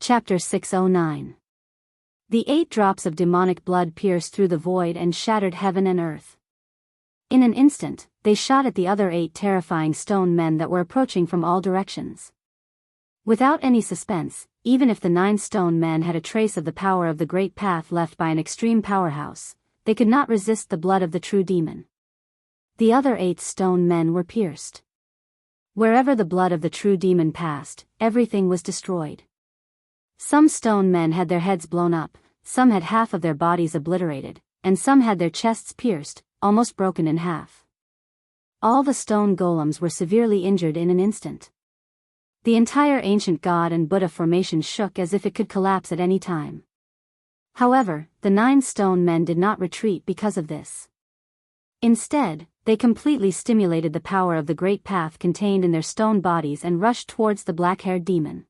Chapter 609. The 8 drops of demonic blood pierced through the void and shattered heaven and earth. In an instant, they shot at the other 8 terrifying stone men that were approaching from all directions. Without any suspense, even if the 9 stone men had a trace of the power of the great path left by an extreme powerhouse, they could not resist the blood of the true demon. The other 8 stone men were pierced. Wherever the blood of the true demon passed, everything was destroyed. Some stone men had their heads blown up, some had half of their bodies obliterated, and some had their chests pierced, almost broken in half. All the stone golems were severely injured in an instant. The entire ancient God and Buddha formation shook as if it could collapse at any time. However, the 9 stone men did not retreat because of this. Instead, they completely stimulated the power of the great path contained in their stone bodies and rushed towards the black-haired demon.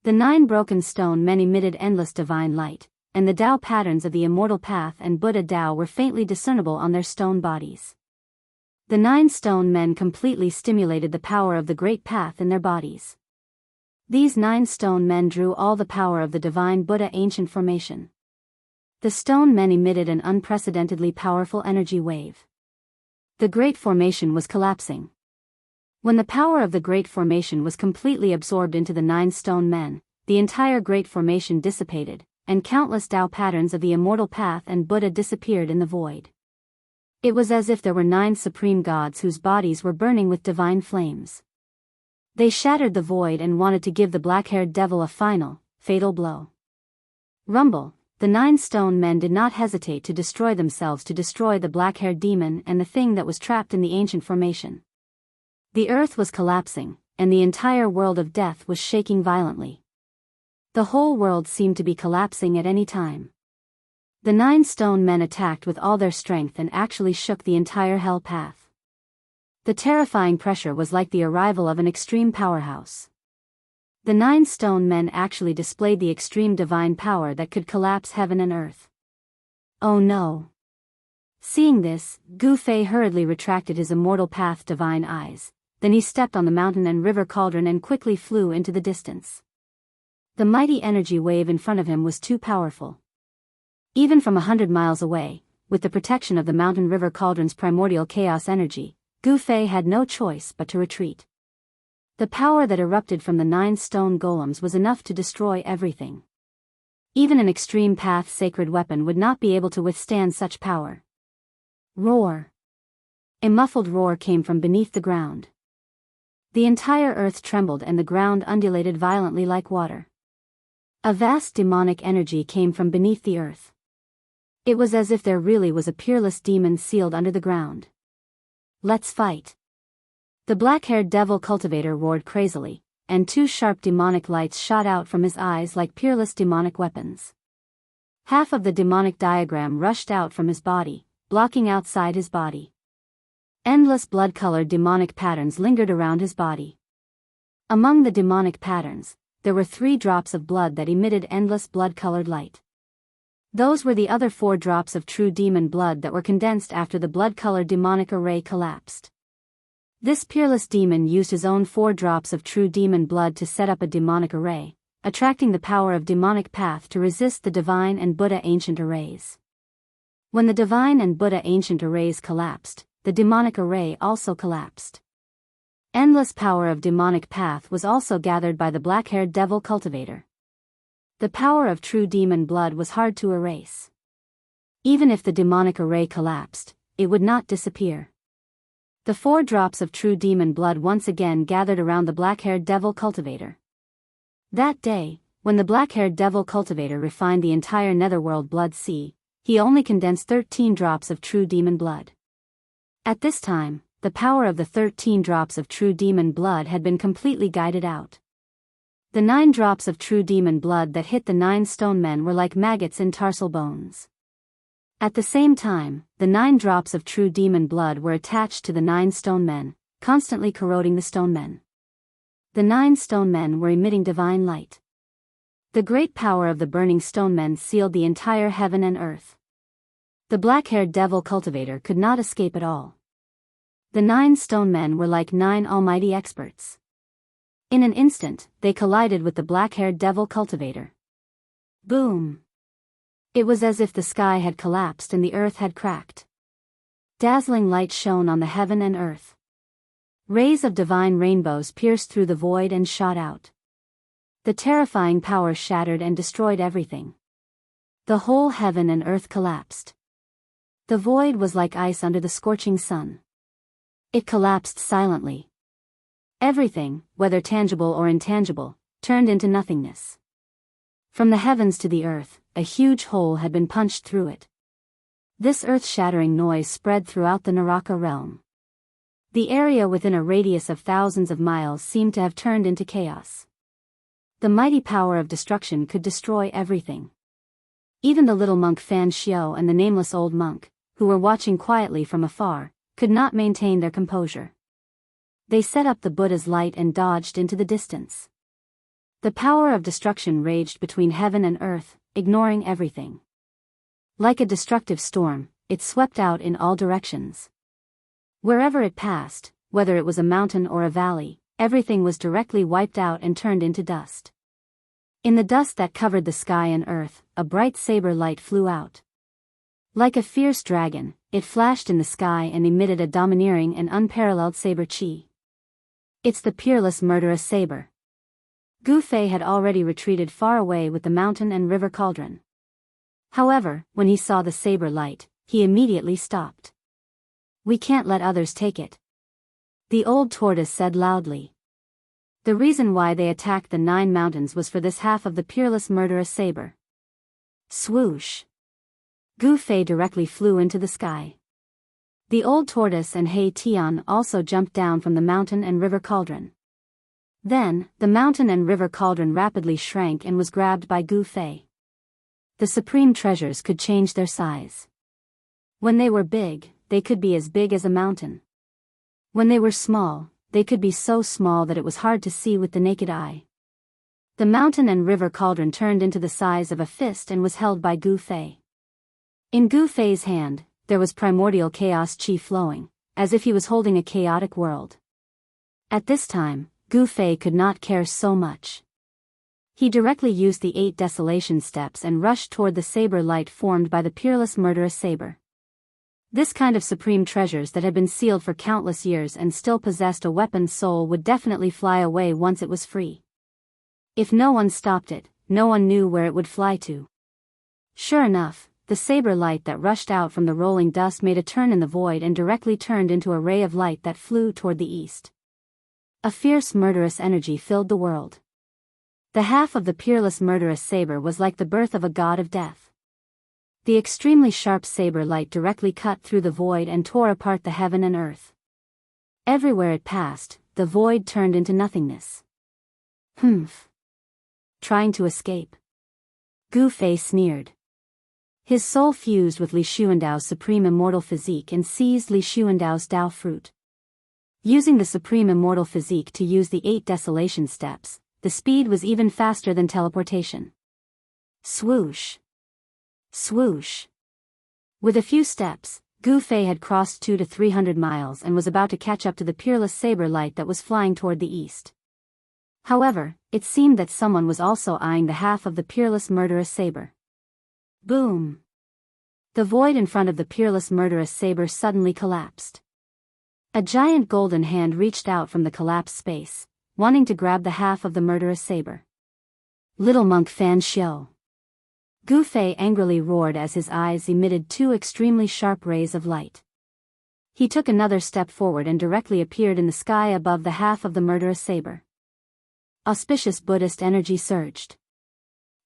The 9 broken stone men emitted endless divine light, and the Tao patterns of the immortal path and Buddha Tao were faintly discernible on their stone bodies. The 9 stone men completely stimulated the power of the great path in their bodies. These 9 stone men drew all the power of the divine Buddha ancient formation. The stone men emitted an unprecedentedly powerful energy wave. The great formation was collapsing. When the power of the great formation was completely absorbed into the 9 stone men, the entire great formation dissipated, and countless Tao patterns of the immortal path and Buddha disappeared in the void. It was as if there were 9 supreme gods whose bodies were burning with divine flames. They shattered the void and wanted to give the black-haired devil a final, fatal blow. Rumble, the 9 stone men did not hesitate to destroy themselves to destroy the black-haired demon and the thing that was trapped in the ancient formation. The earth was collapsing, and the entire world of death was shaking violently. The whole world seemed to be collapsing at any time. The 9 stone men attacked with all their strength and actually shook the entire hell path. The terrifying pressure was like the arrival of an extreme powerhouse. The 9 stone men actually displayed the extreme divine power that could collapse heaven and earth. Oh no! Seeing this, Gu Fei hurriedly retracted his immortal path divine eyes. Then he stepped on the mountain and river cauldron and quickly flew into the distance. The mighty energy wave in front of him was too powerful. Even from 100 miles away, with the protection of the mountain river cauldron's primordial chaos energy, Gu Fei had no choice but to retreat. The power that erupted from the 9 stone golems was enough to destroy everything. Even an extreme path sacred weapon would not be able to withstand such power. Roar! A muffled roar came from beneath the ground. The entire earth trembled and the ground undulated violently like water. A vast demonic energy came from beneath the earth. It was as if there really was a peerless demon sealed under the ground. Let's fight! The black-haired devil cultivator roared crazily, and 2 sharp demonic lights shot out from his eyes like peerless demonic weapons. Half of the demonic diagram rushed out from his body, blocking outside his body. Endless blood-colored demonic patterns lingered around his body. Among the demonic patterns, there were 3 drops of blood that emitted endless blood-colored light. Those were the other 4 drops of true demon blood that were condensed after the blood-colored demonic array collapsed. This peerless demon used his own 4 drops of true demon blood to set up a demonic array, attracting the power of demonic path to resist the divine and Buddha ancient arrays. When the divine and Buddha ancient arrays collapsed, the demonic array also collapsed. Endless power of demonic path was also gathered by the black-haired devil cultivator. The power of true demon blood was hard to erase. Even if the demonic array collapsed, it would not disappear. The 4 drops of true demon blood once again gathered around the black-haired devil cultivator. That day, when the black-haired devil cultivator refined the entire netherworld blood sea, he only condensed 13 drops of true demon blood. At this time, the power of the 13 drops of true demon blood had been completely guided out. The 9 drops of true demon blood that hit the 9 stone men were like maggots in tarsal bones. At the same time, the 9 drops of true demon blood were attached to the 9 stone men, constantly corroding the stone men. The 9 stone men were emitting divine light. The great power of the burning stone men sealed the entire heaven and earth. The black-haired devil cultivator could not escape at all. The 9 stone men were like 9 almighty experts. In an instant, they collided with the black-haired devil cultivator. Boom! It was as if the sky had collapsed and the earth had cracked. Dazzling light shone on the heaven and earth. Rays of divine rainbows pierced through the void and shot out. The terrifying power shattered and destroyed everything. The whole heaven and earth collapsed. The void was like ice under the scorching sun. It collapsed silently. Everything, whether tangible or intangible, turned into nothingness. From the heavens to the earth, a huge hole had been punched through it. This earth-shattering noise spread throughout the Naraka realm. The area within a radius of thousands of miles seemed to have turned into chaos. The mighty power of destruction could destroy everything. Even the little monk Fan Xiao and the nameless old monk, who were watching quietly from afar, could not maintain their composure. They set up the Buddha's light and dodged into the distance. The power of destruction raged between heaven and earth, ignoring everything. Like a destructive storm, it swept out in all directions. Wherever it passed, whether it was a mountain or a valley, everything was directly wiped out and turned into dust. In the dust that covered the sky and earth, a bright saber light flew out. Like a fierce dragon, it flashed in the sky and emitted a domineering and unparalleled saber chi. It's the peerless murderous saber. Gu Fei had already retreated far away with the mountain and river cauldron. However, when he saw the saber light, he immediately stopped. "We can't let others take it," the old tortoise said loudly. The reason why they attacked the 9 mountains was for this half of the peerless murderous saber. Swoosh! Gu Fei directly flew into the sky. The old tortoise and Hei Tian also jumped down from the mountain and river cauldron. Then, the mountain and river cauldron rapidly shrank and was grabbed by Gu Fei. The supreme treasures could change their size. When they were big, they could be as big as a mountain. When they were small, they could be so small that it was hard to see with the naked eye. The mountain and river cauldron turned into the size of a fist and was held by Gu Fei. In Gu Fei's hand, there was primordial chaos chi flowing, as if he was holding a chaotic world. At this time, Gu Fei could not care so much. He directly used the 8 desolation steps and rushed toward the saber light formed by the peerless murderous saber. This kind of supreme treasures that had been sealed for countless years and still possessed a weaponed soul would definitely fly away once it was free. If no one stopped it, no one knew where it would fly to. Sure enough, the saber light that rushed out from the rolling dust made a turn in the void and directly turned into a ray of light that flew toward the east. A fierce murderous energy filled the world. The half of the peerless murderous saber was like the birth of a god of death. The extremely sharp saber light directly cut through the void and tore apart the heaven and earth. Everywhere it passed, the void turned into nothingness. Humph. Trying to escape? Gu Fei sneered. His soul fused with Li Xuandao's supreme immortal physique and seized Li Xuandao's Dao fruit. Using the supreme immortal physique to use the 8 desolation steps, the speed was even faster than teleportation. Swoosh! Swoosh! With a few steps, Gu Fei had crossed 200 to 300 miles and was about to catch up to the peerless saber light that was flying toward the east. However, it seemed that someone was also eyeing the half of the peerless murderous saber. Boom! The void in front of the peerless murderous saber suddenly collapsed. A giant golden hand reached out from the collapsed space, wanting to grab the half of the murderous saber. Little monk Fan Xiao. Gu Fei angrily roared as his eyes emitted 2 extremely sharp rays of light. He took another step forward and directly appeared in the sky above the half of the murderous saber. Auspicious Buddhist energy surged.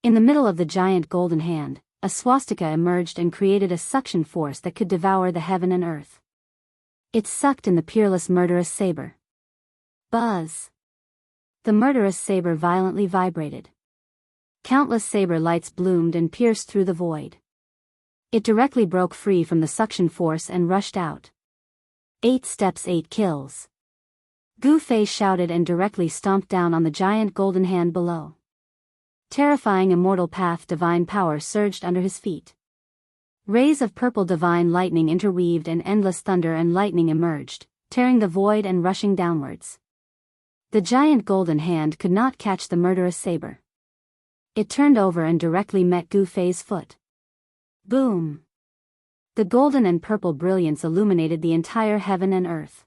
In the middle of the giant golden hand, a swastika emerged and created a suction force that could devour the heaven and earth. It sucked in the peerless murderous saber. Buzz! The murderous saber violently vibrated. Countless saber lights bloomed and pierced through the void. It directly broke free from the suction force and rushed out. 8 steps 8 kills. Gu Fei shouted and directly stomped down on the giant golden hand below. Terrifying immortal path divine power surged under his feet. Rays of purple divine lightning interweaved and endless thunder and lightning emerged, tearing the void and rushing downwards. The giant golden hand could not catch the murderous saber. It turned over and directly met Gu Fei's foot. Boom! The golden and purple brilliance illuminated the entire heaven and earth.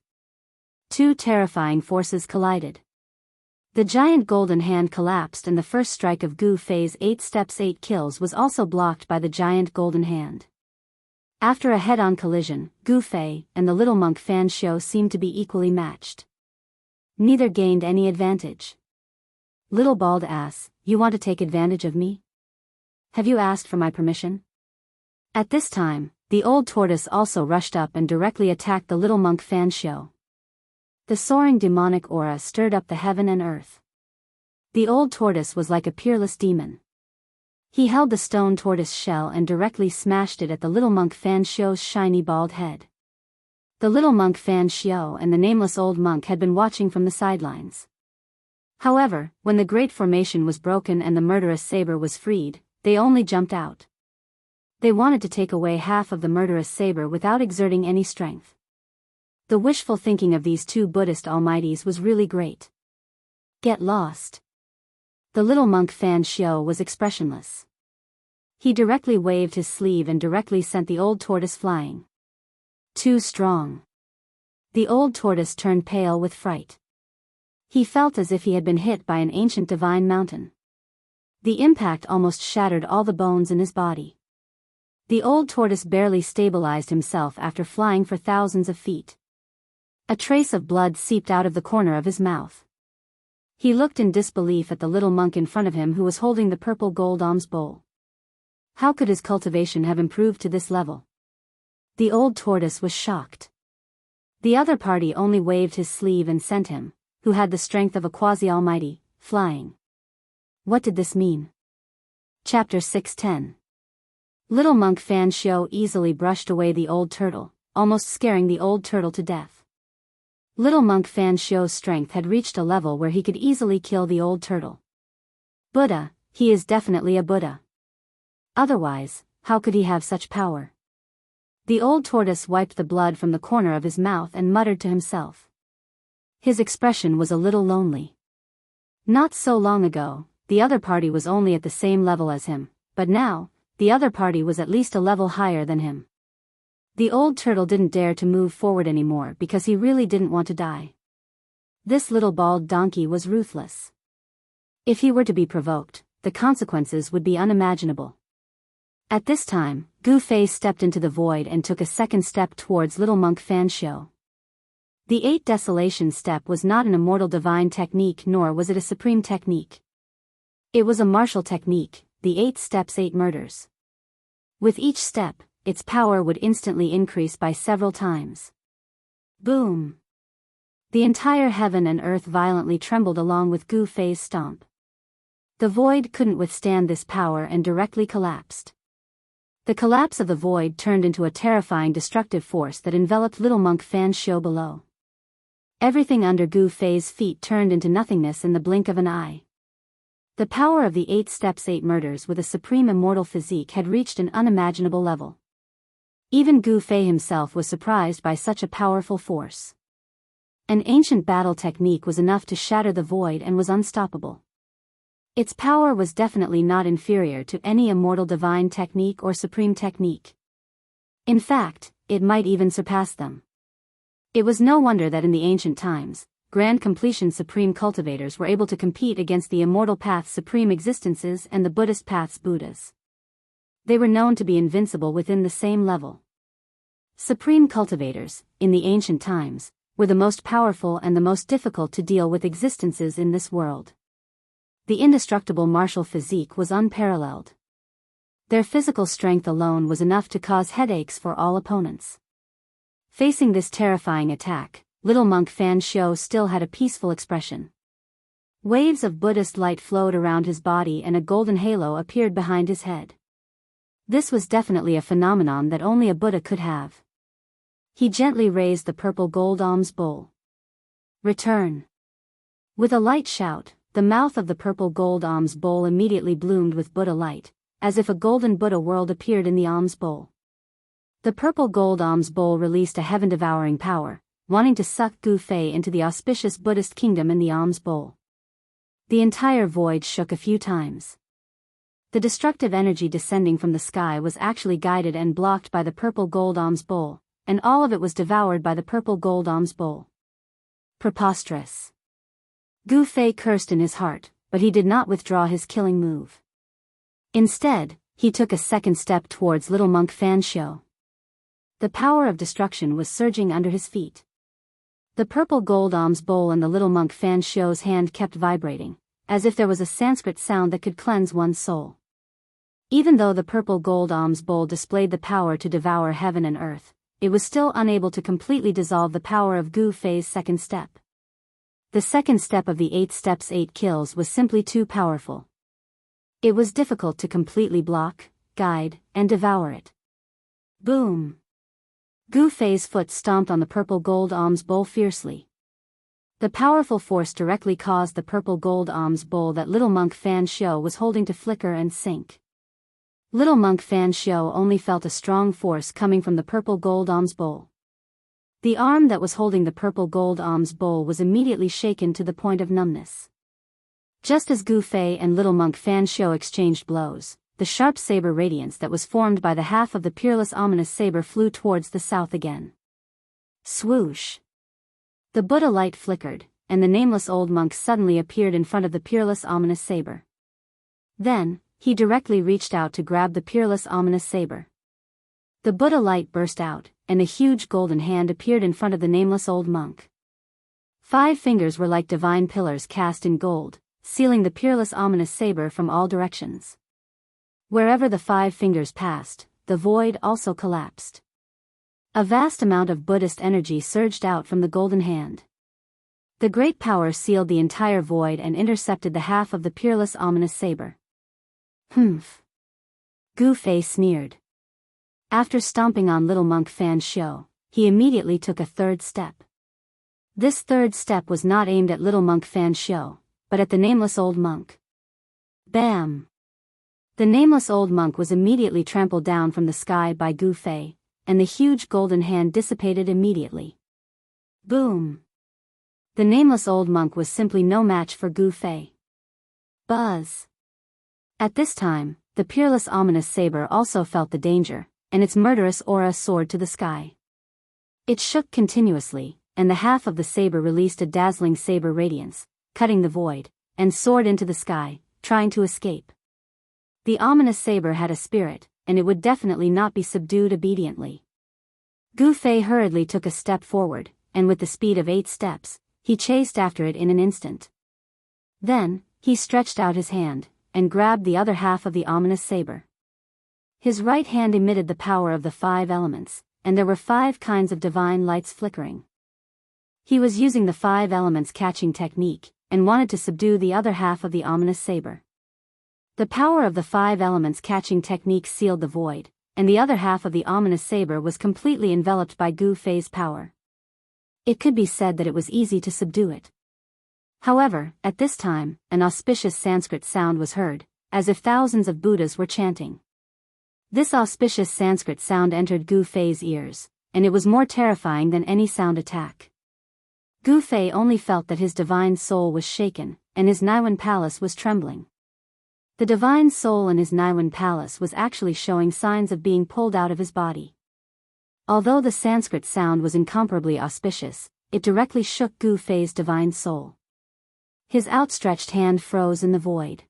Two terrifying forces collided. The giant golden hand collapsed and the first strike of Gu Fei's 8 steps 8 kills was also blocked by the giant golden hand. After a head-on collision, Gu Fei and the little monk Fan Xiu seemed to be equally matched. Neither gained any advantage. Little bald ass, you want to take advantage of me? Have you asked for my permission? At this time, the old tortoise also rushed up and directly attacked the little monk Fan Xiu. The soaring demonic aura stirred up the heaven and earth. The old tortoise was like a peerless demon. He held the stone tortoise shell and directly smashed it at the little monk Fan Xiu's shiny bald head. The little monk Fan Xiu and the nameless old monk had been watching from the sidelines. However, when the great formation was broken and the murderous saber was freed, they only jumped out. They wanted to take away half of the murderous saber without exerting any strength. The wishful thinking of these two Buddhist almighties was really great. Get lost. The little monk Fan Xiu was expressionless. He directly waved his sleeve and directly sent the old tortoise flying. Too strong. The old tortoise turned pale with fright. He felt as if he had been hit by an ancient divine mountain. The impact almost shattered all the bones in his body. The old tortoise barely stabilized himself after flying for thousands of feet. A trace of blood seeped out of the corner of his mouth. He looked in disbelief at the little monk in front of him who was holding the purple gold alms bowl. How could his cultivation have improved to this level? The old tortoise was shocked. The other party only waved his sleeve and sent him, who had the strength of a quasi-almighty, flying. What did this mean? Chapter 6:10. Little monk Fan Xiu easily brushed away the old turtle, almost scaring the old turtle to death. Little monk Fan Xiu's strength had reached a level where he could easily kill the old turtle. Buddha, he is definitely a Buddha. Otherwise, how could he have such power? The old tortoise wiped the blood from the corner of his mouth and muttered to himself. His expression was a little lonely. Not so long ago, the other party was only at the same level as him, but now, the other party was at least a level higher than him. The old turtle didn't dare to move forward anymore because he really didn't want to die. This little bald donkey was ruthless. If he were to be provoked, the consequences would be unimaginable. At this time, Gu Fei stepped into the void and took a second step towards little monk Fan Xiu. The 8 desolation step was not an immortal divine technique nor was it a supreme technique. It was a martial technique, the 8 steps 8 murders. With each step, its power would instantly increase by several times. Boom! The entire heaven and earth violently trembled along with Gu Fei's stomp. The void couldn't withstand this power and directly collapsed. The collapse of the void turned into a terrifying destructive force that enveloped little monk Fan Xiu below. Everything under Gu Fei's feet turned into nothingness in the blink of an eye. The power of the 8 steps 8 murders with a supreme immortal physique had reached an unimaginable level. Even Gu Fei himself was surprised by such a powerful force. An ancient battle technique was enough to shatter the void and was unstoppable. Its power was definitely not inferior to any immortal divine technique or supreme technique. In fact, it might even surpass them. It was no wonder that in the ancient times, Grand Completion Supreme cultivators were able to compete against the Immortal Path's Supreme Existences and the Buddhist Path's Buddhas. They were known to be invincible within the same level. Supreme cultivators, in the ancient times, were the most powerful and the most difficult to deal with existences in this world. The indestructible martial physique was unparalleled. Their physical strength alone was enough to cause headaches for all opponents. Facing this terrifying attack, little monk Fan Xiu still had a peaceful expression. Waves of Buddhist light flowed around his body and a golden halo appeared behind his head. This was definitely a phenomenon that only a Buddha could have. He gently raised the purple gold alms bowl. Return. With a light shout, the mouth of the purple gold alms bowl immediately bloomed with Buddha light, as if a golden Buddha world appeared in the alms bowl. The purple gold alms bowl released a heaven-devouring power, wanting to suck Gu Fei into the auspicious Buddhist kingdom in the alms bowl. The entire void shook a few times. The destructive energy descending from the sky was actually guided and blocked by the purple gold alms bowl, and all of it was devoured by the purple gold alms bowl. Preposterous. Gu Fei cursed in his heart, but he did not withdraw his killing move. Instead, he took a second step towards little monk Fan Xiu. The power of destruction was surging under his feet. The purple gold alms bowl in the little monk Fan Xiu's hand kept vibrating, as if there was a Sanskrit sound that could cleanse one's soul. Even though the purple gold alms bowl displayed the power to devour heaven and earth, it was still unable to completely dissolve the power of Gu Fei's second step. The second step of the 8 steps 8 kills was simply too powerful. It was difficult to completely block, guide, and devour it. Boom! Gu Fei's foot stomped on the purple gold alms bowl fiercely. The powerful force directly caused the purple gold alms bowl that little monk Fan Xiu was holding to flicker and sink. Little monk Fan Xiu only felt a strong force coming from the purple gold alms bowl. The arm that was holding the purple gold alms bowl was immediately shaken to the point of numbness. Just as Gu Fei and little monk Fan Xiu exchanged blows, the sharp saber radiance that was formed by the half of the peerless ominous saber flew towards the south again. Swoosh! The Buddha light flickered, and the nameless old monk suddenly appeared in front of the peerless ominous saber. Then, he directly reached out to grab the peerless ominous saber. The Buddha light burst out, and a huge golden hand appeared in front of the nameless old monk. 5 fingers were like divine pillars cast in gold, sealing the peerless ominous saber from all directions. Wherever the 5 fingers passed, the void also collapsed. A vast amount of Buddhist energy surged out from the golden hand. The great power sealed the entire void and intercepted the half of the peerless ominous saber. Humph! Gu Fei sneered. After stomping on little monk Fan Xiu, he immediately took a third step. This third step was not aimed at little monk Fan Xiu, but at the nameless old monk. Bam! The nameless old monk was immediately trampled down from the sky by Gu Fei, and the huge golden hand dissipated immediately. Boom! The nameless old monk was simply no match for Gu Fei. Buzz! At this time, the peerless ominous saber also felt the danger, and its murderous aura soared to the sky. It shook continuously, and the half of the saber released a dazzling saber radiance, cutting the void, and soared into the sky, trying to escape. The ominous saber had a spirit, and it would definitely not be subdued obediently. Gu Fei hurriedly took a step forward, and with the speed of 8 steps, he chased after it in an instant. Then, he stretched out his hand, and grabbed the other half of the ominous saber. His right hand emitted the power of the 5 elements, and there were 5 kinds of divine lights flickering. He was using the 5 elements catching technique, and wanted to subdue the other half of the ominous saber. The power of the 5 elements catching technique sealed the void, and the other half of the ominous saber was completely enveloped by Gu Fei's power. It could be said that it was easy to subdue it. However, at this time, an auspicious Sanskrit sound was heard, as if thousands of Buddhas were chanting. This auspicious Sanskrit sound entered Gu Fei's ears, and it was more terrifying than any sound attack. Gu Fei only felt that his divine soul was shaken, and his Naiwan palace was trembling. The divine soul in his Naiwan palace was actually showing signs of being pulled out of his body. Although the Sanskrit sound was incomparably auspicious, it directly shook Gu Fei's divine soul. His outstretched hand froze in the void.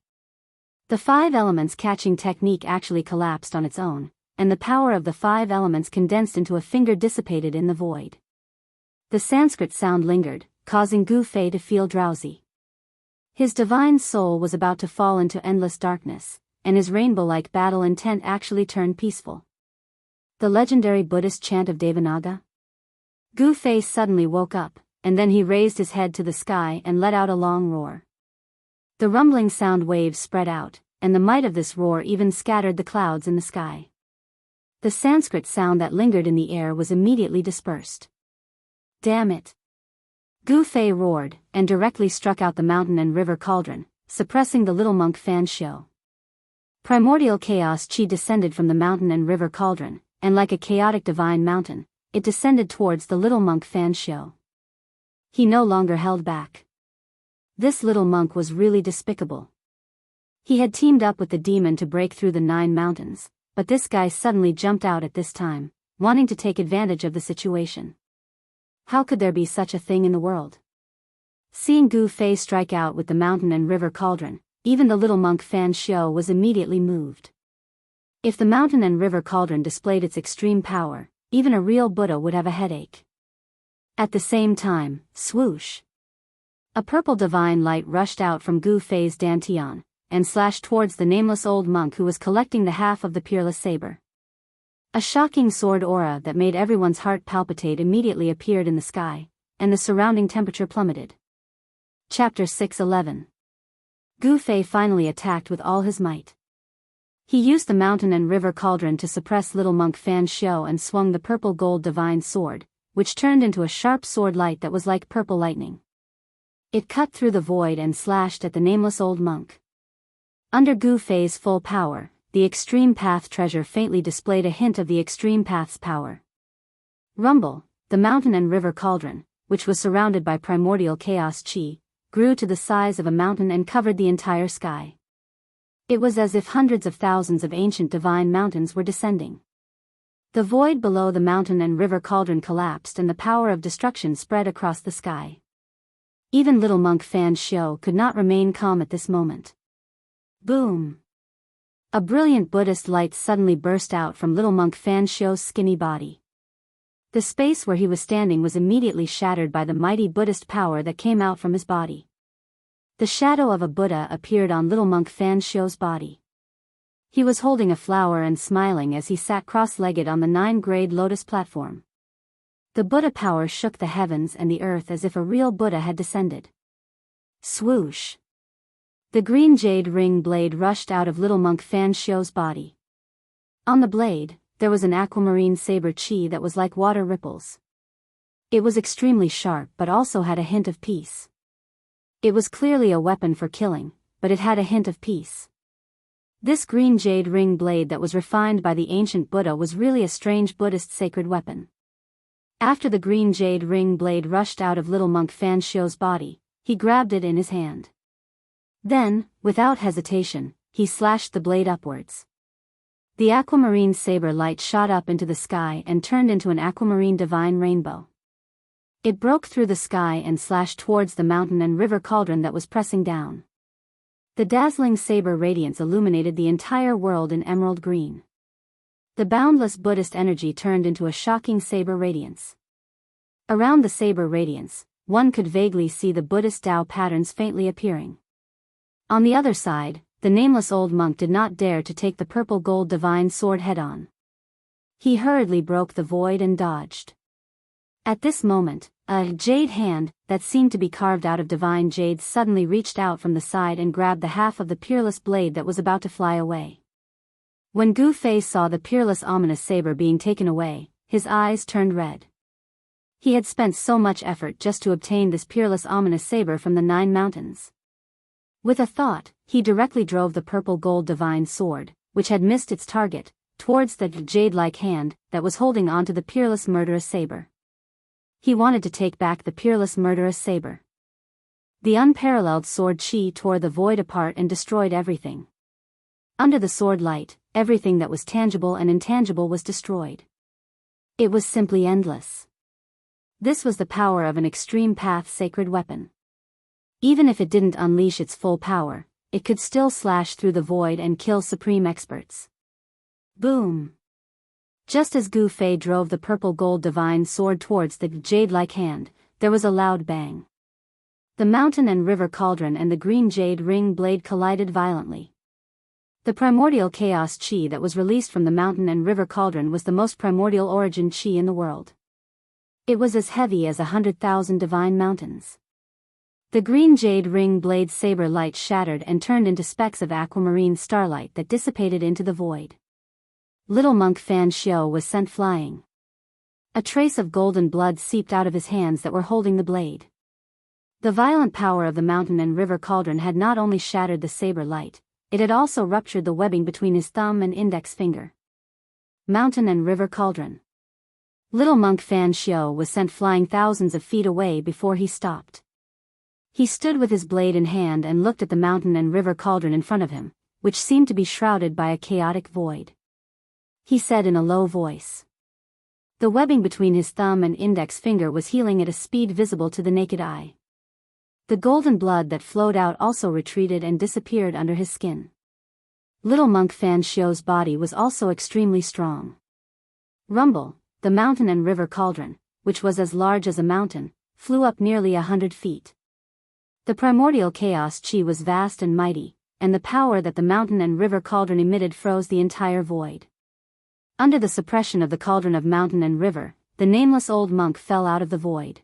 The 5 elements catching technique actually collapsed on its own, and the power of the 5 elements condensed into a finger dissipated in the void. The Sanskrit sound lingered, causing Gu Fei to feel drowsy. His divine soul was about to fall into endless darkness, and his rainbow-like battle intent actually turned peaceful. The legendary Buddhist chant of Devanaga? Gu Fei suddenly woke up, and then he raised his head to the sky and let out a long roar. The rumbling sound waves spread out, and the might of this roar even scattered the clouds in the sky. The Sanskrit sound that lingered in the air was immediately dispersed. Damn it! Gu Fei roared, and directly struck out the mountain and river cauldron, suppressing the little monk Fan Xiu. Primordial chaos chi descended from the mountain and river cauldron, and like a chaotic divine mountain, it descended towards the little monk Fan Xiu. He no longer held back. This little monk was really despicable. He had teamed up with the demon to break through the 9 mountains, but this guy suddenly jumped out at this time, wanting to take advantage of the situation. How could there be such a thing in the world? Seeing Gu Fei strike out with the mountain and river cauldron, even the little monk Fan Xiu was immediately moved. If the mountain and river cauldron displayed its extreme power, even a real Buddha would have a headache. At the same time, swoosh! A purple divine light rushed out from Gu Fei's dantian, and slashed towards the nameless old monk who was collecting the half of the peerless saber. A shocking sword aura that made everyone's heart palpitate immediately appeared in the sky, and the surrounding temperature plummeted. Chapter 6:11. Gu Fei finally attacked with all his might. He used the mountain and river cauldron to suppress little monk Fan Xiu and swung the purple gold divine sword, which turned into a sharp sword light that was like purple lightning. It cut through the void and slashed at the nameless old monk. Under Gu Fei's full power, the Extreme Path treasure faintly displayed a hint of the Extreme Path's power. Rumble, the mountain and river cauldron, which was surrounded by primordial chaos chi, grew to the size of a mountain and covered the entire sky. It was as if hundreds of thousands of ancient divine mountains were descending. The void below the mountain and river cauldron collapsed and the power of destruction spread across the sky. Even little monk Fan Xiu could not remain calm at this moment. Boom! A brilliant Buddhist light suddenly burst out from little monk Fan Xiu's skinny body. The space where he was standing was immediately shattered by the mighty Buddhist power that came out from his body. The shadow of a Buddha appeared on little monk Fan Xiu's body. He was holding a flower and smiling as he sat cross-legged on the 9-grade lotus platform. The Buddha power shook the heavens and the earth as if a real Buddha had descended. Swoosh! The green jade ring blade rushed out of little monk Fan Xiu's body. On the blade, there was an aquamarine saber chi that was like water ripples. It was extremely sharp but also had a hint of peace. It was clearly a weapon for killing, but it had a hint of peace. This green jade ring blade that was refined by the ancient Buddha was really a strange Buddhist sacred weapon. After the green jade ring blade rushed out of little monk Fan Xiu's body, he grabbed it in his hand. Then, without hesitation, he slashed the blade upwards. The aquamarine saber light shot up into the sky and turned into an aquamarine divine rainbow. It broke through the sky and slashed towards the mountain and river cauldron that was pressing down. The dazzling saber radiance illuminated the entire world in emerald green. The boundless Buddhist energy turned into a shocking saber radiance. Around the saber radiance, one could vaguely see the Buddhist Tao patterns faintly appearing. On the other side, the nameless old monk did not dare to take the purple gold divine sword head-on. He hurriedly broke the void and dodged. At this moment, a jade hand, that seemed to be carved out of divine jade, suddenly reached out from the side and grabbed the half of the peerless blade that was about to fly away. When Gu Fei saw the peerless ominous saber being taken away, his eyes turned red. He had spent so much effort just to obtain this peerless ominous saber from the 9 mountains. With a thought, he directly drove the purple gold divine sword, which had missed its target, towards the jade-like hand that was holding onto the peerless murderous saber. He wanted to take back the peerless murderous saber. The unparalleled sword chi tore the void apart and destroyed everything. Under the sword light, everything that was tangible and intangible was destroyed. It was simply endless. This was the power of an extreme path sacred weapon. Even if it didn't unleash its full power, it could still slash through the void and kill supreme experts. Boom! Just as Gu Fei drove the purple gold divine sword towards the jade-like hand, there was a loud bang. The mountain and river cauldron and the green jade ring blade collided violently. The primordial chaos chi that was released from the mountain and river cauldron was the most primordial origin chi in the world. It was as heavy as 100,000 divine mountains. The green jade ring blade saber light shattered and turned into specks of aquamarine starlight that dissipated into the void. Little monk Fan Xiu was sent flying. A trace of golden blood seeped out of his hands that were holding the blade. The violent power of the mountain and river cauldron had not only shattered the saber light, it had also ruptured the webbing between his thumb and index finger. Mountain and river cauldron. Little monk Fan Xiao was sent flying thousands of feet away before he stopped. He stood with his blade in hand and looked at the mountain and river cauldron in front of him, which seemed to be shrouded by a chaotic void. He said in a low voice. The webbing between his thumb and index finger was healing at a speed visible to the naked eye. The golden blood that flowed out also retreated and disappeared under his skin. Little monk Fan Xiao's body was also extremely strong. Rumble, the mountain and river cauldron, which was as large as a mountain, flew up nearly 100 feet. The primordial chaos chi was vast and mighty, and the power that the mountain and river cauldron emitted froze the entire void. Under the suppression of the cauldron of mountain and river, the nameless old monk fell out of the void.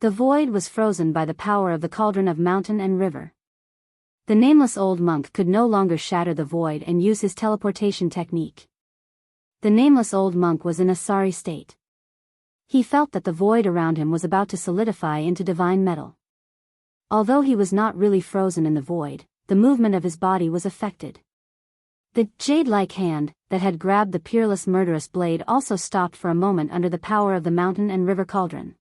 The void was frozen by the power of the cauldron of mountain and river. The nameless old monk could no longer shatter the void and use his teleportation technique. The nameless old monk was in a sorry state. He felt that the void around him was about to solidify into divine metal. Although he was not really frozen in the void, the movement of his body was affected. The jade-like hand that had grabbed the peerless murderous blade also stopped for a moment under the power of the mountain and river cauldron.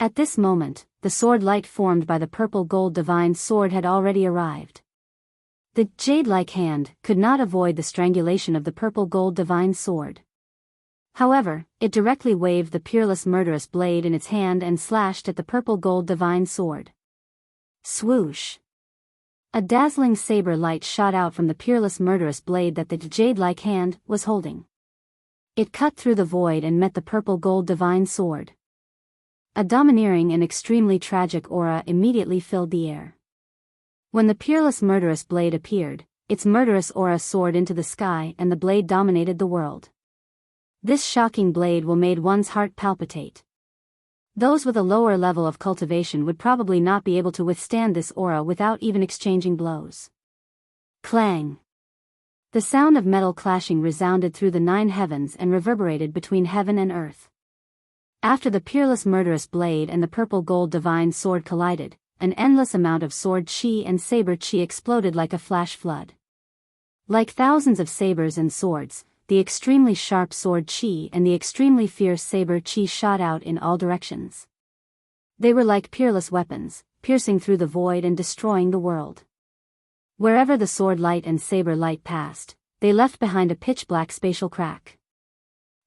At this moment, the sword light formed by the purple gold divine sword had already arrived. The jade-like hand could not avoid the strangulation of the purple gold divine sword. However, it directly waved the peerless murderous blade in its hand and slashed at the purple gold divine sword. Swoosh! A dazzling saber light shot out from the peerless murderous blade that the jade-like hand was holding. It cut through the void and met the purple gold divine sword. A domineering and extremely tragic aura immediately filled the air. When the peerless murderous blade appeared, its murderous aura soared into the sky and the blade dominated the world. This shocking blade will made one's heart palpitate. Those with a lower level of cultivation would probably not be able to withstand this aura without even exchanging blows. Clang! The sound of metal clashing resounded through the 9 heavens and reverberated between heaven and earth. After the peerless murderous blade and the purple gold divine sword collided, an endless amount of sword chi and saber chi exploded like a flash flood. Like thousands of sabers and swords, the extremely sharp sword chi and the extremely fierce saber chi shot out in all directions. They were like peerless weapons, piercing through the void and destroying the world. Wherever the sword light and saber light passed, they left behind a pitch-black spatial crack.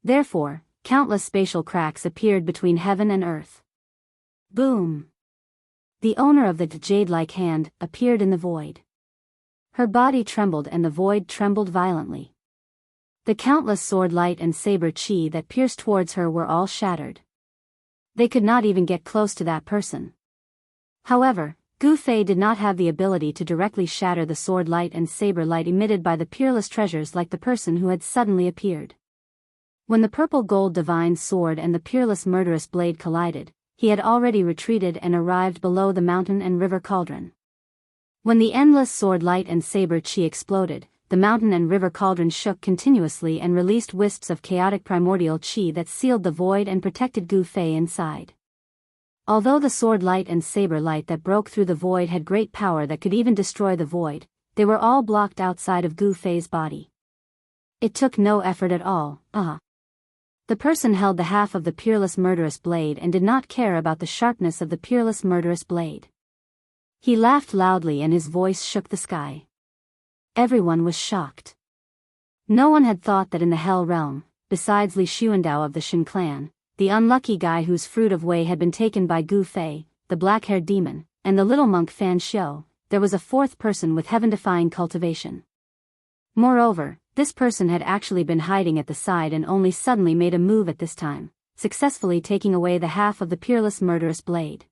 Therefore, countless spatial cracks appeared between heaven and earth. Boom! The owner of the jade-like hand appeared in the void. Her body trembled and the void trembled violently. The countless sword light and saber chi that pierced towards her were all shattered. They could not even get close to that person. However, Gu Fei did not have the ability to directly shatter the sword light and saber light emitted by the peerless treasures like the person who had suddenly appeared. When the purple gold divine sword and the peerless murderous blade collided, he had already retreated and arrived below the mountain and river cauldron. When the endless sword light and saber chi exploded, the mountain and river cauldron shook continuously and released wisps of chaotic primordial chi that sealed the void and protected Gu Fei inside. Although the sword light and saber light that broke through the void had great power that could even destroy the void, they were all blocked outside of Gu Fei's body. It took no effort at all. The person held the half of the peerless murderous blade and did not care about the sharpness of the peerless murderous blade. He laughed loudly and his voice shook the sky. Everyone was shocked. No one had thought that in the Hell Realm, besides Li Xuandao of the Shen clan, the unlucky guy whose fruit of Wei had been taken by Gu Fei, the black-haired demon, and the little monk Fan Xiao, there was a fourth person with heaven-defying cultivation. Moreover, this person had actually been hiding at the side and only suddenly made a move at this time, successfully taking away the half of the peerless murderous blade.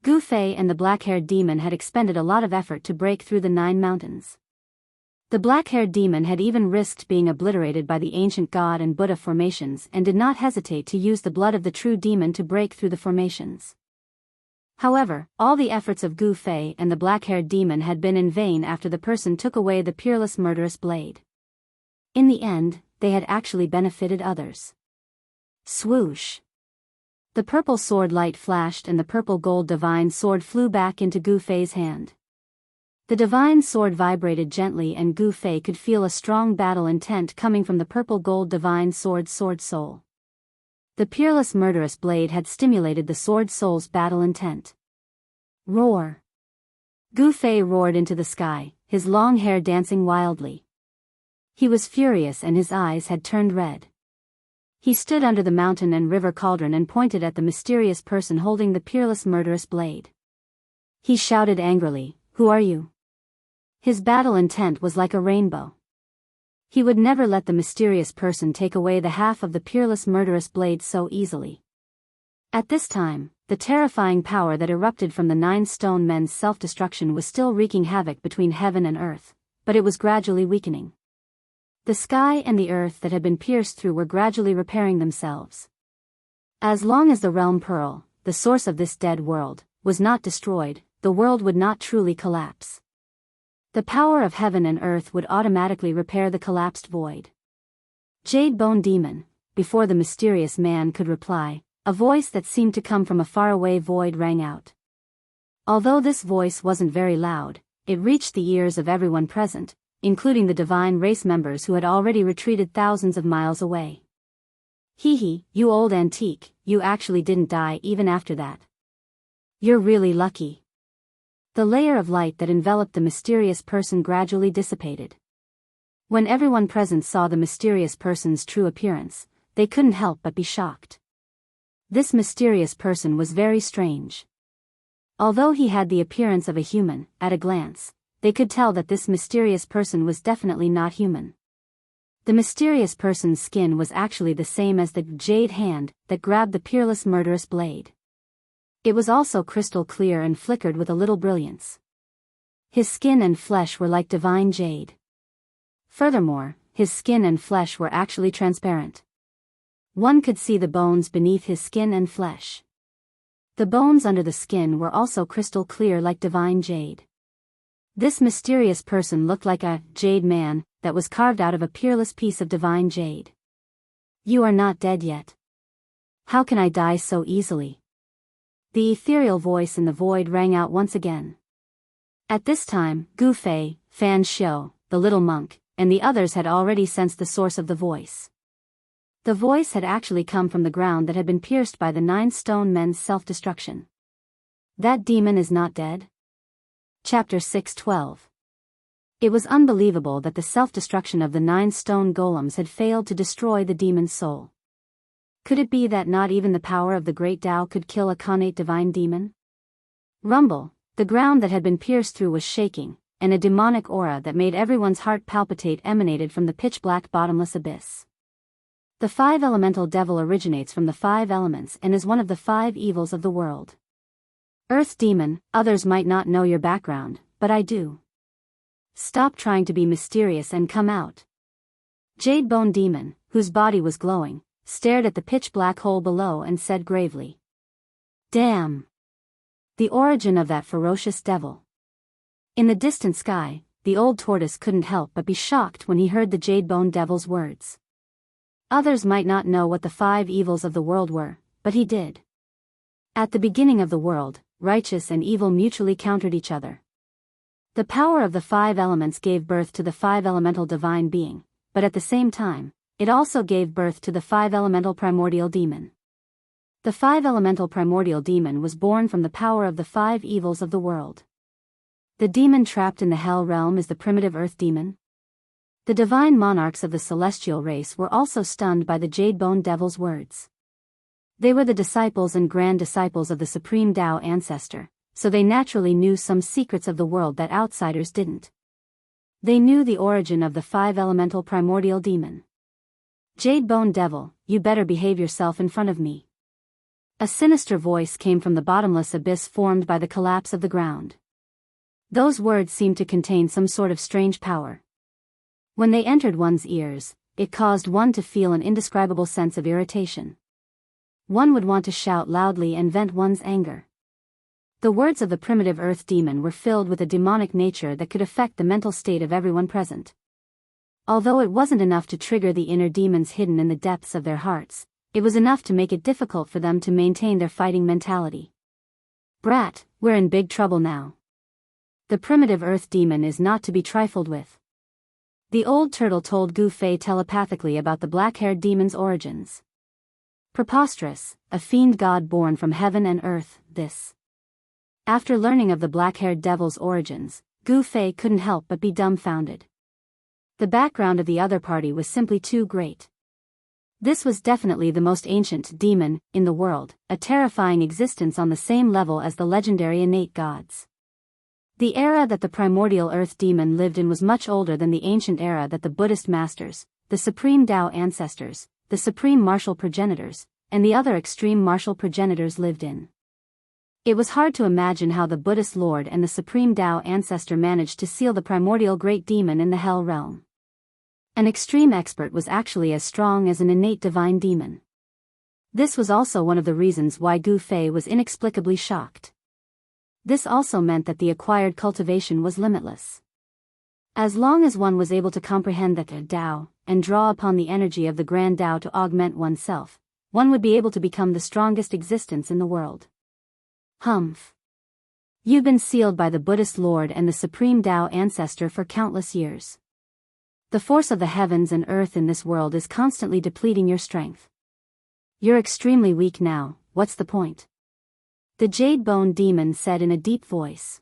Gu Fei and the black-haired demon had expended a lot of effort to break through the 9 mountains. The black-haired demon had even risked being obliterated by the ancient god and Buddha formations and did not hesitate to use the blood of the true demon to break through the formations. However, all the efforts of Gu Fei and the black-haired demon had been in vain after the person took away the peerless murderous blade. In the end, they had actually benefited others. Swoosh! The purple sword light flashed and the purple gold divine sword flew back into Gu Fei's hand. The divine sword vibrated gently and Gu Fei could feel a strong battle intent coming from the purple gold divine sword's sword soul. The peerless murderous blade had stimulated the sword soul's battle intent. Roar! Gu Fei roared into the sky, his long hair dancing wildly. He was furious and his eyes had turned red. He stood under the mountain and river cauldron and pointed at the mysterious person holding the peerless murderous blade. He shouted angrily, "Who are you?" His battle intent was like a rainbow. He would never let the mysterious person take away the half of the peerless murderous blade so easily. At this time, the terrifying power that erupted from the 9 stone men's self-destruction was still wreaking havoc between heaven and earth, but it was gradually weakening. The sky and the earth that had been pierced through were gradually repairing themselves. As long as the realm pearl, the source of this dead world, was not destroyed, the world would not truly collapse. The power of heaven and earth would automatically repair the collapsed void. Jade Bone Demon, before the mysterious man could reply, a voice that seemed to come from a faraway void rang out. Although this voice wasn't very loud, it reached the ears of everyone present, including the divine race members who had already retreated thousands of miles away. Hee hee, you old antique, you actually didn't die even after that. You're really lucky. The layer of light that enveloped the mysterious person gradually dissipated. When everyone present saw the mysterious person's true appearance, they couldn't help but be shocked. This mysterious person was very strange. Although he had the appearance of a human, at a glance, they could tell that this mysterious person was definitely not human. The mysterious person's skin was actually the same as the jade hand that grabbed the peerless murderous blade. It was also crystal clear and flickered with a little brilliance. His skin and flesh were like divine jade. Furthermore, his skin and flesh were actually transparent. One could see the bones beneath his skin and flesh. The bones under the skin were also crystal clear like divine jade. This mysterious person looked like a jade man that was carved out of a peerless piece of divine jade. You are not dead yet. How can I die so easily? The ethereal voice in the void rang out once again. At this time, Gu Fei, Fan Xiu, the little monk, and the others had already sensed the source of the voice. The voice had actually come from the ground that had been pierced by the 9 stone men's self-destruction. That demon is not dead? Chapter 6:12. It was unbelievable that the self-destruction of the 9 stone golems had failed to destroy the demon's soul. Could it be that not even the power of the great Tao could kill a connate divine demon? Rumble, the ground that had been pierced through was shaking, and a demonic aura that made everyone's heart palpitate emanated from the pitch-black bottomless abyss. The 5 elemental devil originates from the 5 elements and is one of the 5 evils of the world. Earth demon, others might not know your background, but I do. Stop trying to be mysterious and come out. Jade Bone Demon, whose body was glowing, stared at the pitch-black hole below and said gravely, "Damn! The origin of that ferocious devil." In the distant sky, the old tortoise couldn't help but be shocked when he heard the Jade Bone Devil's words. Others might not know what the 5 evils of the world were, but he did. At the beginning of the world, righteous and evil mutually countered each other. The power of the 5 elements gave birth to the 5 elemental divine being, but at the same time, it also gave birth to the 5 elemental primordial demon. The 5 elemental primordial demon was born from the power of the 5 evils of the world. The demon trapped in the hell realm is the primitive earth demon. The divine monarchs of the celestial race were also stunned by the Jade Bone Devil's words. They were the disciples and grand disciples of the Supreme Tao ancestor, so they naturally knew some secrets of the world that outsiders didn't. They knew the origin of the 5 elemental primordial demon. Jade Bone Devil, you better behave yourself in front of me. A sinister voice came from the bottomless abyss formed by the collapse of the ground. Those words seemed to contain some sort of strange power. When they entered one's ears, it caused one to feel an indescribable sense of irritation. One would want to shout loudly and vent one's anger. The words of the primitive earth demon were filled with a demonic nature that could affect the mental state of everyone present. Although it wasn't enough to trigger the inner demons hidden in the depths of their hearts, it was enough to make it difficult for them to maintain their fighting mentality. Brat, we're in big trouble now. The primitive earth demon is not to be trifled with. The old turtle told Gu Fei telepathically about the black-haired demon's origins. Preposterous, a fiend god born from heaven and earth, this. After learning of the black-haired devil's origins, Gu Fei couldn't help but be dumbfounded. The background of the other party was simply too great. This was definitely the most ancient demon in the world, a terrifying existence on the same level as the legendary innate gods. The era that the primordial earth demon lived in was much older than the ancient era that the Buddhist masters, the supreme Tao ancestors, the supreme martial progenitors, and the other extreme martial progenitors lived in. It was hard to imagine how the Buddhist lord and the supreme Tao ancestor managed to seal the primordial great demon in the hell realm. An extreme expert was actually as strong as an innate divine demon. This was also one of the reasons why Gu Fei was inexplicably shocked. This also meant that the acquired cultivation was limitless. As long as one was able to comprehend the Tao, and draw upon the energy of the Grand Tao to augment oneself, one would be able to become the strongest existence in the world. Humph. You've been sealed by the Buddhist Lord and the Supreme Tao ancestor for countless years. The force of the heavens and earth in this world is constantly depleting your strength. You're extremely weak now, what's the point? The Jade Bone Demon said in a deep voice.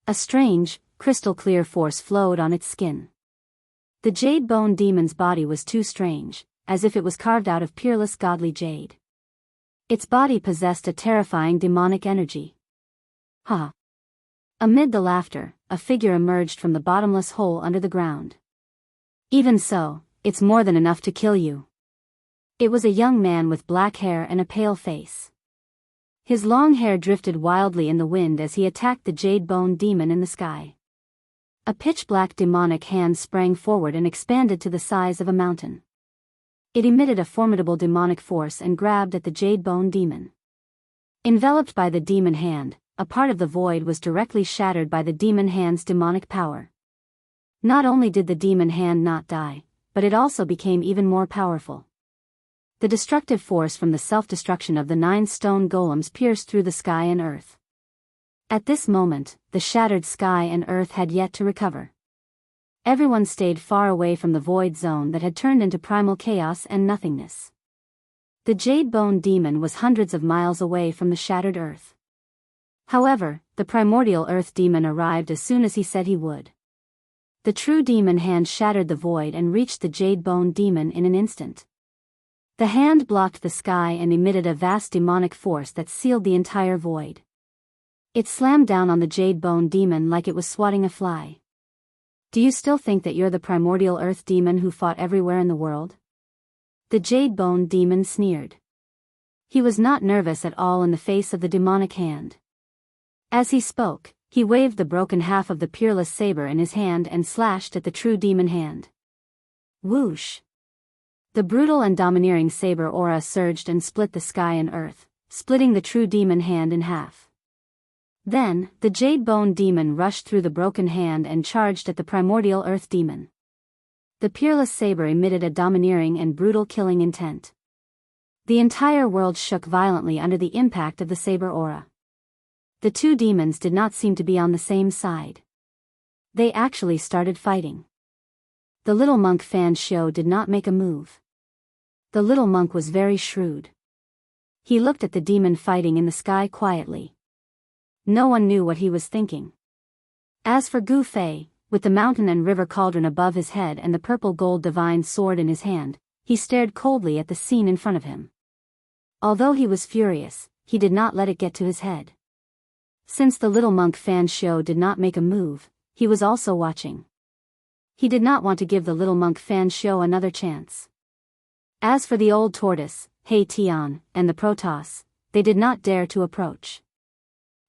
A strange, crystal-clear force flowed on its skin. The Jade Bone Demon's body was too strange, as if it was carved out of peerless godly jade. Its body possessed a terrifying demonic energy. Ha! Amid the laughter, a figure emerged from the bottomless hole under the ground. Even so, it's more than enough to kill you. It was a young man with black hair and a pale face. His long hair drifted wildly in the wind as he attacked the Jade Bone Demon in the sky. A pitch-black demonic hand sprang forward and expanded to the size of a mountain. It emitted a formidable demonic force and grabbed at the Jade Bone Demon. Enveloped by the demon hand, a part of the void was directly shattered by the demon hand's demonic power. Not only did the demon hand not die, but it also became even more powerful. The destructive force from the self-destruction of the 9 stone golems pierced through the sky and earth. At this moment, the shattered sky and earth had yet to recover. Everyone stayed far away from the void zone that had turned into primal chaos and nothingness. The Jade Bone Demon was hundreds of miles away from the shattered earth. However, the primordial earth demon arrived as soon as he said he would. The true demon hand shattered the void and reached the Jade Bone Demon in an instant. The hand blocked the sky and emitted a vast demonic force that sealed the entire void. It slammed down on the Jade Bone Demon like it was swatting a fly. Do you still think that you're the primordial earth demon who fought everywhere in the world? The Jade Bone Demon sneered. He was not nervous at all in the face of the demonic hand. As he spoke, he waved the broken half of the peerless saber in his hand and slashed at the true demon hand. Whoosh! The brutal and domineering saber aura surged and split the sky and earth, splitting the true demon hand in half. Then, the Jade Bone Demon rushed through the broken hand and charged at the primordial earth demon. The peerless saber emitted a domineering and brutal killing intent. The entire world shook violently under the impact of the saber aura. The two demons did not seem to be on the same side. They actually started fighting. The little monk Fan Xiu did not make a move. The little monk was very shrewd. He looked at the demon fighting in the sky quietly. No one knew what he was thinking. As for Gu Fei, with the mountain and river cauldron above his head and the purple gold divine sword in his hand, he stared coldly at the scene in front of him. Although he was furious, he did not let it get to his head. Since the little monk Fan Xiu did not make a move, he was also watching. He did not want to give the little monk Fan Xiu another chance. As for the old tortoise, He Tian, and the Protoss, they did not dare to approach.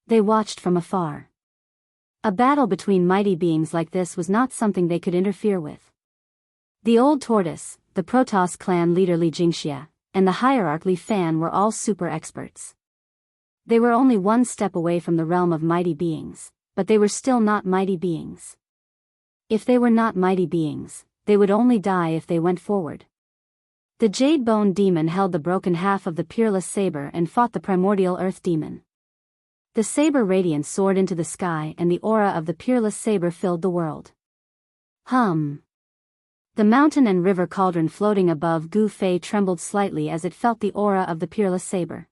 They watched from afar. A battle between mighty beings like this was not something they could interfere with. The old tortoise, the Protoss clan leader Li Jingxia, and the hierarch Li Fan were all super experts. They were only one step away from the realm of mighty beings, but they were still not mighty beings. If they were not mighty beings, they would only die if they went forward. The Jade Bone Demon held the broken half of the peerless saber and fought the primordial earth demon. The saber radiance soared into the sky and the aura of the peerless saber filled the world. The mountain and river cauldron floating above Gu Fei trembled slightly as it felt the aura of the peerless saber.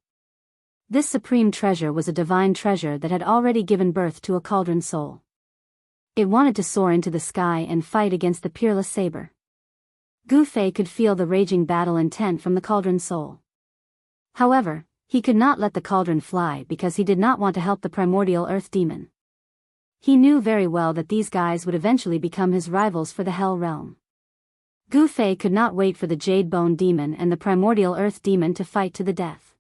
This supreme treasure was a divine treasure that had already given birth to a cauldron soul. It wanted to soar into the sky and fight against the peerless saber. Gu Fei could feel the raging battle intent from the cauldron soul. However, he could not let the cauldron fly because he did not want to help the primordial earth demon. He knew very well that these guys would eventually become his rivals for the Hell Realm. Gu Fei could not wait for the Jade Bone Demon and the primordial earth demon to fight to the death.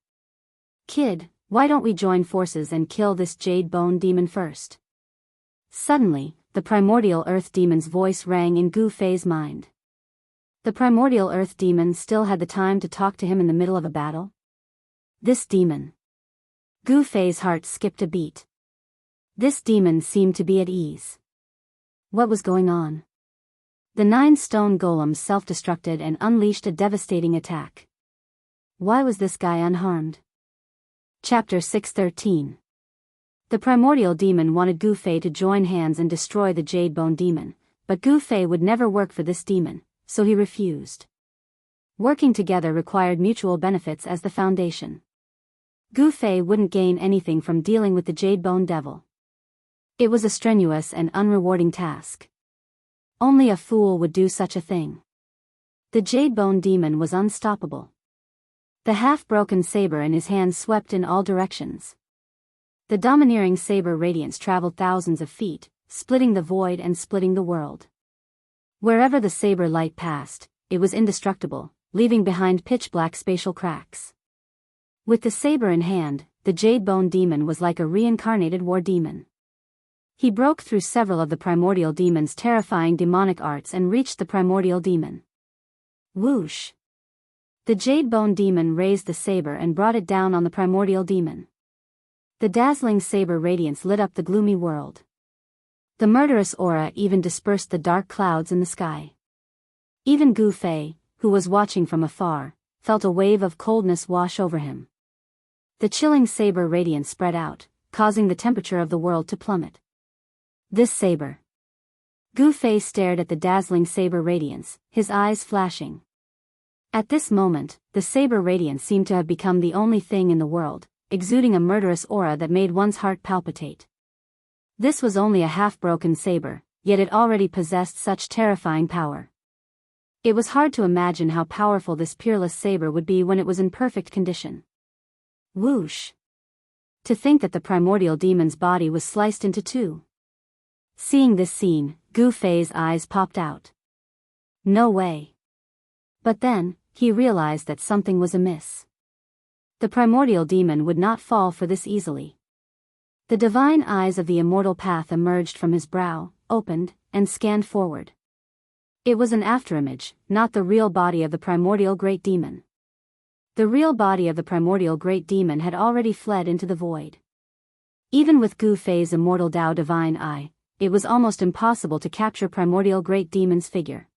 "Kid, why don't we join forces and kill this Jade Bone Demon first?" Suddenly, the primordial earth demon's voice rang in Gu Fei's mind. The primordial earth demon still had the time to talk to him in the middle of a battle? This demon. Gu Fei's heart skipped a beat. This demon seemed to be at ease. What was going on? The 9 stone golems self-destructed and unleashed a devastating attack. Why was this guy unharmed? Chapter 613. The primordial demon wanted Gu Fei to join hands and destroy the Jade Bone Demon, but Gu Fei would never work for this demon, so he refused. Working together required mutual benefits as the foundation. Gu Fei wouldn't gain anything from dealing with the Jade Bone Devil. It was a strenuous and unrewarding task. Only a fool would do such a thing. The Jade Bone Demon was unstoppable. The half-broken saber in his hand swept in all directions. The domineering saber radiance traveled thousands of feet, splitting the void and splitting the world. Wherever the saber light passed, it was indestructible, leaving behind pitch-black spatial cracks. With the saber in hand, the Jade Bone Demon was like a reincarnated war demon. He broke through several of the primordial demon's terrifying demonic arts and reached the primordial demon. Whoosh! The Jade Bone Demon raised the saber and brought it down on the primordial demon. The dazzling saber radiance lit up the gloomy world. The murderous aura even dispersed the dark clouds in the sky. Even Gu Fei, who was watching from afar, felt a wave of coldness wash over him. The chilling saber radiance spread out, causing the temperature of the world to plummet. This saber. Gu Fei stared at the dazzling saber radiance, his eyes flashing. At this moment, the saber radiance seemed to have become the only thing in the world, exuding a murderous aura that made one's heart palpitate. This was only a half-broken saber, yet it already possessed such terrifying power. It was hard to imagine how powerful this peerless saber would be when it was in perfect condition. Whoosh! To think that the primordial demon's body was sliced into 2. Seeing this scene, Gu Fei's eyes popped out. No way. But then, he realized that something was amiss. The primordial demon would not fall for this easily. The divine eyes of the immortal path emerged from his brow, opened, and scanned forward. It was an afterimage, not the real body of the primordial great demon. The real body of the primordial great demon had already fled into the void. Even with Gu Fei's immortal Tao divine eye, it was almost impossible to capture primordial great demon's figure.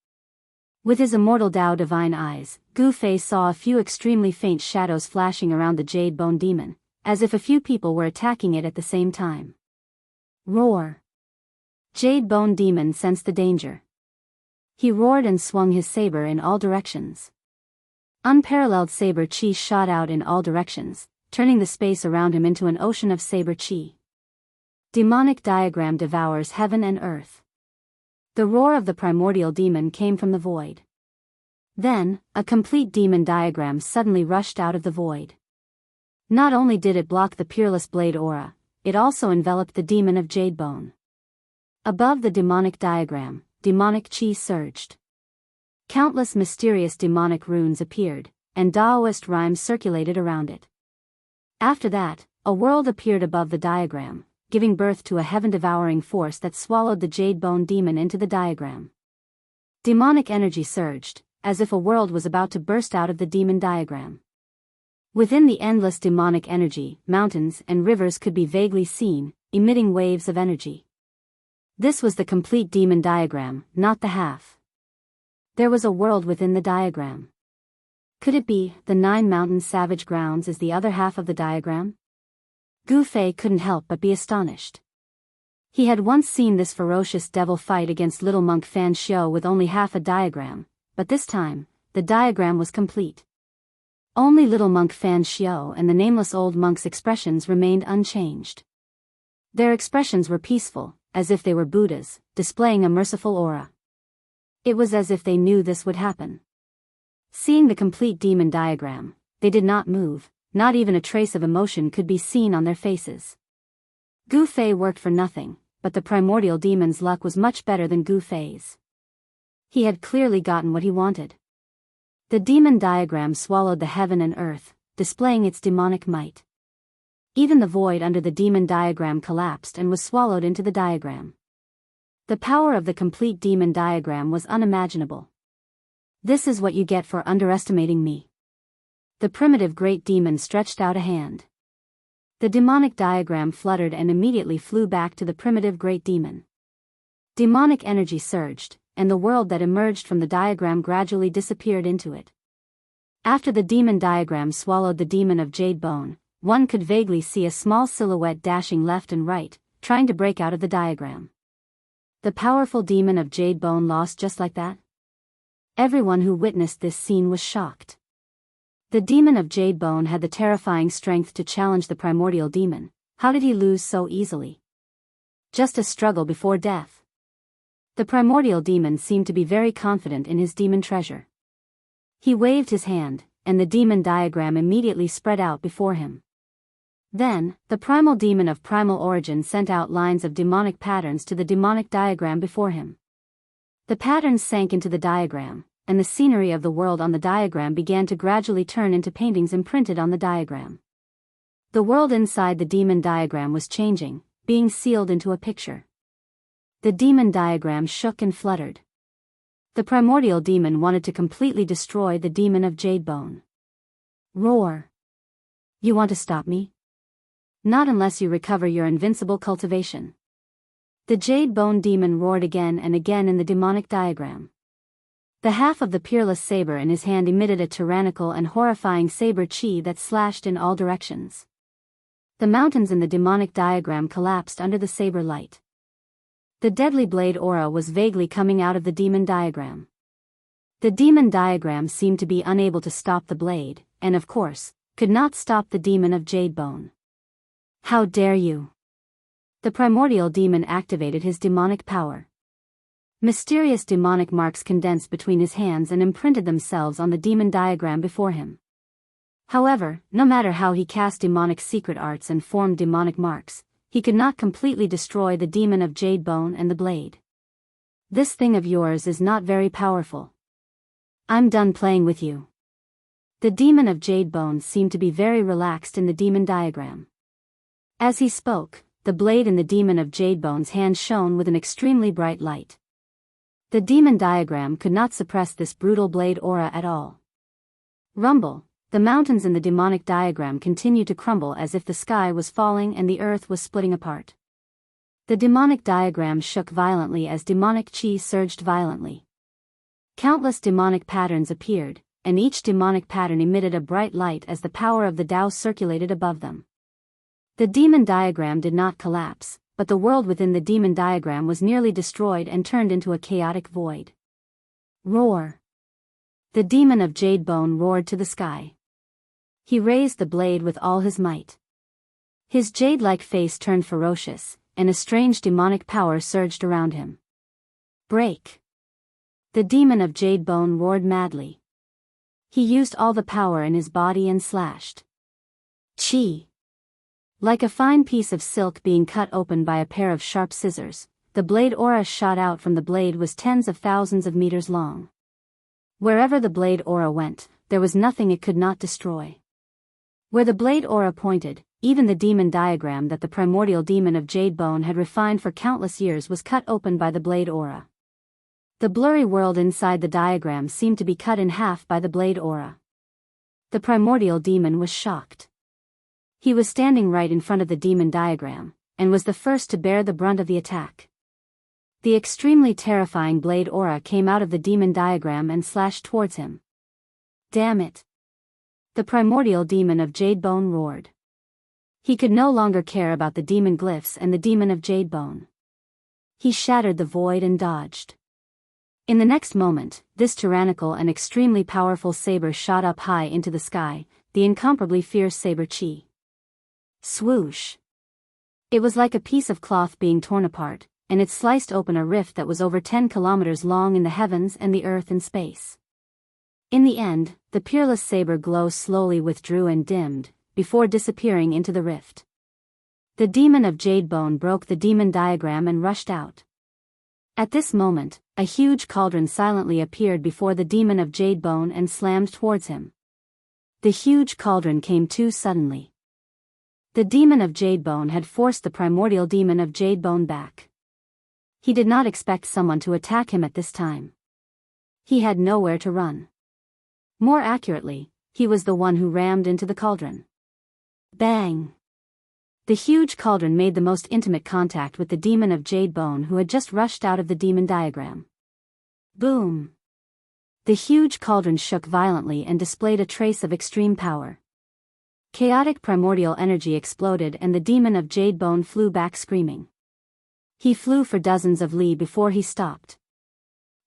With his immortal Tao divine eyes, Gu Fei saw a few extremely faint shadows flashing around the Jade Bone Demon, as if a few people were attacking it at the same time. Roar! Jade Bone Demon sensed the danger. He roared and swung his saber in all directions. Unparalleled saber chi shot out in all directions, turning the space around him into an ocean of saber chi. Demonic diagram devours heaven and earth. The roar of the primordial demon came from the void. Then, a complete demon diagram suddenly rushed out of the void. Not only did it block the peerless blade aura, it also enveloped the demon of Jade Bone. Above the demonic diagram, demonic chi surged. Countless mysterious demonic runes appeared, and Taoist rhymes circulated around it. After that, a world appeared above the diagram, giving birth to a heaven-devouring force that swallowed the Jade Bone Demon into the diagram. Demonic energy surged, as if a world was about to burst out of the demon diagram. Within the endless demonic energy, mountains and rivers could be vaguely seen, emitting waves of energy. This was the complete demon diagram, not the half. There was a world within the diagram. Could it be, the 9 mountain savage grounds is the other half of the diagram? Gu Fei couldn't help but be astonished. He had once seen this ferocious devil fight against little monk Fan Xiao with only half a diagram, but this time, the diagram was complete. Only little monk Fan Xiao and the nameless old monk's expressions remained unchanged. Their expressions were peaceful, as if they were Buddhas, displaying a merciful aura. It was as if they knew this would happen. Seeing the complete demon diagram, they did not move, not even a trace of emotion could be seen on their faces. Gu Fei worked for nothing, but the primordial demon's luck was much better than Gu Fei's. He had clearly gotten what he wanted. The demon diagram swallowed the heaven and earth, displaying its demonic might. Even the void under the demon diagram collapsed and was swallowed into the diagram. The power of the complete demon diagram was unimaginable. This is what you get for underestimating me. The primitive great demon stretched out a hand. The demonic diagram fluttered and immediately flew back to the primitive great demon. Demonic energy surged, and the world that emerged from the diagram gradually disappeared into it. After the demon diagram swallowed the demon of jade bone, one could vaguely see a small silhouette dashing left and right, trying to break out of the diagram. The powerful demon of jade bone lost just like that? Everyone who witnessed this scene was shocked. The demon of jade bone had the terrifying strength to challenge the primordial demon. How did he lose so easily? Just a struggle before death. The primordial demon seemed to be very confident in his demon treasure. He waved his hand, and the demon diagram immediately spread out before him. Then, the primal demon of primal origin sent out lines of demonic patterns to the demonic diagram before him. The patterns sank into the diagram, and the scenery of the world on the diagram began to gradually turn into paintings imprinted on the diagram. The world inside the demon diagram was changing, being sealed into a picture. The demon diagram shook and fluttered. The primordial demon wanted to completely destroy the demon of jade bone. Roar! You want to stop me? Not unless you recover your invincible cultivation. The jade bone demon roared again and again in the demonic diagram. The half of the peerless saber in his hand emitted a tyrannical and horrifying saber chi that slashed in all directions. The mountains in the demonic diagram collapsed under the saber light. The deadly blade aura was vaguely coming out of the demon diagram. The demon diagram seemed to be unable to stop the blade, and of course, could not stop the demon of jade bone. How dare you! The primordial demon activated his demonic power. Mysterious demonic marks condensed between his hands and imprinted themselves on the demon diagram before him. However, no matter how he cast demonic secret arts and formed demonic marks, he could not completely destroy the demon of jade bone and the blade. This thing of yours is not very powerful. I'm done playing with you. The demon of jade bone seemed to be very relaxed in the demon diagram. As he spoke, the blade in the demon of jade bone's hand shone with an extremely bright light. The demon diagram could not suppress this brutal blade aura at all. Rumble! The mountains in the demonic diagram continued to crumble as if the sky was falling and the earth was splitting apart. The demonic diagram shook violently as demonic chi surged violently. Countless demonic patterns appeared, and each demonic pattern emitted a bright light as the power of the Tao circulated above them. The demon diagram did not collapse, but the world within the demon diagram was nearly destroyed and turned into a chaotic void. Roar! The demon of jade bone roared to the sky. He raised the blade with all his might. His jade-like face turned ferocious, and a strange demonic power surged around him. Break! The demon of jade bone roared madly. He used all the power in his body and slashed. Chi! Like a fine piece of silk being cut open by a pair of sharp scissors, the blade aura shot out from the blade was tens of thousands of meters long. Wherever the blade aura went, there was nothing it could not destroy. Where the blade aura pointed, even the demon diagram that the primordial demon of jade bone had refined for countless years was cut open by the blade aura. The blurry world inside the diagram seemed to be cut in half by the blade aura. The primordial demon was shocked. He was standing right in front of the demon diagram, and was the first to bear the brunt of the attack. The extremely terrifying blade aura came out of the demon diagram and slashed towards him. Damn it! The primordial demon of jade bone roared. He could no longer care about the demon glyphs and the demon of jade bone. He shattered the void and dodged. In the next moment, this tyrannical and extremely powerful saber shot up high into the sky, the incomparably fierce saber chi. Swoosh! It was like a piece of cloth being torn apart, and it sliced open a rift that was over 10 kilometers long in the heavens and the earth and space. In the end, the peerless saber glow slowly withdrew and dimmed, before disappearing into the rift. The demon of Jadebone broke the demon diagram and rushed out. At this moment, a huge cauldron silently appeared before the demon of Jadebone and slammed towards him. The huge cauldron came too suddenly. The demon of Jadebone had forced the primordial demon of Jadebone back. He did not expect someone to attack him at this time. He had nowhere to run. More accurately, he was the one who rammed into the cauldron. Bang! The huge cauldron made the most intimate contact with the demon of Jadebone, who had just rushed out of the demon diagram. Boom! The huge cauldron shook violently and displayed a trace of extreme power. Chaotic primordial energy exploded and the demon of Jadebone flew back screaming. He flew for dozens of li before he stopped.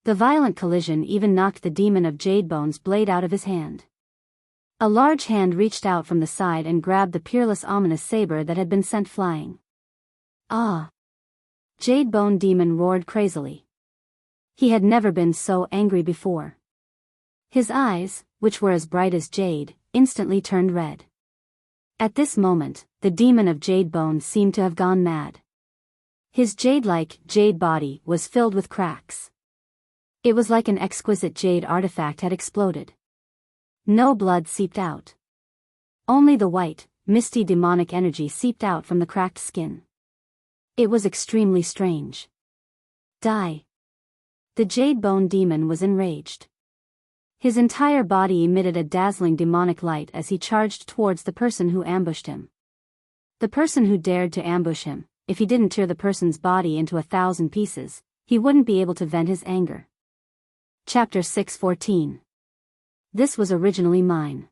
The violent collision even knocked the demon of Jadebone's blade out of his hand. A large hand reached out from the side and grabbed the peerless ominous saber that had been sent flying. Ah! Jadebone demon roared crazily. He had never been so angry before. His eyes, which were as bright as jade, instantly turned red. At this moment, the demon of Jadebone seemed to have gone mad. His jade-like, jade body was filled with cracks. It was like an exquisite jade artifact had exploded. No blood seeped out. Only the white, misty demonic energy seeped out from the cracked skin. It was extremely strange. Die! The Jadebone demon was enraged. His entire body emitted a dazzling demonic light as he charged towards the person who ambushed him. The person who dared to ambush him, if he didn't tear the person's body into 1,000 pieces, he wouldn't be able to vent his anger. Chapter 6:14. This was originally mine.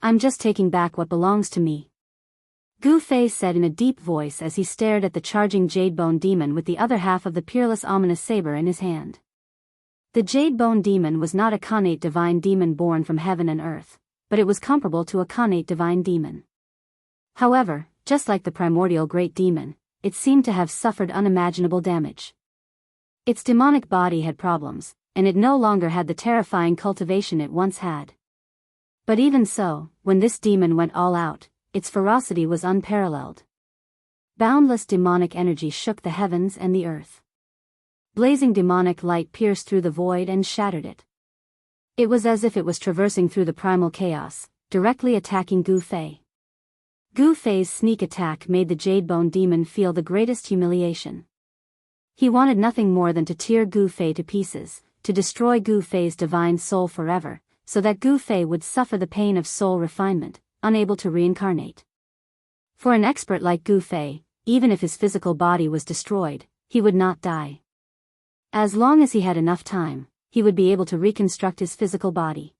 I'm just taking back what belongs to me. Gu Fei said in a deep voice as he stared at the charging Jadebone demon with the other half of the peerless ominous saber in his hand. The Jadebone demon was not a connate divine demon born from heaven and earth, but it was comparable to a connate divine demon. However, just like the primordial great demon, it seemed to have suffered unimaginable damage. Its demonic body had problems, and it no longer had the terrifying cultivation it once had. But even so, when this demon went all out, its ferocity was unparalleled. Boundless demonic energy shook the heavens and the earth. Blazing demonic light pierced through the void and shattered it. It was as if it was traversing through the primal chaos, directly attacking Gu Fei. Gu Fei's sneak attack made the Jadebone demon feel the greatest humiliation. He wanted nothing more than to tear Gu Fei to pieces, to destroy Gu Fei's divine soul forever, so that Gu Fei would suffer the pain of soul refinement, unable to reincarnate. For an expert like Gu Fei, even if his physical body was destroyed, he would not die. As long as he had enough time, he would be able to reconstruct his physical body.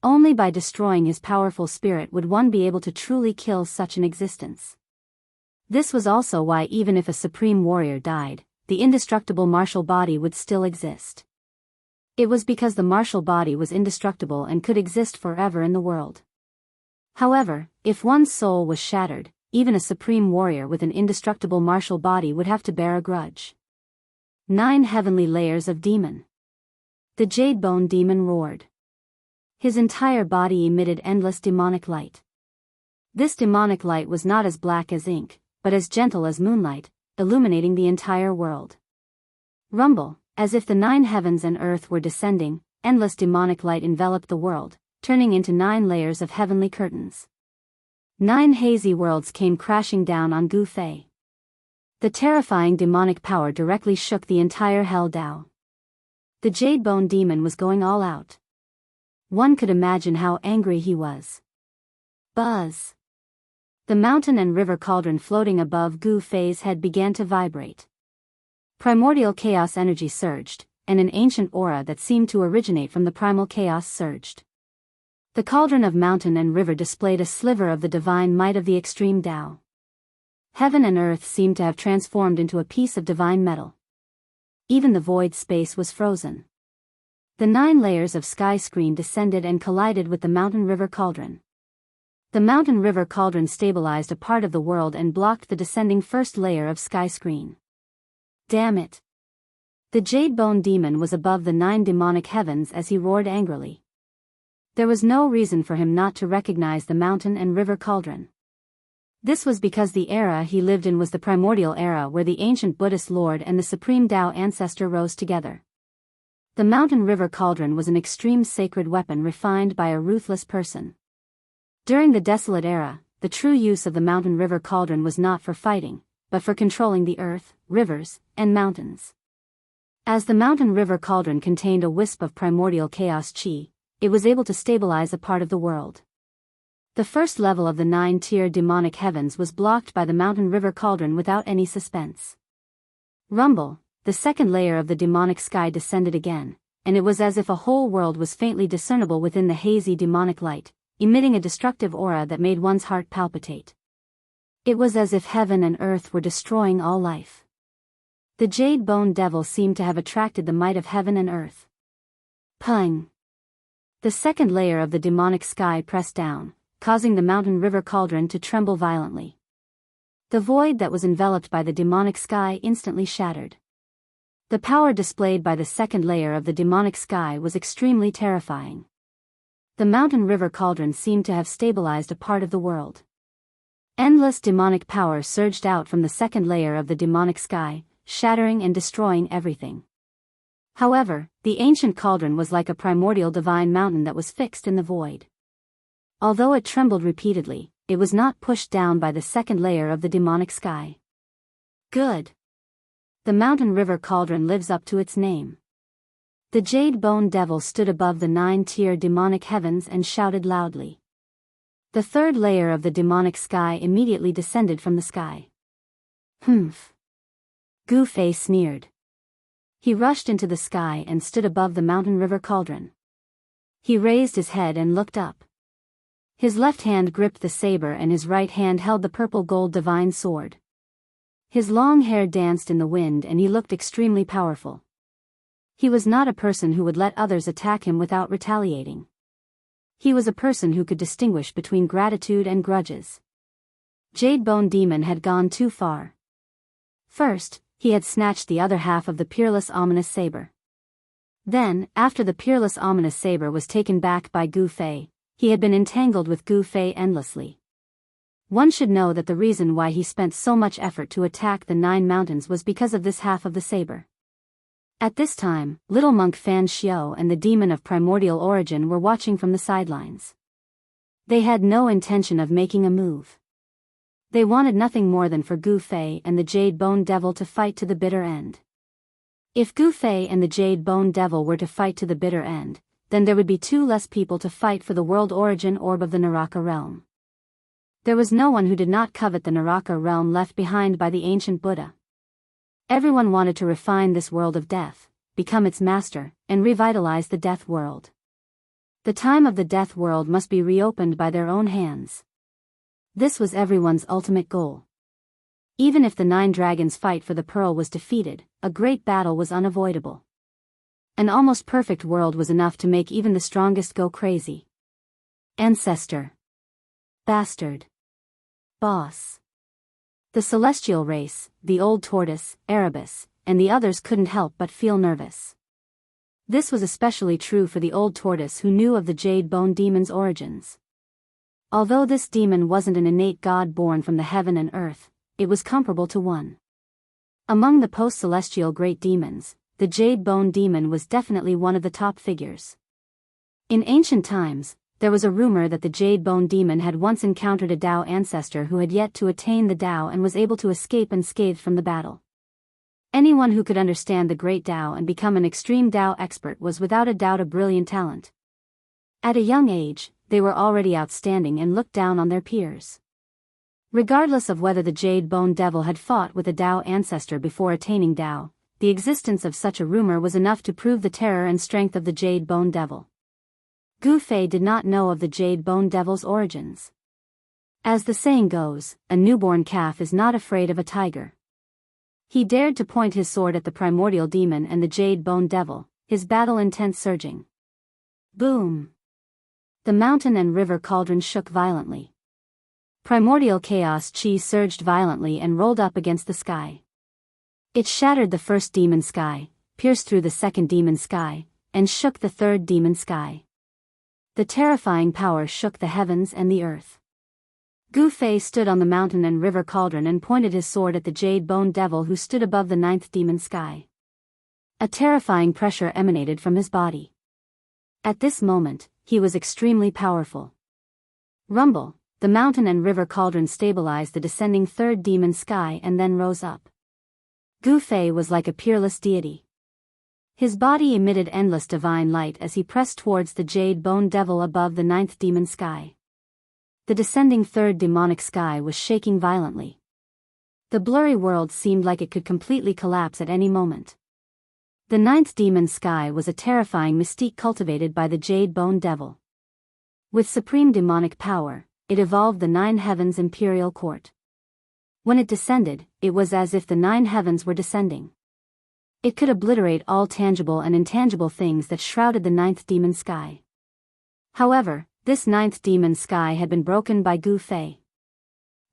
Only by destroying his powerful spirit would one be able to truly kill such an existence. This was also why even if a supreme warrior died, the indestructible martial body would still exist. It was because the martial body was indestructible and could exist forever in the world. However, if one's soul was shattered, even a supreme warrior with an indestructible martial body would have to bear a grudge. 9 heavenly layers of demon. The Jadebone demon roared. His entire body emitted endless demonic light. This demonic light was not as black as ink, but as gentle as moonlight, illuminating the entire world. Rumble, as if the 9 heavens and earth were descending, endless demonic light enveloped the world, turning into 9 layers of heavenly curtains. 9 hazy worlds came crashing down on Gu Fei. The terrifying demonic power directly shook the entire Hell Dao. The Jadebone demon was going all out. One could imagine how angry he was. Buzz! The mountain and river cauldron floating above Gu Fei's head began to vibrate. Primordial chaos energy surged, and an ancient aura that seemed to originate from the primal chaos surged. The cauldron of mountain and river displayed a sliver of the divine might of the extreme Tao. Heaven and earth seemed to have transformed into a piece of divine metal. Even the void space was frozen. The 9 layers of sky screen descended and collided with the mountain river cauldron. The mountain river cauldron stabilized a part of the world and blocked the descending first layer of sky screen. Damn it! The jade bone demon was above the 9 demonic heavens as he roared angrily. There was no reason for him not to recognize the mountain and river cauldron. This was because the era he lived in was the primordial era where the ancient Buddhist Lord and the supreme Tao ancestor rose together. The mountain river cauldron was an extreme sacred weapon refined by a ruthless person. During the desolate era, the true use of the mountain river cauldron was not for fighting, but for controlling the earth, rivers, and mountains. As the mountain river cauldron contained a wisp of primordial chaos chi, it was able to stabilize a part of the world. The first level of the 9-tier demonic heavens was blocked by the mountain river cauldron without any suspense. Rumble, the second layer of the demonic sky descended again, and it was as if a whole world was faintly discernible within the hazy demonic light, emitting a destructive aura that made one's heart palpitate. It was as if heaven and earth were destroying all life. The jade bone devil seemed to have attracted the might of heaven and earth. Pung! The second layer of the demonic sky pressed down, causing the mountain river cauldron to tremble violently. The void that was enveloped by the demonic sky instantly shattered. The power displayed by the second layer of the demonic sky was extremely terrifying. The mountain river cauldron seemed to have stabilized a part of the world. Endless demonic power surged out from the second layer of the demonic sky, shattering and destroying everything. However, the ancient cauldron was like a primordial divine mountain that was fixed in the void. Although it trembled repeatedly, it was not pushed down by the second layer of the demonic sky. Good. The mountain river cauldron lives up to its name. The jade bone devil stood above the 9-tier demonic heavens and shouted loudly. The third layer of the demonic sky immediately descended from the sky. Humph. Gu Fei sneered. He rushed into the sky and stood above the mountain river cauldron. He raised his head and looked up. His left hand gripped the saber and his right hand held the purple gold divine sword. His long hair danced in the wind and he looked extremely powerful. He was not a person who would let others attack him without retaliating. He was a person who could distinguish between gratitude and grudges. Jade Bone Demon had gone too far. First, he had snatched the other half of the peerless ominous saber. Then, after the peerless ominous saber was taken back by Gu Fei, he had been entangled with Gu Fei endlessly. One should know that the reason why he spent so much effort to attack the 9 mountains was because of this half of the saber. At this time, little monk Fan Xiao and the demon of primordial origin were watching from the sidelines. They had no intention of making a move. They wanted nothing more than for Gu Fei and the Jade Bone Devil to fight to the bitter end. If Gu Fei and the Jade Bone Devil were to fight to the bitter end, then there would be 2 less people to fight for the world origin orb of the Naraka realm. There was no one who did not covet the Naraka realm left behind by the ancient Buddha. Everyone wanted to refine this world of death, become its master, and revitalize the death world. The time of the death world must be reopened by their own hands. This was everyone's ultimate goal. Even if the 9 dragons' fight for the pearl was defeated, a great battle was unavoidable. An almost perfect world was enough to make even the strongest go crazy. Ancestor. Bastard. Boss. The celestial race, the old tortoise, Erebus, and the others couldn't help but feel nervous. This was especially true for the old tortoise who knew of the Jade Bone Demon's origins. Although this demon wasn't an innate god born from the heaven and earth, it was comparable to one. Among the post-celestial great demons, the Jade Bone Demon was definitely one of the top figures. In ancient times, there was a rumor that the Jade Bone Demon had once encountered a Tao ancestor who had yet to attain the Tao and was able to escape unscathed from the battle. Anyone who could understand the great Tao and become an extreme Tao expert was without a doubt a brilliant talent. At a young age, they were already outstanding and looked down on their peers. Regardless of whether the Jade Bone Devil had fought with a Tao ancestor before attaining Tao, the existence of such a rumor was enough to prove the terror and strength of the Jade Bone Devil. Gu Fei did not know of the Jade Bone Devil's origins. As the saying goes, a newborn calf is not afraid of a tiger. He dared to point his sword at the primordial demon and the jade-bone devil, his battle intent surging. Boom! The mountain and river cauldron shook violently. Primordial chaos chi surged violently and rolled up against the sky. It shattered the first demon sky, pierced through the second demon sky, and shook the third demon sky. The terrifying power shook the heavens and the earth. Gu Fei stood on the mountain and river cauldron and pointed his sword at the jade-bone devil who stood above the ninth demon sky. A terrifying pressure emanated from his body. At this moment, he was extremely powerful. Rumble, the mountain and river cauldron stabilized the descending third demon sky and then rose up. Gu Fei was like a peerless deity. His body emitted endless divine light as he pressed towards the jade-bone devil above the ninth demon sky. The descending third demonic sky was shaking violently. The blurry world seemed like it could completely collapse at any moment. The ninth demon sky was a terrifying mystique cultivated by the jade-bone devil. With supreme demonic power, it evolved the nine heavens imperial court. When it descended, it was as if the nine heavens were descending. It could obliterate all tangible and intangible things that shrouded the ninth demon sky. However, this ninth demon sky had been broken by Gu Fei.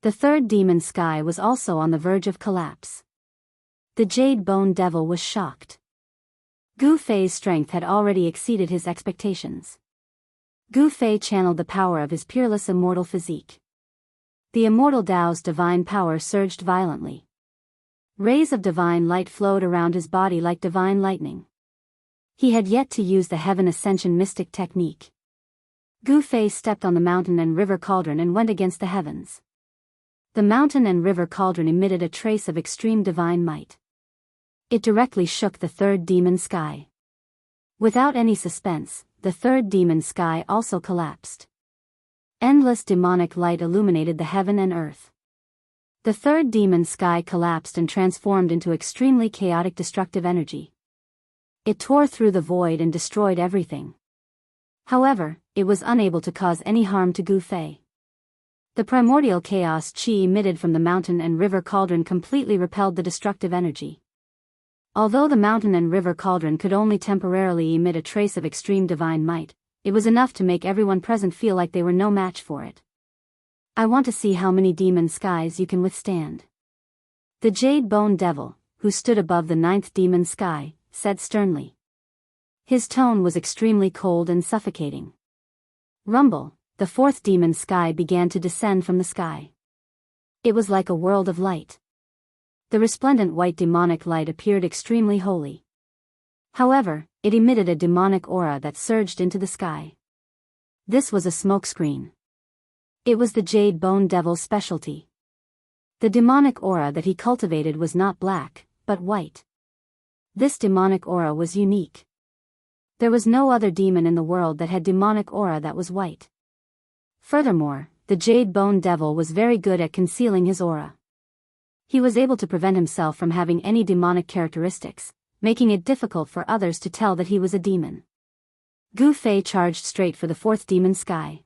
The third demon sky was also on the verge of collapse. The jade-bone devil was shocked. Gu Fei's strength had already exceeded his expectations. Gu Fei channeled the power of his peerless immortal physique. The immortal Tao's divine power surged violently. Rays of divine light flowed around his body like divine lightning. He had yet to use the heaven ascension mystic technique. Gu Fei stepped on the mountain and river cauldron and went against the heavens. The mountain and river cauldron emitted a trace of extreme divine might. It directly shook the third demon sky. Without any suspense, the third demon sky also collapsed. Endless demonic light illuminated the heaven and earth. The third demon sky collapsed and transformed into extremely chaotic destructive energy. It tore through the void and destroyed everything. However, it was unable to cause any harm to Gu Fei. The primordial chaos chi emitted from the mountain and river cauldron completely repelled the destructive energy. Although the mountain and river cauldron could only temporarily emit a trace of extreme divine might, it was enough to make everyone present feel like they were no match for it. I want to see how many demon skies you can withstand. The jade-bone devil, who stood above the ninth demon sky, said sternly. His tone was extremely cold and suffocating. Rumble, the fourth demon sky began to descend from the sky. It was like a world of light. The resplendent white demonic light appeared extremely holy. However, it emitted a demonic aura that surged into the sky. This was a smokescreen. It was the jade-bone devil's specialty. The demonic aura that he cultivated was not black, but white. This demonic aura was unique. There was no other demon in the world that had demonic aura that was white. Furthermore, the jade-bone devil was very good at concealing his aura. He was able to prevent himself from having any demonic characteristics, making it difficult for others to tell that he was a demon. Gu Fei charged straight for the fourth demon sky.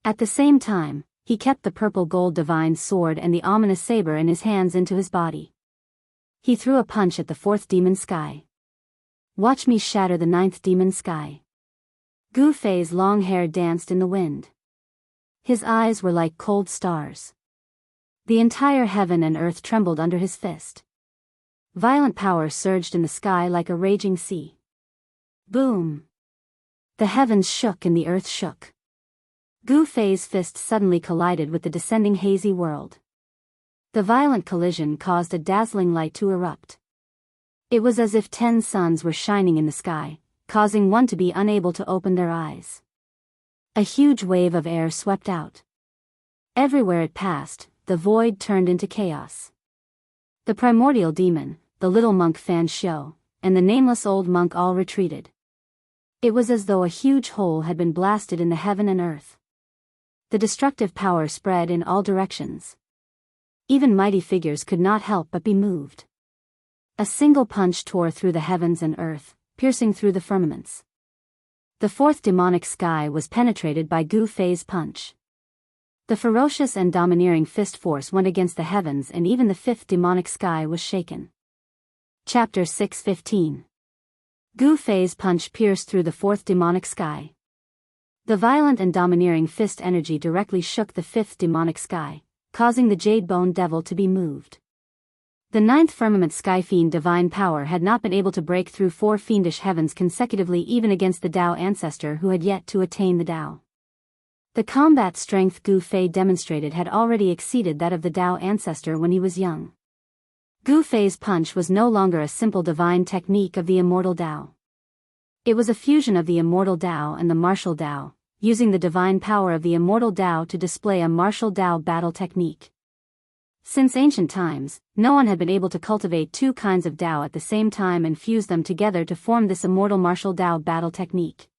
At the same time, he kept the purple gold divine sword and the ominous saber in his hands into his body. He threw a punch at the fourth demon sky. Watch me shatter the ninth demon sky. Gu Fei's long hair danced in the wind. His eyes were like cold stars. The entire heaven and earth trembled under his fist. Violent power surged in the sky like a raging sea. Boom! The heavens shook and the earth shook. Gu Fei's fist suddenly collided with the descending hazy world. The violent collision caused a dazzling light to erupt. It was as if 10 suns were shining in the sky, causing one to be unable to open their eyes. A huge wave of air swept out. Everywhere it passed, the void turned into chaos. The primordial demon, the little monk Fan Xiu, and the nameless old monk all retreated. It was as though a huge hole had been blasted in the heaven and earth. The destructive power spread in all directions. Even mighty figures could not help but be moved. A single punch tore through the heavens and earth, piercing through the firmaments. The fourth demonic sky was penetrated by Gu Fei's punch. The ferocious and domineering fist force went against the heavens, and even the fifth demonic sky was shaken. Chapter 6:15. Gu Fei's punch pierced through the fourth demonic sky. The violent and domineering fist energy directly shook the fifth demonic sky, causing the Jade Bone Devil to be moved. The ninth firmament sky fiend divine power had not been able to break through four fiendish heavens consecutively, even against the Tao ancestor who had yet to attain the Tao. The combat strength Gu Fei demonstrated had already exceeded that of the Tao ancestor when he was young. Gu Fei's punch was no longer a simple divine technique of the immortal Tao. It was a fusion of the immortal Tao and the martial Tao, using the divine power of the immortal Tao to display a martial Tao battle technique. Since ancient times, no one had been able to cultivate two kinds of Tao at the same time and fuse them together to form this immortal martial Tao battle technique.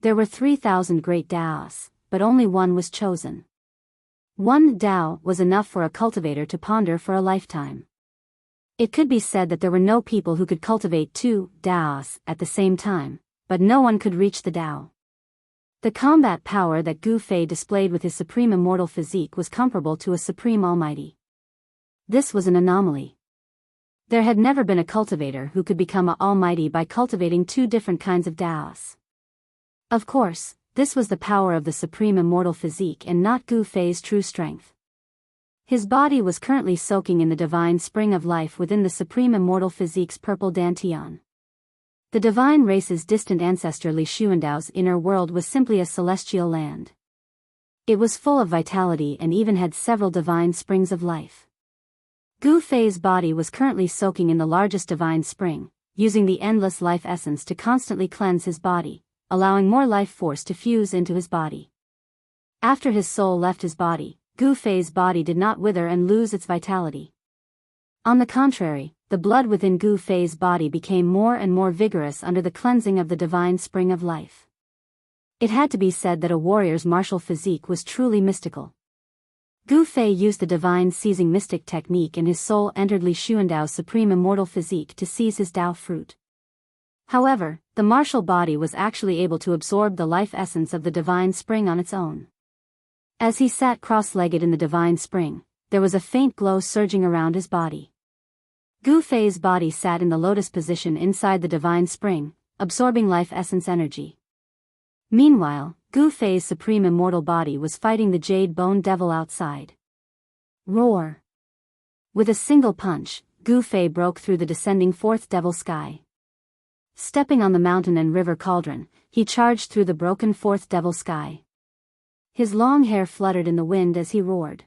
There were 3,000 great Taos, but only one was chosen. One Tao was enough for a cultivator to ponder for a lifetime. It could be said that there were no people who could cultivate two Taos at the same time, but no one could reach the Tao. The combat power that Gu Fei displayed with his supreme immortal physique was comparable to a supreme almighty. This was an anomaly. There had never been a cultivator who could become an almighty by cultivating two different kinds of Taos. Of course, this was the power of the supreme immortal physique and not Gu Fei's true strength. His body was currently soaking in the divine spring of life within the supreme immortal physique's purple dantian. The divine race's distant ancestor Li Xuandao's inner world was simply a celestial land. It was full of vitality and even had several divine springs of life. Gu Fei's body was currently soaking in the largest divine spring, using the endless life essence to constantly cleanse his body, allowing more life force to fuse into his body. After his soul left his body, Gu Fei's body did not wither and lose its vitality. On the contrary, the blood within Gu Fei's body became more and more vigorous under the cleansing of the divine spring of life. It had to be said that a warrior's martial physique was truly mystical. Gu Fei used the divine seizing mystic technique and his soul entered Li Xuandao's supreme immortal physique to seize his Tao fruit. However, the martial body was actually able to absorb the life essence of the divine spring on its own. As he sat cross-legged in the divine spring, there was a faint glow surging around his body. Gu Fei's body sat in the lotus position inside the divine spring, absorbing life essence energy. Meanwhile, Gu Fei's supreme immortal body was fighting the Jade Bone Devil outside. Roar! With a single punch, Gu Fei broke through the descending fourth devil sky. Stepping on the mountain and river cauldron, he charged through the broken fourth devil sky. His long hair fluttered in the wind as he roared.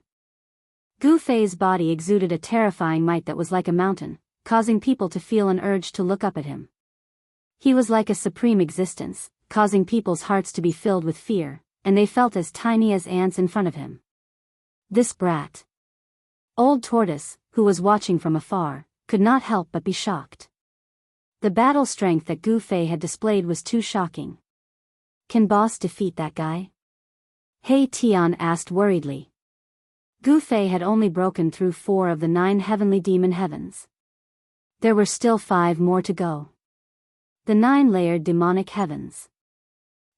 Gu Fei's body exuded a terrifying might that was like a mountain, causing people to feel an urge to look up at him. He was like a supreme existence, causing people's hearts to be filled with fear, and they felt as tiny as ants in front of him. This brat. Old Tortoise, who was watching from afar, could not help but be shocked. The battle strength that Gu Fei had displayed was too shocking. Can boss defeat that guy? He Tian asked worriedly. Gu Fei had only broken through 4 of the 9 heavenly demon heavens. There were still 5 more to go. The 9-layered demonic heavens.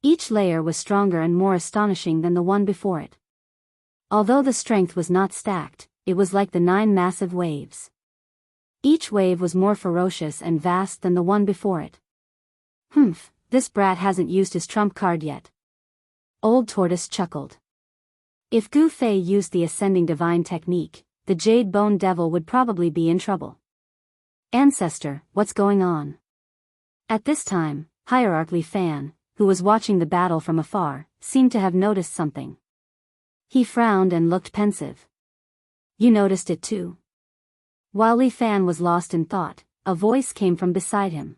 Each layer was stronger and more astonishing than the one before it. Although the strength was not stacked, it was like the 9 massive waves. Each wave was more ferocious and vast than the one before it. This brat hasn't used his trump card yet. Old Tortoise chuckled. If Gu Fei used the ascending divine technique, the Jade Bone Devil would probably be in trouble. Ancestor, what's going on? At this time, Hierarch Li Fan, who was watching the battle from afar, seemed to have noticed something. He frowned and looked pensive. You noticed it too? While Li Fan was lost in thought, a voice came from beside him.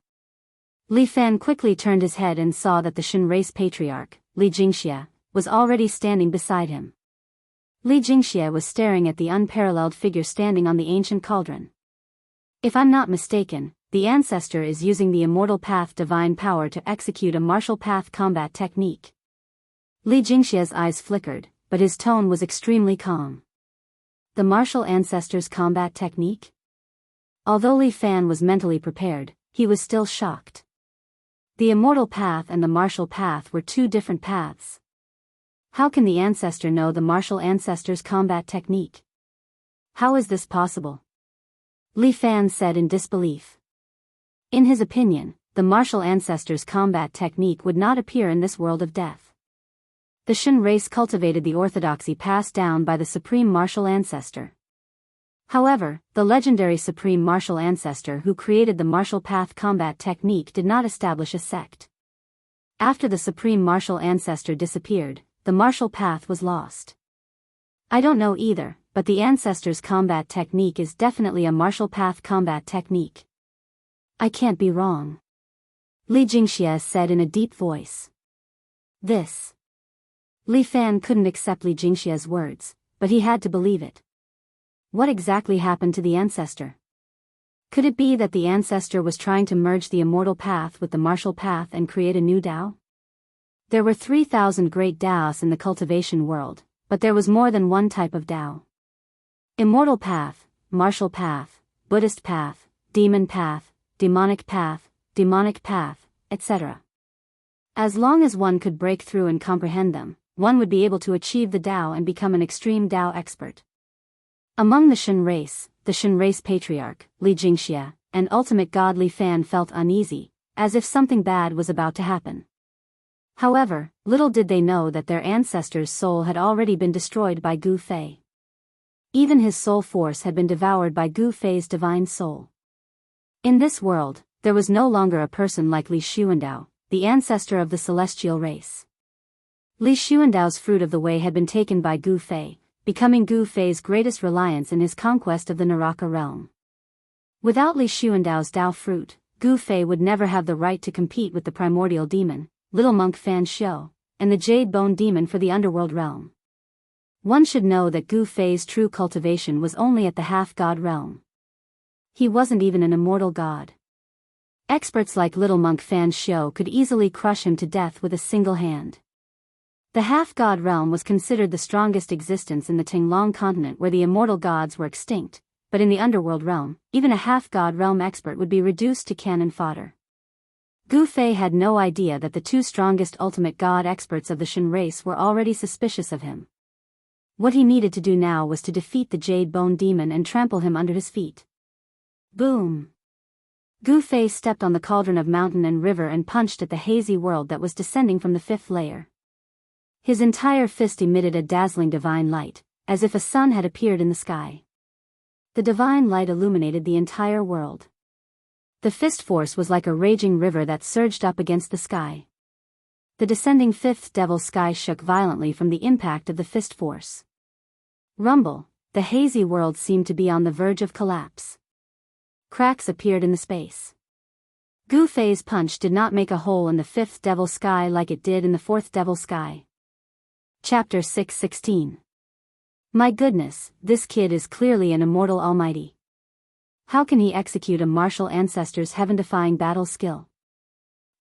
Li Fan quickly turned his head and saw that the Shen race patriarch, Li Jingxia, was already standing beside him. Li Jingxia was staring at the unparalleled figure standing on the ancient cauldron. If I'm not mistaken, the ancestor is using the immortal path divine power to execute a martial path combat technique. Li Jingxia's eyes flickered, but his tone was extremely calm. The martial ancestor's combat technique? Although Li Fan was mentally prepared, he was still shocked. The immortal path and the martial path were 2 different paths. How can the ancestor know the martial ancestor's combat technique? How is this possible? Li Fan said in disbelief. In his opinion, the martial ancestor's combat technique would not appear in this world of death. The Shen race cultivated the orthodoxy passed down by the supreme martial ancestor. However, the legendary supreme martial ancestor who created the martial path combat technique did not establish a sect. After the supreme martial ancestor disappeared, the martial path was lost. I don't know either, but the ancestor's combat technique is definitely a martial path combat technique. I can't be wrong. Li Jingxie said in a deep voice. This. Li Fan couldn't accept Li Jingxie's words, but he had to believe it. What exactly happened to the ancestor? Could it be that the ancestor was trying to merge the immortal path with the martial path and create a new Tao? There were 3,000 great Taos in the cultivation world, but there was more than one type of Tao. Immortal path, martial path, Buddhist path, demon path, demonic path, etc. As long as one could break through and comprehend them, one would be able to achieve the Tao and become an extreme Tao expert. Among the Shen race patriarch, Li Jingxie, and ultimate god Li Fan felt uneasy, as if something bad was about to happen. However, little did they know that their ancestor's soul had already been destroyed by Gu Fei. Even his soul force had been devoured by Gu Fei's divine soul. In this world, there was no longer a person like Li Xuandao, the ancestor of the celestial race. Li Xuandao's fruit of the way had been taken by Gu Fei, becoming Gu Fei's greatest reliance in his conquest of the Naraka realm. Without Li Xuandao's Tao fruit, Gu Fei would never have the right to compete with the primordial demon, Little Monk Fan Xiu, and the Jade Bone Demon for the underworld realm. One should know that Gu Fei's true cultivation was only at the half-god realm. He wasn't even an immortal god. Experts like Little Monk Fan Xiu could easily crush him to death with a single hand. The half-god realm was considered the strongest existence in the Tinglong continent where the immortal gods were extinct, but in the underworld realm, even a half-god realm expert would be reduced to cannon fodder. Gu Fei had no idea that the two strongest ultimate god experts of the Shen race were already suspicious of him. What he needed to do now was to defeat the Jade Bone Demon and trample him under his feet. Boom! Gu Fei stepped on the cauldron of mountain and river and punched at the hazy world that was descending from the fifth layer. His entire fist emitted a dazzling divine light, as if a sun had appeared in the sky. The divine light illuminated the entire world. The fist force was like a raging river that surged up against the sky. The descending fifth devil sky shook violently from the impact of the fist force. Rumble, the hazy world seemed to be on the verge of collapse. Cracks appeared in the space. Gu Fei's punch did not make a hole in the fifth devil sky like it did in the fourth devil sky. Chapter 6:16. My goodness, this kid is clearly an immortal almighty. How can he execute a martial ancestor's heaven-defying battle skill?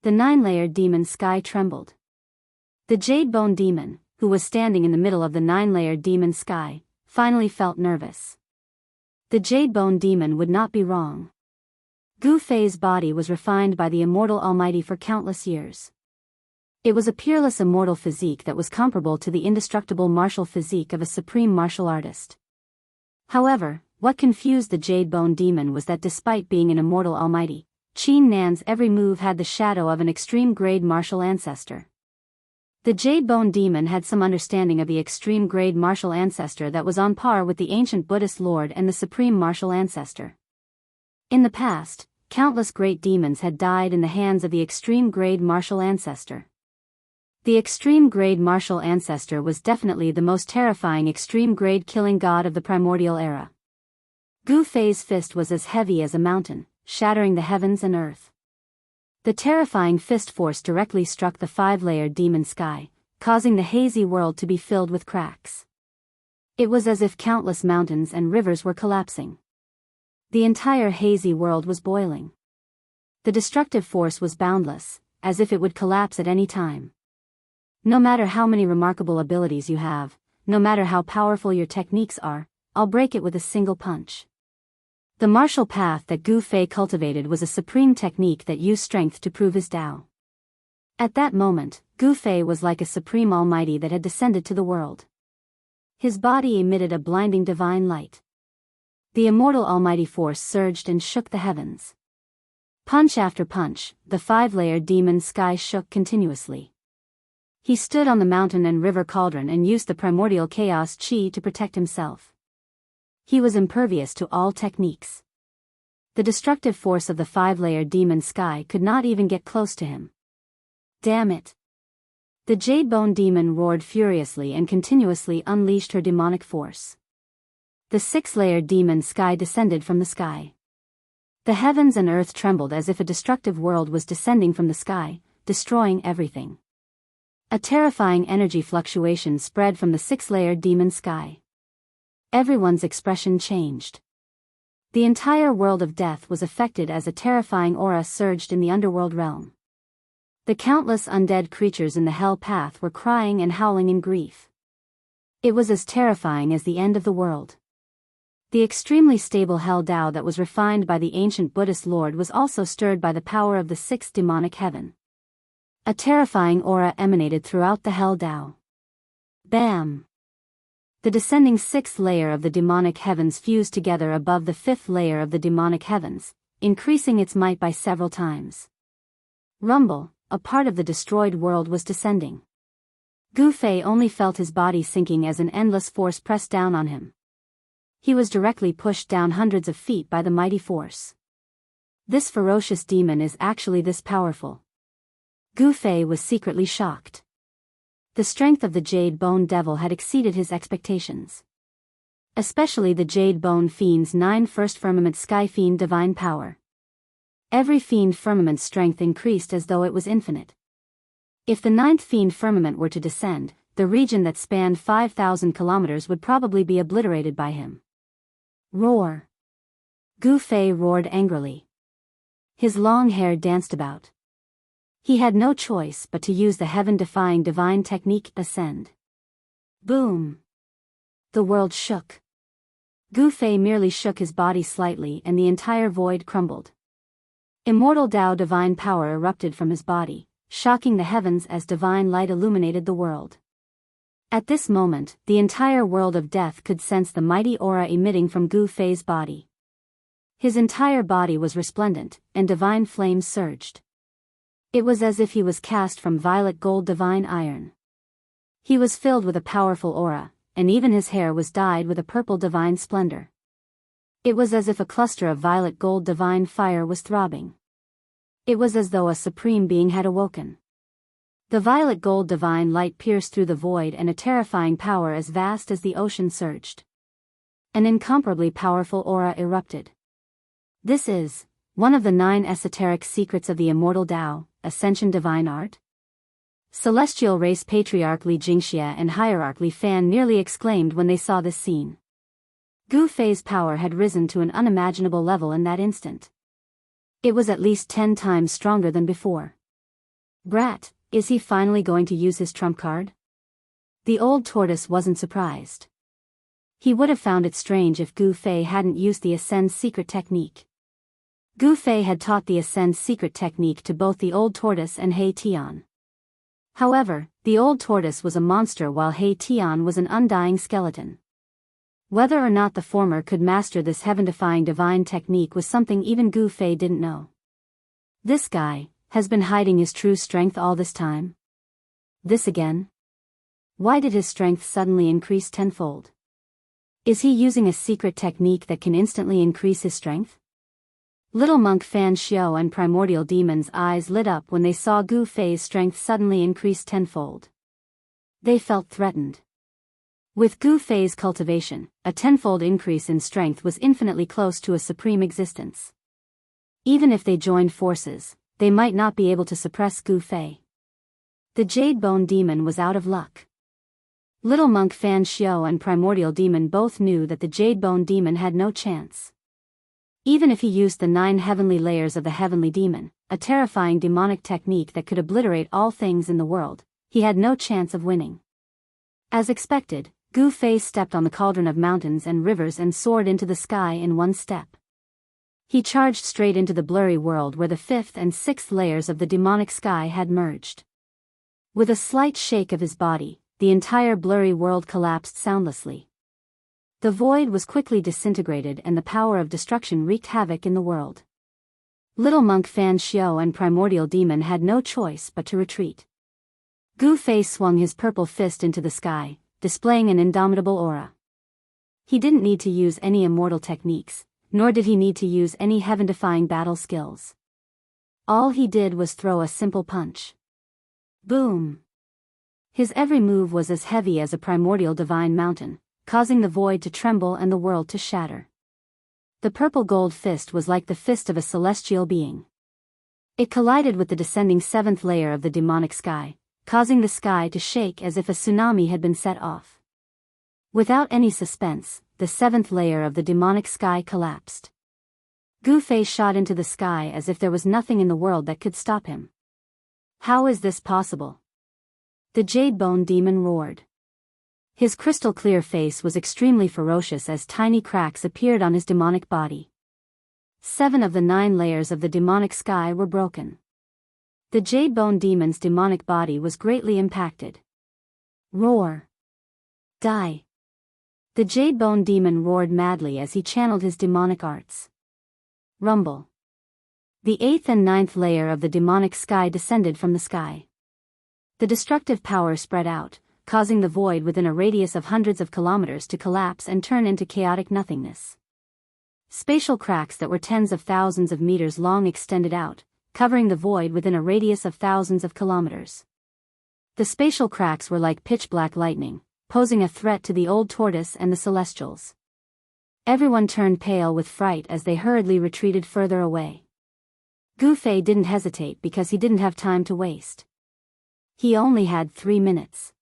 The 9-layered demon sky trembled. The Jade Bone Demon, who was standing in the middle of the 9-layered demon sky, finally felt nervous. The Jade Bone Demon would not be wrong. Gu Fei's body was refined by the immortal almighty for countless years. It was a peerless immortal physique that was comparable to the indestructible martial physique of a supreme martial artist. However, what confused the Jade Bone Demon was that despite being an immortal almighty, Qin Nan's every move had the shadow of an extreme-grade martial ancestor. The Jade Bone Demon had some understanding of the extreme-grade martial ancestor that was on par with the ancient Buddhist lord and the supreme martial ancestor. In the past, countless great demons had died in the hands of the extreme-grade martial ancestor. The extreme-grade martial ancestor was definitely the most terrifying extreme-grade killing god of the primordial era. Gu Fei's fist was as heavy as a mountain, shattering the heavens and earth. The terrifying fist force directly struck the 5-layered demon sky, causing the hazy world to be filled with cracks. It was as if countless mountains and rivers were collapsing. The entire hazy world was boiling. The destructive force was boundless, as if it would collapse at any time. No matter how many remarkable abilities you have, no matter how powerful your techniques are, I'll break it with a single punch. The martial path that Gu Fei cultivated was a supreme technique that used strength to prove his Tao. At that moment, Gu Fei was like a supreme almighty that had descended to the world. His body emitted a blinding divine light. The immortal almighty force surged and shook the heavens. Punch after punch, the five-layered demon sky shook continuously. He stood on the mountain and river cauldron and used the primordial chaos chi to protect himself. He was impervious to all techniques. The destructive force of the five-layered demon sky could not even get close to him. Damn it! The Jade Bone Demon roared furiously and continuously unleashed her demonic force. The six-layered demon sky descended from the sky. The heavens and earth trembled as if a destructive world was descending from the sky, destroying everything. A terrifying energy fluctuation spread from the six-layered demon sky. Everyone's expression changed. The entire world of death was affected as a terrifying aura surged in the underworld realm. The countless undead creatures in the hell path were crying and howling in grief. It was as terrifying as the end of the world. The extremely stable hell Tao that was refined by the ancient Buddhist Lord was also stirred by the power of the sixth demonic heaven. A terrifying aura emanated throughout the hell Tao. Bam! The descending sixth layer of the demonic heavens fused together above the fifth layer of the demonic heavens, increasing its might by several times. Rumble, a part of the destroyed world was descending. Gu Fei only felt his body sinking as an endless force pressed down on him. He was directly pushed down hundreds of feet by the mighty force. This ferocious demon is actually this powerful. Gu Fei was secretly shocked. The strength of the Jade Bone Devil had exceeded his expectations. Especially the Jade Bone Fiend's 9 first firmament Sky Fiend divine power. Every fiend firmament's strength increased as though it was infinite. If the 9th fiend firmament were to descend, the region that spanned 5,000 kilometers would probably be obliterated by him. Roar! Gu Fei roared angrily. His long hair danced about. He had no choice but to use the heaven-defying divine technique Ascend. Boom! The world shook. Gu Fei merely shook his body slightly and the entire void crumbled. Immortal Tao divine power erupted from his body, shocking the heavens as divine light illuminated the world. At this moment, the entire world of death could sense the mighty aura emitting from Gu Fei's body. His entire body was resplendent, and divine flames surged. It was as if he was cast from violet gold divine iron. He was filled with a powerful aura, and even his hair was dyed with a purple divine splendor. It was as if a cluster of violet gold divine fire was throbbing. It was as though a supreme being had awoken. The violet gold divine light pierced through the void and a terrifying power as vast as the ocean surged. An incomparably powerful aura erupted. This is one of the 9 esoteric secrets of the immortal Tao, Ascension divine art? Celestial race patriarch Li Jingxia and hierarch Li Fan nearly exclaimed when they saw this scene. Gu Fei's power had risen to an unimaginable level in that instant. It was at least 10 times stronger than before. Brat, is he finally going to use his trump card? The old tortoise wasn't surprised. He would have found it strange if Gu Fei hadn't used the Ascend secret technique. Gu Fei had taught the Ascend secret technique to both the old tortoise and He Tian. However, the old tortoise was a monster while He Tian was an undying skeleton. Whether or not the former could master this heaven-defying divine technique was something even Gu Fei didn't know. This guy has been hiding his true strength all this time. This again? Why did his strength suddenly increase tenfold? Is he using a secret technique that can instantly increase his strength? Little monk Fan Xiao and primordial demons' eyes lit up when they saw Gu Fei's strength suddenly increase tenfold. They felt threatened. With Gu Fei's cultivation, a tenfold increase in strength was infinitely close to a supreme existence. Even if they joined forces, they might not be able to suppress Gu Fei. The Jade Bone Demon was out of luck. Little monk Fan Xiao and primordial demon both knew that the Jade Bone Demon had no chance. Even if he used the 9 heavenly layers of the heavenly demon, a terrifying demonic technique that could obliterate all things in the world, he had no chance of winning. As expected, Gu Fei stepped on the cauldron of mountains and rivers and soared into the sky in one step. He charged straight into the blurry world where the 5th and 6th layers of the demonic sky had merged. With a slight shake of his body, the entire blurry world collapsed soundlessly. The void was quickly disintegrated and the power of destruction wreaked havoc in the world. Little monk Fan Xiao and primordial demon had no choice but to retreat. Gu Fei swung his purple fist into the sky, displaying an indomitable aura. He didn't need to use any immortal techniques, nor did he need to use any heaven-defying battle skills. All he did was throw a simple punch. Boom! His every move was as heavy as a primordial divine mountain, causing the void to tremble and the world to shatter. The purple gold fist was like the fist of a celestial being. It collided with the descending seventh layer of the demonic sky, causing the sky to shake as if a tsunami had been set off. Without any suspense, the seventh layer of the demonic sky collapsed. Gu Fei shot into the sky as if there was nothing in the world that could stop him. How is this possible? The Jade Bone Demon roared. His crystal-clear face was extremely ferocious as tiny cracks appeared on his demonic body. 7 of the 9 layers of the demonic sky were broken. The Jade Bone Demon's demonic body was greatly impacted. Roar! Die! The Jade Bone Demon roared madly as he channeled his demonic arts. Rumble! The 8th and 9th layer of the demonic sky descended from the sky. The destructive power spread out, causing the void within a radius of hundreds of kilometers to collapse and turn into chaotic nothingness. Spatial cracks that were tens of thousands of meters long extended out, covering the void within a radius of thousands of kilometers. The spatial cracks were like pitch-black lightning, posing a threat to the old tortoise and the celestials. Everyone turned pale with fright as they hurriedly retreated further away. Gu Fei didn't hesitate because he didn't have time to waste. He only had 3 minutes.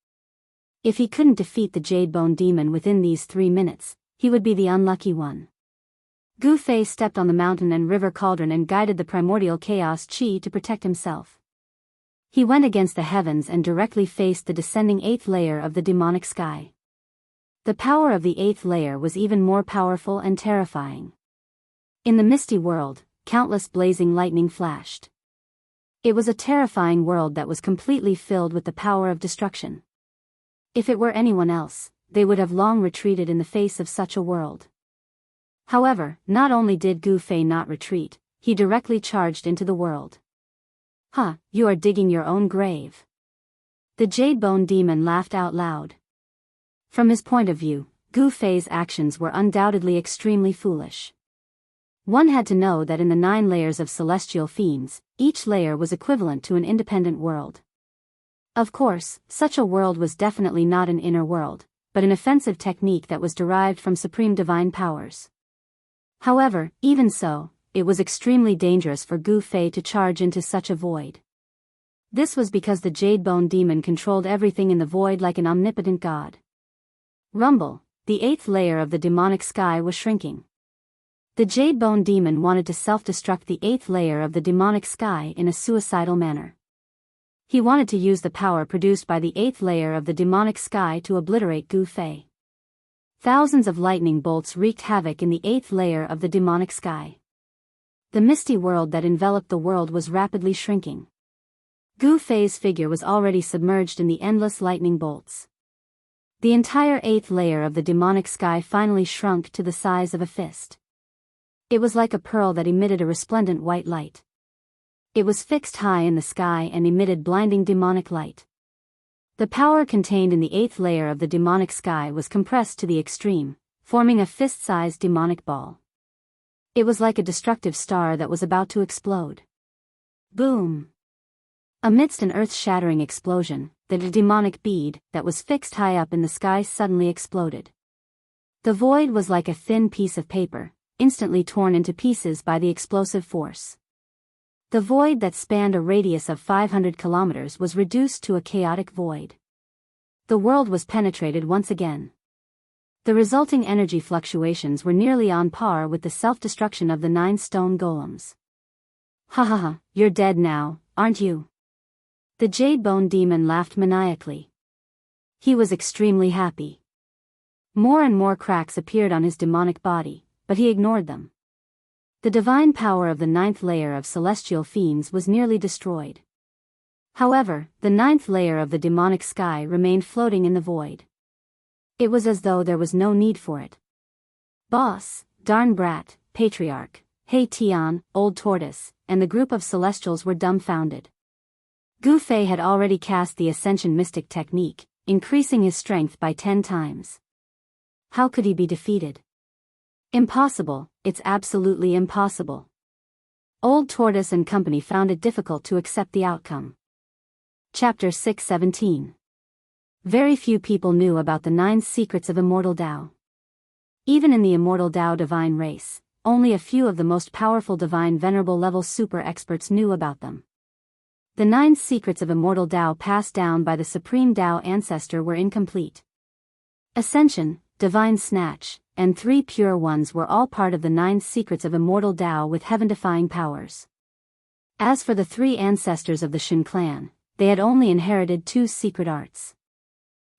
If he couldn't defeat the Jade Bone Demon within these 3 minutes, he would be the unlucky one. Gu Fei stepped on the mountain and river cauldron and guided the primordial chaos chi to protect himself. He went against the heavens and directly faced the descending 8th layer of the demonic sky. The power of the 8th layer was even more powerful and terrifying. In the misty world, countless blazing lightning flashed. It was a terrifying world that was completely filled with the power of destruction. If it were anyone else, they would have long retreated in the face of such a world. However, not only did Gu Fei not retreat, he directly charged into the world. "Huh, you are digging your own grave." The Jade Bone Demon laughed out loud. From his point of view, Gu Fei's actions were undoubtedly extremely foolish. One had to know that in the 9 layers of celestial fiends, each layer was equivalent to an independent world. Of course, such a world was definitely not an inner world, but an offensive technique that was derived from supreme divine powers. However, even so, it was extremely dangerous for Gu Fei to charge into such a void. This was because the Jade Bone Demon controlled everything in the void like an omnipotent god. Rumble, the 8th layer of the demonic sky was shrinking. The Jade Bone Demon wanted to self-destruct the 8th layer of the demonic sky in a suicidal manner. He wanted to use the power produced by the 8th layer of the demonic sky to obliterate Gu Fei. Thousands of lightning bolts wreaked havoc in the 8th layer of the demonic sky. The misty world that enveloped the world was rapidly shrinking. Gu Fei's figure was already submerged in the endless lightning bolts. The entire 8th layer of the demonic sky finally shrunk to the size of a fist. It was like a pearl that emitted a resplendent white light. It was fixed high in the sky and emitted blinding demonic light. The power contained in the 8th layer of the demonic sky was compressed to the extreme, forming a fist-sized demonic ball. It was like a destructive star that was about to explode. Boom! Amidst an earth-shattering explosion, the demonic bead, that was fixed high up in the sky suddenly exploded. The void was like a thin piece of paper, instantly torn into pieces by the explosive force. The void that spanned a radius of 500 kilometers was reduced to a chaotic void. The world was penetrated once again. The resulting energy fluctuations were nearly on par with the self-destruction of the 9 stone golems. "Ha ha ha, you're dead now, aren't you?" The Jade Bone Demon laughed maniacally. He was extremely happy. More and more cracks appeared on his demonic body, but he ignored them. The divine power of the 9th layer of celestial fiends was nearly destroyed. However, the ninth layer of the demonic sky remained floating in the void. It was as though there was no need for it. Boss, darn brat, patriarch, Hey Tian, old tortoise, and the group of celestials were dumbfounded. Gu Fei had already cast the Ascension mystic technique, increasing his strength by 10 times. How could he be defeated? Impossible, it's absolutely impossible. Old Tortoise and company found it difficult to accept the outcome. Chapter 6:17. Very few people knew about the 9 secrets of Immortal Tao. Even in the Immortal Tao divine race, only a few of the most powerful divine venerable level super experts knew about them. The 9 secrets of Immortal Tao passed down by the Supreme Tao ancestor were incomplete. Ascension, Divine Snatch, and 3 Pure Ones were all part of the 9 secrets of Immortal Tao with heaven-defying powers. As for the 3 ancestors of the Shin clan, they had only inherited 2 secret arts.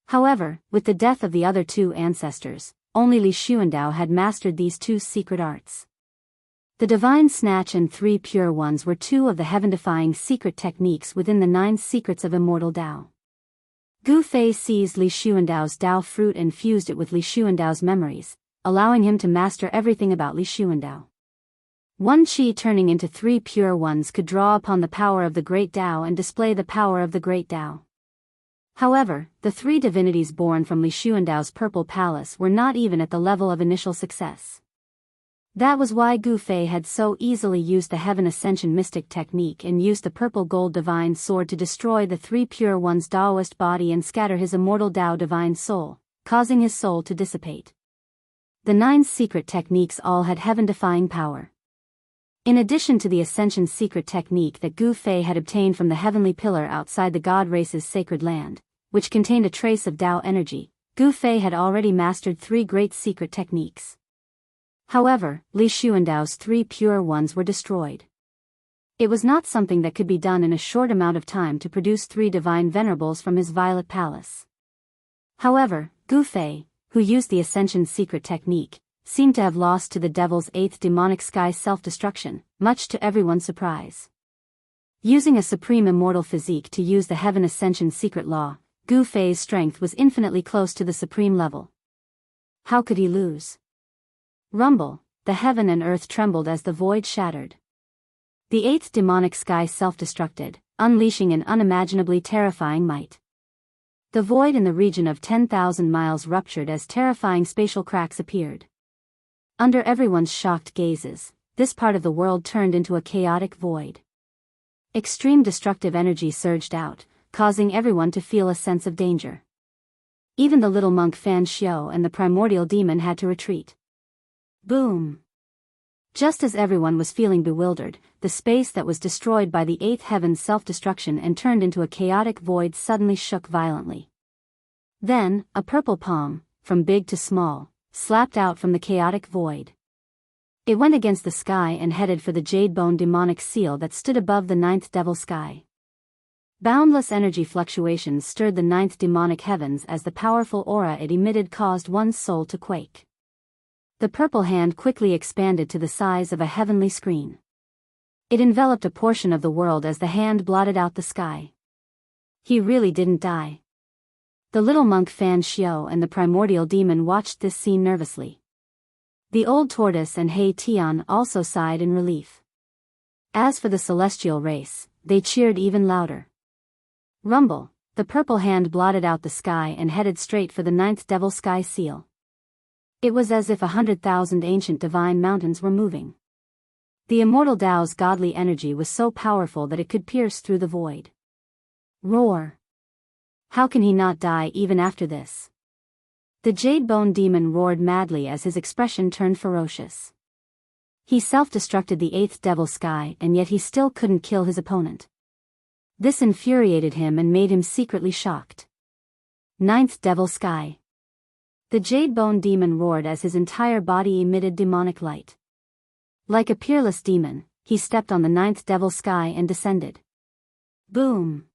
However, with the death of the other 2 ancestors, only Li Xuandao had mastered these 2 secret arts. The Divine Snatch and 3 Pure Ones were 2 of the heaven-defying secret techniques within the 9 secrets of Immortal Tao. Gu Fei seized Li Xuandao's Tao fruit and fused it with Li Xuandao's memories, allowing him to master everything about Li Xuandao. One Qi turning into 3 Pure Ones could draw upon the power of the Great Tao and display the power of the Great Tao. However, the 3 divinities born from Li Xuandao's Purple Palace were not even at the level of initial success. That was why Gu Fei had so easily used the Heaven Ascension mystic technique and used the purple gold divine sword to destroy the 3 Pure One's Taoist body and scatter his Immortal Tao divine soul, causing his soul to dissipate. The 9 secret techniques all had heaven-defying power. In addition to the Ascension secret technique that Gu Fei had obtained from the heavenly pillar outside the God race's sacred land, which contained a trace of Tao energy, Gu Fei had already mastered 3 great secret techniques. However, Li Xuandao's 3 Pure Ones were destroyed. It was not something that could be done in a short amount of time to produce 3 divine venerables from his Violet Palace. However, Gu Fei, who used the Ascension secret technique, seemed to have lost to the Devil's 8th demonic sky self-destruction, much to everyone's surprise. Using a supreme immortal physique to use the Heaven Ascension secret law, Gu Fei's strength was infinitely close to the supreme level. How could he lose? Rumble, the heaven and earth trembled as the void shattered. The 8th demonic sky self-destructed, unleashing an unimaginably terrifying might. The void in the region of 10,000 miles ruptured as terrifying spatial cracks appeared. Under everyone's shocked gazes, this part of the world turned into a chaotic void. Extreme destructive energy surged out, causing everyone to feel a sense of danger. Even the little monk Fan Xiao and the primordial demon had to retreat. Boom! Just as everyone was feeling bewildered, the space that was destroyed by the 8th heaven's self-destruction and turned into a chaotic void suddenly shook violently. Then, a purple palm, from big to small, slapped out from the chaotic void. It went against the sky and headed for the jade bone demonic seal that stood above the 9th devil sky. Boundless energy fluctuations stirred the 9th demonic heavens as the powerful aura it emitted caused one's soul to quake. The purple hand quickly expanded to the size of a heavenly screen. It enveloped a portion of the world as the hand blotted out the sky. He really didn't die. The little monk Fan Xiao and the primordial demon watched this scene nervously. The old tortoise and He Tian also sighed in relief. As for the celestial race, they cheered even louder. Rumble, the purple hand blotted out the sky and headed straight for the 9th devil sky seal. It was as if 100,000 ancient divine mountains were moving. The Immortal Tao's godly energy was so powerful that it could pierce through the void. Roar! How can he not die even after this? The jade bone demon roared madly as his expression turned ferocious. He self-destructed the 8th devil sky and yet he still couldn't kill his opponent. This infuriated him and made him secretly shocked. 9th devil sky. The jade bone demon roared as his entire body emitted demonic light. Like a peerless demon, he stepped on the 9th devil sky and descended. Boom!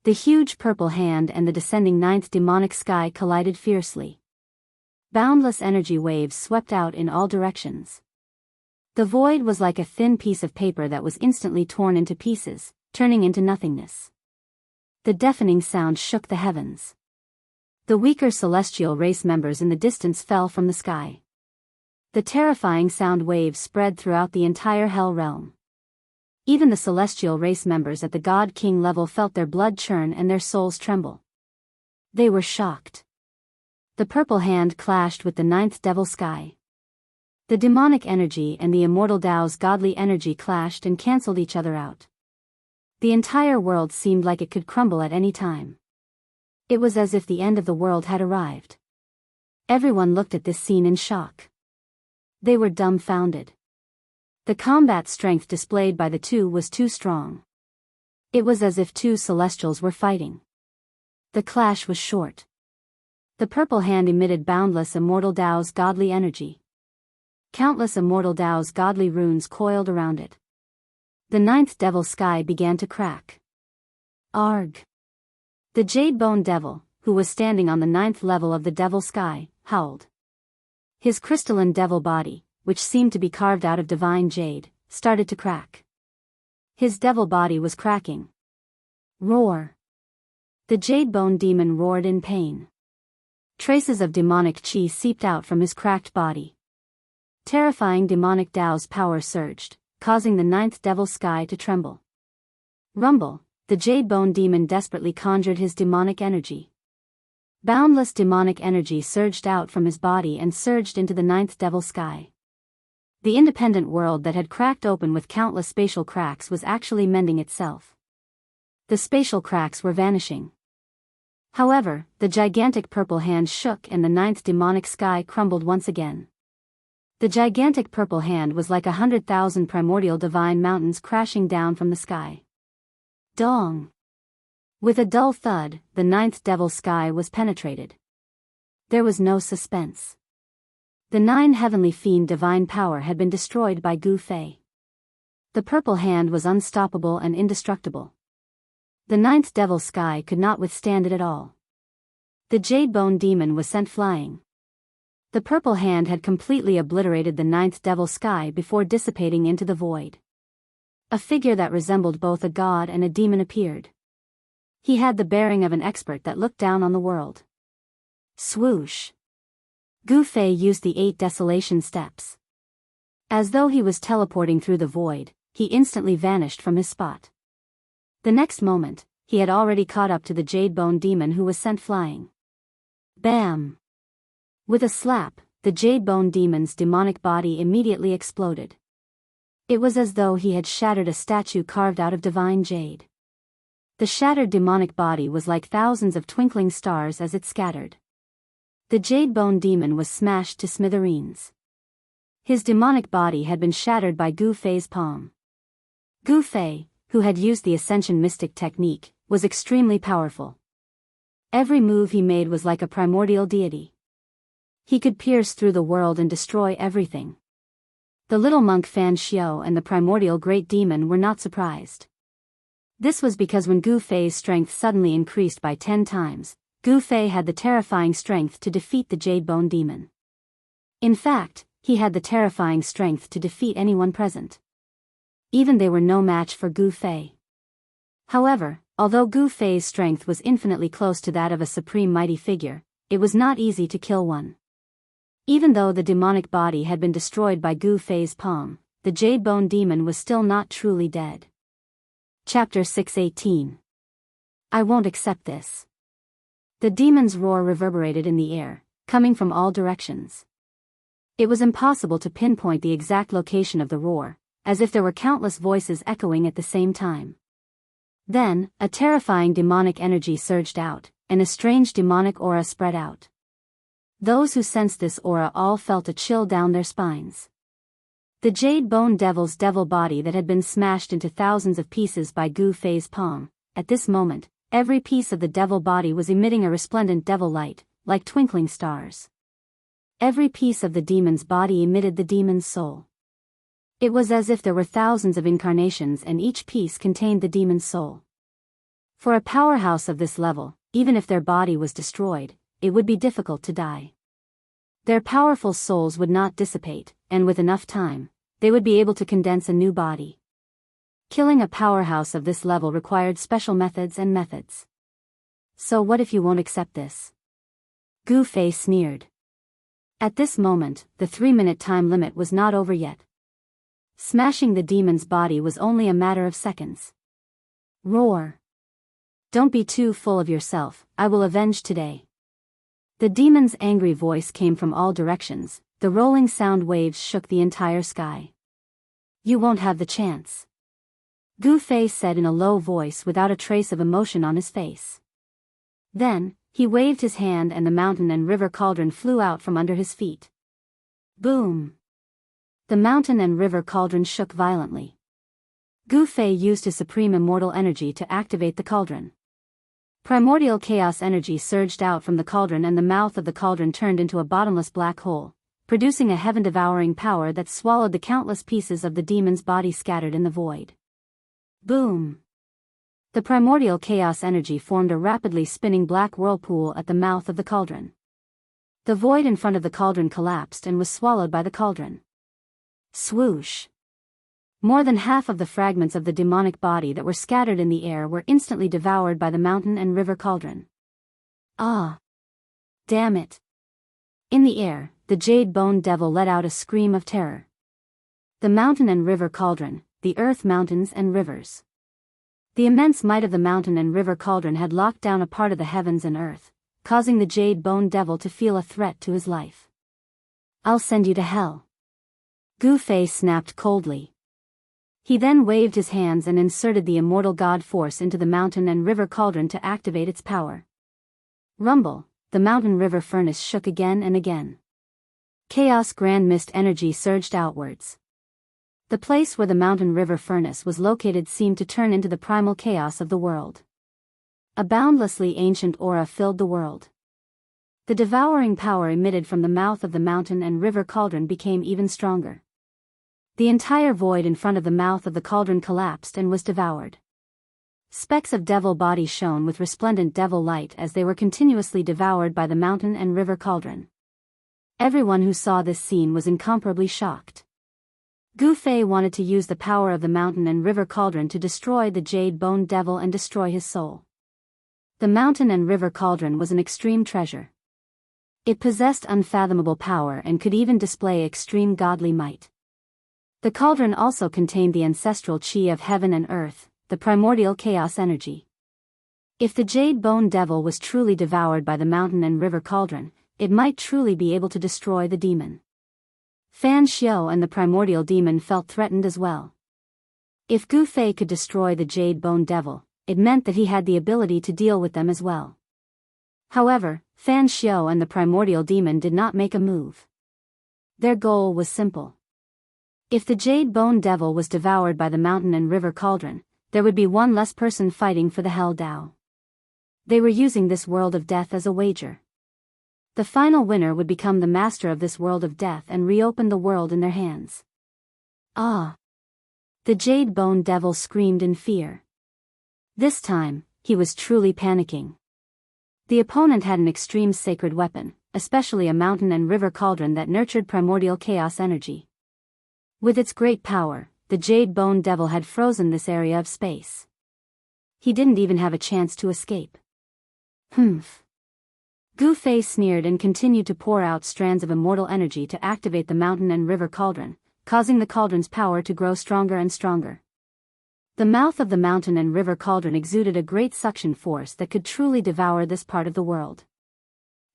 The huge purple hand and the descending 9th demonic sky collided fiercely. Boundless energy waves swept out in all directions. The void was like a thin piece of paper that was instantly torn into pieces, turning into nothingness. The deafening sound shook the heavens. The weaker celestial race members in the distance fell from the sky. The terrifying sound waves spread throughout the entire hell realm. Even the celestial race members at the God King level felt their blood churn and their souls tremble. They were shocked. The purple hand clashed with the ninth devil sky. The demonic energy and the immortal Tao's godly energy clashed and cancelled each other out. The entire world seemed like it could crumble at any time. It was as if the end of the world had arrived. Everyone looked at this scene in shock. They were dumbfounded. The combat strength displayed by the two was too strong. It was as if two celestials were fighting. The clash was short. The purple hand emitted boundless immortal Tao's godly energy. Countless immortal Tao's godly runes coiled around it. The ninth devil sky began to crack. Arg! The Jade Bone Devil, who was standing on the ninth level of the devil sky, howled. His crystalline devil body, which seemed to be carved out of divine jade, started to crack. His devil body was cracking. Roar! The Jade Bone Demon roared in pain. Traces of demonic chi seeped out from his cracked body. Terrifying demonic Tao's power surged, causing the ninth devil sky to tremble. Rumble, the Jade Bone Demon desperately conjured his demonic energy. Boundless demonic energy surged out from his body and surged into the ninth devil sky. The independent world that had cracked open with countless spatial cracks was actually mending itself. The spatial cracks were vanishing. However, the gigantic purple hand shook and the ninth demonic sky crumbled once again. The gigantic purple hand was like 100,000 primordial divine mountains crashing down from the sky. Dong! With a dull thud, the ninth devil sky was penetrated. There was no suspense. The nine heavenly fiend divine power had been destroyed by Gu Fei. The purple hand was unstoppable and indestructible. The ninth devil sky could not withstand it at all. The Jade Bone Demon was sent flying. The purple hand had completely obliterated the ninth devil sky before dissipating into the void. A figure that resembled both a god and a demon appeared. He had the bearing of an expert that looked down on the world. Swoosh! Gu Fei used the 8 desolation steps. As though he was teleporting through the void, he instantly vanished from his spot. The next moment, he had already caught up to the Jade Bone Demon who was sent flying. Bam! With a slap, the Jade Bone Demon's demonic body immediately exploded. It was as though he had shattered a statue carved out of divine jade. The shattered demonic body was like thousands of twinkling stars as it scattered. The Jade Bone Demon was smashed to smithereens. His demonic body had been shattered by Gu Fei's palm. Gu Fei, who had used the Ascension mystic technique, was extremely powerful. Every move he made was like a primordial deity. He could pierce through the world and destroy everything. The little monk Fan Xiao and the primordial great demon were not surprised. This was because when Gu Fei's strength suddenly increased by 10 times, Gu Fei had the terrifying strength to defeat the Jade Bone Demon. In fact, he had the terrifying strength to defeat anyone present. Even they were no match for Gu Fei. However, although Gu Fei's strength was infinitely close to that of a supreme mighty figure, it was not easy to kill one. Even though the demonic body had been destroyed by Gu Fei's palm, the Jade Bone Demon was still not truly dead. Chapter 618. I won't accept this. The demon's roar reverberated in the air, coming from all directions. It was impossible to pinpoint the exact location of the roar, as if there were countless voices echoing at the same time. Then, a terrifying demonic energy surged out, and a strange demonic aura spread out. Those who sensed this aura all felt a chill down their spines. The Jade Bone Devil's devil body that had been smashed into thousands of pieces by Gu Fei's palm, at this moment, every piece of the devil body was emitting a resplendent devil light, like twinkling stars. Every piece of the demon's body emitted the demon's soul. It was as if there were thousands of incarnations and each piece contained the demon's soul. For a powerhouse of this level, even if their body was destroyed, it would be difficult to die. Their powerful souls would not dissipate, and with enough time, they would be able to condense a new body. Killing a powerhouse of this level required special methods and methods. So what if you won't accept this? Gu Fei sneered. At this moment, the 3-minute time limit was not over yet. Smashing the demon's body was only a matter of seconds. Roar. Don't be too full of yourself, I will avenge today. The demon's angry voice came from all directions, the rolling sound waves shook the entire sky. You won't have the chance. Gu Fei said in a low voice without a trace of emotion on his face. Then, he waved his hand and the mountain and river cauldron flew out from under his feet. Boom! The mountain and river cauldron shook violently. Gu Fei used his supreme immortal energy to activate the cauldron. Primordial chaos energy surged out from the cauldron and the mouth of the cauldron turned into a bottomless black hole, producing a heaven-devouring power that swallowed the countless pieces of the demon's body scattered in the void. Boom! The primordial chaos energy formed a rapidly spinning black whirlpool at the mouth of the cauldron. The void in front of the cauldron collapsed and was swallowed by the cauldron. Swoosh! More than half of the fragments of the demonic body that were scattered in the air were instantly devoured by the mountain and river cauldron. Ah! Damn it! In the air, the jade bone devil let out a scream of terror. The mountain and river cauldron, the earth mountains and rivers. The immense might of the mountain and river cauldron had locked down a part of the heavens and earth, causing the jade bone devil to feel a threat to his life. I'll send you to hell. Gu Fei snapped coldly. He then waved his hands and inserted the immortal god force into the mountain and river cauldron to activate its power. Rumble, the mountain river furnace shook again and again. Chaos grand mist energy surged outwards. The place where the mountain river furnace was located seemed to turn into the primal chaos of the world. A boundlessly ancient aura filled the world. The devouring power emitted from the mouth of the mountain and river cauldron became even stronger. The entire void in front of the mouth of the cauldron collapsed and was devoured. Specks of devil bodies shone with resplendent devil light as they were continuously devoured by the mountain and river cauldron. Everyone who saw this scene was incomparably shocked. Gu Fei wanted to use the power of the mountain and river cauldron to destroy the jade bone devil and destroy his soul. The mountain and river cauldron was an extreme treasure. It possessed unfathomable power and could even display extreme godly might. The cauldron also contained the ancestral chi of heaven and earth, the primordial chaos energy. If the jade bone devil was truly devoured by the mountain and river cauldron, it might truly be able to destroy the demon. Fan Xiao and the primordial demon felt threatened as well. If Gu Fei could destroy the jade bone devil, it meant that he had the ability to deal with them as well. However, Fan Xiao and the primordial demon did not make a move. Their goal was simple. If the jade bone devil was devoured by the mountain and river cauldron, there would be one less person fighting for the Hell Dao. They were using this world of death as a wager. The final winner would become the master of this world of death and reopen the world in their hands. Ah! The jade bone devil screamed in fear. This time, he was truly panicking. The opponent had an extreme sacred weapon, especially a mountain and river cauldron that nurtured primordial chaos energy. With its great power, the jade bone devil had frozen this area of space. He didn't even have a chance to escape. Humph. Gu Fei sneered and continued to pour out strands of immortal energy to activate the mountain and river cauldron, causing the cauldron's power to grow stronger and stronger. The mouth of the mountain and river cauldron exuded a great suction force that could truly devour this part of the world.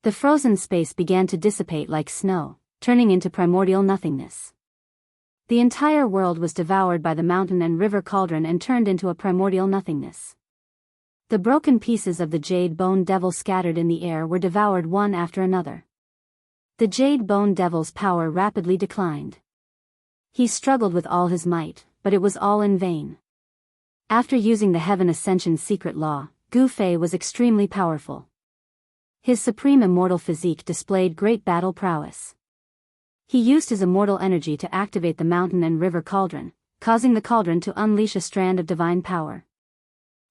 The frozen space began to dissipate like snow, turning into primordial nothingness. The entire world was devoured by the mountain and river cauldron and turned into a primordial nothingness. The broken pieces of the jade bone devil scattered in the air were devoured one after another. The jade bone devil's power rapidly declined. He struggled with all his might, but it was all in vain. After using the Heaven Ascension secret law, Gu Fei was extremely powerful. His supreme immortal physique displayed great battle prowess. He used his immortal energy to activate the mountain and river cauldron, causing the cauldron to unleash a strand of divine power.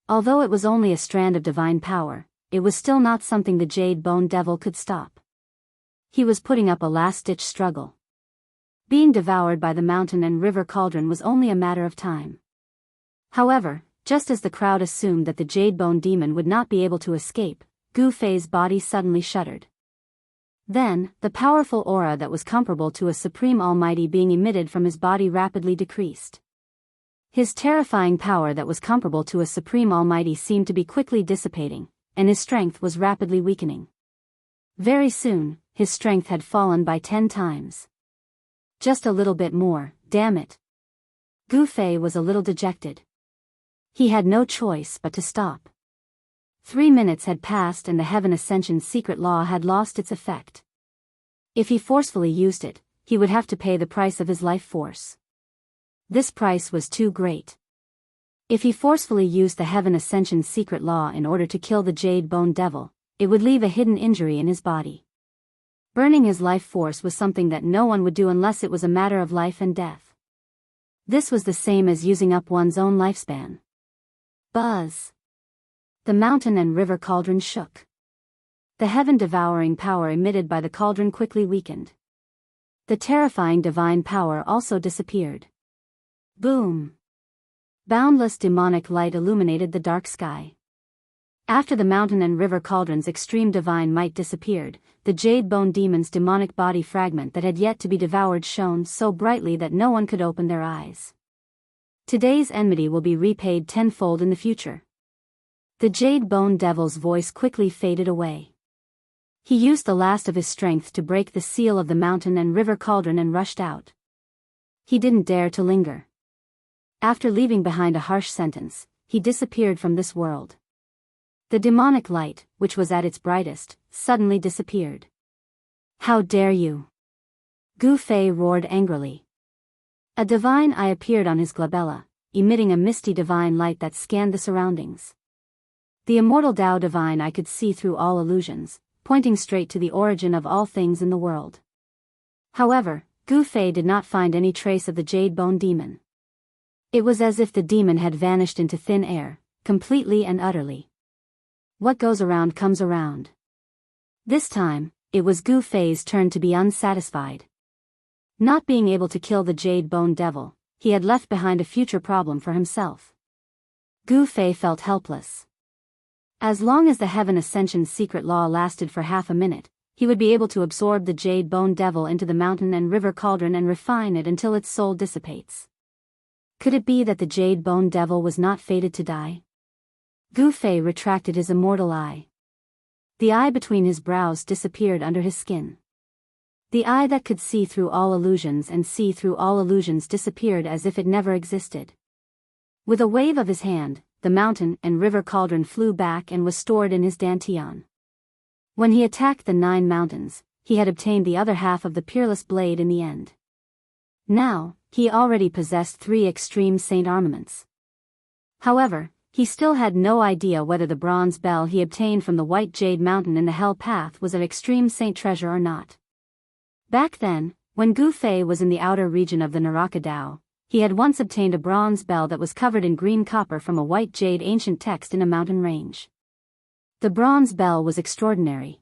Although it was only a strand of divine power, it was still not something the jade bone devil could stop. He was putting up a last-ditch struggle. Being devoured by the mountain and river cauldron was only a matter of time. However, Just as the crowd assumed that the Jade Bone Demon would not be able to escape, Gu Fei's body suddenly shuddered. Then, the powerful aura that was comparable to a supreme almighty being emitted from his body rapidly decreased. His terrifying power that was comparable to a supreme almighty seemed to be quickly dissipating, and his strength was rapidly weakening. Very soon, his strength had fallen by 10 times. Just a little bit more, damn it. Gu Fei was a little dejected. He had no choice but to stop. 3 minutes had passed and the Heaven Ascension's secret law had lost its effect. If he forcefully used it, he would have to pay the price of his life force. This price was too great. If he forcefully used the Heaven Ascension's secret law in order to kill the Jade Bone Devil, it would leave a hidden injury in his body. Burning his life force was something that no one would do unless it was a matter of life and death. This was the same as using up one's own lifespan. Buzz! The mountain and river cauldron shook. The heaven-devouring power emitted by the cauldron quickly weakened. The terrifying divine power also disappeared. Boom! Boundless demonic light illuminated the dark sky. After the mountain and river cauldron's extreme divine might disappeared, the Jade Bone Demon's demonic body fragment that had yet to be devoured shone so brightly that no one could open their eyes. Today's enmity will be repaid tenfold in the future. The Jade Bone Devil's voice quickly faded away. He used the last of his strength to break the seal of the mountain and river cauldron and rushed out. He didn't dare to linger. After leaving behind a harsh sentence, he disappeared from this world. The demonic light, which was at its brightest, suddenly disappeared. How dare you! Gu Fei roared angrily. A divine eye appeared on his glabella, emitting a misty divine light that scanned the surroundings. The immortal Tao divine eye could see through all illusions, pointing straight to the origin of all things in the world. However, Gu Fei did not find any trace of the Jade Bone Demon. It was as if the demon had vanished into thin air, completely and utterly. What goes around comes around. This time, it was Gu Fei's turn to be unsatisfied. Not being able to kill the Jade Bone Devil, he had left behind a future problem for himself. Gu Fei felt helpless. As long as the Heaven Ascension's secret law lasted for half a minute, he would be able to absorb the Jade Bone Devil into the mountain and river cauldron and refine it until its soul dissipates. Could it be that the Jade Bone Devil was not fated to die? Gu Fei retracted his immortal eye. The eye between his brows disappeared under his skin. The eye that could see through all illusions and see through all illusions disappeared as if it never existed. With a wave of his hand, the mountain and river cauldron flew back and was stored in his dantian. When he attacked the 9 mountains, he had obtained the other half of the peerless blade in the end. Now, he already possessed 3 extreme saint armaments. However, he still had no idea whether the bronze bell he obtained from the White Jade Mountain in the Hell Path was an extreme saint treasure or not. Back then, when Gu Fei was in the outer region of the Naraka Dao, he had once obtained a bronze bell that was covered in green copper from a white jade ancient text in a mountain range. The bronze bell was extraordinary.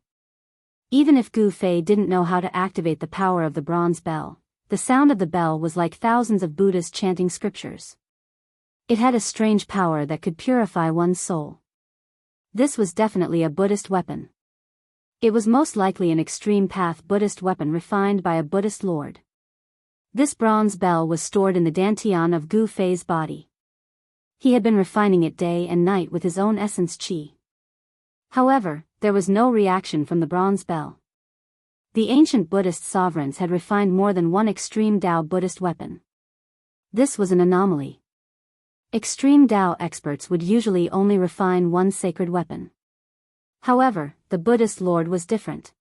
Even if Gu Fei didn't know how to activate the power of the bronze bell, the sound of the bell was like thousands of Buddhas chanting scriptures. It had a strange power that could purify one's soul. This was definitely a Buddhist weapon. It was most likely an extreme path Buddhist weapon refined by a Buddhist lord. This bronze bell was stored in the dantian of Gu Fei's body. He had been refining it day and night with his own essence qi. However, there was no reaction from the bronze bell. The ancient Buddhist sovereigns had refined more than one extreme Dao Buddhist weapon. This was an anomaly. Extreme Dao experts would usually only refine one sacred weapon. However, the Buddhist lord was different.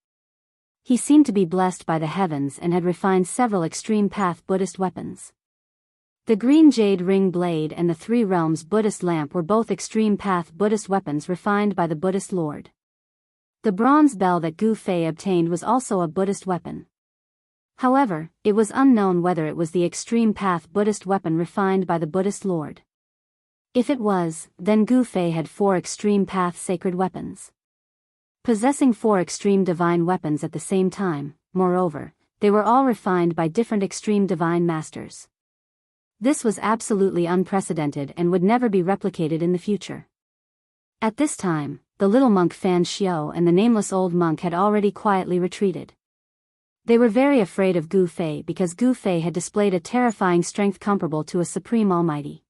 He seemed to be blessed by the heavens and had refined several extreme path Buddhist weapons. The green jade ring blade and the 3 realms Buddhist lamp were both extreme path Buddhist weapons refined by the Buddhist lord. The bronze bell that Gu Fei obtained was also a Buddhist weapon. However, it was unknown whether it was the extreme path Buddhist weapon refined by the Buddhist lord. If it was, then Gu Fei had 4 extreme path sacred weapons. Possessing 4 extreme divine weapons at the same time, moreover, they were all refined by different extreme divine masters. This was absolutely unprecedented and would never be replicated in the future. At this time, the little monk Fan Xiao and the nameless old monk had already quietly retreated. They were very afraid of Gu Fei because Gu Fei had displayed a terrifying strength comparable to a supreme almighty.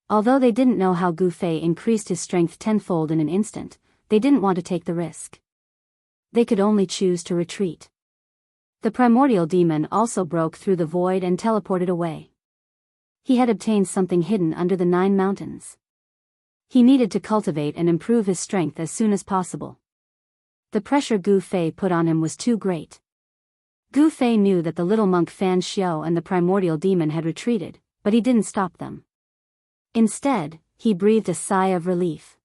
Although they didn't know how Gu Fei increased his strength tenfold in an instant, they didn't want to take the risk. They could only choose to retreat. The primordial demon also broke through the void and teleported away. He had obtained something hidden under the 9 mountains. He needed to cultivate and improve his strength as soon as possible. The pressure Gu Fei put on him was too great. Gu Fei knew that the little monk Fan Xiao and the primordial demon had retreated, but he didn't stop them. Instead, he breathed a sigh of relief.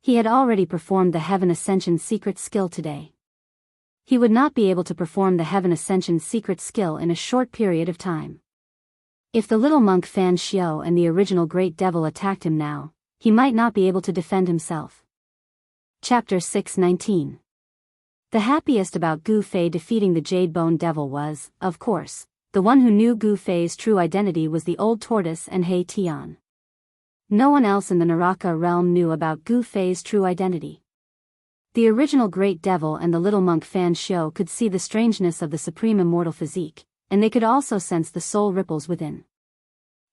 He had already performed the Heaven Ascension secret skill today. He would not be able to perform the Heaven Ascension secret skill in a short period of time. If the little monk Fan Xiao and the original Great Devil attacked him now, he might not be able to defend himself. Chapter 619. The happiest about Gu Fei defeating the Jade Bone Devil was, of course, the one who knew Gu Fei's true identity was the old tortoise and He Tian. No one else in the Naraka realm knew about Gu Fei's true identity. The original Great Devil and the little monk Fan Xiao could see the strangeness of the supreme immortal physique, and they could also sense the soul ripples within.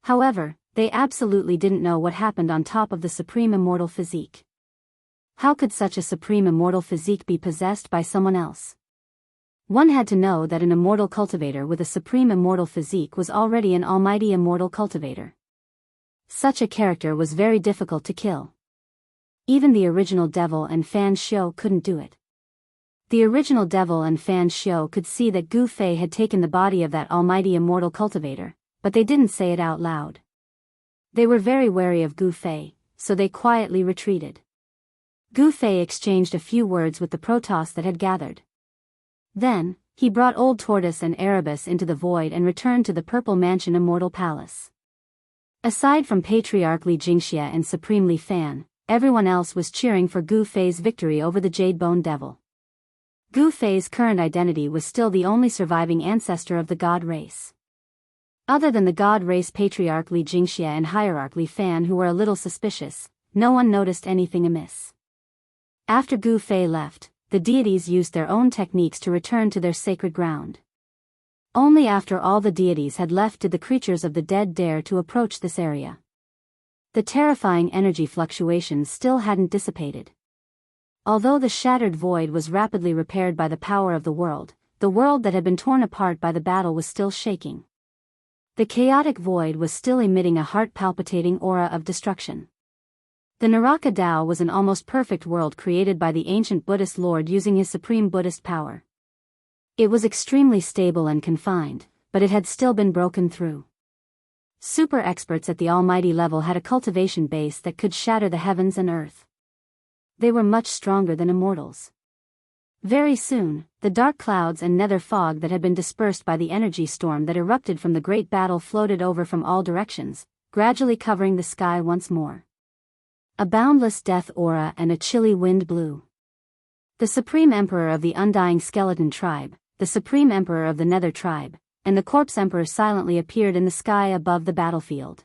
However, they absolutely didn't know what happened on top of the supreme immortal physique. How could such a supreme immortal physique be possessed by someone else? One had to know that an immortal cultivator with a supreme immortal physique was already an almighty immortal cultivator. Such a character was very difficult to kill. Even the original devil and Fan Xiao couldn't do it. The original devil and Fan Xiao could see that Gu Fei had taken the body of that almighty immortal cultivator, but they didn't say it out loud. They were very wary of Gu Fei, so they quietly retreated. Gu Fei exchanged a few words with the Protoss that had gathered. Then, he brought Old Tortoise and Erebus into the void and returned to the Purple Mansion Immortal Palace. Aside from Patriarch Li Jingxia and Supreme Li Fan, everyone else was cheering for Gu Fei's victory over the Jade Bone Devil. Gu Fei's current identity was still the only surviving ancestor of the god race. Other than the god race Patriarch Li Jingxia and Hierarch Li Fan, who were a little suspicious, no one noticed anything amiss. After Gu Fei left, the deities used their own techniques to return to their sacred ground. Only after all the deities had left did the creatures of the dead dare to approach this area. The terrifying energy fluctuations still hadn't dissipated. Although the shattered void was rapidly repaired by the power of the world that had been torn apart by the battle was still shaking. The chaotic void was still emitting a heart-palpitating aura of destruction. The Naraka Dao was an almost perfect world created by the ancient Buddhist Lord using his supreme Buddhist power. It was extremely stable and confined, but it had still been broken through. Super experts at the almighty level had a cultivation base that could shatter the heavens and earth. They were much stronger than immortals. Very soon, the dark clouds and nether fog that had been dispersed by the energy storm that erupted from the great battle floated over from all directions, gradually covering the sky once more. A boundless death aura and a chilly wind blew. The Supreme Emperor of the Undying Skeleton Tribe, the Supreme Emperor of the Nether Tribe, and the Corpse Emperor silently appeared in the sky above the battlefield.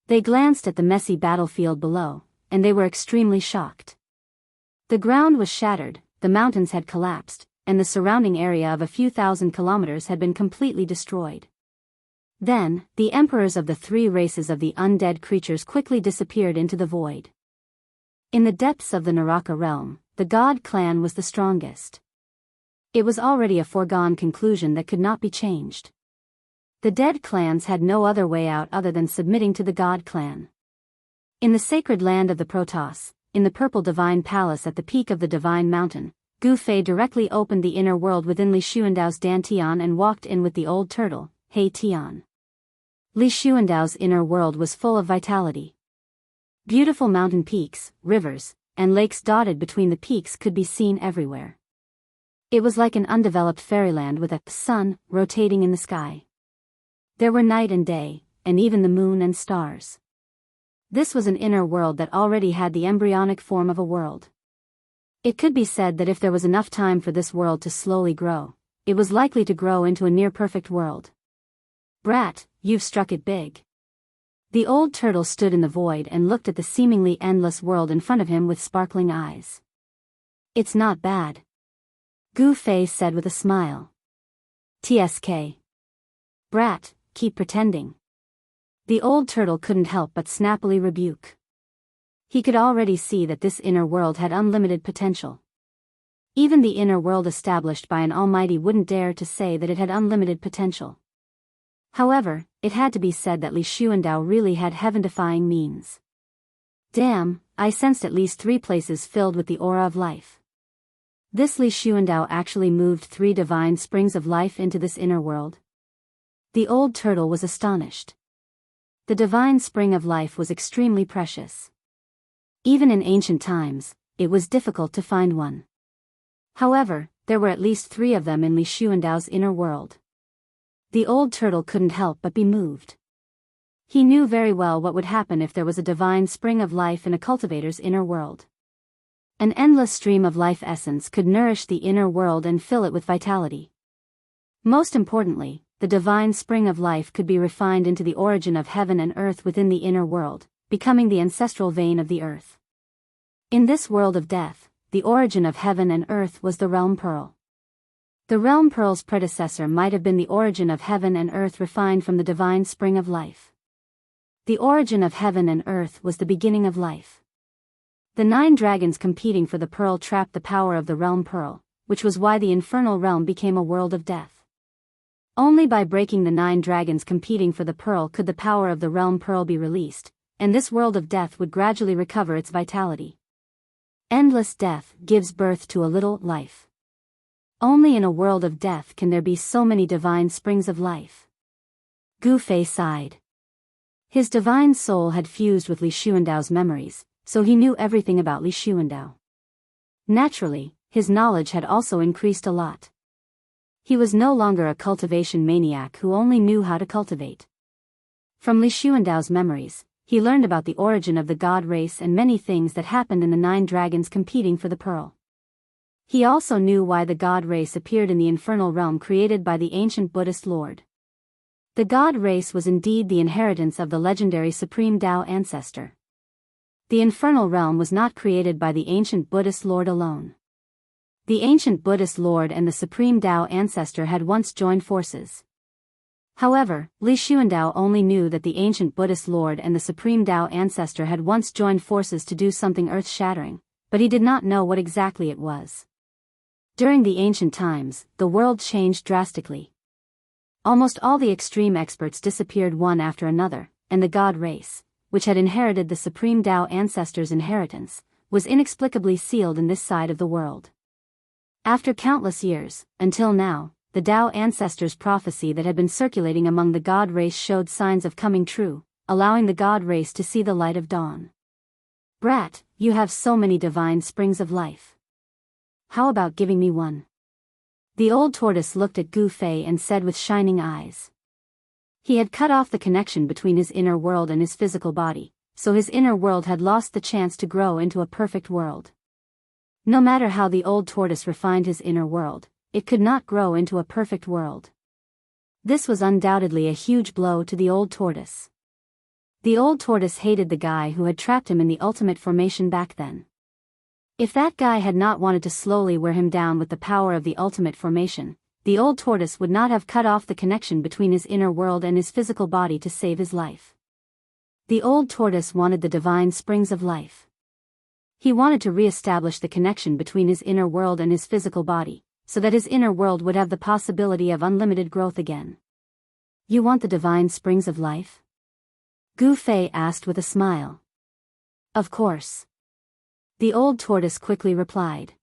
They glanced at the messy battlefield below, and they were extremely shocked. The ground was shattered, the mountains had collapsed, and the surrounding area of a few thousand kilometers had been completely destroyed. Then, the emperors of the 3 races of the undead creatures quickly disappeared into the void. In the depths of the Naraka realm, the god clan was the strongest. It was already a foregone conclusion that could not be changed. The dead clans had no other way out other than submitting to the god clan. In the sacred land of the Protoss, in the purple divine palace at the peak of the divine mountain, Gu Fei directly opened the inner world within Li Xuandao's Dantian and walked in with the old turtle, He Tian. Li Xuandao's inner world was full of vitality. Beautiful mountain peaks, rivers, and lakes dotted between the peaks could be seen everywhere. It was like an undeveloped fairyland with a sun rotating in the sky. There were night and day, and even the moon and stars. This was an inner world that already had the embryonic form of a world. It could be said that if there was enough time for this world to slowly grow, it was likely to grow into a near-perfect world. Brat, you've struck it big. The old turtle stood in the void and looked at the seemingly endless world in front of him with sparkling eyes. It's not bad, Gu Fei said with a smile. TSK. Brat, keep pretending. The old turtle couldn't help but snappily rebuke. He could already see that this inner world had unlimited potential. Even the inner world established by an almighty wouldn't dare to say that it had unlimited potential. However, it had to be said that Li Xuandao really had heaven-defying means. Damn, I sensed at least 3 places filled with the aura of life. This Li Xuandao actually moved 3 divine springs of life into this inner world. The old turtle was astonished. The divine spring of life was extremely precious. Even in ancient times, it was difficult to find one. However, there were at least 3 of them in Li Xuandao's inner world. The old turtle couldn't help but be moved. He knew very well what would happen if there was a divine spring of life in a cultivator's inner world. An endless stream of life essence could nourish the inner world and fill it with vitality. Most importantly, the divine spring of life could be refined into the origin of heaven and earth within the inner world, becoming the ancestral vein of the earth. In this world of death, the origin of heaven and earth was the realm pearl. The realm pearl's predecessor might have been the origin of heaven and earth refined from the divine spring of life. The origin of heaven and earth was the beginning of life. The 9 dragons competing for the pearl trapped the power of the realm pearl, which was why the infernal realm became a world of death. Only by breaking the 9 dragons competing for the pearl could the power of the realm pearl be released, and this world of death would gradually recover its vitality. Endless death gives birth to a little life. Only in a world of death can there be so many divine springs of life. Gu Fei sighed. His divine soul had fused with Li Xuandao's memories, so he knew everything about Li Xuandao. Naturally, his knowledge had also increased a lot. He was no longer a cultivation maniac who only knew how to cultivate. From Li Xuandao's memories, he learned about the origin of the god race and many things that happened in the 9 dragons competing for the pearl. He also knew why the god race appeared in the infernal realm created by the ancient Buddhist lord. The god race was indeed the inheritance of the legendary Supreme Tao ancestor. The infernal realm was not created by the ancient Buddhist lord alone. The ancient Buddhist lord and the Supreme Tao ancestor had once joined forces. However, Li Xuandao only knew that the ancient Buddhist lord and the Supreme Tao ancestor had once joined forces to do something earth-shattering, but he did not know what exactly it was. During the ancient times, the world changed drastically. Almost all the extreme experts disappeared one after another, and the god race, which had inherited the Supreme Tao ancestor's inheritance, was inexplicably sealed in this side of the world. After countless years, until now, the Tao ancestor's prophecy that had been circulating among the god race showed signs of coming true, allowing the god race to see the light of dawn. Brat, you have so many divine springs of life. How about giving me one? The old tortoise looked at Gu Fei and said with shining eyes. He had cut off the connection between his inner world and his physical body, so his inner world had lost the chance to grow into a perfect world. No matter how the old tortoise refined his inner world, it could not grow into a perfect world. This was undoubtedly a huge blow to the old tortoise. The old tortoise hated the guy who had trapped him in the ultimate formation back then. If that guy had not wanted to slowly wear him down with the power of the ultimate formation, the old tortoise would not have cut off the connection between his inner world and his physical body to save his life. The old tortoise wanted the divine springs of life. He wanted to re-establish the connection between his inner world and his physical body, so that his inner world would have the possibility of unlimited growth again. You want the divine springs of life? Gu Fei asked with a smile. Of course. The old tortoise quickly replied.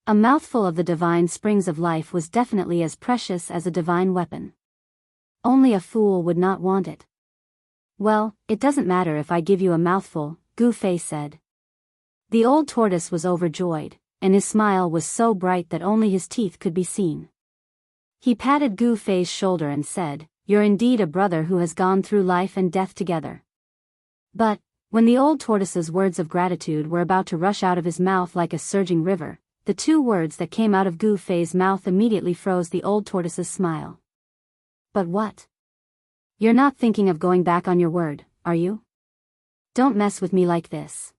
A mouthful of the divine springs of life was definitely as precious as a divine weapon. Only a fool would not want it. Well, it doesn't matter if I give you a mouthful, Gu Fei said. The old tortoise was overjoyed, and his smile was so bright that only his teeth could be seen. He patted Gu Fei's shoulder and said, "You're indeed a brother who has gone through life and death together." But, when the old tortoise's words of gratitude were about to rush out of his mouth like a surging river, the 2 words that came out of Gu Fei's mouth immediately froze the old tortoise's smile. But what? You're not thinking of going back on your word, are you? Don't mess with me like this.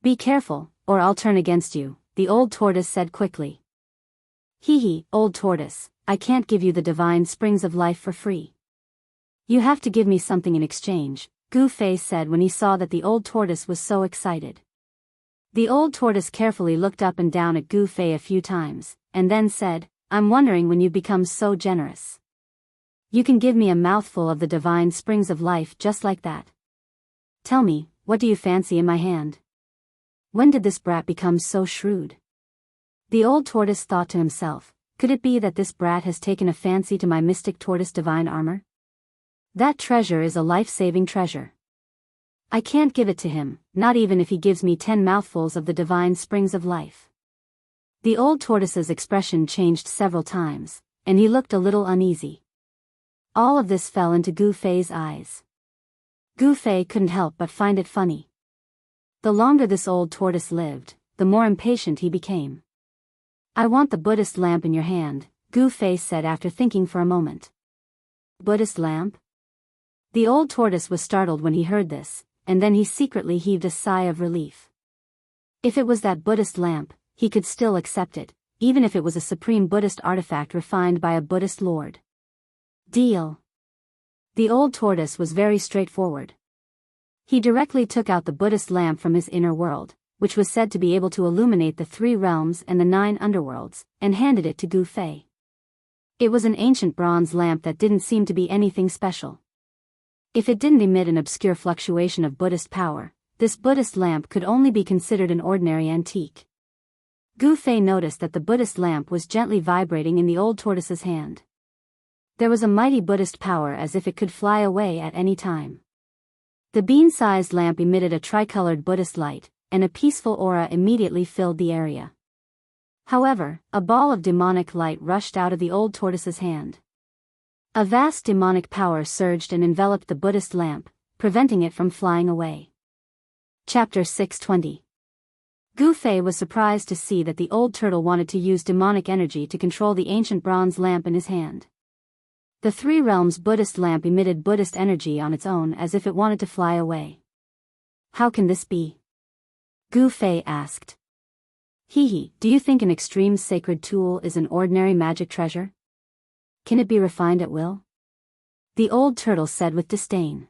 Be careful, or I'll turn against you, the old tortoise said quickly. Hee, old tortoise, I can't give you the divine springs of life for free. You have to give me something in exchange, Gu-Fei said when he saw that the old tortoise was so excited. The old tortoise carefully looked up and down at Gu-Fei a few times, and then said, I'm wondering when you become so generous. You can give me a mouthful of the divine springs of life just like that. Tell me, what do you fancy in my hand? When did this brat become so shrewd? The old tortoise thought to himself, could it be that this brat has taken a fancy to my mystic tortoise divine armor? That treasure is a life-saving treasure. I can't give it to him, not even if he gives me 10 mouthfuls of the divine springs of life. The old tortoise's expression changed several times, and he looked a little uneasy. All of this fell into Gu-Fei's eyes. Gu-Fei couldn't help but find it funny. The longer this old tortoise lived, the more impatient he became. I want the Buddhist lamp in your hand, Gu-Fei said after thinking for a moment. Buddhist lamp? The old tortoise was startled when he heard this, and then he secretly heaved a sigh of relief. If it was that Buddhist lamp, he could still accept it, even if it was a supreme Buddhist artifact refined by a Buddhist lord. Deal. The old tortoise was very straightforward. He directly took out the Buddhist lamp from his inner world, which was said to be able to illuminate the 3 realms and the 9 underworlds, and handed it to Gu-Fei. It was an ancient bronze lamp that didn't seem to be anything special. If it didn't emit an obscure fluctuation of Buddhist power, this Buddhist lamp could only be considered an ordinary antique. Gu-Fei noticed that the Buddhist lamp was gently vibrating in the old tortoise's hand. There was a mighty Buddhist power as if it could fly away at any time. The bean-sized lamp emitted a tricolored Buddhist light, and a peaceful aura immediately filled the area. However, a ball of demonic light rushed out of the old tortoise's hand. A vast demonic power surged and enveloped the Buddhist lamp, preventing it from flying away. Chapter 620. Gu-Fei was surprised to see that the old turtle wanted to use demonic energy to control the ancient bronze lamp in his hand. The 3 realms Buddhist lamp emitted Buddhist energy on its own as if it wanted to fly away. How can this be? Gu-Fei asked. Hee, do you think an extreme sacred tool is an ordinary magic treasure? Can it be refined at will? The old turtle said with disdain.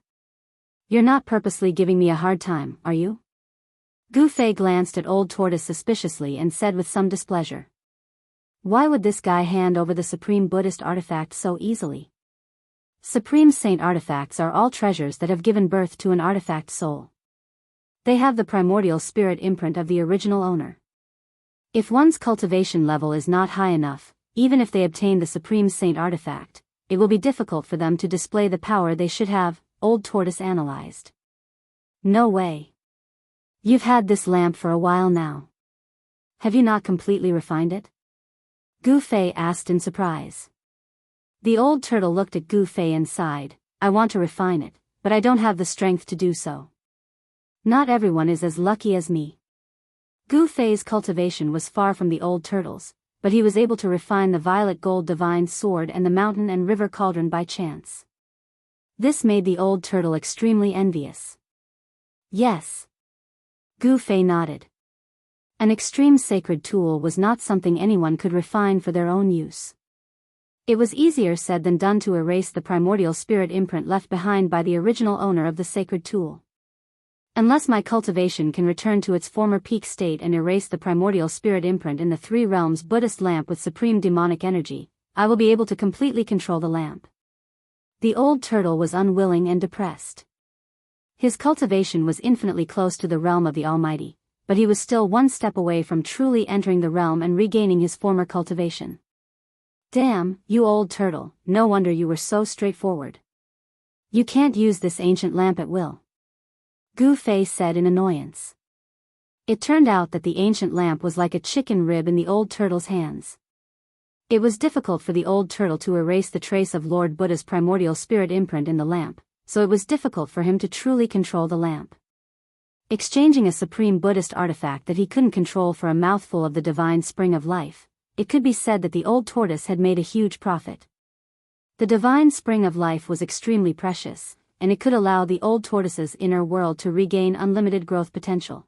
You're not purposely giving me a hard time, are you? Gu-Fei glanced at old tortoise suspiciously and said with some displeasure. Why would this guy hand over the supreme Buddhist artifact so easily? Supreme saint artifacts are all treasures that have given birth to an artifact soul. They have the primordial spirit imprint of the original owner. If one's cultivation level is not high enough, even if they obtain the supreme saint artifact, it will be difficult for them to display the power they should have, old tortoise analyzed. No way. You've had this lamp for a while now. Have you not completely refined it? Gu-Fei asked in surprise. The old turtle looked at Gu-Fei and sighed, I want to refine it, but I don't have the strength to do so. Not everyone is as lucky as me. Gu-Fei's cultivation was far from the old turtle's, but he was able to refine the violet gold divine sword and the mountain and river cauldron by chance. This made the old turtle extremely envious. Yes. Gu-Fei nodded. An extreme sacred tool was not something anyone could refine for their own use. It was easier said than done to erase the primordial spirit imprint left behind by the original owner of the sacred tool. Unless my cultivation can return to its former peak state and erase the primordial spirit imprint in the 3 realms Buddhist lamp with supreme demonic energy, I will be able to completely control the lamp. The old turtle was unwilling and depressed. His cultivation was infinitely close to the realm of the Almighty, but he was still one step away from truly entering the realm and regaining his former cultivation. Damn, you old turtle, no wonder you were so straightforward. You can't use this ancient lamp at will. Gu-Fei said in annoyance. It turned out that the ancient lamp was like a chicken rib in the old turtle's hands. It was difficult for the old turtle to erase the trace of Lord Buddha's primordial spirit imprint in the lamp, so it was difficult for him to truly control the lamp. Exchanging a supreme Buddhist artifact that he couldn't control for a mouthful of the divine spring of life, it could be said that the old tortoise had made a huge profit. The divine spring of life was extremely precious, and it could allow the old tortoise's inner world to regain unlimited growth potential.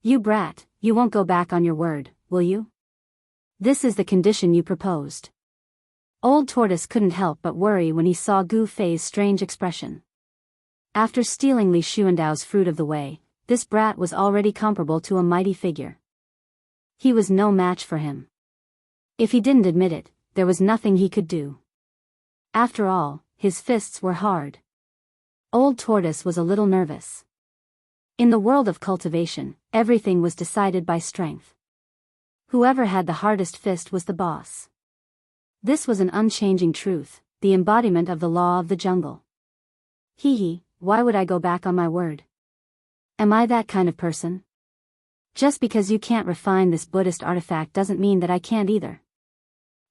You brat, you won't go back on your word, will you? This is the condition you proposed. Old Tortoise couldn't help but worry when he saw Gu Fei's strange expression. After stealing Li Xuandao's fruit of the way, this brat was already comparable to a mighty figure. He was no match for him. If he didn't admit it, there was nothing he could do. After all, his fists were hard. Old Tortoise was a little nervous. In the world of cultivation, everything was decided by strength. Whoever had the hardest fist was the boss. This was an unchanging truth, the embodiment of the law of the jungle. Hee, why would I go back on my word? Am I that kind of person? Just because you can't refine this Buddhist artifact doesn't mean that I can't either.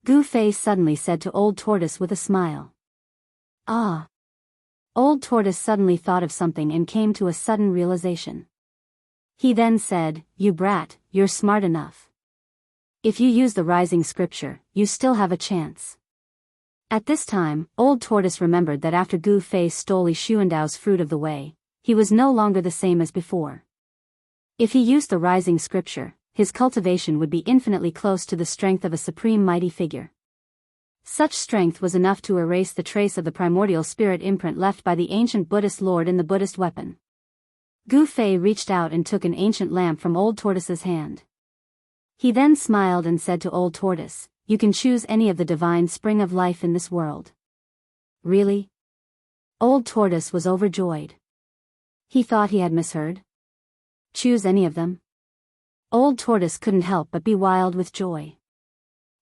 Gu Fei suddenly said to Old Tortoise with a smile. Ah. Old Tortoise suddenly thought of something and came to a sudden realization. He then said, "You brat, you're smart enough. If you use the rising scripture, you still have a chance." At this time, Old Tortoise remembered that after Gu Fei stole Li Xuandao's fruit of the way, he was no longer the same as before. If he used the rising scripture, his cultivation would be infinitely close to the strength of a supreme mighty figure. Such strength was enough to erase the trace of the primordial spirit imprint left by the ancient Buddhist lord in the Buddhist weapon. Gu Fei reached out and took an ancient lamp from Old Tortoise's hand. He then smiled and said to Old Tortoise, "You can choose any of the divine spring of life in this world." Really? Old Tortoise was overjoyed. He thought he had misheard. Choose any of them? Old Tortoise couldn't help but be wild with joy.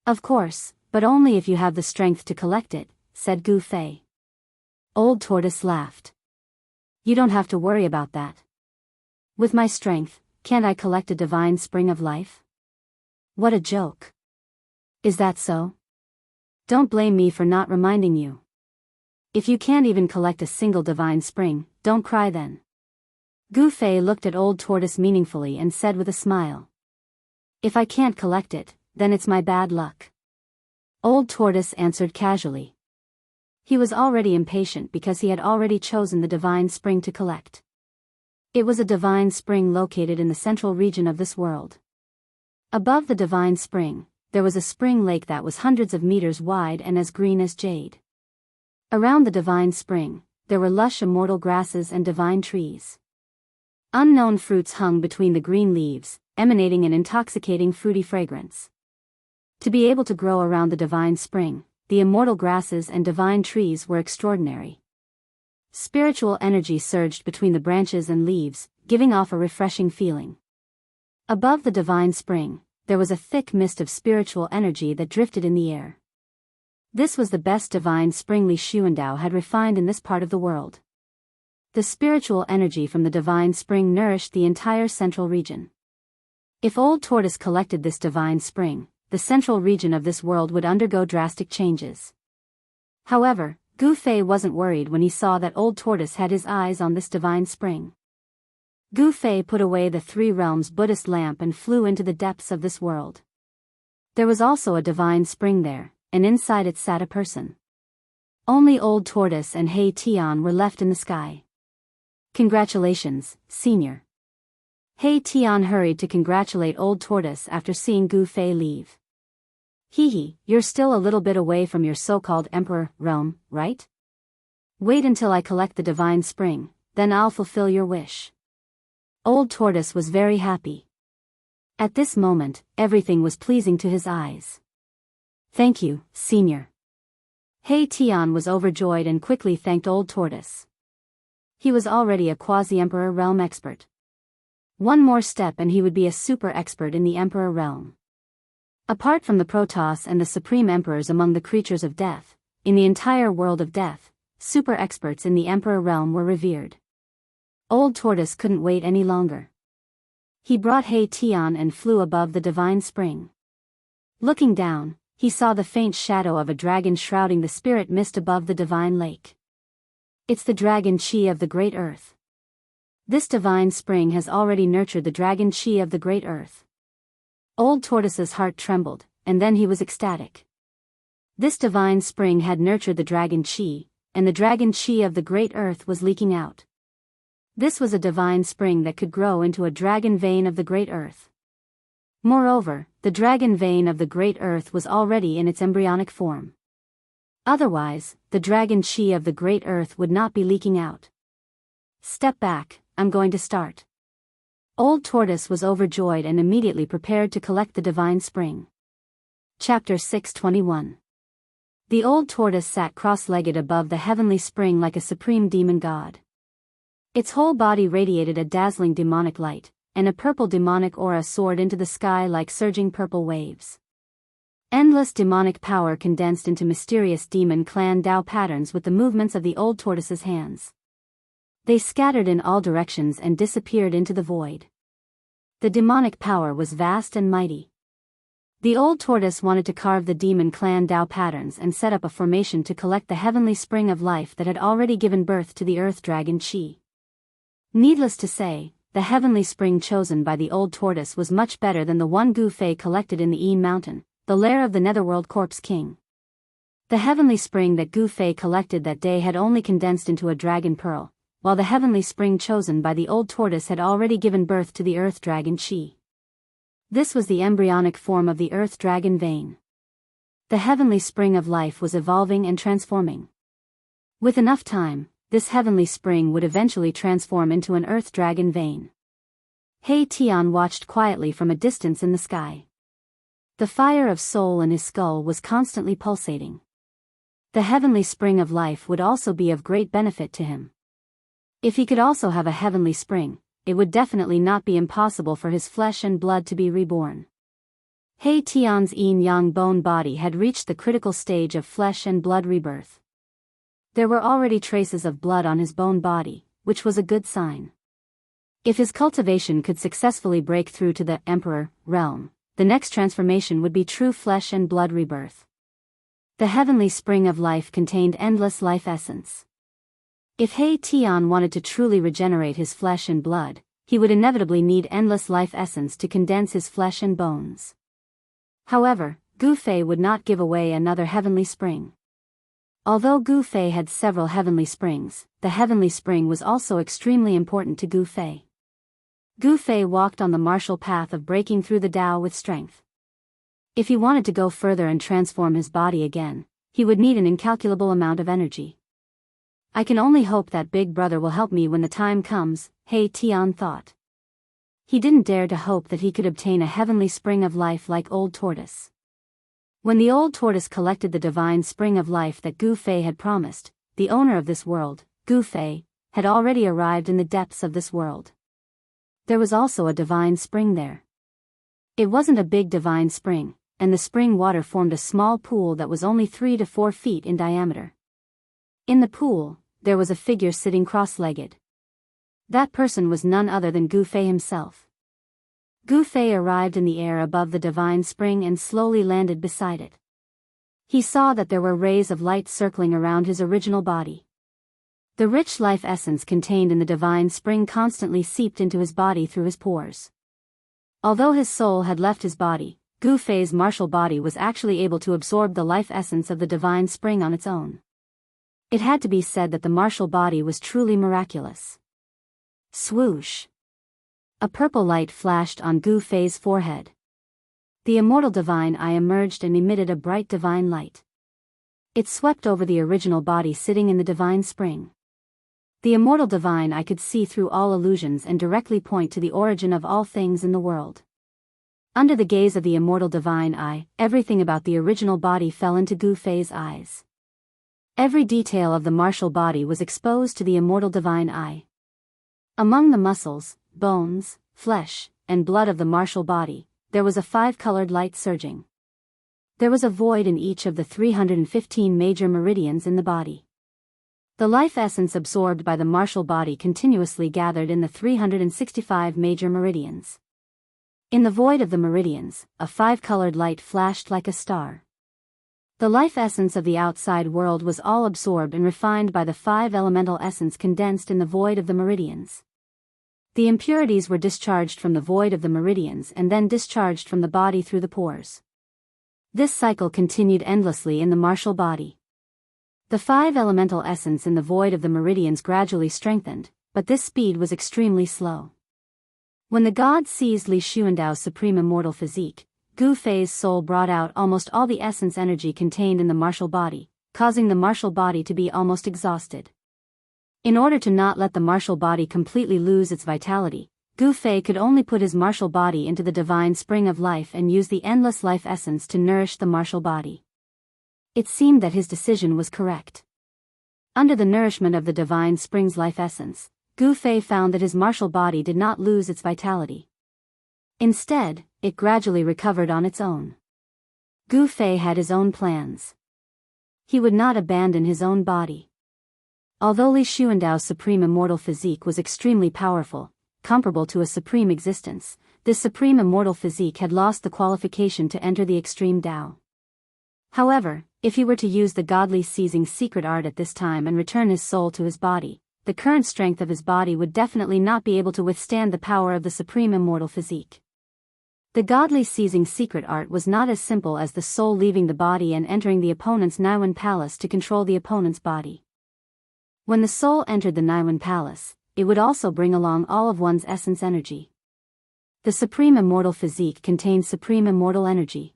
Of course, but only if you have the strength to collect it, said Gu Fei. Old Tortoise laughed. You don't have to worry about that. With my strength, can't I collect a divine spring of life? What a joke. Is that so? Don't blame me for not reminding you. If you can't even collect a single divine spring, don't cry then. Gu Fei looked at Old Tortoise meaningfully and said with a smile. If I can't collect it, then it's my bad luck. Old Tortoise answered casually. He was already impatient because he had already chosen the divine spring to collect. It was a divine spring located in the central region of this world. Above the divine spring, there was a spring lake that was hundreds of meters wide and as green as jade. Around the divine spring, there were lush immortal grasses and divine trees. Unknown fruits hung between the green leaves, emanating an intoxicating fruity fragrance. To be able to grow around the divine spring, the immortal grasses and divine trees were extraordinary. Spiritual energy surged between the branches and leaves, giving off a refreshing feeling. Above the divine spring, there was a thick mist of spiritual energy that drifted in the air. This was the best divine spring Li Xuandao had refined in this part of the world. The spiritual energy from the divine spring nourished the entire central region. If Old Tortoise collected this divine spring, the central region of this world would undergo drastic changes. However, Gu Fei wasn't worried when he saw that Old Tortoise had his eyes on this divine spring. Gu Fei put away the Three Realms Buddhist lamp and flew into the depths of this world. There was also a divine spring there, and inside it sat a person. Only Old Tortoise and Hei Tian were left in the sky. Congratulations, Senior. Hei Tian hurried to congratulate Old Tortoise after seeing Gu Fei leave. You're still a little bit away from your so-called Emperor realm, right? Wait until I collect the divine spring, then I'll fulfill your wish. Old Tortoise was very happy. At this moment, everything was pleasing to his eyes. Thank you, Senior. Hei Tian was overjoyed and quickly thanked Old Tortoise. He was already a quasi-emperor realm expert. One more step and he would be a super expert in the emperor realm. Apart from the Protoss and the supreme emperors among the creatures of death, in the entire world of death, super experts in the emperor realm were revered. Old Tortoise couldn't wait any longer. He brought Hei Tian and flew above the divine spring. Looking down, he saw the faint shadow of a dragon shrouding the spirit mist above the divine lake. It's the dragon chi of the great earth. This divine spring has already nurtured the dragon chi of the great earth. Old Tortoise's heart trembled, and then he was ecstatic. This divine spring had nurtured the dragon chi, and the dragon chi of the great earth was leaking out. This was a divine spring that could grow into a dragon vein of the great earth. Moreover, the dragon vein of the great earth was already in its embryonic form. Otherwise, the dragon chi of the great earth would not be leaking out. Step back, I'm going to start. Old Tortoise was overjoyed and immediately prepared to collect the divine spring. Chapter 621. The old tortoise sat cross-legged above the heavenly spring like a supreme demon god. Its whole body radiated a dazzling demonic light, and a purple demonic aura soared into the sky like surging purple waves. Endless demonic power condensed into mysterious demon clan Dao patterns with the movements of the old tortoise's hands. They scattered in all directions and disappeared into the void. The demonic power was vast and mighty. The old tortoise wanted to carve the demon clan Dao patterns and set up a formation to collect the heavenly spring of life that had already given birth to the earth dragon chi. Needless to say, the heavenly spring chosen by the old tortoise was much better than the one Gu Fei collected in the Yin Mountain, the lair of the Netherworld Corpse King. The heavenly spring that Gu Fei collected that day had only condensed into a dragon pearl, while the heavenly spring chosen by the old tortoise had already given birth to the earth dragon chi. This was the embryonic form of the earth dragon vein. The heavenly spring of life was evolving and transforming. With enough time, this heavenly spring would eventually transform into an earth dragon vein. He Tian watched quietly from a distance in the sky. The fire of soul in his skull was constantly pulsating. The heavenly spring of life would also be of great benefit to him. If he could also have a heavenly spring, it would definitely not be impossible for his flesh and blood to be reborn. He Tian's yin-yang bone body had reached the critical stage of flesh and blood rebirth. There were already traces of blood on his bone body, which was a good sign. If his cultivation could successfully break through to the Emperor realm, the next transformation would be true flesh and blood rebirth. The heavenly spring of life contained endless life essence. If He Tian wanted to truly regenerate his flesh and blood, he would inevitably need endless life essence to condense his flesh and bones. However, Gu Fei would not give away another heavenly spring. Although Gu Fei had several heavenly springs, the heavenly spring was also extremely important to Gu Fei. Gu Fei walked on the martial path of breaking through the Tao with strength. If he wanted to go further and transform his body again, he would need an incalculable amount of energy. I can only hope that Big Brother will help me when the time comes, He Tian thought. He didn't dare to hope that he could obtain a heavenly spring of life like Old Tortoise. When the Old Tortoise collected the divine spring of life that Gu Fei had promised, the owner of this world, Gu Fei, had already arrived in the depths of this world. There was also a divine spring there. It wasn't a big divine spring, and the spring water formed a small pool that was only 3 to 4 feet in diameter. In the pool, there was a figure sitting cross-legged. That person was none other than Gu Fei himself. Gu Fei arrived in the air above the divine spring and slowly landed beside it. He saw that there were rays of light circling around his original body. The rich life essence contained in the divine spring constantly seeped into his body through his pores. Although his soul had left his body, Gu Fei's martial body was actually able to absorb the life essence of the divine spring on its own. It had to be said that the martial body was truly miraculous. Swoosh! A purple light flashed on Gu Fei's forehead. The immortal divine eye emerged and emitted a bright divine light. It swept over the original body sitting in the divine spring. The immortal divine eye could see through all illusions and directly point to the origin of all things in the world. Under the gaze of the immortal divine eye, everything about the original body fell into Gu Fei's eyes. Every detail of the martial body was exposed to the immortal divine eye. Among the muscles, bones, flesh, and blood of the martial body, there was a 5-colored light surging. There was a void in each of the 315 major meridians in the body. The life essence absorbed by the martial body continuously gathered in the 365 major meridians. In the void of the meridians, a 5-colored light flashed like a star. The life essence of the outside world was all absorbed and refined by the 5 elemental essence condensed in the void of the meridians. The impurities were discharged from the void of the meridians and then discharged from the body through the pores. This cycle continued endlessly in the martial body. The 5 elemental essence in the void of the meridians gradually strengthened, but this speed was extremely slow. When the god seized Li Xuandao's supreme immortal physique, Gu Fei's soul brought out almost all the essence energy contained in the martial body, causing the martial body to be almost exhausted. In order to not let the martial body completely lose its vitality, Gu Fei could only put his martial body into the divine spring of life and use the endless life essence to nourish the martial body. It seemed that his decision was correct. Under the nourishment of the divine spring's life essence, Gu Fei found that his martial body did not lose its vitality. Instead, it gradually recovered on its own. Gu Fei had his own plans. He would not abandon his own body. Although Li Xuandao's supreme immortal physique was extremely powerful, comparable to a supreme existence, this supreme immortal physique had lost the qualification to enter the extreme Tao. However, if he were to use the godly seizing secret art at this time and return his soul to his body, the current strength of his body would definitely not be able to withstand the power of the supreme immortal physique. The godly seizing secret art was not as simple as the soul leaving the body and entering the opponent's Naiwan palace to control the opponent's body. When the soul entered the Naiwan palace, it would also bring along all of one's essence energy. The supreme immortal physique contained supreme immortal energy.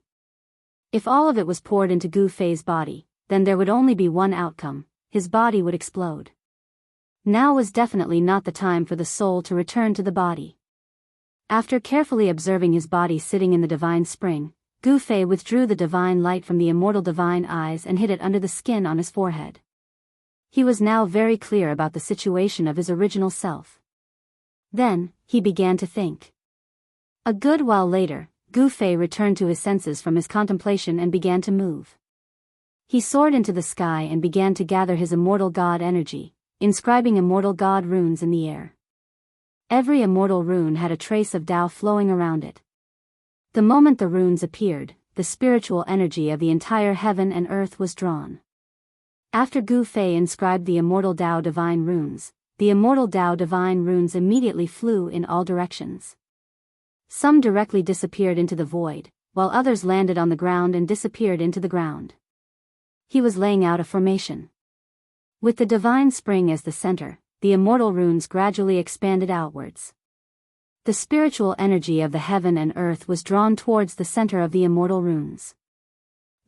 If all of it was poured into Gu Fei's body, then there would only be one outcome: his body would explode. Now was definitely not the time for the soul to return to the body. After carefully observing his body sitting in the divine spring, Gu Fei withdrew the divine light from the immortal divine eyes and hid it under the skin on his forehead. He was now very clear about the situation of his original self. Then, he began to think. A good while later, Gu Fei returned to his senses from his contemplation and began to move. He soared into the sky and began to gather his immortal god energy, inscribing immortal god runes in the air. Every immortal rune had a trace of Tao flowing around it. The moment the runes appeared, the spiritual energy of the entire heaven and earth was drawn. After Gu Fei inscribed the immortal Tao divine runes, the immortal Tao divine runes immediately flew in all directions. Some directly disappeared into the void, while others landed on the ground and disappeared into the ground. He was laying out a formation. With the divine spring as the center, the immortal runes gradually expanded outwards. The spiritual energy of the heaven and earth was drawn towards the center of the immortal runes.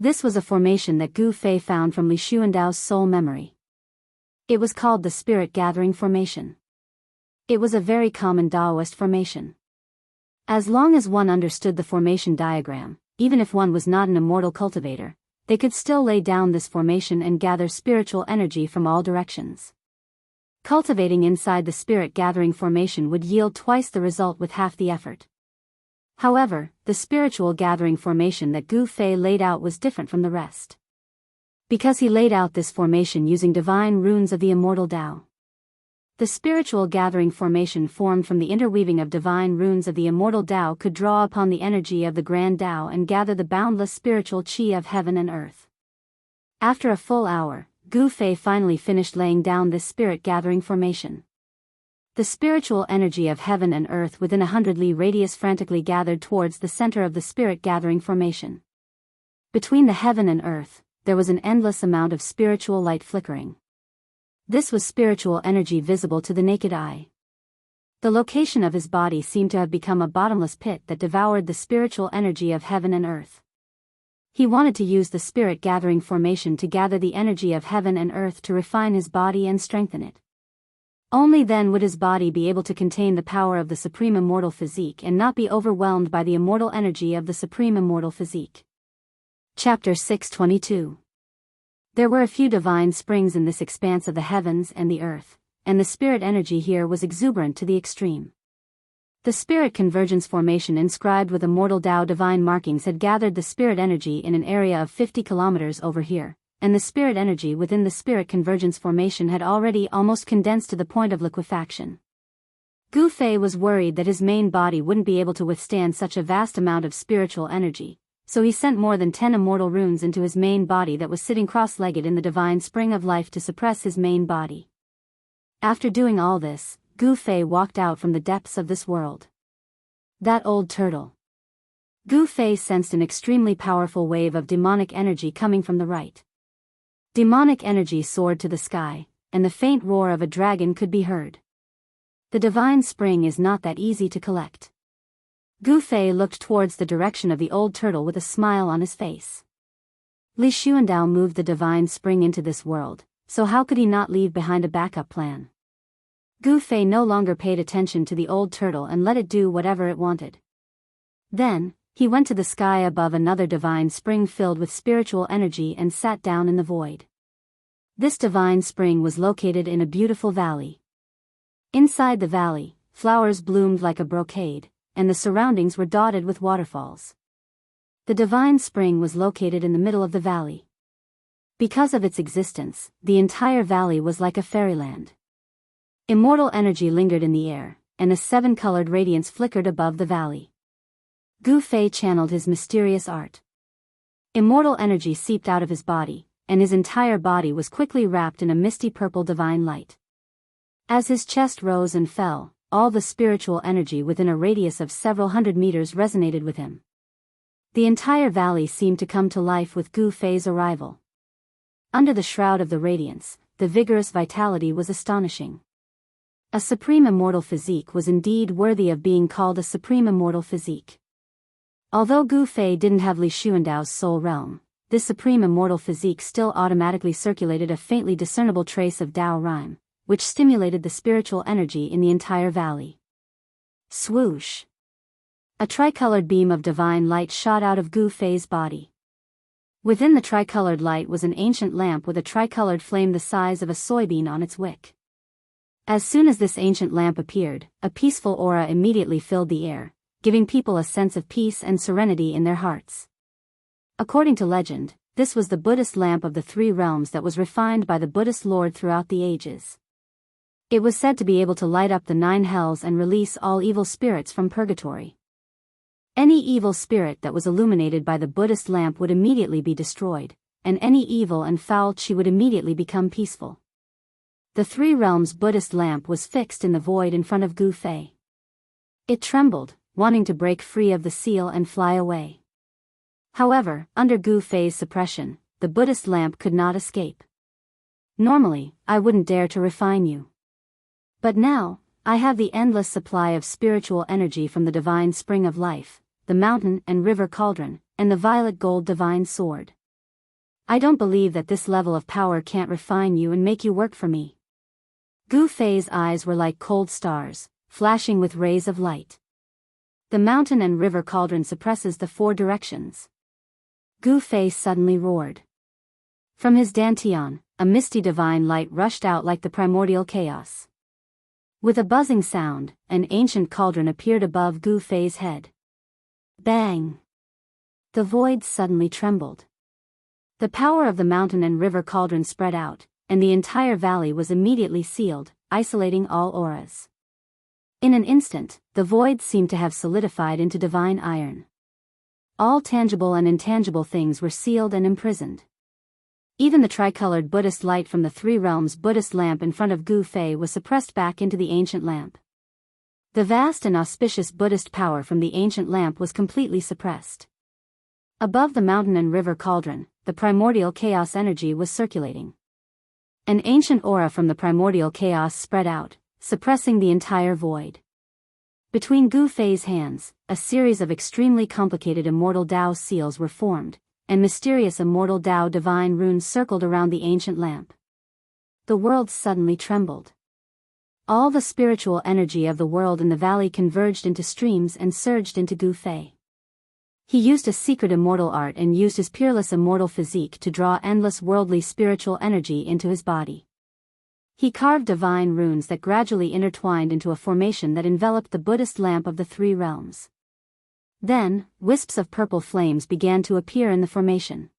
This was a formation that Gu Fei found from Li Xuandao's soul memory. It was called the Spirit Gathering Formation. It was a very common Taoist formation. As long as one understood the formation diagram, even if one was not an immortal cultivator, they could still lay down this formation and gather spiritual energy from all directions. Cultivating inside the Spirit Gathering Formation would yield twice the result with half the effort. However, the spiritual gathering formation that Gu Fei laid out was different from the rest. Because he laid out this formation using divine runes of the immortal Tao. The spiritual gathering formation formed from the interweaving of divine runes of the immortal Tao could draw upon the energy of the grand Tao and gather the boundless spiritual qi of heaven and earth. After a full hour, Gu Fei finally finished laying down this spirit gathering formation. The spiritual energy of heaven and earth within 100 li radius frantically gathered towards the center of the spirit gathering formation. Between the heaven and earth, there was an endless amount of spiritual light flickering. This was spiritual energy visible to the naked eye. The location of his body seemed to have become a bottomless pit that devoured the spiritual energy of heaven and earth. He wanted to use the spirit gathering formation to gather the energy of heaven and earth to refine his body and strengthen it. Only then would his body be able to contain the power of the supreme immortal physique and not be overwhelmed by the immortal energy of the supreme immortal physique. Chapter 622. There were a few divine springs in this expanse of the heavens and the earth, and the spirit energy here was exuberant to the extreme. The spirit convergence formation inscribed with immortal Tao divine markings had gathered the spirit energy in an area of 50 kilometers over here, and the spirit energy within the spirit convergence formation had already almost condensed to the point of liquefaction. Gu Fei was worried that his main body wouldn't be able to withstand such a vast amount of spiritual energy, so he sent more than 10 immortal runes into his main body that was sitting cross-legged in the divine spring of life to suppress his main body. After doing all this, Gu Fei walked out from the depths of this world. That old turtle. Gu Fei sensed an extremely powerful wave of demonic energy coming from the right. Demonic energy soared to the sky, and the faint roar of a dragon could be heard. The divine spring is not that easy to collect. Gu Fei looked towards the direction of the old turtle with a smile on his face. Li Xuandao moved the divine spring into this world, so how could he not leave behind a backup plan? Gu Fei no longer paid attention to the old turtle and let it do whatever it wanted. Then, he went to the sky above another divine spring filled with spiritual energy and sat down in the void. This divine spring was located in a beautiful valley. Inside the valley, flowers bloomed like a brocade, and the surroundings were dotted with waterfalls. The divine spring was located in the middle of the valley. Because of its existence, the entire valley was like a fairyland. Immortal energy lingered in the air, and a seven-colored radiance flickered above the valley. Gu Fei channeled his mysterious art. Immortal energy seeped out of his body, and his entire body was quickly wrapped in a misty purple divine light. As his chest rose and fell, all the spiritual energy within a radius of several hundred meters resonated with him. The entire valley seemed to come to life with Gu Fei's arrival. Under the shroud of the radiance, the vigorous vitality was astonishing. A supreme immortal physique was indeed worthy of being called a supreme immortal physique. Although Gu Fei didn't have Li Xuandao's soul realm, this supreme immortal physique still automatically circulated a faintly discernible trace of Dao Rhyme, which stimulated the spiritual energy in the entire valley. Swoosh! A tricolored beam of divine light shot out of Gu Fei's body. Within the tricolored light was an ancient lamp with a tricolored flame the size of a soybean on its wick. As soon as this ancient lamp appeared, a peaceful aura immediately filled the air, giving people a sense of peace and serenity in their hearts. According to legend, this was the Buddhist lamp of the three realms that was refined by the Buddhist Lord throughout the ages. It was said to be able to light up the 9 hells and release all evil spirits from purgatory. Any evil spirit that was illuminated by the Buddhist lamp would immediately be destroyed, and any evil and foul chi would immediately become peaceful. The three realms Buddhist lamp was fixed in the void in front of Gu Fei. It trembled, wanting to break free of the seal and fly away. However, under Gu Fei's suppression, the Buddhist lamp could not escape. Normally, I wouldn't dare to refine you. But now, I have the endless supply of spiritual energy from the divine spring of life, the mountain and river cauldron, and the violet gold divine sword. I don't believe that this level of power can't refine you and make you work for me. Gu Fei's eyes were like cold stars, flashing with rays of light. The mountain and river cauldron suppresses the 4 directions. Gu Fei suddenly roared. From his dantian, a misty divine light rushed out like the primordial chaos. With a buzzing sound, an ancient cauldron appeared above Gu Fei's head. Bang! The void suddenly trembled. The power of the mountain and river cauldron spread out, and the entire valley was immediately sealed, isolating all auras. In an instant, the void seemed to have solidified into divine iron. All tangible and intangible things were sealed and imprisoned. Even the tricolored Buddhist light from the three realms Buddhist lamp in front of Gu Fei was suppressed back into the ancient lamp. The vast and auspicious Buddhist power from the ancient lamp was completely suppressed. Above the mountain and river cauldron, the primordial chaos energy was circulating. An ancient aura from the primordial chaos spread out, suppressing the entire void. Between Gu Fei's hands, a series of extremely complicated immortal Dao seals were formed, and mysterious immortal Dao divine runes circled around the ancient lamp. The world suddenly trembled. All the spiritual energy of the world in the valley converged into streams and surged into Gu Fei. He used a secret immortal art and used his peerless immortal physique to draw endless worldly spiritual energy into his body. He carved divine runes that gradually intertwined into a formation that enveloped the Buddhist lamp of the three realms. Then, wisps of purple flames began to appear in the formation.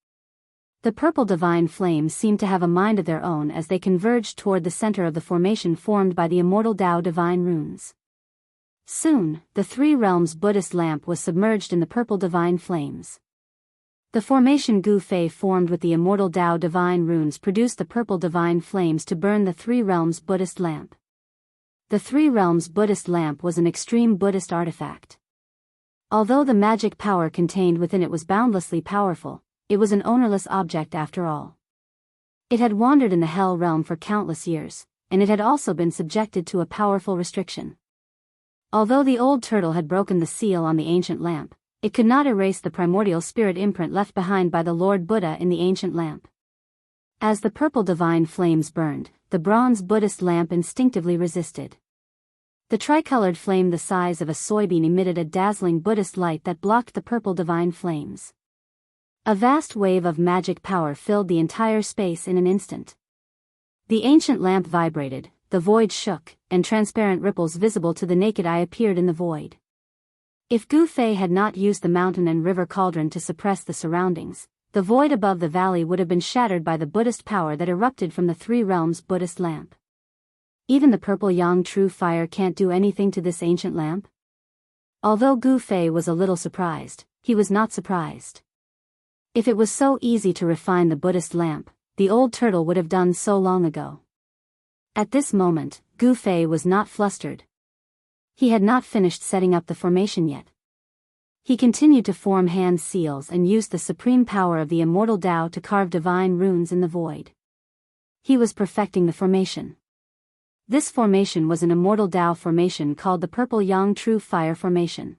The purple divine flames seemed to have a mind of their own as they converged toward the center of the formation formed by the immortal Dao divine runes. Soon, the three realms Buddhist lamp was submerged in the purple divine flames. The formation Gu Fei formed with the immortal Dao divine runes produced the purple divine flames to burn the three realms Buddhist lamp. The three realms Buddhist lamp was an extreme Buddhist artifact. Although the magic power contained within it was boundlessly powerful, it was an ownerless object after all. It had wandered in the hell realm for countless years, and it had also been subjected to a powerful restriction. Although the old turtle had broken the seal on the ancient lamp, it could not erase the primordial spirit imprint left behind by the Lord Buddha in the ancient lamp. As the purple divine flames burned, the bronze Buddhist lamp instinctively resisted. The tricolored flame the size of a soybean emitted a dazzling Buddhist light that blocked the purple divine flames. A vast wave of magic power filled the entire space in an instant. The ancient lamp vibrated, the void shook, and transparent ripples visible to the naked eye appeared in the void. If Gu Fei had not used the mountain and river cauldron to suppress the surroundings, the void above the valley would have been shattered by the Buddhist power that erupted from the three realms Buddhist lamp. Even the purple yang true fire can't do anything to this ancient lamp? Although Gu Fei was a little surprised, he was not surprised. If it was so easy to refine the Buddhist lamp, the old turtle would have done so long ago. At this moment, Gu Fei was not flustered. He had not finished setting up the formation yet. He continued to form hand seals and used the supreme power of the immortal Tao to carve divine runes in the void. He was perfecting the formation. This formation was an immortal Tao formation called the Purple Yang True Fire Formation.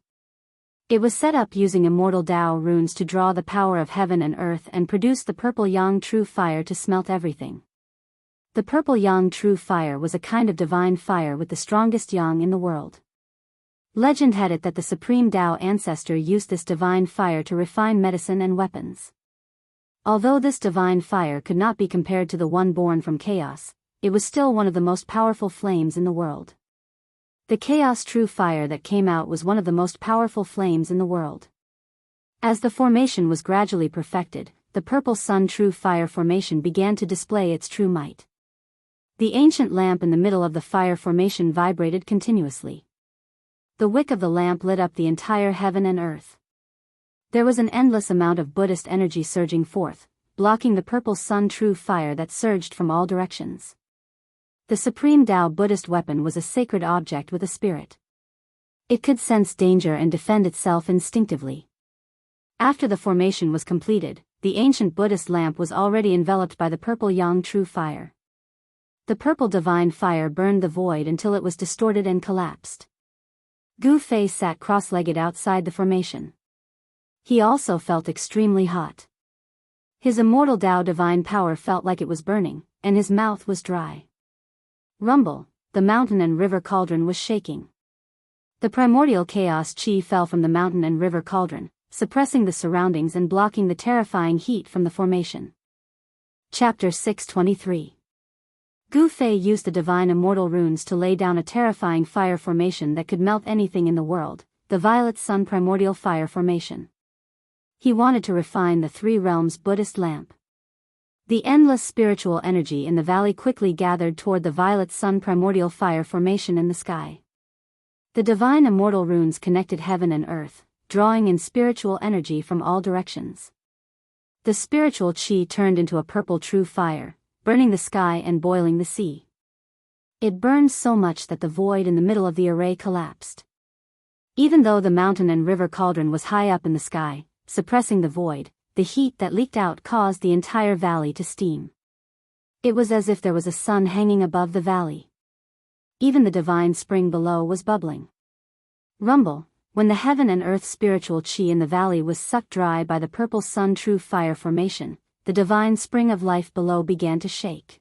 It was set up using immortal Tao runes to draw the power of heaven and earth and produce the Purple Yang True Fire to smelt everything. The Purple Yang True Fire was a kind of divine fire with the strongest yang in the world. Legend had it that the Supreme Tao ancestor used this divine fire to refine medicine and weapons. Although this divine fire could not be compared to the one born from chaos, it was still one of the most powerful flames in the world. The chaos true fire that came out was one of the most powerful flames in the world. As the formation was gradually perfected, the purple sun true fire formation began to display its true might. The ancient lamp in the middle of the fire formation vibrated continuously. The wick of the lamp lit up the entire heaven and earth. There was an endless amount of Buddhist energy surging forth, blocking the purple sun true fire that surged from all directions. The supreme Tao Buddhist weapon was a sacred object with a spirit. It could sense danger and defend itself instinctively. After the formation was completed, the ancient Buddhist lamp was already enveloped by the purple yang true fire. The purple divine fire burned the void until it was distorted and collapsed. Gu Fei sat cross-legged outside the formation. He also felt extremely hot. His immortal Tao divine power felt like it was burning, and his mouth was dry. Rumble, the mountain and river cauldron was shaking. The primordial chaos chi fell from the mountain and river cauldron, suppressing the surroundings and blocking the terrifying heat from the formation. Chapter 623. Gu Fei used the divine immortal runes to lay down a terrifying fire formation that could melt anything in the world, the violet sun primordial fire formation. He wanted to refine the three realms Buddhist lamp. The endless spiritual energy in the valley quickly gathered toward the violet sun primordial fire formation in the sky. The divine immortal runes connected heaven and earth, drawing in spiritual energy from all directions. The spiritual chi turned into a purple true fire, burning the sky and boiling the sea. It burned so much that the void in the middle of the array collapsed. Even though the mountain and river cauldron was high up in the sky, suppressing the void, the heat that leaked out caused the entire valley to steam. It was as if there was a sun hanging above the valley. Even the divine spring below was bubbling. Rumble, when the heaven and earth spiritual chi in the valley was sucked dry by the purple sun true fire formation, the divine spring of life below began to shake.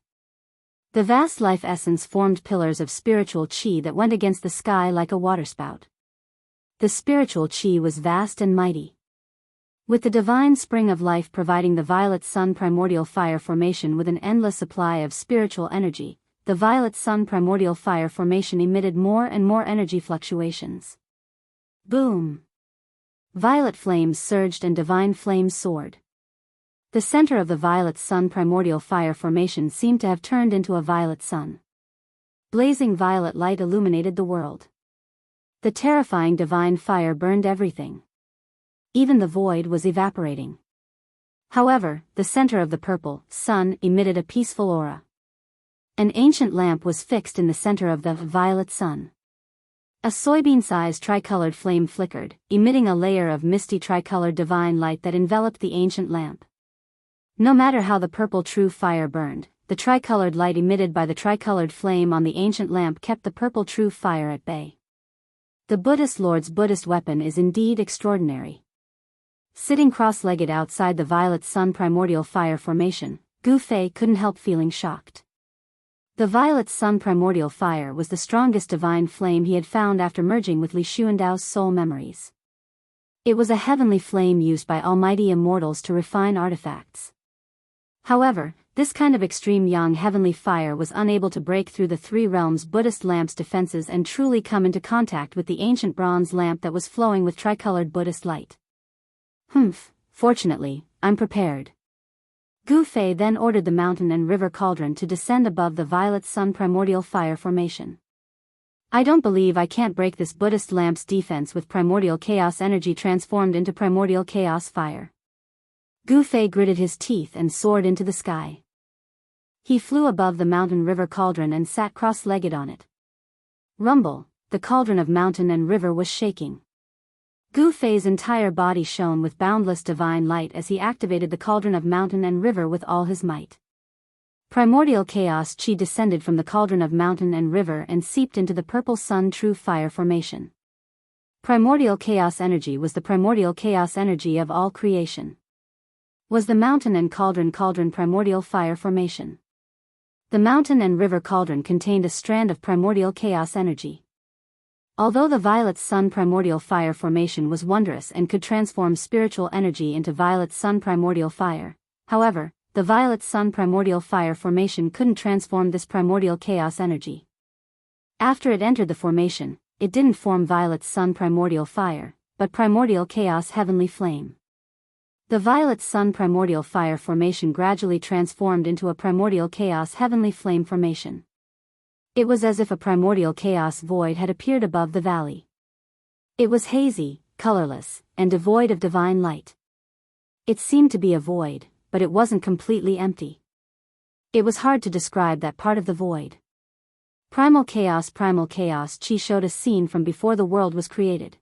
The vast life essence formed pillars of spiritual chi that went against the sky like a waterspout. The spiritual chi was vast and mighty. With the divine spring of life providing the violet sun primordial fire formation with an endless supply of spiritual energy, the violet sun primordial fire formation emitted more and more energy fluctuations. Boom! Violet flames surged and divine flames soared. The center of the violet sun primordial fire formation seemed to have turned into a violet sun. Blazing violet light illuminated the world. The terrifying divine fire burned everything. Even the void was evaporating. However, the center of the purple sun emitted a peaceful aura. An ancient lamp was fixed in the center of the violet sun. A soybean-sized tricolored flame flickered, emitting a layer of misty tricolored divine light that enveloped the ancient lamp. No matter how the purple true fire burned, the tricolored light emitted by the tricolored flame on the ancient lamp kept the purple true fire at bay. The Buddhist Lord's Buddhist weapon is indeed extraordinary. Sitting cross-legged outside the violet sun primordial fire formation, Gu Fei couldn't help feeling shocked. The violet sun primordial fire was the strongest divine flame he had found after merging with Li Xuandao's soul memories. It was a heavenly flame used by almighty immortals to refine artifacts. However, this kind of extreme yang heavenly fire was unable to break through the three realms Buddhist lamp's defenses and truly come into contact with the ancient bronze lamp that was flowing with tricolored Buddhist light. Fortunately, I'm prepared. Gu Fei then ordered the mountain and river cauldron to descend above the violet sun primordial fire formation. I don't believe I can't break this Buddhist lamp's defense with primordial chaos energy transformed into primordial chaos fire. Gu Fei gritted his teeth and soared into the sky. He flew above the mountain river cauldron and sat cross-legged on it. Rumble, the cauldron of mountain and river was shaking. Gu Fei's entire body shone with boundless divine light as he activated the cauldron of mountain and river with all his might. Primordial chaos chi descended from the cauldron of mountain and river and seeped into the purple sun true fire formation. Primordial chaos energy was the primordial chaos energy of all creation. Was the mountain and cauldron primordial fire formation? The mountain and river cauldron contained a strand of primordial chaos energy. Although the violet sun primordial fire formation was wondrous and could transform spiritual energy into violet sun primordial fire, however, the violet sun primordial fire formation couldn't transform this primordial chaos energy. After it entered the formation, it didn't form violet sun primordial fire, but primordial chaos heavenly flame. The violet sun primordial fire formation gradually transformed into a primordial chaos heavenly flame formation. It was as if a primordial chaos void had appeared above the valley. It was hazy, colorless, and devoid of divine light. It seemed to be a void, but it wasn't completely empty. It was hard to describe that part of the void. Primal chaos chi showed a scene from before the world was created.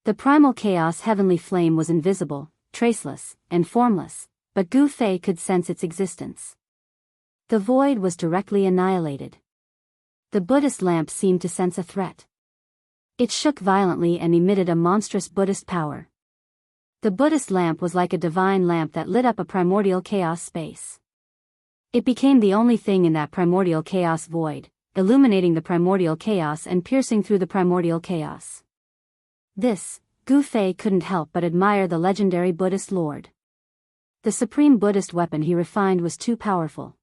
The primal chaos heavenly flame was invisible, traceless, and formless, but Gu Fei could sense its existence. The void was directly annihilated. The Buddhist lamp seemed to sense a threat. It shook violently and emitted a monstrous Buddhist power. The Buddhist lamp was like a divine lamp that lit up a primordial chaos space. It became the only thing in that primordial chaos void, illuminating the primordial chaos and piercing through the primordial chaos. This, Gu Fei couldn't help but admire the legendary Buddhist Lord. The supreme Buddhist weapon he refined was too powerful.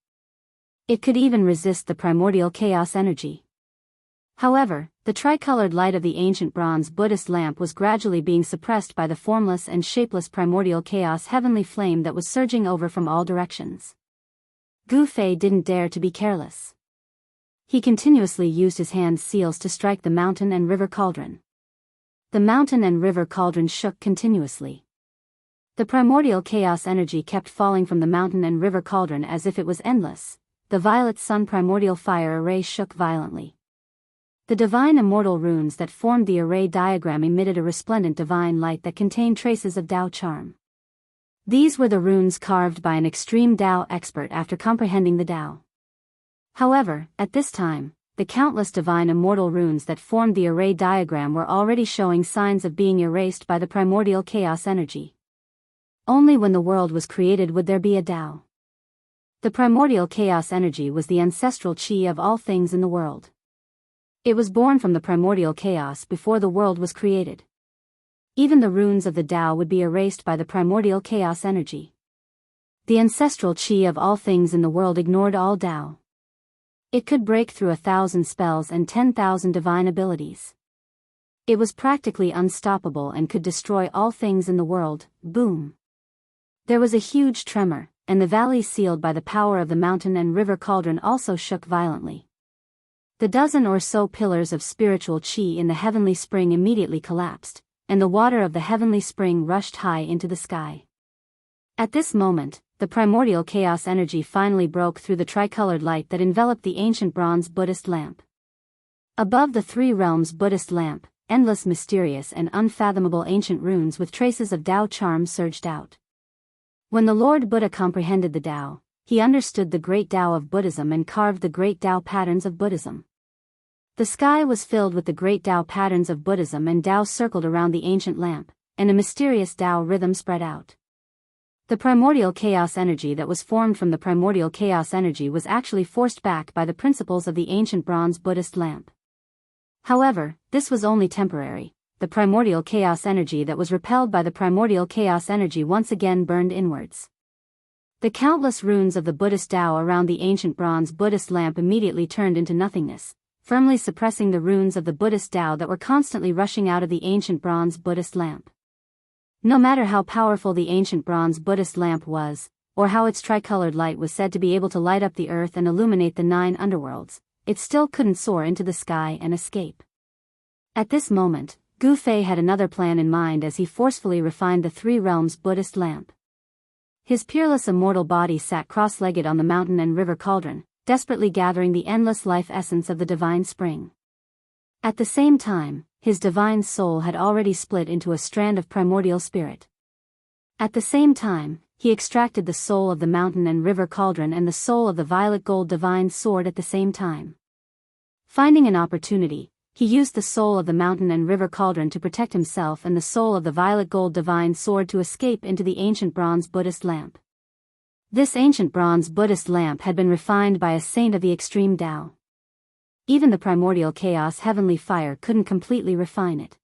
It could even resist the primordial chaos energy. However, the tricolored light of the ancient bronze Buddhist lamp was gradually being suppressed by the formless and shapeless primordial chaos heavenly flame that was surging over from all directions. Gu Fei didn't dare to be careless. He continuously used his hand seals to strike the mountain and river cauldron. The mountain and river cauldron shook continuously. The primordial chaos energy kept falling from the mountain and river cauldron as if it was endless. The violet sun primordial fire array shook violently. The divine immortal runes that formed the array diagram emitted a resplendent divine light that contained traces of Tao charm. These were the runes carved by an extreme Tao expert after comprehending the Tao. However, at this time, the countless divine immortal runes that formed the array diagram were already showing signs of being erased by the primordial chaos energy. Only when the world was created would there be a Tao. The primordial chaos energy was the ancestral chi of all things in the world. It was born from the primordial chaos before the world was created. Even the runes of the Tao would be erased by the primordial chaos energy. The ancestral chi of all things in the world ignored all Tao. It could break through 1,000 spells and 10,000 divine abilities. It was practically unstoppable and could destroy all things in the world. Boom. There was a huge tremor, and the valley sealed by the power of the mountain and river cauldron also shook violently. The dozen or so pillars of spiritual chi in the heavenly spring immediately collapsed, and the water of the heavenly spring rushed high into the sky. At this moment, the primordial chaos energy finally broke through the tricolored light that enveloped the ancient bronze Buddhist lamp. Above the three realms Buddhist lamp, endless mysterious and unfathomable ancient runes with traces of Tao charms surged out. When the Lord Buddha comprehended the Tao, he understood the great Tao of Buddhism and carved the great Tao patterns of Buddhism. The sky was filled with the great Tao patterns of Buddhism, and Tao circled around the ancient lamp, and a mysterious Tao rhythm spread out. The primordial chaos energy that was formed from the primordial chaos energy was actually forced back by the principles of the ancient bronze Buddhist lamp. However, this was only temporary. The primordial chaos energy that was repelled by the primordial chaos energy once again burned inwards. The countless runes of the Buddhist Tao around the ancient bronze Buddhist lamp immediately turned into nothingness, firmly suppressing the runes of the Buddhist Tao that were constantly rushing out of the ancient bronze Buddhist lamp. No matter how powerful the ancient bronze Buddhist lamp was, or how its tricolored light was said to be able to light up the earth and illuminate the 9 underworlds, it still couldn't soar into the sky and escape. At this moment, Gu Fei had another plan in mind as he forcefully refined the 3 realms Buddhist lamp. His peerless immortal body sat cross-legged on the mountain and river cauldron, desperately gathering the endless life essence of the divine spring. At the same time, his divine soul had already split into a strand of primordial spirit. At the same time, he extracted the soul of the mountain and river cauldron and the soul of the violet gold divine sword at the same time. Finding an opportunity, he used the soul of the mountain and river cauldron to protect himself and the soul of the violet gold divine sword to escape into the ancient bronze Buddhist lamp. This ancient bronze Buddhist lamp had been refined by a saint of the extreme Tao. Even the primordial chaos heavenly fire couldn't completely refine it.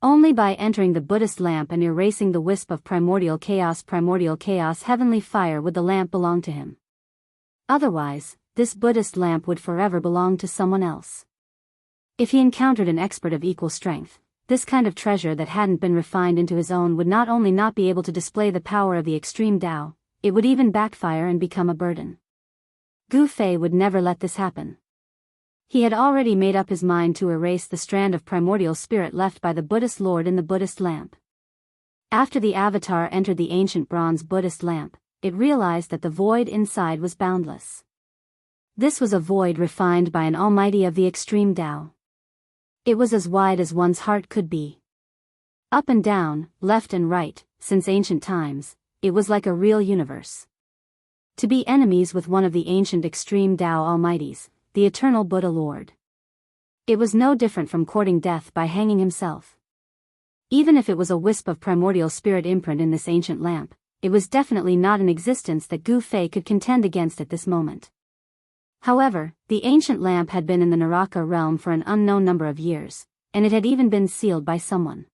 Only by entering the Buddhist lamp and erasing the wisp of primordial chaos heavenly fire would the lamp belong to him. Otherwise, this Buddhist lamp would forever belong to someone else. If he encountered an expert of equal strength, this kind of treasure that hadn't been refined into his own would not only not be able to display the power of the extreme Tao, it would even backfire and become a burden. Gu Fei would never let this happen. He had already made up his mind to erase the strand of primordial spirit left by the Buddhist Lord in the Buddhist lamp. After the avatar entered the ancient bronze Buddhist lamp, it realized that the void inside was boundless. This was a void refined by an almighty of the extreme Tao. It was as wide as one's heart could be. Up and down, left and right, since ancient times, it was like a real universe. To be enemies with one of the ancient extreme Tao almighties, the eternal Buddha Lord. It was no different from courting death by hanging himself. Even if it was a wisp of primordial spirit imprint in this ancient lamp, it was definitely not an existence that Gu Fei could contend against at this moment. However, the ancient lamp had been in the Naraka realm for an unknown number of years, and it had even been sealed by someone.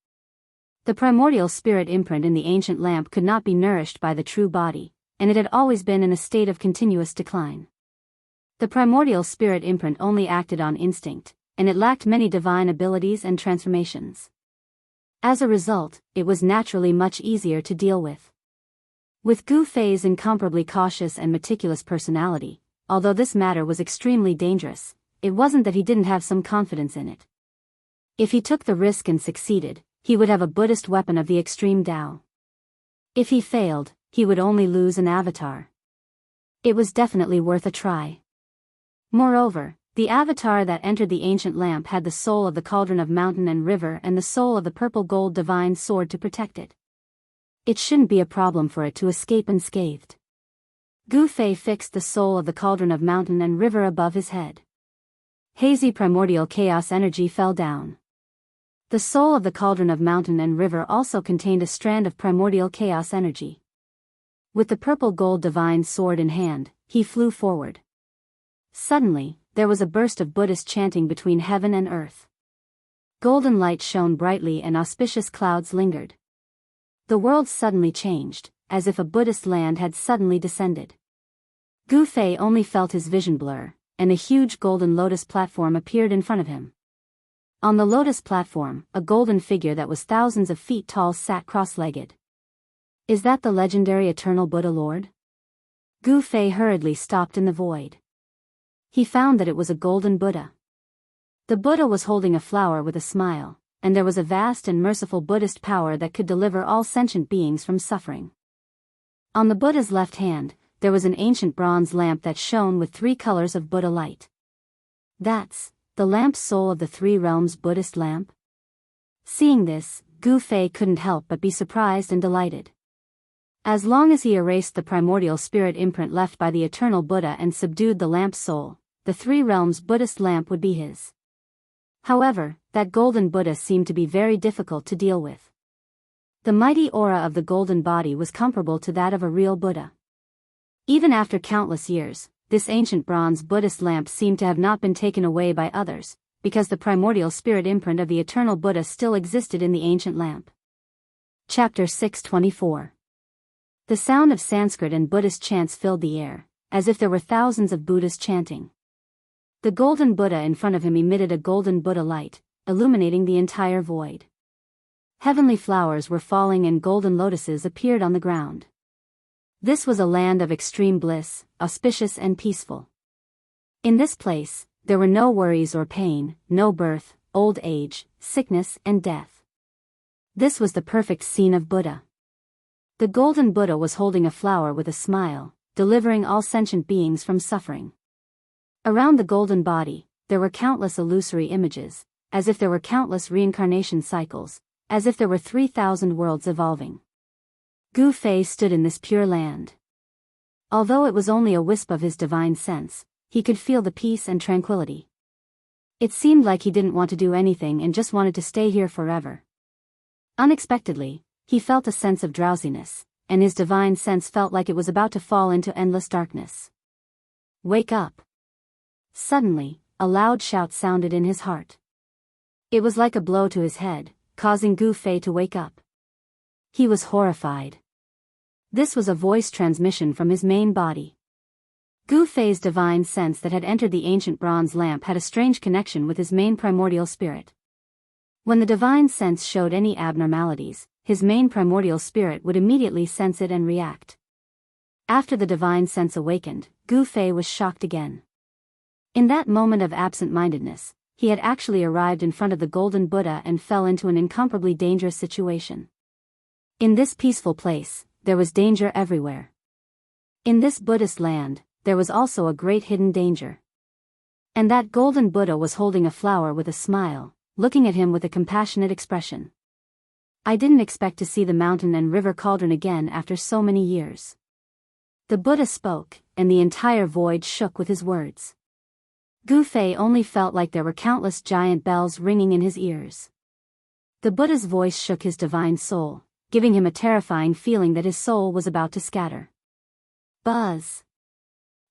The primordial spirit imprint in the ancient lamp could not be nourished by the true body, and it had always been in a state of continuous decline. The primordial spirit imprint only acted on instinct, and it lacked many divine abilities and transformations. As a result, it was naturally much easier to deal with. With Gu Fei's incomparably cautious and meticulous personality, although this matter was extremely dangerous, it wasn't that he didn't have some confidence in it. If he took the risk and succeeded, he would have a Buddhist weapon of the extreme Tao. If he failed, he would only lose an avatar. It was definitely worth a try. Moreover, the avatar that entered the ancient lamp had the soul of the cauldron of mountain and river and the soul of the purple gold divine sword to protect it. It shouldn't be a problem for it to escape unscathed. Gu Fei fixed the soul of the cauldron of mountain and river above his head. Hazy primordial chaos energy fell down. The soul of the cauldron of mountain and river also contained a strand of primordial chaos energy. With the purple gold divine sword in hand, he flew forward. Suddenly, there was a burst of Buddhist chanting between heaven and earth. Golden light shone brightly and auspicious clouds lingered. The world suddenly changed, as if a Buddhist land had suddenly descended. Gu Fei only felt his vision blur, and a huge golden lotus platform appeared in front of him. On the lotus platform, a golden figure that was thousands of feet tall sat cross-legged. Is that the legendary Eternal Buddha Lord? Gu Fei hurriedly stopped in the void. He found that it was a golden Buddha. The Buddha was holding a flower with a smile, and there was a vast and merciful Buddhist power that could deliver all sentient beings from suffering. On the Buddha's left hand, there was an ancient bronze lamp that shone with 3 colors of Buddha light. That's the lamp soul of the Three Realms Buddhist lamp? Seeing this, Gu Fei couldn't help but be surprised and delighted. As long as he erased the primordial spirit imprint left by the eternal Buddha and subdued the lamp's soul, the Three Realms Buddhist lamp would be his. However, that golden Buddha seemed to be very difficult to deal with. The mighty aura of the golden body was comparable to that of a real Buddha. Even after countless years, this ancient bronze Buddhist lamp seemed to have not been taken away by others, because the primordial spirit imprint of the eternal Buddha still existed in the ancient lamp. Chapter 624. The sound of Sanskrit and Buddhist chants filled the air, as if there were thousands of Buddhas chanting. The golden Buddha in front of him emitted a golden Buddha light, illuminating the entire void. Heavenly flowers were falling and golden lotuses appeared on the ground. This was a land of extreme bliss, auspicious and peaceful. In this place, there were no worries or pain, no birth, old age, sickness and death. This was the perfect scene of Buddha. The golden Buddha was holding a flower with a smile, delivering all sentient beings from suffering. Around the golden body, there were countless illusory images, as if there were countless reincarnation cycles, as if there were 3,000 worlds evolving. Gu Fei stood in this pure land. Although it was only a wisp of his divine sense, he could feel the peace and tranquility. It seemed like he didn't want to do anything and just wanted to stay here forever. Unexpectedly, he felt a sense of drowsiness, and his divine sense felt like it was about to fall into endless darkness. Wake up! Suddenly, a loud shout sounded in his heart. It was like a blow to his head, causing Gu Fei to wake up. He was horrified. This was a voice transmission from his main body. Gu Fei's divine sense that had entered the ancient bronze lamp had a strange connection with his main primordial spirit. When the divine sense showed any abnormalities, his main primordial spirit would immediately sense it and react. After the divine sense awakened, Gu Fei was shocked again. In that moment of absent-mindedness, he had actually arrived in front of the golden Buddha and fell into an incomparably dangerous situation. In this peaceful place, there was danger everywhere. In this Buddhist land, there was also a great hidden danger. And that golden Buddha was holding a flower with a smile, looking at him with a compassionate expression. I didn't expect to see the mountain and river cauldron again after so many years. The Buddha spoke, and the entire void shook with his words. Gu Fei only felt like there were countless giant bells ringing in his ears. The Buddha's voice shook his divine soul, giving him a terrifying feeling that his soul was about to scatter. Buzz!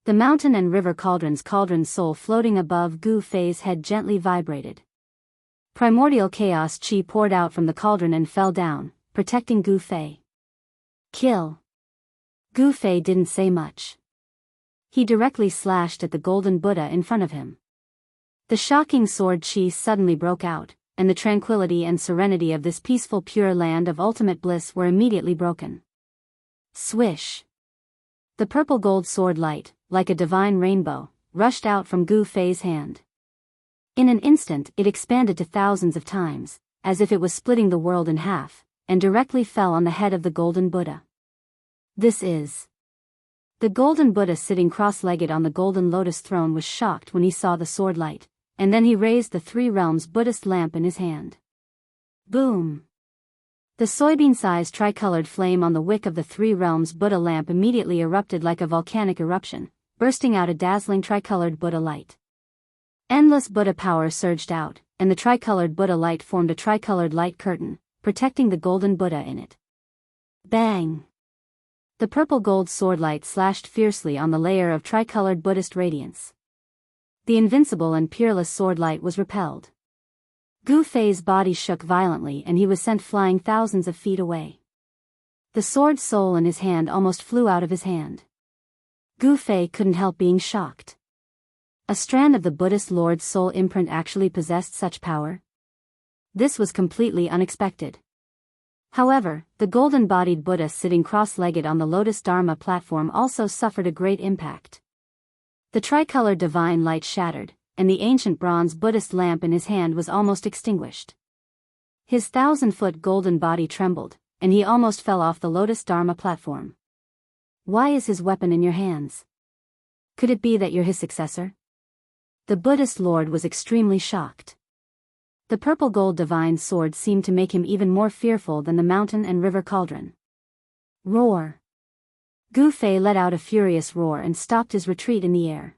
The mountain and river cauldron's soul floating above Gu Fei's head gently vibrated. Primordial chaos chi poured out from the cauldron and fell down, protecting Gu Fei. Kill! Gu Fei didn't say much. He directly slashed at the golden Buddha in front of him. The shocking sword chi suddenly broke out, and the tranquility and serenity of this peaceful pure land of ultimate bliss were immediately broken. Swish! The purple gold sword light, like a divine rainbow, rushed out from Gu Fei's hand. In an instant it expanded to thousands of times, as if it was splitting the world in half, and directly fell on the head of the golden Buddha. This is... The golden Buddha sitting cross-legged on the golden lotus throne was shocked when he saw the sword light, and then he raised the Three Realms Buddhist lamp in his hand. Boom! The soybean-sized tricolored flame on the wick of the Three Realms Buddha lamp immediately erupted like a volcanic eruption, bursting out a dazzling tricolored Buddha light. Endless Buddha power surged out, and the tricolored Buddha light formed a tricolored light curtain, protecting the golden Buddha in it. Bang! The purple gold sword light slashed fiercely on the layer of tricolored Buddhist radiance. The invincible and peerless sword light was repelled. Gu Fei's body shook violently and he was sent flying thousands of feet away. The sword soul in his hand almost flew out of his hand. Gu Fei couldn't help being shocked. A strand of the Buddhist Lord's soul imprint actually possessed such power? This was completely unexpected. However, the golden-bodied Buddha sitting cross-legged on the Lotus Dharma platform also suffered a great impact. The tricolored divine light shattered, and the ancient bronze Buddhist lamp in his hand was almost extinguished. His 1,000-foot golden body trembled, and he almost fell off the Lotus Dharma platform. Why is his weapon in your hands? Could it be that you're his successor? The Buddhist lord was extremely shocked. The purple gold divine sword seemed to make him even more fearful than the mountain and river cauldron. Roar! Gu Fei let out a furious roar and stopped his retreat in the air.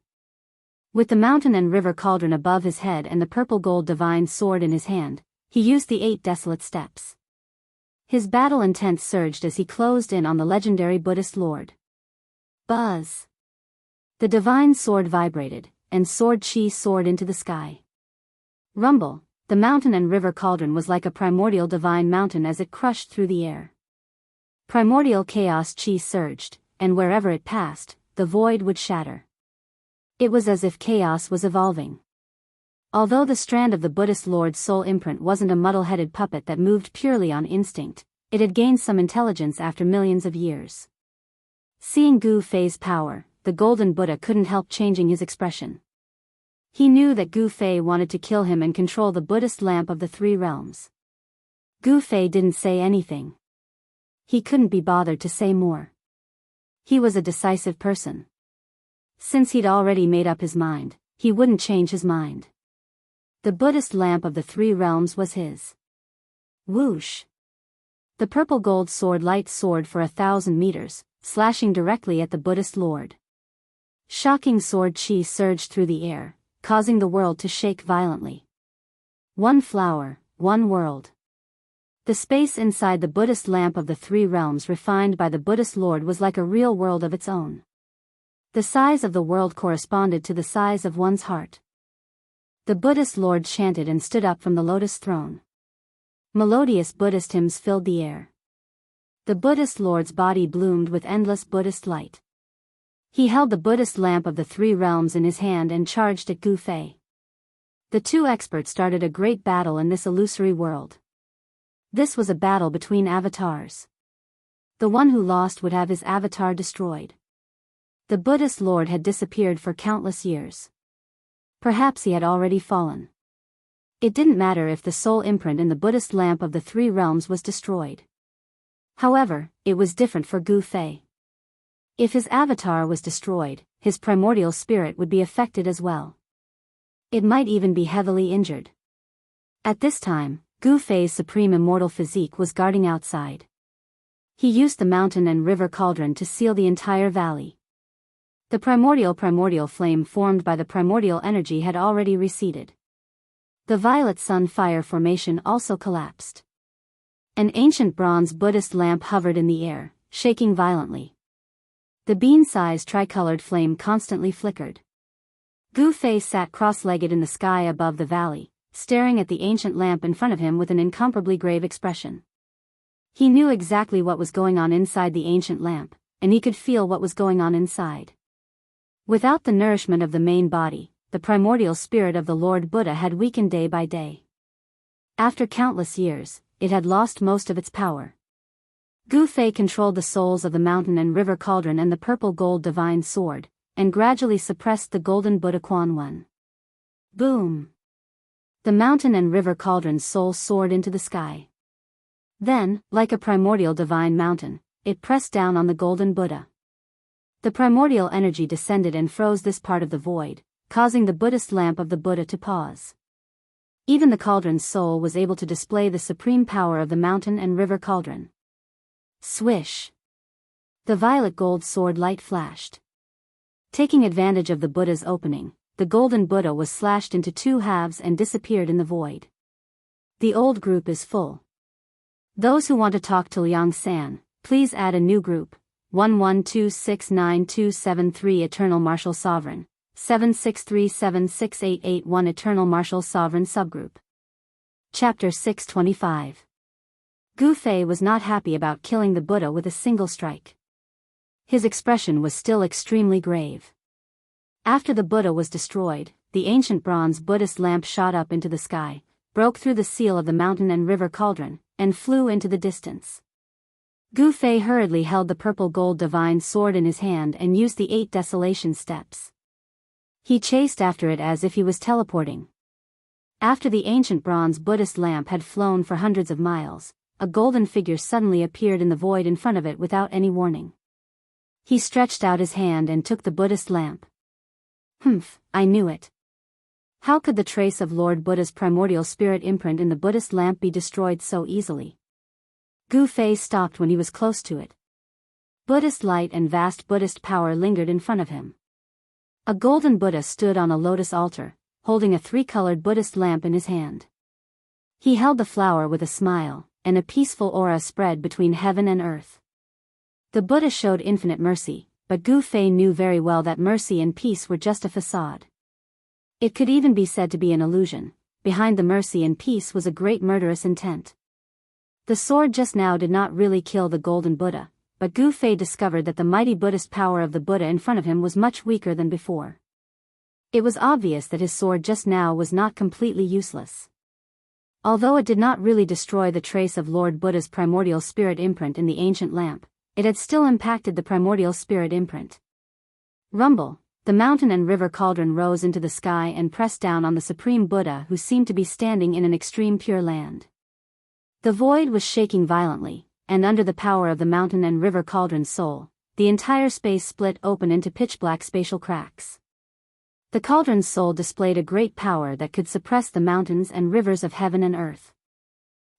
With the mountain and river cauldron above his head and the purple gold divine sword in his hand, he used the 8 desolate steps. His battle intent surged as he closed in on the legendary Buddhist lord. Buzz! The divine sword vibrated, and sword chi soared into the sky. Rumble! The mountain and river cauldron was like a primordial divine mountain as it crushed through the air. Primordial chaos chi surged, and wherever it passed, the void would shatter. It was as if chaos was evolving. Although the strand of the Buddhist lord's soul imprint wasn't a muddle-headed puppet that moved purely on instinct, it had gained some intelligence after millions of years. Seeing Gu Fei's power, the golden Buddha couldn't help changing his expression. He knew that Gu Fei wanted to kill him and control the Buddhist lamp of the 3 realms. Gu Fei didn't say anything. He couldn't be bothered to say more. He was a decisive person. Since he'd already made up his mind, he wouldn't change his mind. The Buddhist lamp of the 3 realms was his. Whoosh! The purple gold sword light soared for 1,000 meters, slashing directly at the Buddhist lord. Shocking sword chi surged through the air, causing the world to shake violently. One flower, one world. The space inside the Buddhist lamp of the 3 realms refined by the Buddhist lord was like a real world of its own. The size of the world corresponded to the size of one's heart. The Buddhist lord chanted and stood up from the lotus throne. Melodious Buddhist hymns filled the air. The Buddhist lord's body bloomed with endless Buddhist light. He held the Buddhist lamp of the 3 realms in his hand and charged at Gu Fei. The 2 experts started a great battle in this illusory world. This was a battle between avatars. The one who lost would have his avatar destroyed. The Buddhist lord had disappeared for countless years. Perhaps he had already fallen. It didn't matter if the soul imprint in the Buddhist lamp of the 3 realms was destroyed. However, it was different for Gu Fei. If his avatar was destroyed, his primordial spirit would be affected as well. It might even be heavily injured. At this time, Gu Fei's supreme immortal physique was guarding outside. He used the mountain and river cauldron to seal the entire valley. The primordial flame formed by the primordial energy had already receded. The violet sun fire formation also collapsed. An ancient bronze Buddhist lamp hovered in the air, shaking violently. The bean-sized tricolored flame constantly flickered. Gu Fei sat cross-legged in the sky above the valley, staring at the ancient lamp in front of him with an incomparably grave expression. He knew exactly what was going on inside the ancient lamp, and he could feel what was going on inside. Without the nourishment of the main body, the primordial spirit of the Lord Buddha had weakened day by day. After countless years, it had lost most of its power. Gu Fei controlled the souls of the mountain and river cauldron and the purple gold divine sword, and gradually suppressed the golden Buddha Quan One. Boom! The mountain and river cauldron's soul soared into the sky. Then, like a primordial divine mountain, it pressed down on the golden Buddha. The primordial energy descended and froze this part of the void, causing the Buddhist lamp of the Buddha to pause. Even the cauldron's soul was able to display the supreme power of the mountain and river cauldron. Swish! The violet gold sword light flashed. Taking advantage of the Buddha's opening, the golden Buddha was slashed into 2 halves and disappeared in the void. The old group is full. Those who want to talk to Liang San, please add a new group. 11269273 Eternal Martial Sovereign, 76376881 Eternal Martial Sovereign Subgroup. Chapter 625. Gu Fei was not happy about killing the Buddha with a single strike. His expression was still extremely grave. After the Buddha was destroyed, the ancient bronze Buddhist lamp shot up into the sky, broke through the seal of the mountain and river cauldron, and flew into the distance. Gu Fei hurriedly held the purple gold divine sword in his hand and used the 8 desolation steps. He chased after it as if he was teleporting. After the ancient bronze Buddhist lamp had flown for hundreds of miles, a golden figure suddenly appeared in the void in front of it without any warning. He stretched out his hand and took the Buddhist lamp. Humph, I knew it. How could the trace of Lord Buddha's primordial spirit imprint in the Buddhist lamp be destroyed so easily? Gu Fei stopped when he was close to it. Buddhist light and vast Buddhist power lingered in front of him. A golden Buddha stood on a lotus altar, holding a three-colored Buddhist lamp in his hand. He held the flower with a smile, and a peaceful aura spread between heaven and earth. The Buddha showed infinite mercy, but Gu Fei knew very well that mercy and peace were just a facade. It could even be said to be an illusion. Behind the mercy and peace was a great murderous intent. The sword just now did not really kill the golden Buddha, but Gu Fei discovered that the mighty Buddhist power of the Buddha in front of him was much weaker than before. It was obvious that his sword just now was not completely useless. Although it did not really destroy the trace of Lord Buddha's primordial spirit imprint in the ancient lamp, it had still impacted the primordial spirit imprint. Rumble, the mountain and river cauldron rose into the sky and pressed down on the supreme Buddha, who seemed to be standing in an extreme pure land. The void was shaking violently, and under the power of the mountain and river cauldron's soul, the entire space split open into pitch-black spatial cracks. The cauldron's soul displayed a great power that could suppress the mountains and rivers of heaven and earth.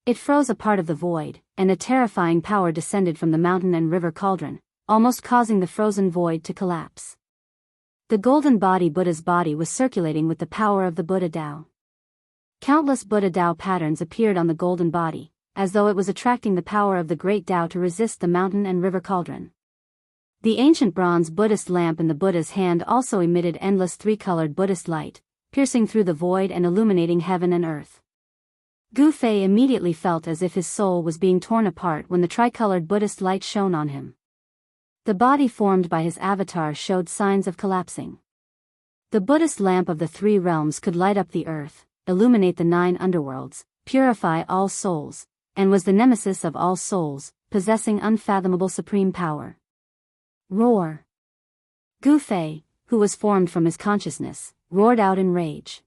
It froze a part of the void, and a terrifying power descended from the mountain and river cauldron, almost causing the frozen void to collapse. The golden body Buddha's body was circulating with the power of the Buddha Tao. Countless Buddha Tao patterns appeared on the golden body, as though it was attracting the power of the great Tao to resist the mountain and river cauldron. The ancient bronze Buddhist lamp in the Buddha's hand also emitted endless three-colored Buddhist light, piercing through the void and illuminating heaven and earth. Gu Fei immediately felt as if his soul was being torn apart when the tricolored Buddhist light shone on him. The body formed by his avatar showed signs of collapsing. The Buddhist lamp of the three realms could light up the earth, illuminate the 9 underworlds, purify all souls, and was the nemesis of all souls, possessing unfathomable supreme power. Roar! Gu Fei, who was formed from his consciousness, roared out in rage.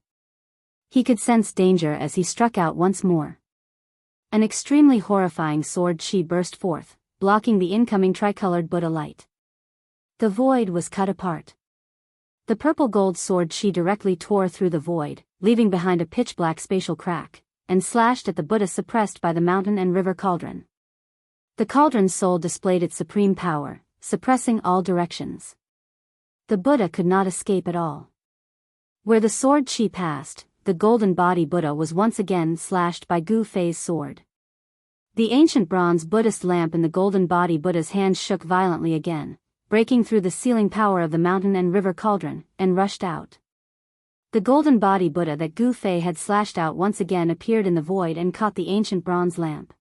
He could sense danger as he struck out once more. An extremely horrifying sword chi burst forth, blocking the incoming tricolored Buddha light. The void was cut apart. The purple gold sword chi directly tore through the void, leaving behind a pitch-black spatial crack, and slashed at the Buddha suppressed by the mountain and river cauldron. The cauldron's soul displayed its supreme power, suppressing all directions. The Buddha could not escape at all. Where the sword chi passed, the golden body Buddha was once again slashed by Gu Fei's sword. The ancient bronze Buddhist lamp in the golden body Buddha's hand shook violently again, breaking through the sealing power of the mountain and river cauldron, and rushed out. The golden body Buddha that Gu Fei had slashed out once again appeared in the void and caught the ancient bronze lamp.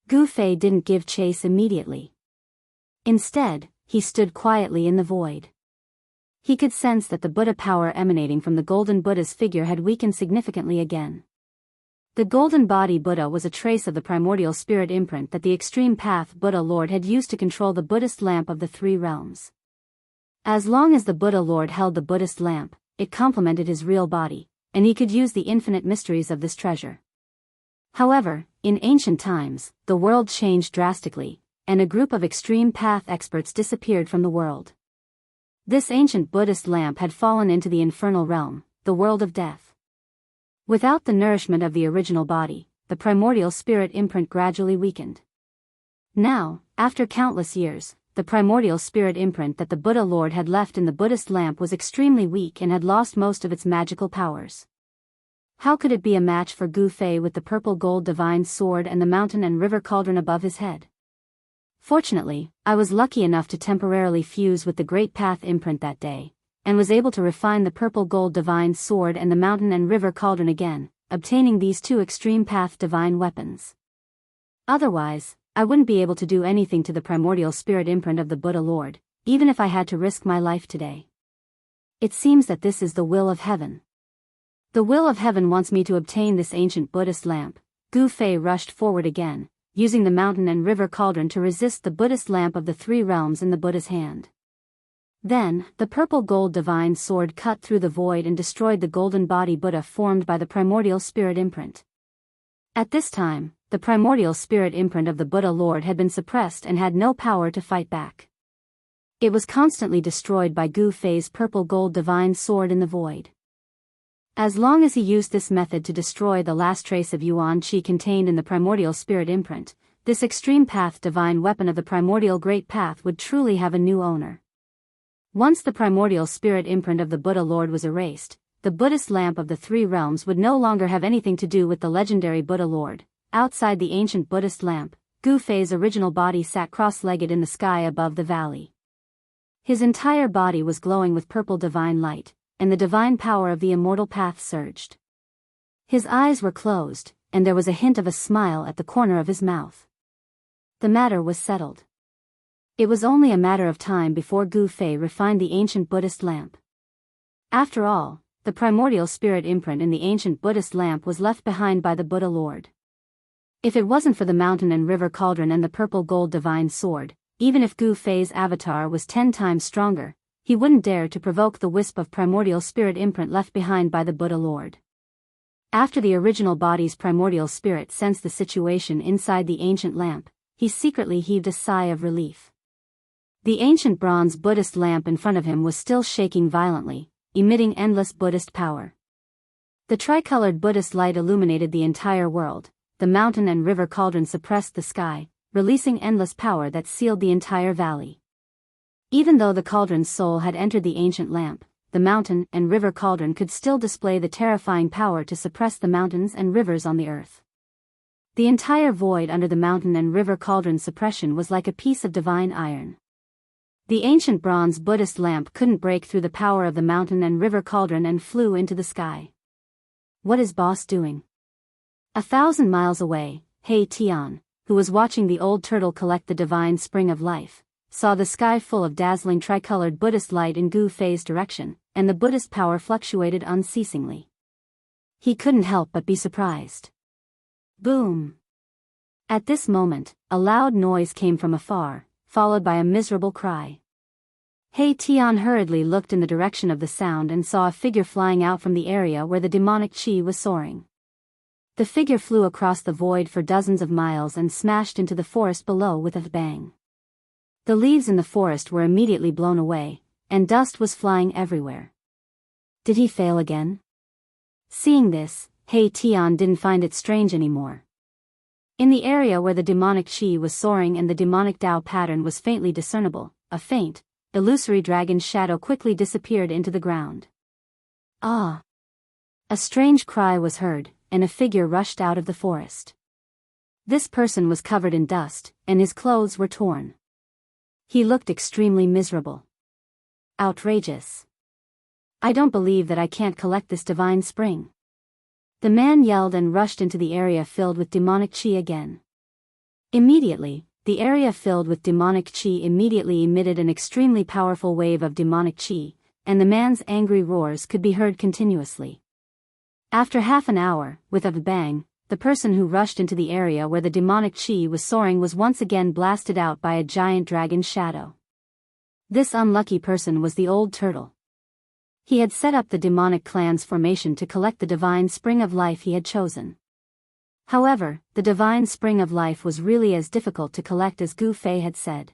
Gu Fei didn't give chase immediately. Instead, he stood quietly in the void. He could sense that the Buddha power emanating from the golden Buddha's figure had weakened significantly again. The golden body Buddha was a trace of the primordial spirit imprint that the extreme path Buddha Lord had used to control the Buddhist lamp of the 3 realms. As long as the Buddha Lord held the Buddhist lamp, it complemented his real body, and he could use the infinite mysteries of this treasure. However, in ancient times, the world changed drastically, and a group of extreme path experts disappeared from the world. This ancient Buddhist lamp had fallen into the infernal realm, the world of death. Without the nourishment of the original body, the primordial spirit imprint gradually weakened. Now, after countless years, the primordial spirit imprint that the Buddha Lord had left in the Buddhist lamp was extremely weak and had lost most of its magical powers. How could it be a match for Gu Fei with the purple gold divine sword and the mountain and river cauldron above his head? Fortunately, I was lucky enough to temporarily fuse with the Great Path imprint that day, and was able to refine the purple gold divine sword and the mountain and river cauldron again, obtaining these 2 extreme path divine weapons. Otherwise, I wouldn't be able to do anything to the primordial spirit imprint of the Buddha Lord, even if I had to risk my life today. It seems that this is the will of heaven. The will of heaven wants me to obtain this ancient Buddhist lamp. Gu Fei rushed forward again, using the mountain and river cauldron to resist the Buddhist lamp of the 3 realms in the Buddha's hand. Then, the purple gold divine sword cut through the void and destroyed the golden body Buddha formed by the primordial spirit imprint. At this time, the primordial spirit imprint of the Buddha Lord had been suppressed and had no power to fight back. It was constantly destroyed by Gu Fei's purple gold divine sword in the void. As long as he used this method to destroy the last trace of yuan qi contained in the primordial spirit imprint, this extreme path divine weapon of the primordial great path would truly have a new owner. Once the primordial spirit imprint of the Buddha Lord was erased, the Buddhist lamp of the three realms would no longer have anything to do with the legendary Buddha Lord. Outside the ancient Buddhist lamp, Gu Fei's original body sat cross-legged in the sky above the valley. His entire body was glowing with purple divine light, and the divine power of the immortal path surged. His eyes were closed, and there was a hint of a smile at the corner of his mouth. The matter was settled. It was only a matter of time before Gu Fei refined the ancient Buddhist lamp. After all, the primordial spirit imprint in the ancient Buddhist lamp was left behind by the Buddha Lord. If it wasn't for the mountain and river cauldron and the purple gold divine sword, even if Gu Fei's avatar was 10 times stronger, he wouldn't dare to provoke the wisp of primordial spirit imprint left behind by the Buddha Lord. After the original body's primordial spirit sensed the situation inside the ancient lamp, he secretly heaved a sigh of relief. The ancient bronze Buddhist lamp in front of him was still shaking violently, emitting endless Buddhist power. The tricolored Buddhist light illuminated the entire world. The mountain and river cauldron suppressed the sky, releasing endless power that sealed the entire valley. Even though the cauldron's soul had entered the ancient lamp, the mountain and river cauldron could still display the terrifying power to suppress the mountains and rivers on the earth. The entire void under the mountain and river cauldron suppression was like a piece of divine iron. The ancient bronze Buddhist lamp couldn't break through the power of the mountain and river cauldron and flew into the sky. What is boss doing? 1,000 miles away, He Tian, who was watching the old turtle collect the divine spring of life, saw the sky full of dazzling tricolored Buddhist light in Gu Fei's direction, and the Buddhist power fluctuated unceasingly. He couldn't help but be surprised. Boom! At this moment, a loud noise came from afar, followed by a miserable cry. He Tian hurriedly looked in the direction of the sound and saw a figure flying out from the area where the demonic qi was soaring. The figure flew across the void for dozens of miles and smashed into the forest below with a bang. The leaves in the forest were immediately blown away, and dust was flying everywhere. Did he fail again? Seeing this, He Tian didn't find it strange anymore. In the area where the demonic qi was soaring and the demonic Tao pattern was faintly discernible, a faint, illusory dragon's shadow quickly disappeared into the ground. Ah! A strange cry was heard, and a figure rushed out of the forest. This person was covered in dust, and his clothes were torn. He looked extremely miserable. Outrageous. I don't believe that I can't collect this divine spring. The man yelled and rushed into the area filled with demonic qi again. Immediately, the area filled with demonic qi immediately emitted an extremely powerful wave of demonic qi, and the man's angry roars could be heard continuously. After half an hour, with a bang, the person who rushed into the area where the demonic qi was soaring was once again blasted out by a giant dragon's shadow. This unlucky person was the old turtle. He had set up the demonic clan's formation to collect the divine spring of life he had chosen. However, the divine spring of life was really as difficult to collect as Gu Fei had said.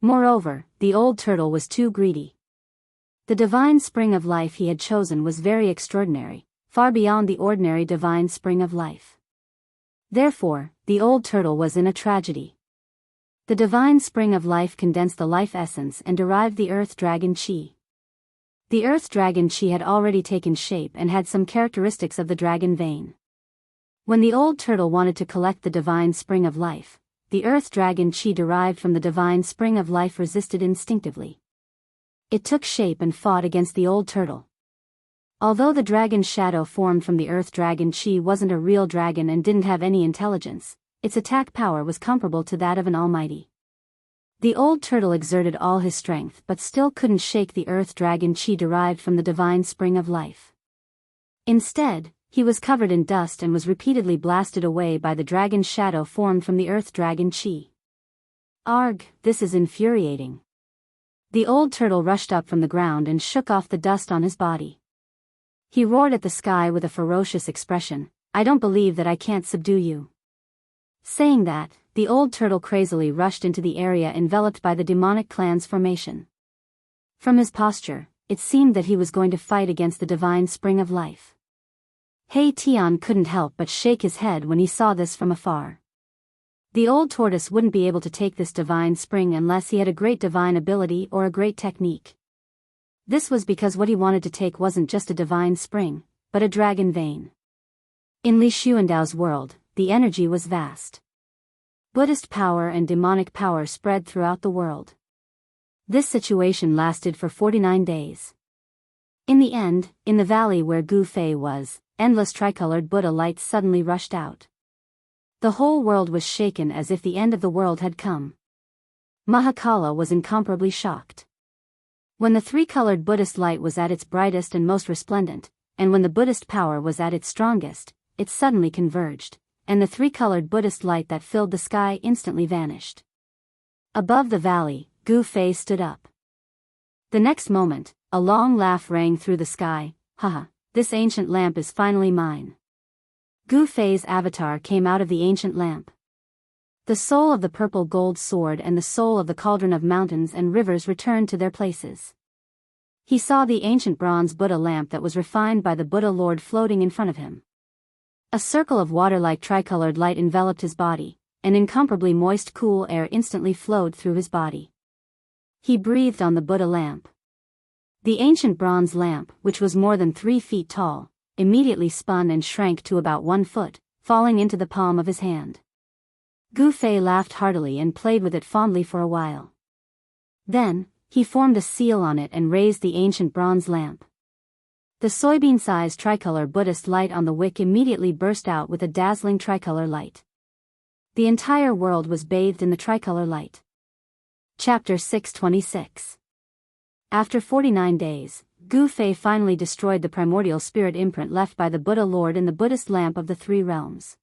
Moreover, the old turtle was too greedy. The divine spring of life he had chosen was very extraordinary, far beyond the ordinary divine spring of life. Therefore, the old turtle was in a tragedy. The divine spring of life condensed the life essence and derived the earth dragon qi. The earth dragon qi had already taken shape and had some characteristics of the dragon vein. When the old turtle wanted to collect the divine spring of life, the earth dragon qi derived from the divine spring of life resisted instinctively. It took shape and fought against the old turtle. Although the dragon's shadow formed from the earth dragon qi wasn't a real dragon and didn't have any intelligence, its attack power was comparable to that of an almighty. The old turtle exerted all his strength but still couldn't shake the earth dragon qi derived from the divine spring of life. Instead, he was covered in dust and was repeatedly blasted away by the dragon's shadow formed from the earth dragon qi. Arg, this is infuriating. The old turtle rushed up from the ground and shook off the dust on his body. He roared at the sky with a ferocious expression, "I don't believe that I can't subdue you." Saying that, the old turtle crazily rushed into the area enveloped by the demonic clan's formation. From his posture, it seemed that he was going to fight against the divine spring of life. He Tian couldn't help but shake his head when he saw this from afar. The old tortoise wouldn't be able to take this divine spring unless he had a great divine ability or a great technique. This was because what he wanted to take wasn't just a divine spring, but a dragon vein. In Li Xuandao's world, the energy was vast. Buddhist power and demonic power spread throughout the world. This situation lasted for 49 days. In the end, in the valley where Gu Fei was, endless tricolored Buddha lights suddenly rushed out. The whole world was shaken as if the end of the world had come. Mahakala was incomparably shocked. When the three-colored Buddhist light was at its brightest and most resplendent, and when the Buddhist power was at its strongest, it suddenly converged, and the three-colored Buddhist light that filled the sky instantly vanished. Above the valley, Gu Fei stood up. The next moment, a long laugh rang through the sky. Haha, this ancient lamp is finally mine. Gu Fei's avatar came out of the ancient lamp. The soul of the purple gold sword and the soul of the cauldron of mountains and rivers returned to their places. He saw the ancient bronze Buddha lamp that was refined by the Buddha Lord floating in front of him. A circle of water-like tricolored light enveloped his body, and incomparably moist cool air instantly flowed through his body. He breathed on the Buddha lamp. The ancient bronze lamp, which was more than 3 feet tall, immediately spun and shrank to about 1 foot, falling into the palm of his hand. Gu Fei laughed heartily and played with it fondly for a while. Then, he formed a seal on it and raised the ancient bronze lamp. The soybean-sized tricolor Buddhist light on the wick immediately burst out with a dazzling tricolor light. The entire world was bathed in the tricolor light. Chapter 626. After 49 days, Gu Fei finally destroyed the primordial spirit imprint left by the Buddha Lord in the Buddhist lamp of the 3 realms.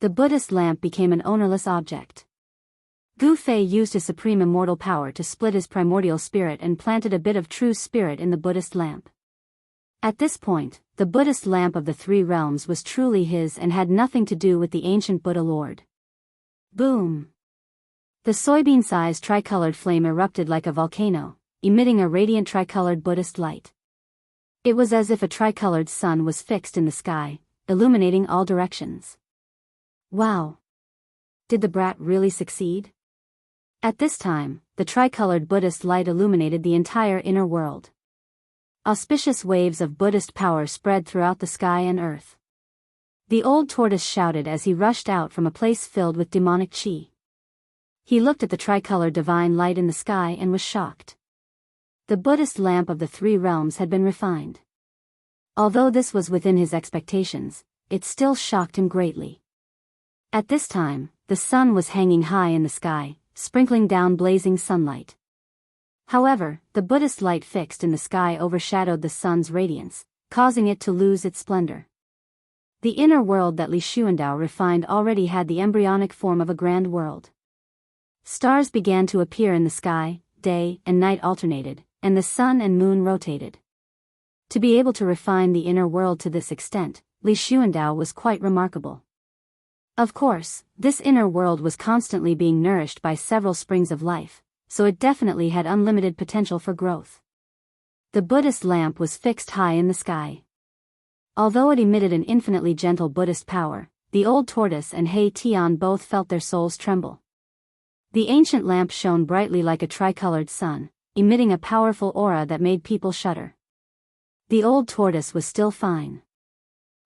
The Buddhist lamp became an ownerless object. Gu Fei used his supreme immortal power to split his primordial spirit and planted a bit of true spirit in the Buddhist lamp. At this point, the Buddhist lamp of the 3 realms was truly his and had nothing to do with the ancient Buddha Lord. Boom! The soybean-sized tricolored flame erupted like a volcano, emitting a radiant tricolored Buddhist light. It was as if a tricolored sun was fixed in the sky, illuminating all directions. Wow! Did the brat really succeed? At this time, the tricolored Buddhist light illuminated the entire inner world. Auspicious waves of Buddhist power spread throughout the sky and earth. The old tortoise shouted as he rushed out from a place filled with demonic chi. He looked at the tricolored divine light in the sky and was shocked. The Buddhist lamp of the 3 realms had been refined. Although this was within his expectations, it still shocked him greatly. At this time, the sun was hanging high in the sky, sprinkling down blazing sunlight. However, the Buddhist light fixed in the sky overshadowed the sun's radiance, causing it to lose its splendor. The inner world that Li Xuandao refined already had the embryonic form of a grand world. Stars began to appear in the sky, day and night alternated, and the sun and moon rotated. To be able to refine the inner world to this extent, Li Xuandao was quite remarkable. Of course, this inner world was constantly being nourished by several springs of life, so it definitely had unlimited potential for growth. The Buddhist lamp was fixed high in the sky. Although it emitted an infinitely gentle Buddhist power, the old tortoise and He Tian both felt their souls tremble. The ancient lamp shone brightly like a tricolored sun, emitting a powerful aura that made people shudder. The old tortoise was still fine.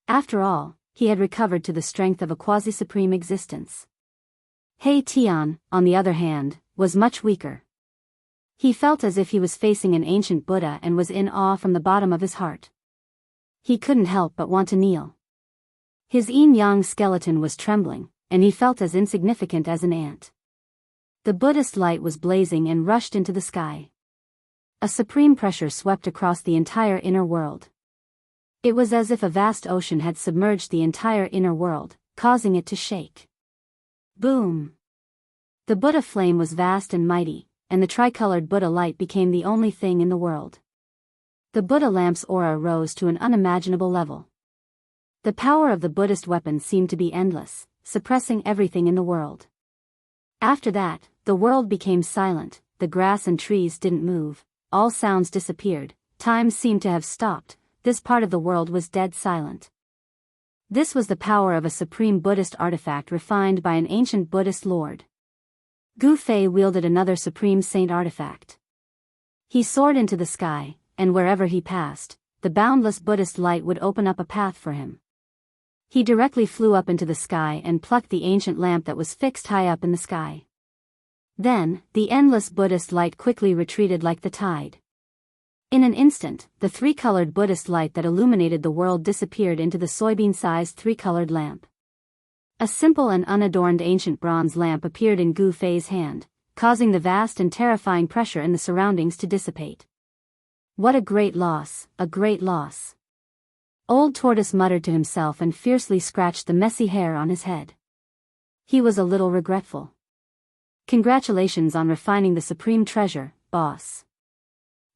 After all, he had recovered to the strength of a quasi-supreme existence. He Tian, on the other hand, was much weaker. He felt as if he was facing an ancient Buddha and was in awe from the bottom of his heart. He couldn't help but want to kneel. His yin-yang skeleton was trembling, and he felt as insignificant as an ant. The Buddhist light was blazing and rushed into the sky. A supreme pressure swept across the entire inner world. It was as if a vast ocean had submerged the entire inner world, causing it to shake. Boom! The Buddha flame was vast and mighty, and the tricolored Buddha light became the only thing in the world. The Buddha lamp's aura rose to an unimaginable level. The power of the Buddhist weapon seemed to be endless, suppressing everything in the world. After that, the world became silent, the grass and trees didn't move, all sounds disappeared, time seemed to have stopped. This part of the world was dead silent. This was the power of a supreme Buddhist artifact refined by an ancient Buddhist lord. Gu Fei wielded another supreme saint artifact. He soared into the sky, and wherever he passed, the boundless Buddhist light would open up a path for him. He directly flew up into the sky and plucked the ancient lamp that was fixed high up in the sky. Then, the endless Buddhist light quickly retreated like the tide. In an instant, the three-colored Buddhist light that illuminated the world disappeared into the soybean-sized three-colored lamp. A simple and unadorned ancient bronze lamp appeared in Gu Fei's hand, causing the vast and terrifying pressure in the surroundings to dissipate. What a great loss, a great loss. Old Tortoise muttered to himself and fiercely scratched the messy hair on his head. He was a little regretful. Congratulations on refining the supreme treasure, boss.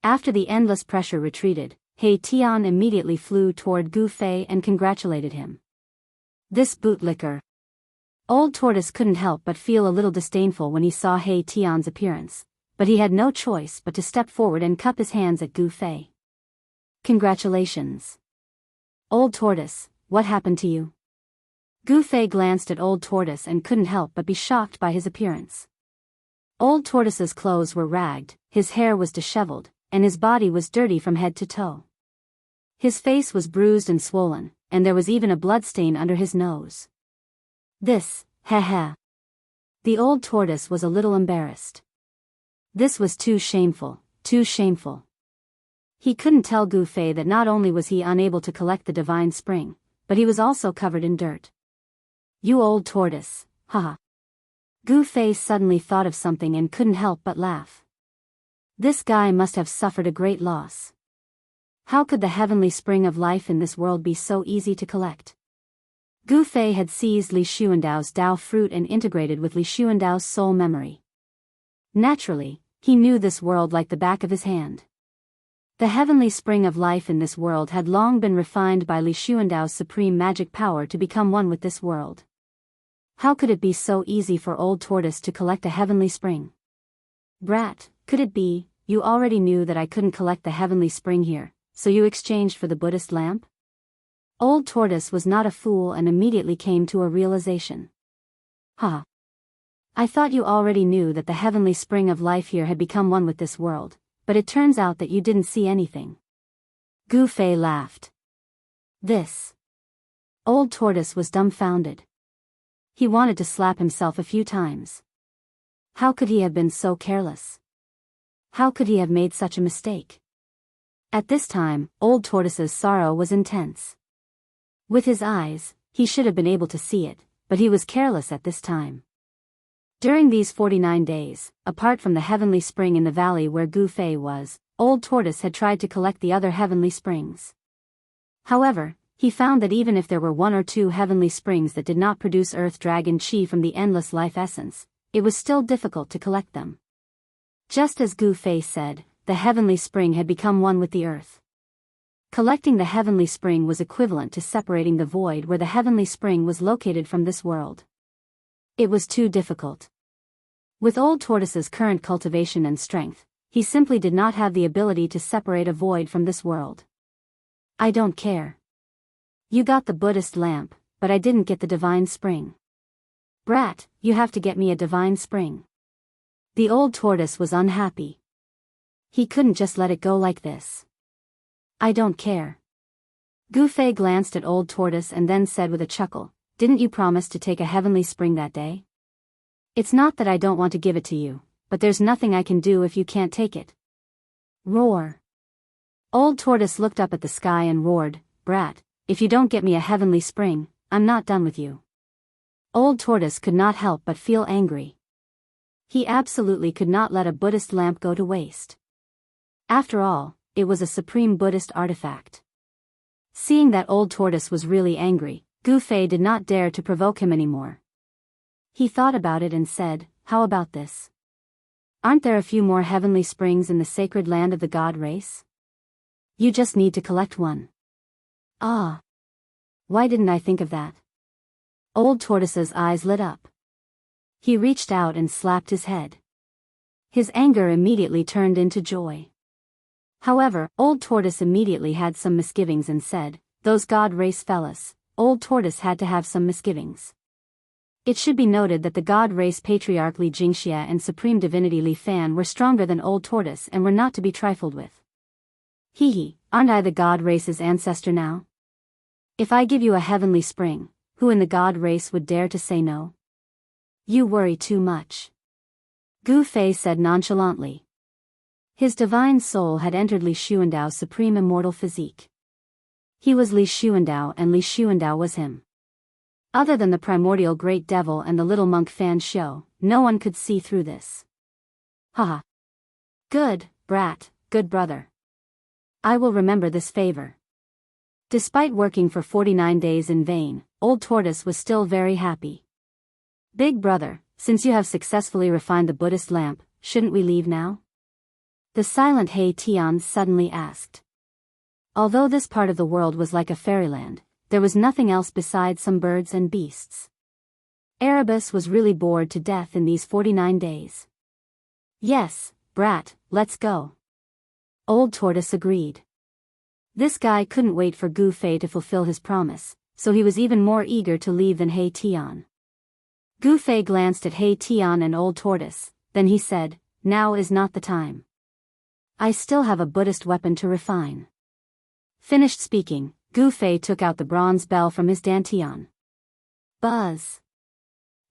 After the endless pressure retreated, He Tian immediately flew toward Gu Fei and congratulated him. This bootlicker. Old Tortoise couldn't help but feel a little disdainful when he saw He Tian's appearance, but he had no choice but to step forward and cup his hands at Gu Fei. Congratulations. Old Tortoise, what happened to you? Gu Fei glanced at Old Tortoise and couldn't help but be shocked by his appearance. Old Tortoise's clothes were ragged, his hair was disheveled, and his body was dirty from head to toe. His face was bruised and swollen, and there was even a bloodstain under his nose. This, heh. The Old Tortoise was a little embarrassed. This was too shameful, too shameful. He couldn't tell Gu Fei that not only was he unable to collect the divine spring, but he was also covered in dirt. You old tortoise, haha. Gu Fei suddenly thought of something and couldn't help but laugh. This guy must have suffered a great loss. How could the heavenly spring of life in this world be so easy to collect? Gu Fei had seized Li Xuandao's Dao fruit and integrated with Li Xuandao's soul memory. Naturally, he knew this world like the back of his hand. The heavenly spring of life in this world had long been refined by Li Xuandao's supreme magic power to become one with this world. How could it be so easy for Old Tortoise to collect a heavenly spring? Brat, could it be, you already knew that I couldn't collect the heavenly spring here, so you exchanged for the Buddhist lamp? Old Tortoise was not a fool and immediately came to a realization. Ha! I thought you already knew that the heavenly spring of life here had become one with this world, but it turns out that you didn't see anything. Gu Fei laughed. This. Old Tortoise was dumbfounded. He wanted to slap himself a few times. How could he have been so careless? How could he have made such a mistake? At this time, Old Tortoise's sorrow was intense. With his eyes, he should have been able to see it, but he was careless at this time. During these 49 days, apart from the heavenly spring in the valley where Gu Fei was, Old Tortoise had tried to collect the other heavenly springs. However, he found that even if there were one or two heavenly springs that did not produce Earth Dragon Chi from the endless life essence, it was still difficult to collect them. Just as Gu Fei said, the heavenly spring had become one with the earth. Collecting the heavenly spring was equivalent to separating the void where the heavenly spring was located from this world. It was too difficult. With Old Tortoise's current cultivation and strength, he simply did not have the ability to separate a void from this world. I don't care. You got the Buddhist lamp, but I didn't get the divine spring. Brat, you have to get me a divine spring. The Old Tortoise was unhappy. He couldn't just let it go like this. I don't care. Gu Fei glanced at Old Tortoise and then said with a chuckle, didn't you promise to take a heavenly spring that day? It's not that I don't want to give it to you, but there's nothing I can do if you can't take it. Roar. Old Tortoise looked up at the sky and roared, Brat, if you don't get me a heavenly spring, I'm not done with you. Old Tortoise could not help but feel angry. He absolutely could not let a Buddhist lamp go to waste. After all, it was a supreme Buddhist artifact. Seeing that Old Tortoise was really angry, Gu Fei did not dare to provoke him anymore. He thought about it and said, how about this? Aren't there a few more heavenly springs in the sacred land of the god race? You just need to collect one. Ah! Why didn't I think of that? Old Tortoise's eyes lit up. He reached out and slapped his head. His anger immediately turned into joy. However, Old Tortoise immediately had some misgivings and said, "Those god race fellas." Old Tortoise had to have some misgivings. It should be noted that the god race patriarch Li Jingxia and supreme divinity Li Fan were stronger than Old Tortoise and were not to be trifled with. Hee, aren't I the god race's ancestor now? If I give you a heavenly spring, who in the god race would dare to say no? You worry too much. Gu Fei said nonchalantly. His divine soul had entered Li Xuandao's supreme immortal physique. He was Li Xuandao and Li Xuandao was him. Other than the primordial great devil and the little monk Fan Xiu, no one could see through this. Haha. Good, brat, good brother. I will remember this favor. Despite working for 49 days in vain, Old Tortoise was still very happy. Big brother, since you have successfully refined the Buddhist lamp, shouldn't we leave now? The silent He Tian suddenly asked. Although this part of the world was like a fairyland, there was nothing else besides some birds and beasts. Erebus was really bored to death in these 49 days. Yes, brat, let's go. Old Tortoise agreed. This guy couldn't wait for Gu Fei to fulfill his promise, so he was even more eager to leave than He Tian. Gu Fei glanced at He Tian and Old Tortoise, then he said, "Now is not the time. I still have a Buddhist weapon to refine." Finished speaking, Gu Fei took out the bronze bell from his dantian. Buzz!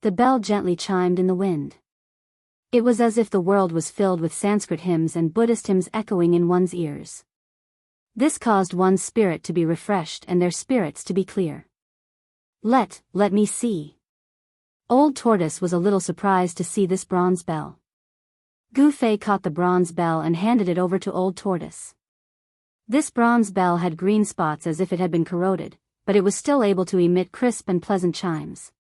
The bell gently chimed in the wind. It was as if the world was filled with Sanskrit hymns and Buddhist hymns echoing in one's ears. This caused one's spirit to be refreshed and their spirits to be clear. Let me see. Old Tortoise was a little surprised to see this bronze bell. Gu Fei caught the bronze bell and handed it over to Old Tortoise. This bronze bell had green spots as if it had been corroded, but it was still able to emit crisp and pleasant chimes.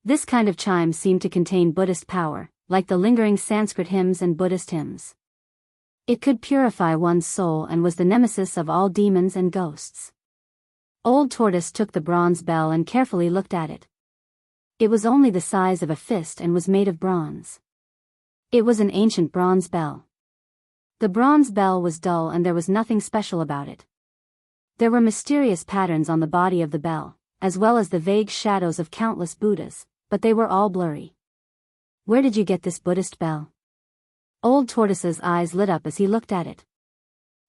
This kind of chime seemed to contain Buddhist power, like the lingering Sanskrit hymns and Buddhist hymns. It could purify one's soul and was the nemesis of all demons and ghosts. Old Tortoise took the bronze bell and carefully looked at it. It was only the size of a fist and was made of bronze. It was an ancient bronze bell. The bronze bell was dull and there was nothing special about it. There were mysterious patterns on the body of the bell, as well as the vague shadows of countless Buddhas, but they were all blurry. Where did you get this Buddhist bell? Old Tortoise's eyes lit up as he looked at it.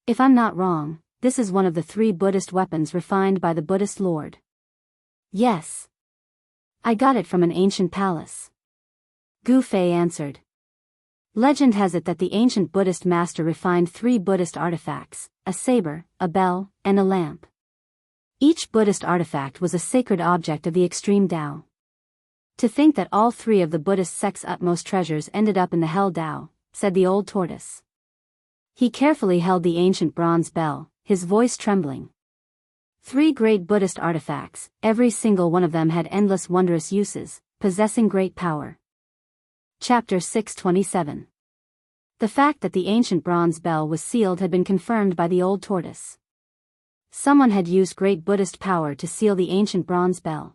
If I'm not wrong, this is one of the 3 Buddhist weapons refined by the Buddhist Lord. Yes. I got it from an ancient palace. Gu Fei answered. Legend has it that the ancient Buddhist master refined 3 Buddhist artifacts, a saber, a bell, and a lamp. Each Buddhist artifact was a sacred object of the extreme Tao. To think that all 3 of the Buddhist sect's utmost treasures ended up in the hell Tao, said the Old Tortoise. He carefully held the ancient bronze bell, his voice trembling. 3 great Buddhist artifacts, every single one of them had endless wondrous uses, possessing great power. Chapter 627. The fact that the ancient bronze bell was sealed had been confirmed by the Old Tortoise. Someone had used great Buddhist power to seal the ancient bronze bell.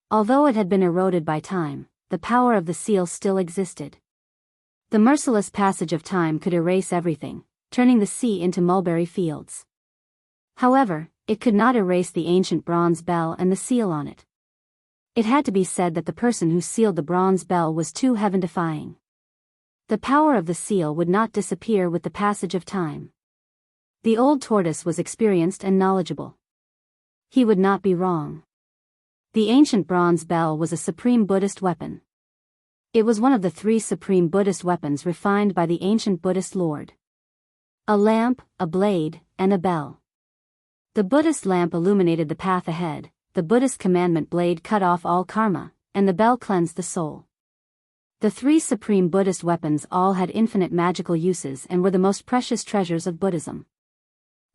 Although it had been eroded by time, the power of the seal still existed. The merciless passage of time could erase everything, turning the sea into mulberry fields. However, it could not erase the ancient bronze bell and the seal on it. It had to be said that the person who sealed the bronze bell was too heaven-defying. The power of the seal would not disappear with the passage of time. The Old Tortoise was experienced and knowledgeable. He would not be wrong. The ancient bronze bell was a supreme Buddhist weapon. It was one of the 3 supreme Buddhist weapons refined by the ancient Buddhist Lord. A lamp, a blade, and a bell. The Buddhist lamp illuminated the path ahead, the Buddhist commandment blade cut off all karma, and the bell cleansed the soul. The 3 supreme Buddhist weapons all had infinite magical uses and were the most precious treasures of Buddhism.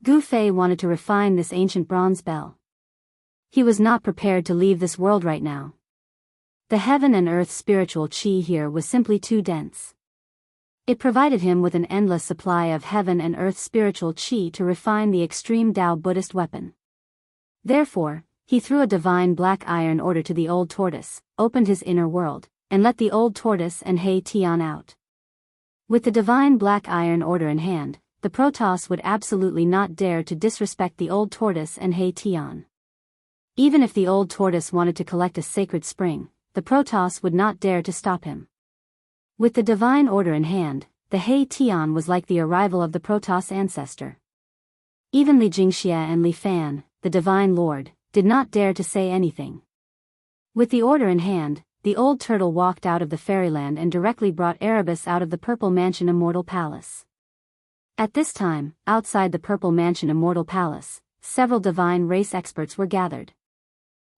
Gu Fei wanted to refine this ancient bronze bell. He was not prepared to leave this world right now. The heaven and earth spiritual chi here was simply too dense. It provided him with an endless supply of heaven and earth spiritual chi to refine the extreme Tao Buddhist weapon. Therefore, he threw a divine black iron order to the Old Tortoise, opened his inner world, and let the Old Tortoise and He Tian out. With the divine black iron order in hand, the Protoss would absolutely not dare to disrespect the old tortoise and Hei Tian. Even if the old tortoise wanted to collect a sacred spring, the Protoss would not dare to stop him. With the divine order in hand, the Hei Tian was like the arrival of the Protoss ancestor. Even Li Jingxia and Li Fan, the divine lord, did not dare to say anything. With the order in hand, the old turtle walked out of the fairyland and directly brought Erebus out of the Purple Mansion Immortal Palace. At this time, outside the Purple Mansion Immortal Palace, several divine race experts were gathered.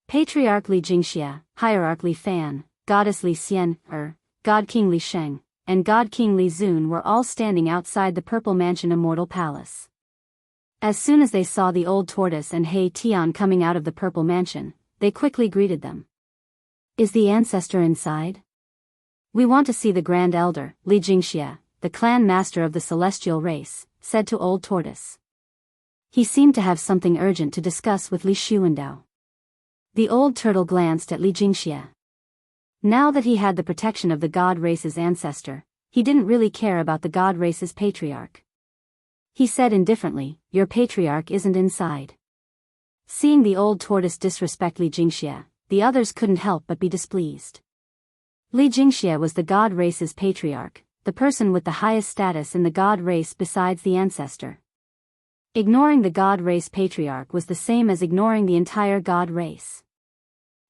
Patriarch Li Jingxia, Hierarch Li Fan, Goddess Li Xian, God King Li Sheng, and God King Li Zun were all standing outside the Purple Mansion Immortal Palace. As soon as they saw the old tortoise and Hei Tian coming out of the Purple Mansion, they quickly greeted them. Is the ancestor inside? We want to see the Grand Elder, Li Jingxia, the clan master of the celestial race, said to Old Tortoise. He seemed to have something urgent to discuss with Li Xuandao. The old turtle glanced at Li Jingxia. Now that he had the protection of the god race's ancestor, he didn't really care about the god race's patriarch. He said indifferently, "Your patriarch isn't inside." Seeing the old tortoise disrespect Li Jingxia, the others couldn't help but be displeased. Li Jingxia was the god race's patriarch, the person with the highest status in the god race besides the ancestor. Ignoring the god race patriarch was the same as ignoring the entire god race.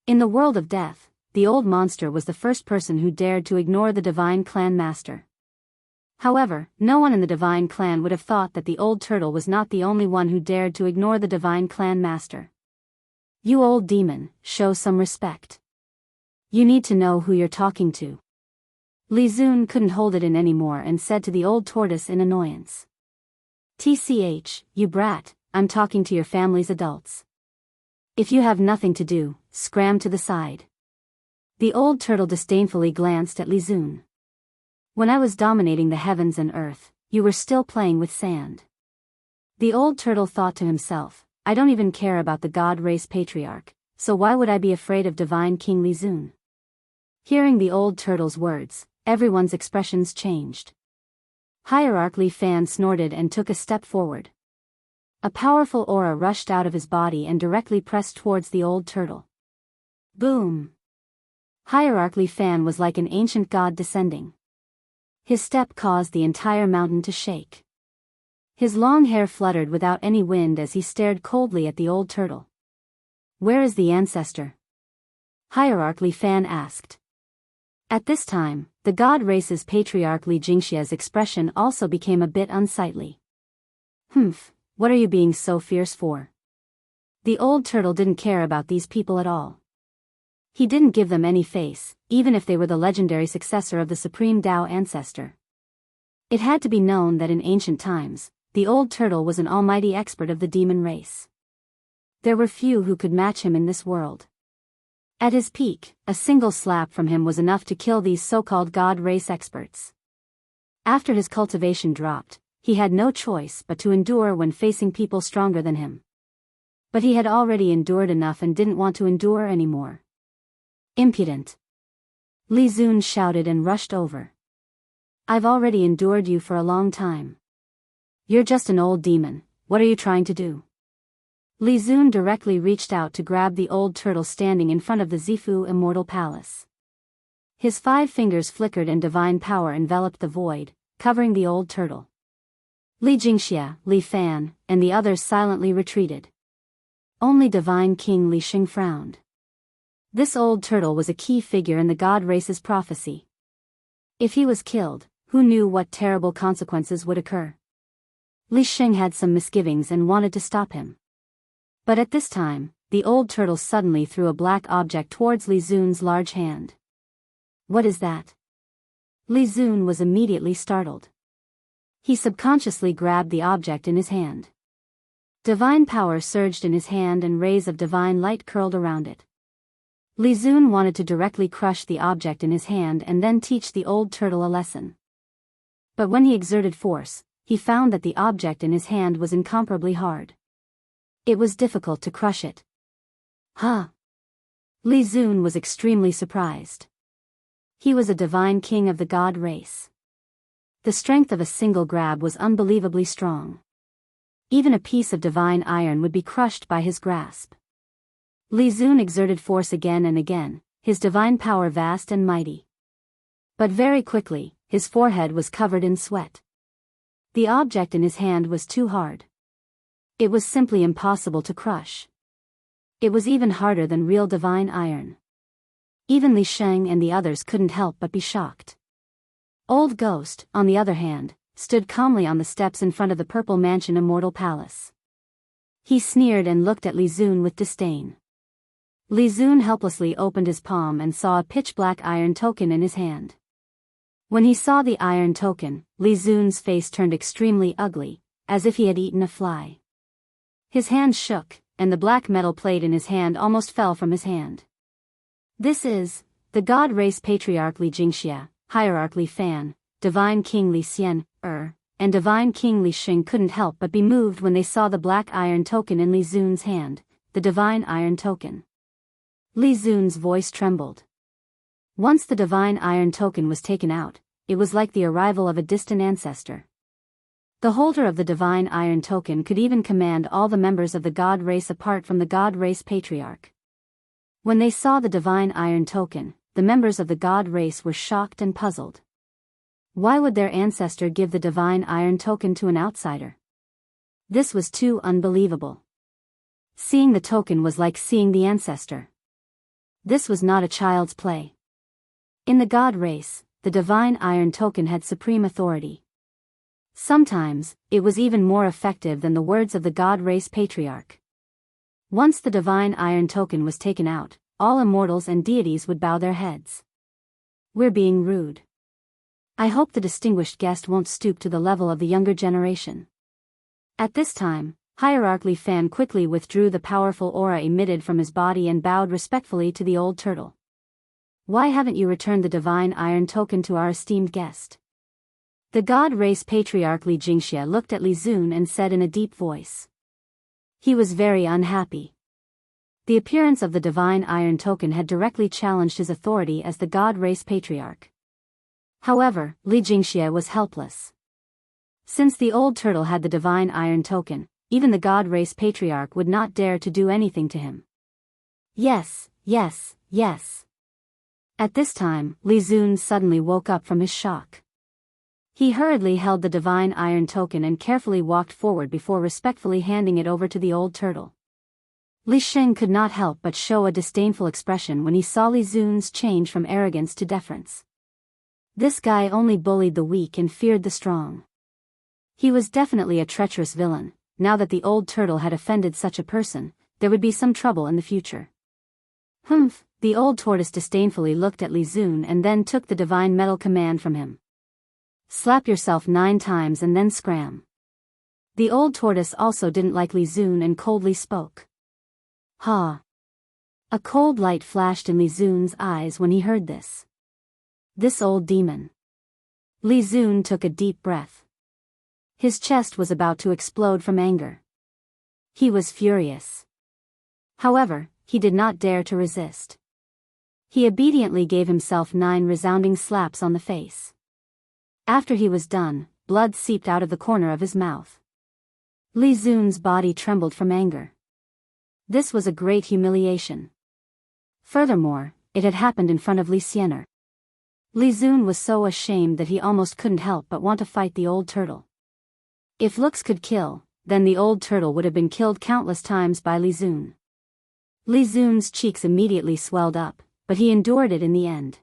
In the world of death, the old monster was the first person who dared to ignore the divine clan master. However, no one in the divine clan would have thought that the old turtle was not the only one who dared to ignore the divine clan master. You old demon, show some respect. You need to know who you're talking to. Li Zun couldn't hold it in anymore and said to the old tortoise in annoyance. TCH, you brat, I'm talking to your family's adults. If you have nothing to do, scram to the side. The old turtle disdainfully glanced at Li Zun. When I was dominating the heavens and earth, you were still playing with sand. The old turtle thought to himself, I don't even care about the god race patriarch, so why would I be afraid of divine King Li Zun? Hearing the old turtle's words, everyone's expressions changed. Hierarch Li Fan snorted and took a step forward. A powerful aura rushed out of his body and directly pressed towards the old turtle. Boom! Hierarch Li Fan was like an ancient god descending. His step caused the entire mountain to shake. His long hair fluttered without any wind as he stared coldly at the old turtle. Where is the ancestor? Hierarch Li Fan asked. At this time, the god race's patriarch Li Jingxia's expression also became a bit unsightly. Humph, what are you being so fierce for? The old turtle didn't care about these people at all. He didn't give them any face, even if they were the legendary successor of the supreme Dao ancestor. It had to be known that in ancient times, the old turtle was an almighty expert of the demon race. There were few who could match him in this world. At his peak, a single slap from him was enough to kill these so-called god race experts. After his cultivation dropped, he had no choice but to endure when facing people stronger than him. But he had already endured enough and didn't want to endure anymore. Impudent! Li Zun shouted and rushed over. I've already endured you for a long time. You're just an old demon, what are you trying to do? Li Zun directly reached out to grab the old turtle standing in front of the Zifu Immortal Palace. His 5 fingers flickered and divine power enveloped the void, covering the old turtle. Li Jingxia, Li Fan, and the others silently retreated. Only divine King Li Sheng frowned. This old turtle was a key figure in the god race's prophecy. If he was killed, who knew what terrible consequences would occur? Li Sheng had some misgivings and wanted to stop him. But at this time, the old turtle suddenly threw a black object towards Li Zun's large hand. What is that? Li Zun was immediately startled. He subconsciously grabbed the object in his hand. Divine power surged in his hand and rays of divine light curled around it. Li Zun wanted to directly crush the object in his hand and then teach the old turtle a lesson. But when he exerted force, he found that the object in his hand was incomparably hard. It was difficult to crush it. Huh? Li Zun was extremely surprised. He was a divine king of the god race. The strength of a single grab was unbelievably strong. Even a piece of divine iron would be crushed by his grasp. Li Zun exerted force again and again, his divine power vast and mighty. But very quickly, his forehead was covered in sweat. The object in his hand was too hard. It was simply impossible to crush. It was even harder than real divine iron. Even Li Sheng and the others couldn't help but be shocked. Old Ghost, on the other hand, stood calmly on the steps in front of the Purple Mansion Immortal Palace. He sneered and looked at Li Zun with disdain. Li Zun helplessly opened his palm and saw a pitch-black iron token in his hand. When he saw the iron token, Li Zun's face turned extremely ugly, as if he had eaten a fly. His hand shook, and the black metal plate in his hand almost fell from his hand. This is the God Race Patriarch Li Jingxia, Hierarch Li Fan, Divine King Li Xian, and Divine King Li Xing couldn't help but be moved when they saw the black iron token in Li Zun's hand, the divine iron token. Li Zun's voice trembled. Once the divine iron token was taken out, it was like the arrival of a distant ancestor. The holder of the divine iron token could even command all the members of the God race apart from the God race patriarch. When they saw the divine iron token, the members of the God race were shocked and puzzled. Why would their ancestor give the divine iron token to an outsider? This was too unbelievable. Seeing the token was like seeing the ancestor. This was not a child's play. In the God race, the divine iron token had supreme authority. Sometimes, it was even more effective than the words of the God race patriarch. Once the divine iron token was taken out, all immortals and deities would bow their heads. We're being rude. I hope the distinguished guest won't stoop to the level of the younger generation. At this time, Hierarch Li Fan quickly withdrew the powerful aura emitted from his body and bowed respectfully to the old turtle. Why haven't you returned the divine iron token to our esteemed guest? The God race patriarch Li Jingxia looked at Li Zun and said in a deep voice. He was very unhappy. The appearance of the divine iron token had directly challenged his authority as the God race patriarch. However, Li Jingxia was helpless. Since the old turtle had the divine iron token, even the God race patriarch would not dare to do anything to him. Yes, yes, yes. At this time, Li Zun suddenly woke up from his shock. He hurriedly held the divine iron token and carefully walked forward before respectfully handing it over to the old turtle. Li Sheng could not help but show a disdainful expression when he saw Li Zun's change from arrogance to deference. This guy only bullied the weak and feared the strong. He was definitely a treacherous villain. Now that the old turtle had offended such a person, there would be some trouble in the future. Humph, the old tortoise disdainfully looked at Li Zun and then took the divine metal command from him. Slap yourself 9 times and then scram. The old tortoise also didn't like Li Zun and coldly spoke. Ha! A cold light flashed in Li Zun's eyes when he heard this. This old demon. Li Zun took a deep breath. His chest was about to explode from anger. He was furious. However, he did not dare to resist. He obediently gave himself 9 resounding slaps on the face. After he was done, blood seeped out of the corner of his mouth. Li Zun's body trembled from anger. This was a great humiliation. Furthermore, it had happened in front of Li Xianer. Li Zun was so ashamed that he almost couldn't help but want to fight the old turtle. If looks could kill, then the old turtle would have been killed countless times by Li Zun. Li Zun's cheeks immediately swelled up, but he endured it in the end.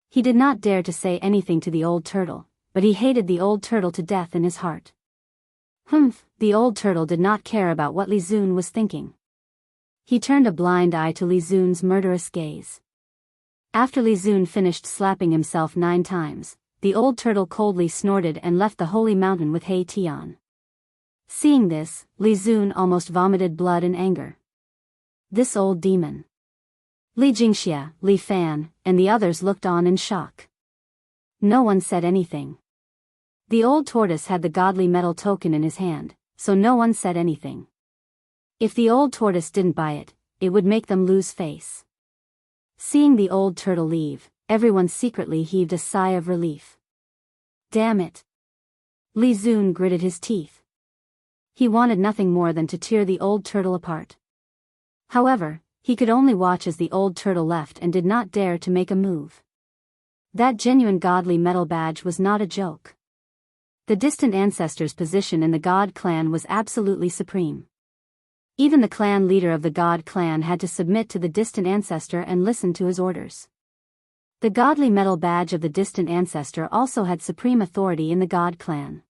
He did not dare to say anything to the old turtle, but he hated the old turtle to death in his heart. Humph, the old turtle did not care about what Li Zun was thinking. He turned a blind eye to Li Zun's murderous gaze. After Li Zun finished slapping himself 9 times, the old turtle coldly snorted and left the holy mountain with Hei Tian. Seeing this, Li Zun almost vomited blood in anger. This old demon. Li Jingxia, Li Fan, and the others looked on in shock. No one said anything. The old tortoise had the godly metal token in his hand, so no one said anything. If the old tortoise didn't buy it, it would make them lose face. Seeing the old turtle leave, everyone secretly heaved a sigh of relief. Damn it. Li Zun gritted his teeth. He wanted nothing more than to tear the old turtle apart. However, he could only watch as the old turtle left and did not dare to make a move. That genuine godly metal badge was not a joke. The distant ancestor's position in the God clan was absolutely supreme. Even the clan leader of the God clan had to submit to the distant ancestor and listen to his orders. The godly metal badge of the distant ancestor also had supreme authority in the God clan.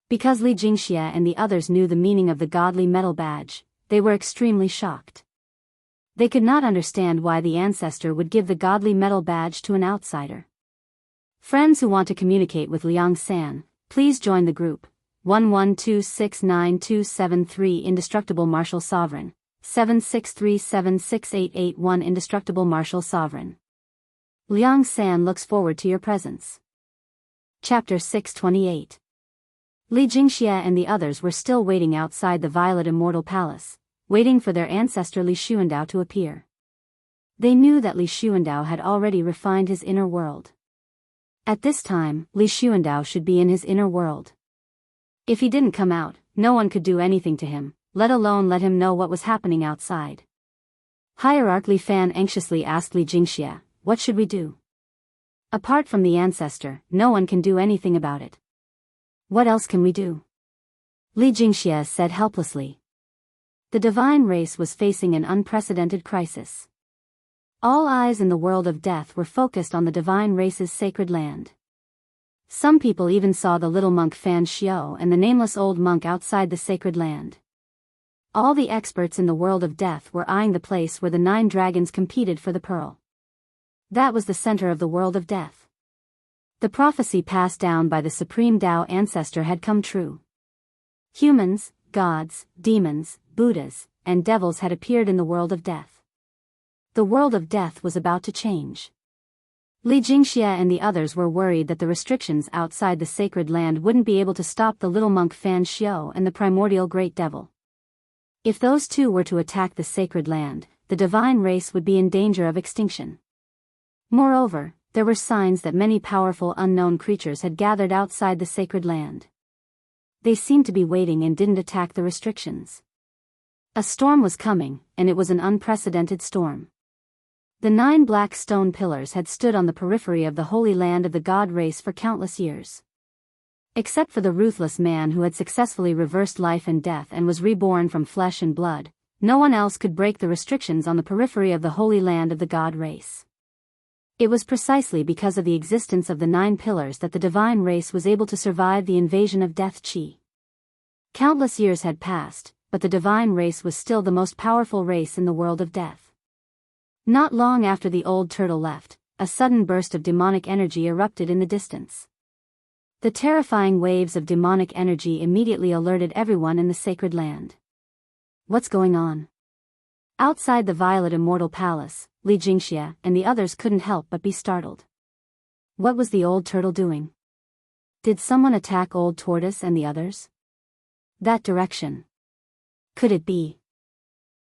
Because Li Jingxia and the others knew the meaning of the godly metal badge, they were extremely shocked. They could not understand why the ancestor would give the godly metal badge to an outsider. Friends who want to communicate with Liang San, please join the group. 11269273 Indestructible Martial Sovereign, 76376881 Indestructible Martial Sovereign. Liang San looks forward to your presence. Chapter 628. Li Jingxia and the others were still waiting outside the Violet Immortal Palace, waiting for their ancestor Li Xuandao to appear. They knew that Li Xuandao had already refined his inner world. At this time, Li Xuandao should be in his inner world. If he didn't come out, no one could do anything to him, let alone let him know what was happening outside. Hierarch Li Fan anxiously asked Li Jingxia, "What should we do? Apart from the ancestor, no one can do anything about it. What else can we do?" Li Jingxia said helplessly. The divine race was facing an unprecedented crisis. All eyes in the world of death were focused on the divine race's sacred land. Some people even saw the little monk Fan Xiao and the nameless old monk outside the sacred land. All the experts in the world of death were eyeing the place where the 9 dragons competed for the pearl. That was the center of the world of death. The prophecy passed down by the Supreme Tao ancestor had come true. Humans, gods, demons, Buddhas, and devils had appeared in the world of death. The world of death was about to change. Li Jingxia and the others were worried that the restrictions outside the sacred land wouldn't be able to stop the little monk Fan Xiao and the primordial great devil. If those two were to attack the sacred land, the divine race would be in danger of extinction. Moreover, there were signs that many powerful unknown creatures had gathered outside the sacred land. They seemed to be waiting and didn't attack the restrictions. A storm was coming, and it was an unprecedented storm. The 9 black stone pillars had stood on the periphery of the holy land of the god race for countless years. Except for the ruthless man who had successfully reversed life and death and was reborn from flesh and blood, no one else could break the restrictions on the periphery of the holy land of the god race. It was precisely because of the existence of the 9 pillars that the divine race was able to survive the invasion of death Qi. Countless years had passed, but the divine race was still the most powerful race in the world of death. Not long after the old turtle left, a sudden burst of demonic energy erupted in the distance. The terrifying waves of demonic energy immediately alerted everyone in the sacred land. What's going on? Outside the Violet Immortal Palace, Li Jingxia and the others couldn't help but be startled. What was the old turtle doing? Did someone attack Old Tortoise and the others? That direction. Could it be?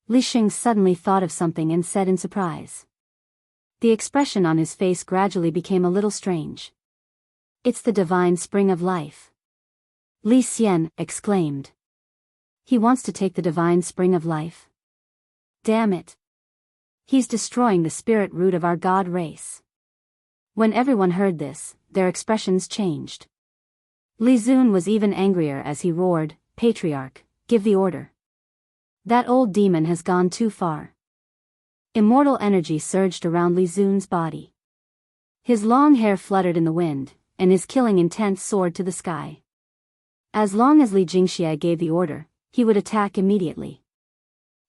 Li Xing suddenly thought of something and said in surprise. The expression on his face gradually became a little strange. It's the divine spring of life. Li Xian exclaimed. He wants to take the divine spring of life? Damn it. He's destroying the spirit root of our god race. When everyone heard this, their expressions changed. Li Zun was even angrier as he roared, "Patriarch, give the order. That old demon has gone too far." Immortal energy surged around Li Zun's body. His long hair fluttered in the wind, and his killing intent soared to the sky. As long as Li Jingxia gave the order, he would attack immediately.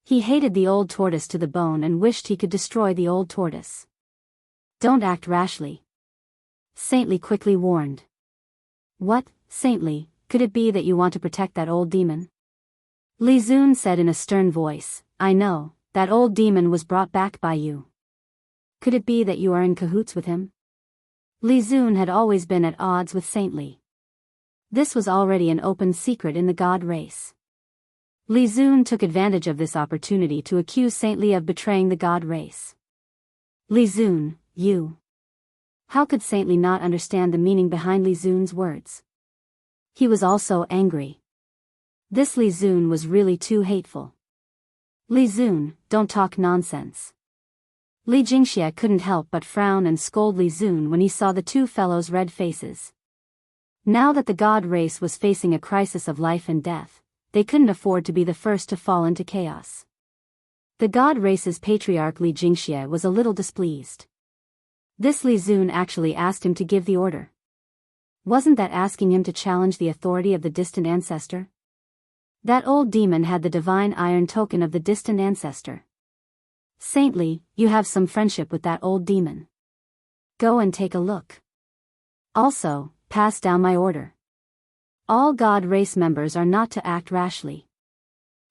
He hated the old tortoise to the bone and wished he could destroy the old tortoise. "Don't act rashly," Saintly quickly warned. "What, Saintly, could it be that you want to protect that old demon?" Li Zun said in a stern voice, "I know, that old demon was brought back by you. Could it be that you are in cahoots with him?" Li Zun had always been at odds with Saintly. This was already an open secret in the god race. Li Zun took advantage of this opportunity to accuse Saintly of betraying the god race. "Li Zun, you..." How could Saint Li not understand the meaning behind Li Zun's words? He was also angry. This Li Zun was really too hateful. Li Zun, don't talk nonsense. Li Jingxie couldn't help but frown and scold Li Zun when he saw the two fellows' red faces. Now that the god race was facing a crisis of life and death, they couldn't afford to be the first to fall into chaos. The god race's patriarch Li Jingxie was a little displeased. This Li Zun actually asked him to give the order. Wasn't that asking him to challenge the authority of the distant ancestor? That old demon had the divine iron token of the distant ancestor. Saint Li, you have some friendship with that old demon. Go and take a look. Also, pass down my order. All god race members are not to act rashly.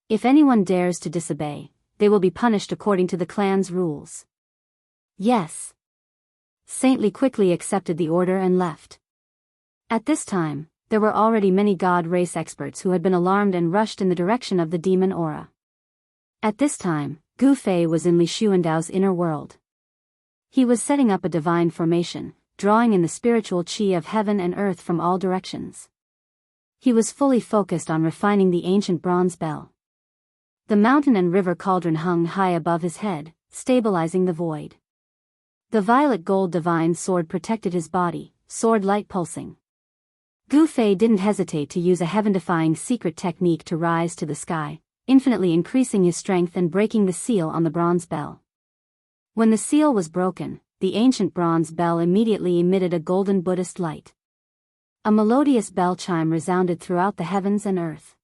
If anyone dares to disobey, they will be punished according to the clan's rules. Yes. Saint Li quickly accepted the order and left. At this time, there were already many god race experts who had been alarmed and rushed in the direction of the demon aura. At this time, Gu Fei was in Li Xuandao's inner world. He was setting up a divine formation, drawing in the spiritual qi of heaven and earth from all directions. He was fully focused on refining the ancient bronze bell. The mountain and river cauldron hung high above his head, stabilizing the void. The violet gold divine sword protected his body, sword light pulsing. Gu Fei didn't hesitate to use a heaven-defying secret technique to rise to the sky, infinitely increasing his strength and breaking the seal on the bronze bell. When the seal was broken, the ancient bronze bell immediately emitted a golden Buddhist light. A melodious bell chime resounded throughout the heavens and earth.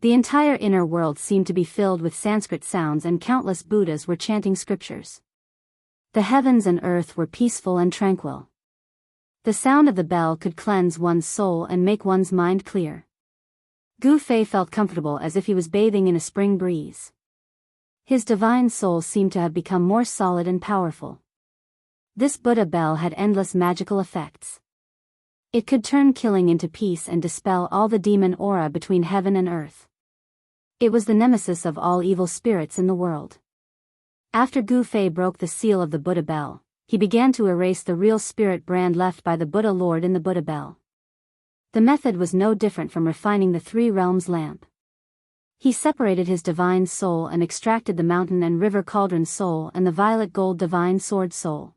The entire inner world seemed to be filled with Sanskrit sounds, and countless Buddhas were chanting scriptures. The heavens and earth were peaceful and tranquil. The sound of the bell could cleanse one's soul and make one's mind clear. Gu Fei felt comfortable as if he was bathing in a spring breeze. His divine soul seemed to have become more solid and powerful. This Buddha bell had endless magical effects. It could turn killing into peace and dispel all the demon aura between heaven and earth. It was the nemesis of all evil spirits in the world. After Gu Fei broke the seal of the Buddha bell, he began to erase the real spirit brand left by the Buddha Lord in the Buddha bell. The method was no different from refining the three realms lamp. He separated his divine soul and extracted the mountain and river cauldron soul and the violet gold divine sword soul.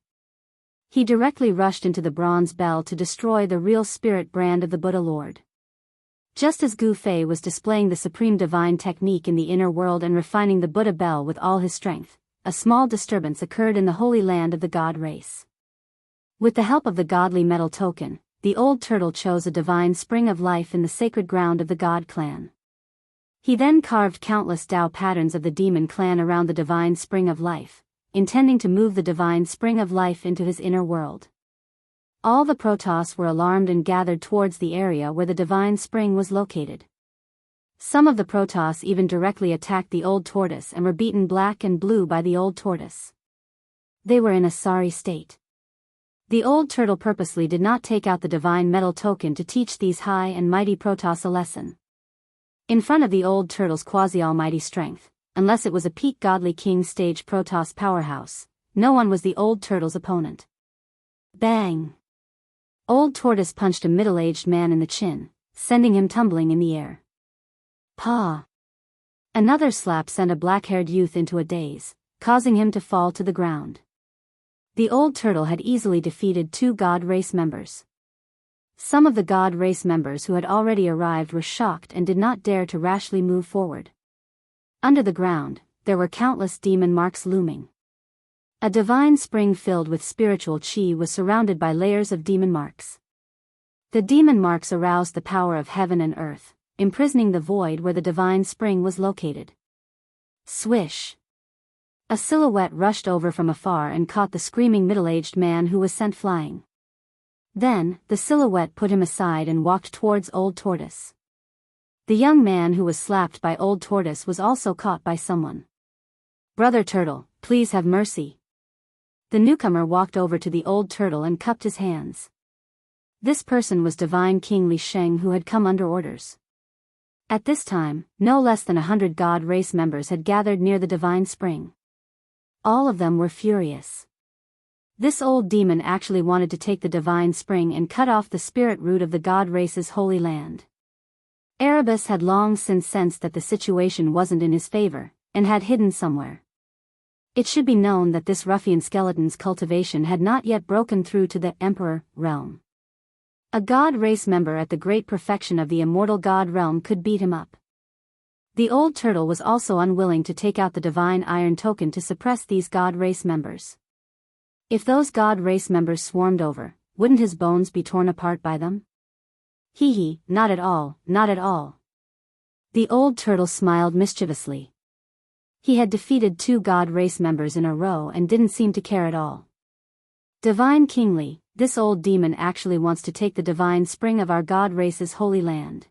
He directly rushed into the bronze bell to destroy the real spirit brand of the Buddha Lord. Just as Gu Fei was displaying the supreme divine technique in the inner world and refining the Buddha bell with all his strength, a small disturbance occurred in the holy land of the god race. With the help of the godly metal token, the old turtle chose a divine spring of life in the sacred ground of the god clan. He then carved countless Tao patterns of the demon clan around the divine spring of life, intending to move the divine spring of life into his inner world. All the Protoss were alarmed and gathered towards the area where the divine spring was located. Some of the Protoss even directly attacked the old tortoise and were beaten black and blue by the old tortoise. They were in a sorry state. The old turtle purposely did not take out the divine metal token to teach these high and mighty Protoss a lesson. In front of the old turtle's quasi-almighty strength, unless it was a peak godly king stage Protoss powerhouse, no one was the old turtle's opponent. Bang! Old tortoise punched a middle-aged man in the chin, sending him tumbling in the air. Pa! Another slap sent a black-haired youth into a daze, causing him to fall to the ground. The old turtle had easily defeated 2 god race members. Some of the god race members who had already arrived were shocked and did not dare to rashly move forward. Under the ground, there were countless demon marks looming. A divine spring filled with spiritual qi was surrounded by layers of demon marks. The demon marks aroused the power of heaven and earth, imprisoning the void where the divine spring was located. Swish! A silhouette rushed over from afar and caught the screaming middle-aged man who was sent flying. Then, the silhouette put him aside and walked towards Old Tortoise. The young man who was slapped by Old Tortoise was also caught by someone. "Brother Turtle, please have mercy." The newcomer walked over to the Old Turtle and cupped his hands. This person was Divine King Li Sheng, who had come under orders. At this time, no less than 100 god race members had gathered near the divine spring. All of them were furious. This old demon actually wanted to take the divine spring and cut off the spirit root of the god race's holy land. Erebus had long since sensed that the situation wasn't in his favor, and had hidden somewhere. It should be known that this ruffian skeleton's cultivation had not yet broken through to the Emperor realm. A god race member at the great perfection of the immortal god realm could beat him up. The old turtle was also unwilling to take out the divine iron token to suppress these god race members. If those god race members swarmed over, wouldn't his bones be torn apart by them? Hee, not at all, not at all. The old turtle smiled mischievously. He had defeated 2 god race members in a row and didn't seem to care at all. Divine Kingly, this old demon actually wants to take the divine spring of our god race's holy land.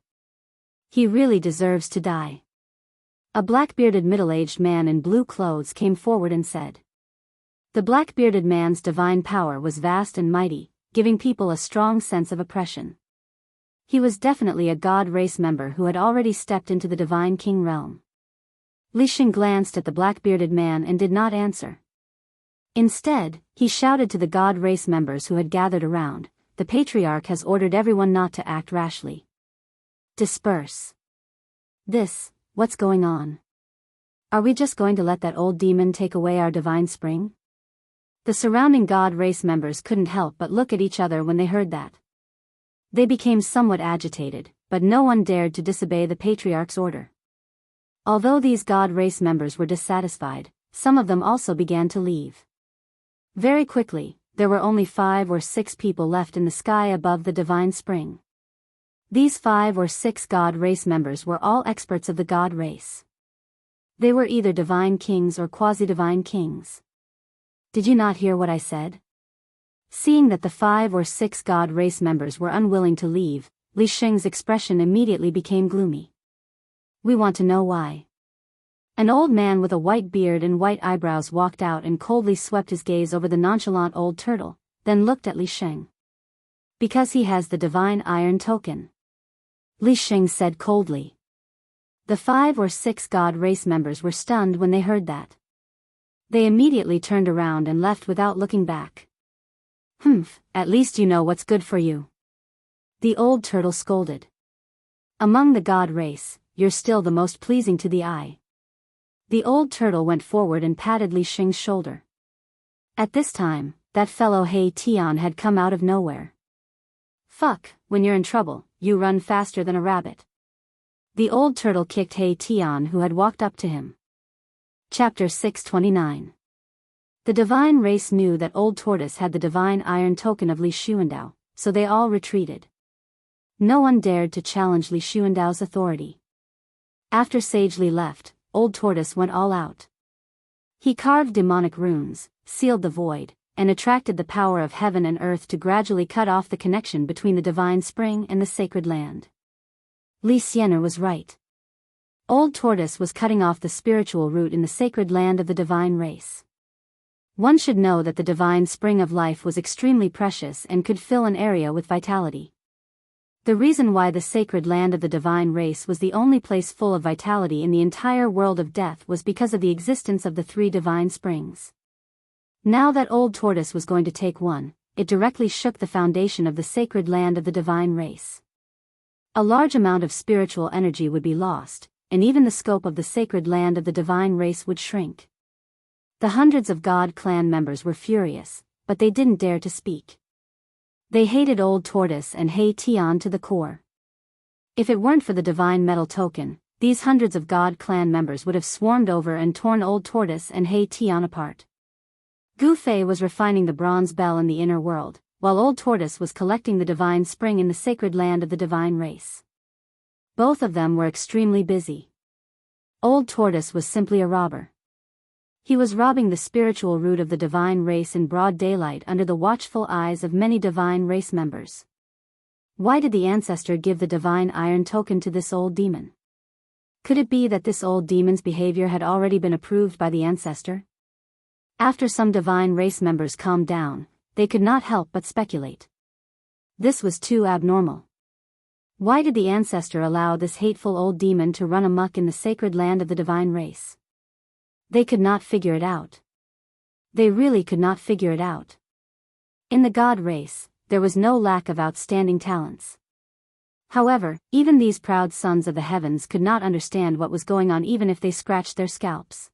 He really deserves to die. A black-bearded middle-aged man in blue clothes came forward and said. The black-bearded man's divine power was vast and mighty, giving people a strong sense of oppression. He was definitely a god race member who had already stepped into the divine king realm. Li Xing glanced at the black-bearded man and did not answer. Instead, he shouted to the god race members who had gathered around, "The patriarch has ordered everyone not to act rashly. Disperse." What's going on? Are we just going to let that old demon take away our divine spring? The surrounding god race members couldn't help but look at each other when they heard that. They became somewhat agitated, but no one dared to disobey the patriarch's order. Although these god race members were dissatisfied, some of them also began to leave. Very quickly, there were only 5 or 6 people left in the sky above the divine spring. These 5 or 6 god race members were all experts of the god race. They were either divine kings or quasi-divine kings. Did you not hear what I said? Seeing that the 5 or 6 god race members were unwilling to leave, Li Xing's expression immediately became gloomy. We want to know why. An old man with a white beard and white eyebrows walked out and coldly swept his gaze over the nonchalant old turtle, then looked at Li Xing. Because he has the divine iron token. Li Xing said coldly. The 5 or 6 god race members were stunned when they heard that. They immediately turned around and left without looking back. At least you know what's good for you. The old turtle scolded. Among the god race, you're still the most pleasing to the eye. The old turtle went forward and patted Li Xing's shoulder. At this time, that fellow He Tian had come out of nowhere. When you're in trouble, you run faster than a rabbit. The old turtle kicked He Tian, who had walked up to him. Chapter 629. The divine race knew that Old Tortoise had the divine iron token of Li Xuandao, so they all retreated. No one dared to challenge Li Xuandao's authority. After Sage Li left, Old Tortoise went all out. He carved demonic runes, sealed the void, and attracted the power of heaven and earth to gradually cut off the connection between the divine spring and the sacred land. Li Xianer was right. Old Tortoise was cutting off the spiritual root in the sacred land of the divine race. One should know that the divine spring of life was extremely precious and could fill an area with vitality. The reason why the sacred land of the divine race was the only place full of vitality in the entire world of death was because of the existence of the 3 divine springs. Now that Old Tortoise was going to take one, it directly shook the foundation of the sacred land of the divine race. A large amount of spiritual energy would be lost, and even the scope of the sacred land of the divine race would shrink. The hundreds of God clan members were furious, but they didn't dare to speak. They hated Old Tortoise and He Tian to the core. If it weren't for the divine metal token, these hundreds of God clan members would have swarmed over and torn Old Tortoise and He Tian apart. Gu Fei was refining the bronze bell in the inner world, while Old Tortoise was collecting the divine spring in the sacred land of the divine race. Both of them were extremely busy. Old Tortoise was simply a robber. He was robbing the spiritual root of the divine race in broad daylight under the watchful eyes of many divine race members. Why did the ancestor give the divine iron token to this old demon? Could it be that this old demon's behavior had already been approved by the ancestor? After some divine race members calmed down, they could not help but speculate. This was too abnormal. Why did the ancestor allow this hateful old demon to run amok in the sacred land of the divine race? They could not figure it out. They really could not figure it out. In the god race, there was no lack of outstanding talents. However, even these proud sons of the heavens could not understand what was going on even if they scratched their scalps.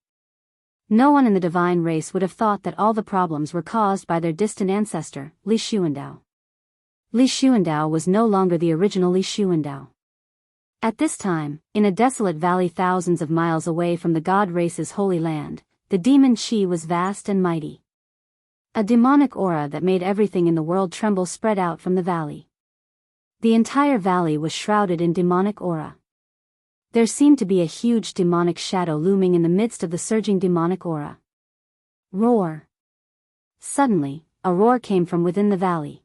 No one in the divine race would have thought that all the problems were caused by their distant ancestor, Li Xuandao. Li Xuandao was no longer the original Li Xuandao. At this time, in a desolate valley thousands of miles away from the god race's holy land, the demon Qi was vast and mighty. A demonic aura that made everything in the world tremble spread out from the valley. The entire valley was shrouded in demonic aura. There seemed to be a huge demonic shadow looming in the midst of the surging demonic aura. Roar! Suddenly, a roar came from within the valley.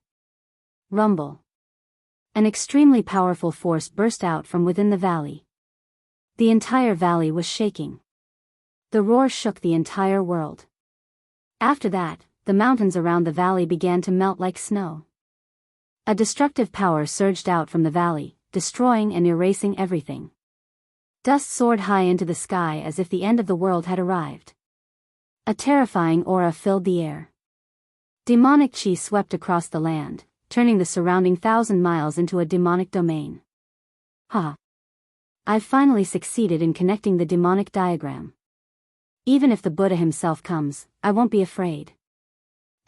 Rumble! An extremely powerful force burst out from within the valley. The entire valley was shaking. The roar shook the entire world. After that, the mountains around the valley began to melt like snow. A destructive power surged out from the valley, destroying and erasing everything. Dust soared high into the sky as if the end of the world had arrived. A terrifying aura filled the air. Demonic Qi swept across the land, turning the surrounding 1,000 miles into a demonic domain. Ha! I've finally succeeded in connecting the demonic diagram. Even if the Buddha himself comes, I won't be afraid.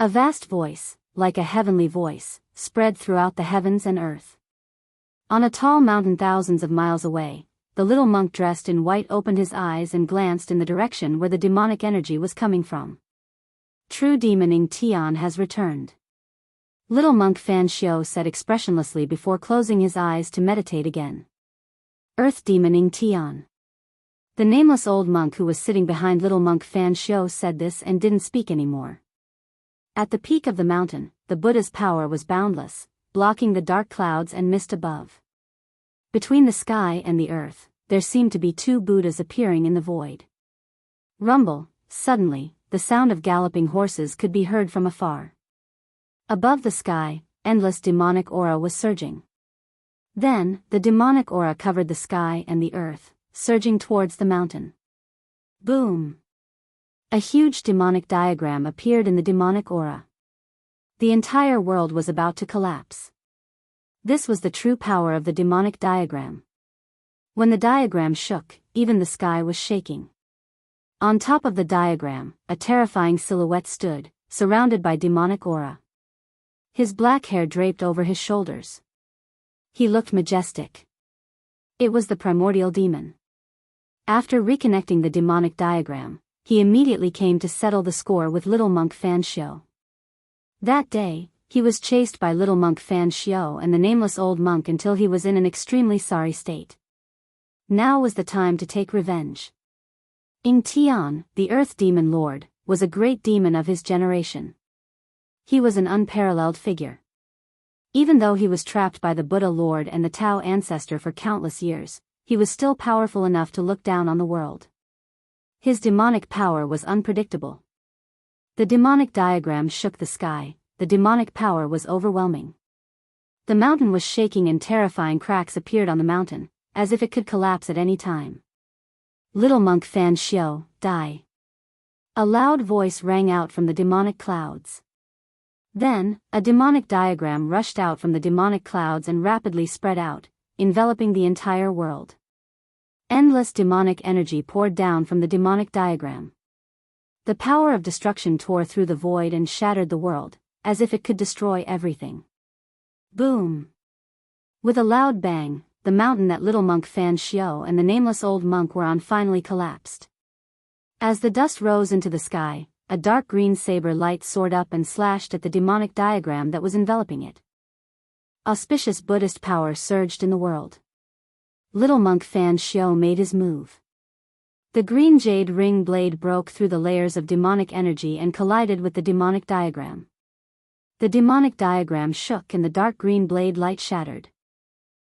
A vast voice, like a heavenly voice, spread throughout the heavens and earth. On a tall mountain thousands of miles away, the little monk dressed in white opened his eyes and glanced in the direction where the demonic energy was coming from. True demon Ing Tian has returned. Little monk Fan Xiu said expressionlessly before closing his eyes to meditate again. Earth demon Ing Tian. The nameless old monk who was sitting behind little monk Fan Xiu said this and didn't speak anymore. At the peak of the mountain, the Buddha's power was boundless, blocking the dark clouds and mist above. Between the sky and the earth, there seemed to be two Buddhas appearing in the void. Rumble! Suddenly, the sound of galloping horses could be heard from afar. Above the sky, endless demonic aura was surging. Then, the demonic aura covered the sky and the earth, surging towards the mountain. Boom! A huge demonic diagram appeared in the demonic aura. The entire world was about to collapse. This was the true power of the demonic diagram. When the diagram shook, even the sky was shaking. On top of the diagram, a terrifying silhouette stood, surrounded by demonic aura. His black hair draped over his shoulders. He looked majestic. It was the primordial demon. After reconnecting the demonic diagram, he immediately came to settle the score with little monk Fan Xiu. That day, he was chased by little monk Fan Xiu and the nameless old monk until he was in an extremely sorry state. Now was the time to take revenge. Ing Tian, the earth demon lord, was a great demon of his generation. He was an unparalleled figure. Even though he was trapped by the Buddha Lord and the Tao ancestor for countless years, he was still powerful enough to look down on the world. His demonic power was unpredictable. The demonic diagram shook the sky, the demonic power was overwhelming. The mountain was shaking and terrifying cracks appeared on the mountain, as if it could collapse at any time. Little monk Fan Xiu, die. A loud voice rang out from the demonic clouds. Then, a demonic diagram rushed out from the demonic clouds and rapidly spread out, enveloping the entire world. Endless demonic energy poured down from the demonic diagram. The power of destruction tore through the void and shattered the world, as if it could destroy everything. Boom! With a loud bang, the mountain that little monk Fan Xiu and the nameless old monk were on finally collapsed. As the dust rose into the sky, a dark green saber light soared up and slashed at the demonic diagram that was enveloping it. Auspicious Buddhist power surged in the world. Little monk Fan Xiu made his move. The green jade ring blade broke through the layers of demonic energy and collided with the demonic diagram. The demonic diagram shook and the dark green blade light shattered.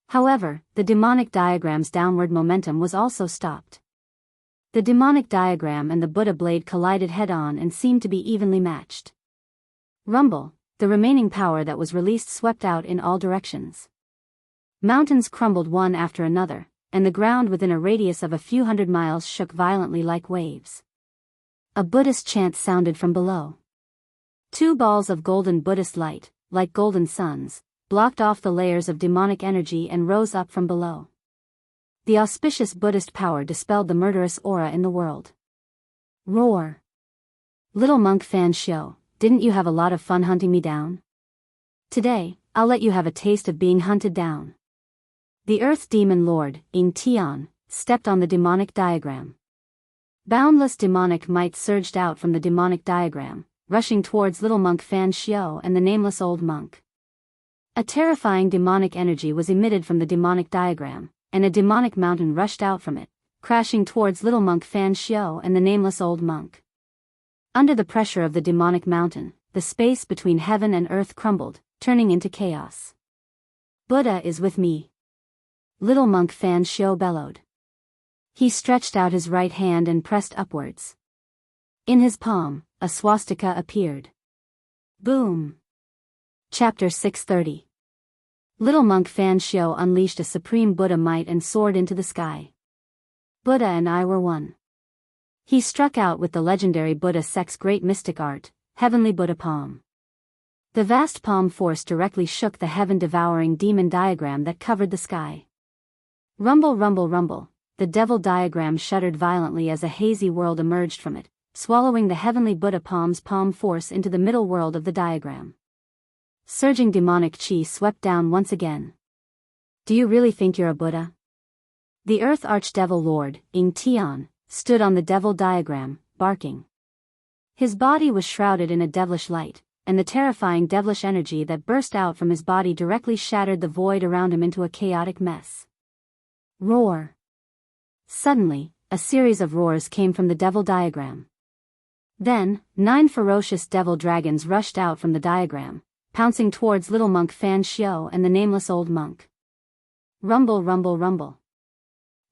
However, the demonic diagram's downward momentum was also stopped. The demonic diagram and the Buddha blade collided head-on and seemed to be evenly matched. Rumble, the remaining power that was released swept out in all directions. Mountains crumbled one after another, and the ground within a radius of a few hundred miles shook violently like waves. A Buddhist chant sounded from below. Two balls of golden Buddhist light, like golden suns, blocked off the layers of demonic energy and rose up from below. The auspicious Buddhist power dispelled the murderous aura in the world. Roar! Little monk Fan Shio, didn't you have a lot of fun hunting me down? Today, I'll let you have a taste of being hunted down. The Earth Demon Lord, Ing Tian, stepped on the demonic diagram. Boundless demonic might surged out from the demonic diagram, rushing towards little monk Fan Shio and the nameless old monk. A terrifying demonic energy was emitted from the demonic diagram, and a demonic mountain rushed out from it, crashing towards little monk Fan Shio and the nameless old monk. Under the pressure of the demonic mountain, the space between heaven and earth crumbled, turning into chaos. Buddha is with me. Little monk Fan Shio bellowed. He stretched out his right hand and pressed upwards. In his palm, a swastika appeared. Boom! Chapter 630. Little monk Fan Shio unleashed a supreme Buddha might and soared into the sky. Buddha and I were one. He struck out with the legendary Buddha sect's great mystic art, Heavenly Buddha Palm. The vast palm force directly shook the heaven-devouring demon diagram that covered the sky. Rumble, rumble, rumble, the devil diagram shuddered violently as a hazy world emerged from it, swallowing the heavenly Buddha Palm's palm force into the middle world of the diagram. Surging demonic chi swept down once again. Do you really think you're a Buddha? The Earth Archdevil Lord, Ing Tian, stood on the devil diagram, barking. His body was shrouded in a devilish light, and the terrifying devilish energy that burst out from his body directly shattered the void around him into a chaotic mess. Roar! Suddenly, a series of roars came from the devil diagram. Then, 9 ferocious devil dragons rushed out from the diagram, pouncing towards little monk Fan Shio and the nameless old monk. Rumble, rumble, rumble.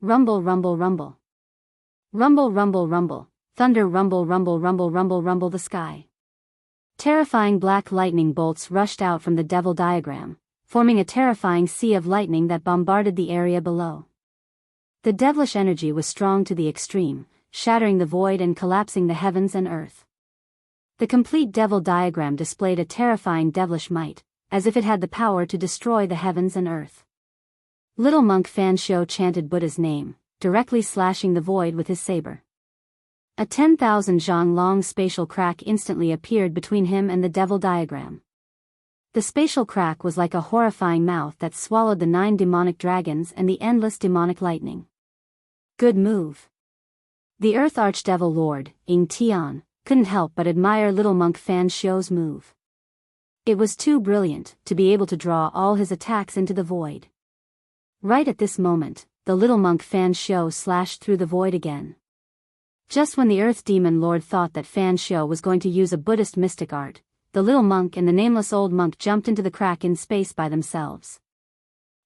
Rumble, rumble, rumble. Rumble, rumble, rumble. Thunder, rumble, rumble, rumble, rumble, rumble the sky. Terrifying black lightning bolts rushed out from the devil diagram, forming a terrifying sea of lightning that bombarded the area below. The devilish energy was strong to the extreme, shattering the void and collapsing the heavens and earth. The complete devil diagram displayed a terrifying devilish might, as if it had the power to destroy the heavens and earth. Little monk Fan Shio chanted Buddha's name, directly slashing the void with his saber. A 10,000 zhang long spatial crack instantly appeared between him and the devil diagram. The spatial crack was like a horrifying mouth that swallowed the 9 demonic dragons and the endless demonic lightning. Good move. The Earth Archdevil Lord, Ing Tian, couldn't help but admire little monk Fan Shio's move. It was too brilliant to be able to draw all his attacks into the void. Right at this moment, the little monk Fan Shio slashed through the void again. Just when the Earth Demon Lord thought that Fan Shio was going to use a Buddhist mystic art, the little monk and the nameless old monk jumped into the crack in space by themselves.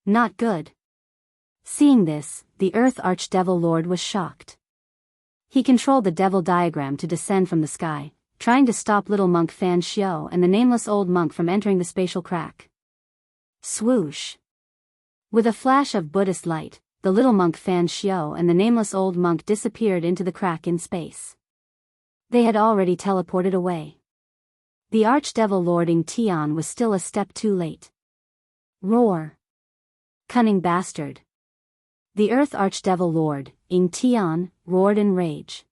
Not good. Seeing this, the Earth Archdevil Lord was shocked. He controlled the devil diagram to descend from the sky, trying to stop little monk Fan Shio and the nameless old monk from entering the spatial crack. Swoosh! With a flash of Buddhist light, the little monk Fan Shio and the nameless old monk disappeared into the crack in space. They had already teleported away. The Archdevil Lord Ing Tian was still a step too late. Roar! Cunning bastard! The Earth Archdevil Lord, Ing Tian, roared in rage.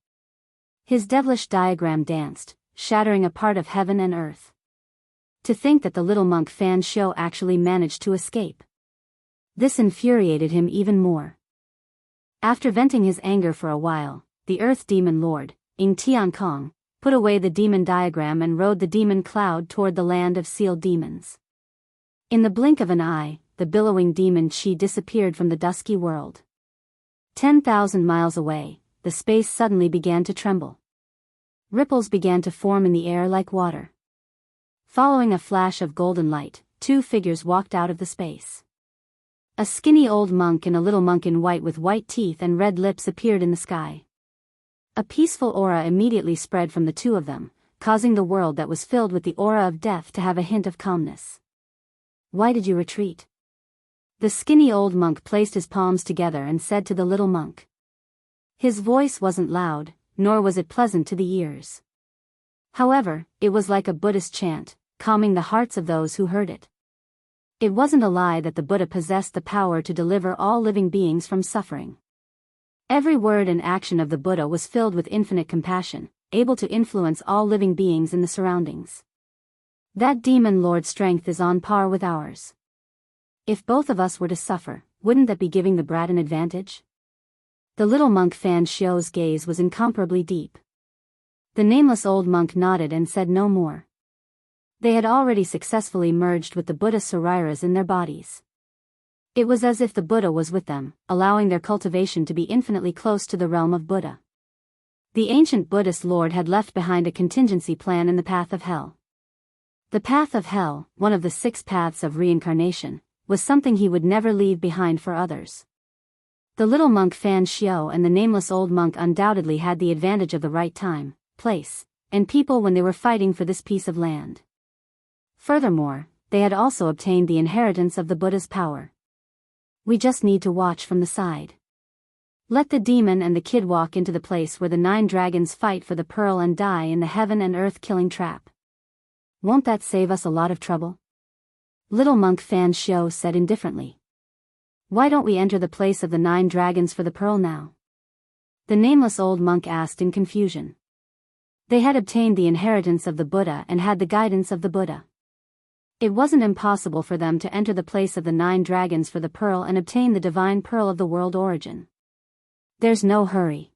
His devilish diagram danced, shattering a part of heaven and earth. To think that the little monk Fan Shio actually managed to escape. This infuriated him even more. After venting his anger for a while, the Earth Demon Lord, Ing Tian Kong, put away the demon diagram and rode the demon cloud toward the land of sealed demons. In the blink of an eye, the billowing demon chi disappeared from the dusky world. 10,000 miles away, the space suddenly began to tremble. Ripples began to form in the air like water. Following a flash of golden light, 2 figures walked out of the space. A skinny old monk and a little monk in white with white teeth and red lips appeared in the sky. A peaceful aura immediately spread from the 2 of them, causing the world that was filled with the aura of death to have a hint of calmness. Why did you retreat? The skinny old monk placed his palms together and said to the little monk. His voice wasn't loud, nor was it pleasant to the ears. However, it was like a Buddhist chant, calming the hearts of those who heard it. It wasn't a lie that the Buddha possessed the power to deliver all living beings from suffering. Every word and action of the Buddha was filled with infinite compassion, able to influence all living beings in the surroundings. That demon lord's strength is on par with ours. If both of us were to suffer, wouldn't that be giving the brat an advantage? The little monk Fan Xiao's gaze was incomparably deep. The nameless old monk nodded and said no more. They had already successfully merged with the Buddha Sariras in their bodies. It was as if the Buddha was with them, allowing their cultivation to be infinitely close to the realm of Buddha. The ancient Buddhist lord had left behind a contingency plan in the path of hell. The path of hell, one of the 6 paths of reincarnation, was something he would never leave behind for others. The little monk Fan Xiao and the nameless old monk undoubtedly had the advantage of the right time, place, and people when they were fighting for this piece of land. Furthermore, they had also obtained the inheritance of the Buddha's power. We just need to watch from the side. Let the demon and the kid walk into the place where the 9 dragons fight for the pearl and die in the heaven and earth killing trap. Won't that save us a lot of trouble? Little monk Fan Xiao said indifferently. Why don't we enter the place of the 9 dragons for the pearl now? The nameless old monk asked in confusion. They had obtained the inheritance of the Buddha and had the guidance of the Buddha. It wasn't impossible for them to enter the place of the 9 dragons for the pearl and obtain the divine pearl of the world origin. There's no hurry.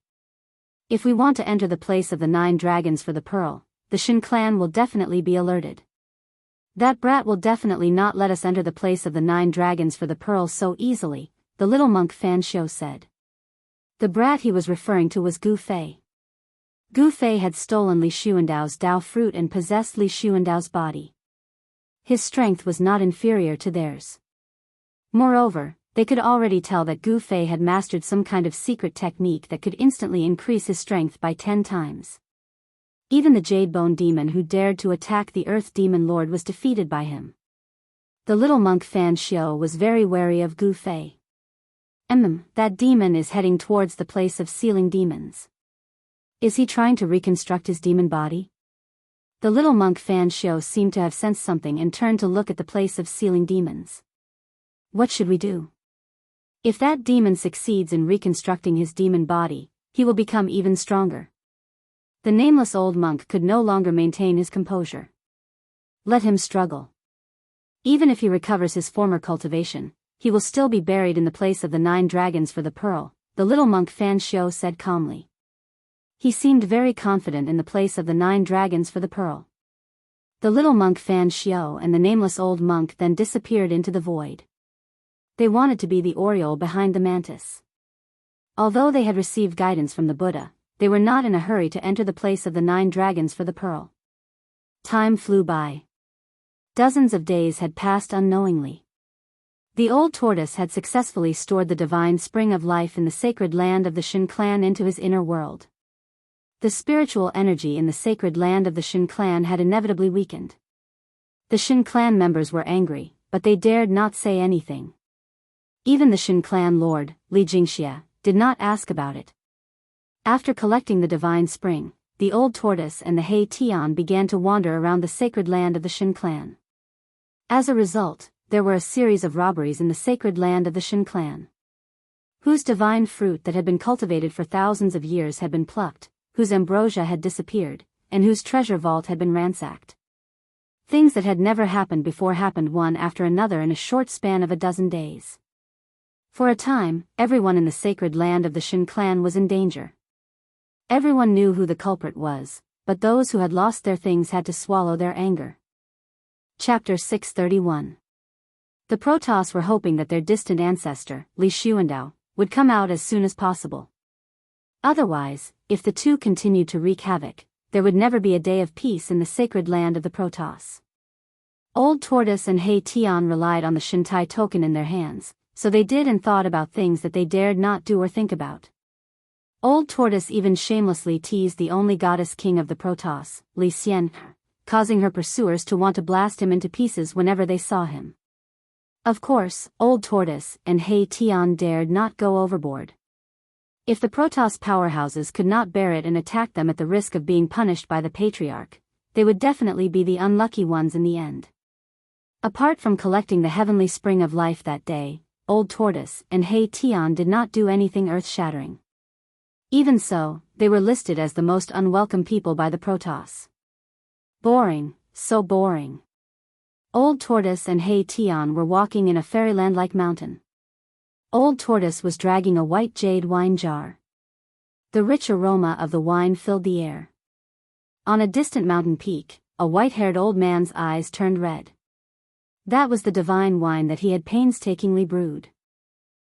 If we want to enter the place of the 9 dragons for the pearl, the Shin clan will definitely be alerted. That brat will definitely not let us enter the place of the 9 dragons for the pearl so easily, the little monk Fan Xiao said. The brat he was referring to was Gu Fei. Gu Fei had stolen Li Xuandao's Dao fruit and possessed Li Xuandao's body. His strength was not inferior to theirs. Moreover, they could already tell that Gu Fei had mastered some kind of secret technique that could instantly increase his strength by 10 times. Even the Jade Bone demon who dared to attack the Earth Demon Lord was defeated by him. The little monk Fan Xiao was very wary of Gu Fei. That demon is heading towards the place of sealing demons. Is he trying to reconstruct his demon body? The little monk Fan Xiao seemed to have sensed something and turned to look at the place of sealing demons. What should we do? If that demon succeeds in reconstructing his demon body, he will become even stronger. The nameless old monk could no longer maintain his composure. Let him struggle. Even if he recovers his former cultivation, he will still be buried in the place of the 9 dragons for the pearl, the little monk Fan Xiao said calmly. He seemed very confident in the place of the 9 dragons for the pearl. The little monk Fan Xiao and the nameless old monk then disappeared into the void. They wanted to be the Oriole behind the mantis. Although they had received guidance from the Buddha, they were not in a hurry to enter the place of the 9 dragons for the pearl. Time flew by. Dozens of days had passed unknowingly. The old tortoise had successfully stored the divine spring of life in the sacred land of the Shin clan into his inner world. The spiritual energy in the sacred land of the Shin clan had inevitably weakened. The Shin clan members were angry, but they dared not say anything. Even the Shin clan lord, Li Jingxia, did not ask about it. After collecting the divine spring, the old tortoise and the Hei Tian began to wander around the sacred land of the Shin clan. As a result, there were a series of robberies in the sacred land of the Shin clan. Whose divine fruit that had been cultivated for thousands of years had been plucked, whose ambrosia had disappeared, and whose treasure vault had been ransacked. Things that had never happened before happened one after another in a short span of a dozen days. For a time, everyone in the sacred land of the Shin clan was in danger. Everyone knew who the culprit was, but those who had lost their things had to swallow their anger. Chapter 631. The Protoss were hoping that their distant ancestor, Li Xuandao, would come out as soon as possible. Otherwise, if the two continued to wreak havoc, there would never be a day of peace in the sacred land of the Protoss. Old Tortoise and Hei Tian relied on the Shintai token in their hands, so they did and thought about things that they dared not do or think about. Old Tortoise even shamelessly teased the only goddess king of the Protoss, Li Xian, causing her pursuers to want to blast him into pieces whenever they saw him. Of course, Old Tortoise and Hei Tian dared not go overboard. If the Protoss powerhouses could not bear it and attacked them at the risk of being punished by the Patriarch, they would definitely be the unlucky ones in the end. Apart from collecting the heavenly spring of life that day, Old Tortoise and Hey Tian did not do anything earth-shattering. Even so, they were listed as the most unwelcome people by the Protoss. Boring, so boring. Old Tortoise and Hey Tian were walking in a fairyland-like mountain. Old Tortoise was dragging a white jade wine jar. The rich aroma of the wine filled the air. On a distant mountain peak, a white-haired old man's eyes turned red. That was the divine wine that he had painstakingly brewed.